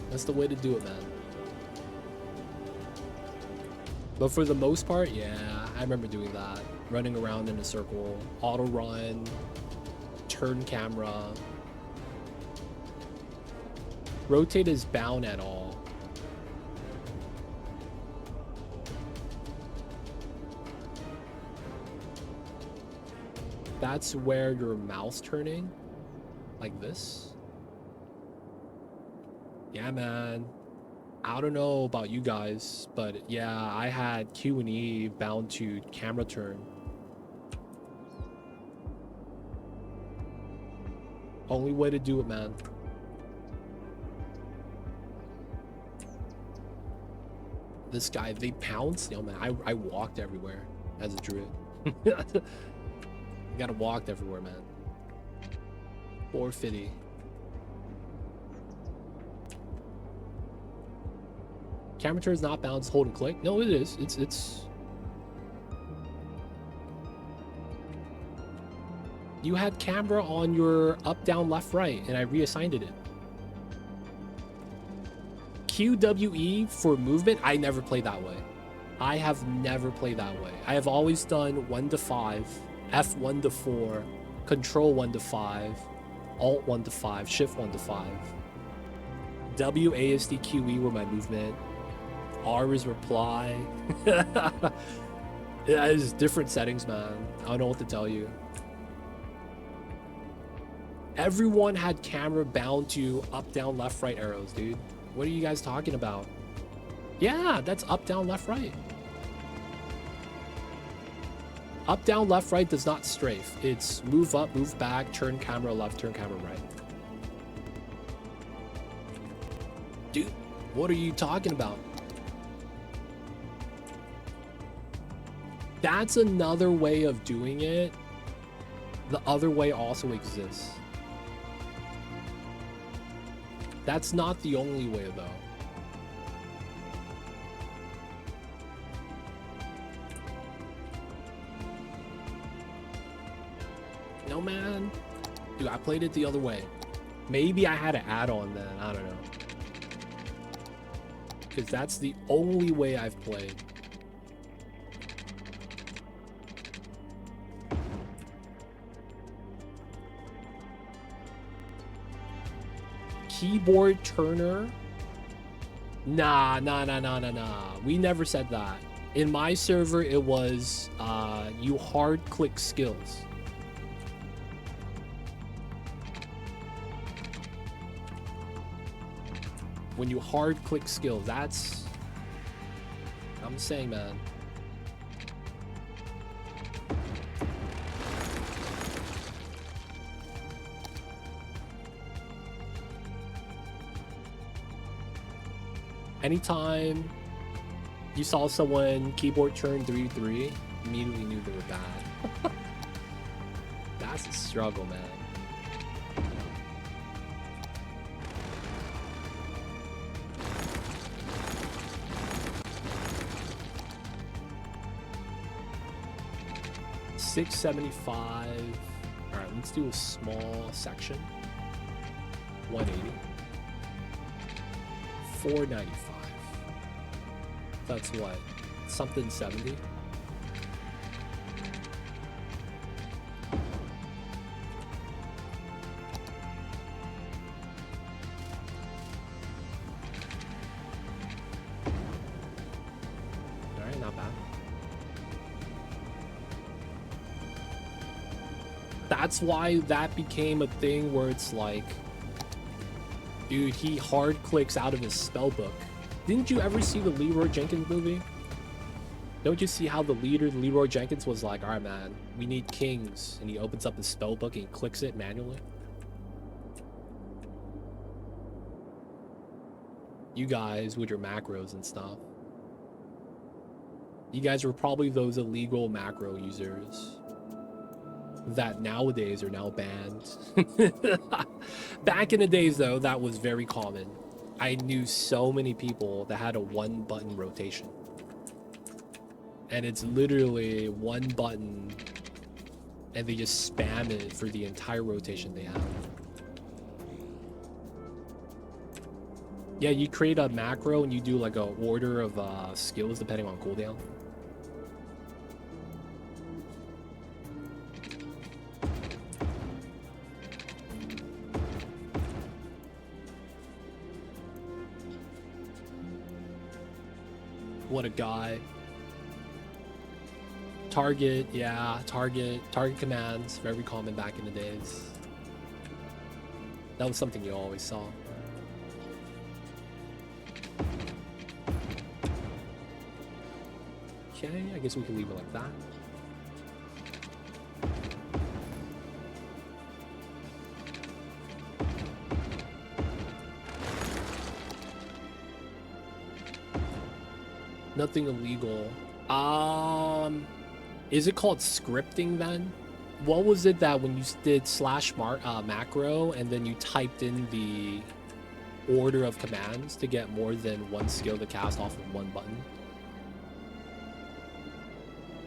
That's the way to do it, man. But for the most part, yeah, I remember doing that. Running around in a circle, auto run, turn camera. Rotate is bound at all. That's where your mouse turning, like this. Yeah, man. I don't know about you guys, but yeah, I had Q and E bound to camera turn. Only way to do it, man. This guy, they pounced. Yo, man, I walked everywhere as a druid. You gotta walk everywhere, man. 450. Camera turn is not balanced, hold and click. No, it is. It's. You had camera on your up, down, left, right, and I reassigned it. QWE for movement, I never played that way. I have never played that way. I have always done 1 to 5, F1 to 4, Control 1 to 5, Alt 1 to 5, Shift 1 to 5. WASD QE were my movement. R is reply. It's different settings, man. I don't know what to tell you. Everyone had camera bound to up, down, left, right arrows, dude. What are you guys talking about? Yeah, that's up, down, left, right. Up, down, left, right does not strafe. It's move up, move back, turn camera left, turn camera right. Dude, what are you talking about? That's another way of doing it. The other way also exists. That's not the only way, though. No, man. Dude, I played it the other way. Maybe I had an add-on then. I don't know. Because that's the only way I've played. Keyboard turner? Nah. We never said that. In my server, it was you hard click skills. When you hard click skills, that's... I'm saying, man. Anytime you saw someone keyboard turn 3-3, immediately knew they were bad. That's a struggle, man. $675. All right, let's do a small section. 180. 495. That's what? Something 70? Alright, not bad. That's why that became a thing where it's like, dude, he hard clicks out of his spellbook. Didn't you ever see the Leroy Jenkins movie? Don't you see how the leader, Leroy Jenkins, was like, all right, man, we need kings. And he opens up his spellbook and he clicks it manually. You guys with your macros and stuff. You guys were probably those illegal macro users that nowadays are now banned. Back in the days, though, that was very common. I knew so many people that had a one-button rotation. And it's literally one button, and they just spam it for the entire rotation they have. Yeah, you create a macro and you do like a order of skills depending on cooldown. What a guy. Target, yeah, target commands, very common back in the days. That was something you always saw. Okay, I guess we can leave it like that. Nothing illegal. Is it called scripting then? What was it that when you did /macro and then you typed in the order of commands to get more than one skill to cast off of one button?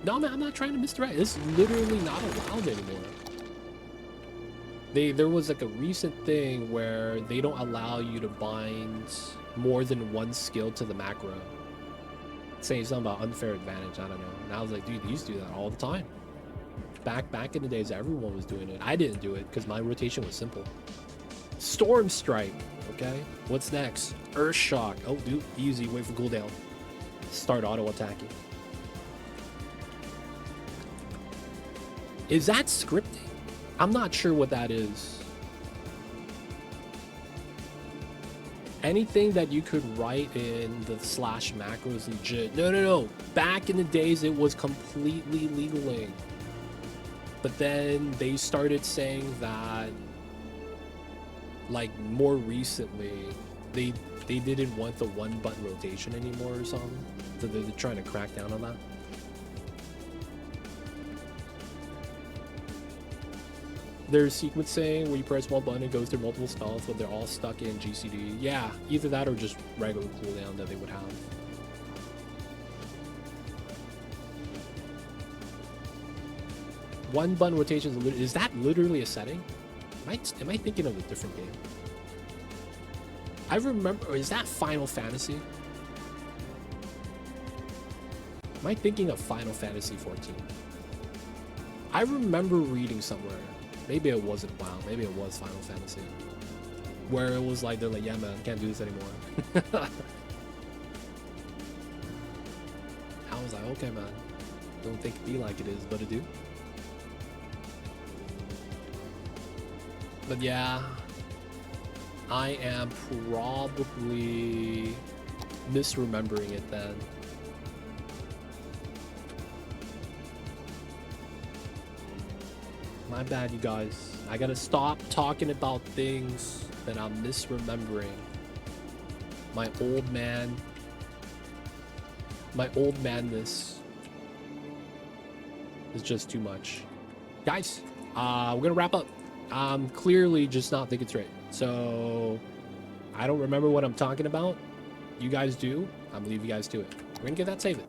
No, man, I'm not trying to misdirect. It's literally not allowed anymore. There was like a recent thing where they don't allow you to bind more than one skill to the macro. Saying something about unfair advantage, I don't know. And I was like, dude, they used to do that all the time. Back in the days, everyone was doing it. I didn't do it because my rotation was simple. Storm Strike, okay? What's next? Earth Shock. Oh, dude, easy. Wait for cooldown. Start auto attacking. Is that scripting? I'm not sure what that is. Anything that you could write in the /macro is legit. No. Back in the days, it was completely legaling. But then they started saying that, like, more recently, they didn't want the one-button rotation anymore or something. So they're trying to crack down on that. There's sequencing where you press one button and goes through multiple spells, but they're all stuck in GCD. Yeah, either that or just regular cooldown that they would have. One button rotation is that literally a setting? Am I thinking of a different game? I remember, or is that Final Fantasy? Am I thinking of Final Fantasy 14? I remember reading somewhere. Maybe it wasn't WoW. Maybe it was Final Fantasy. Where it was like, they're like, yeah, man, can't do this anymore. I was like, okay, man. Don't think it be like it is, but it do. But yeah. I am probably misremembering it then. My bad, you guys. I gotta stop talking about things that I'm misremembering. My old madness is just too much. Guys, we're gonna wrap up. I'm clearly just not thinking straight. So I don't remember what I'm talking about. You guys do. I'm gonna leave you guys to it. We're gonna get that save it.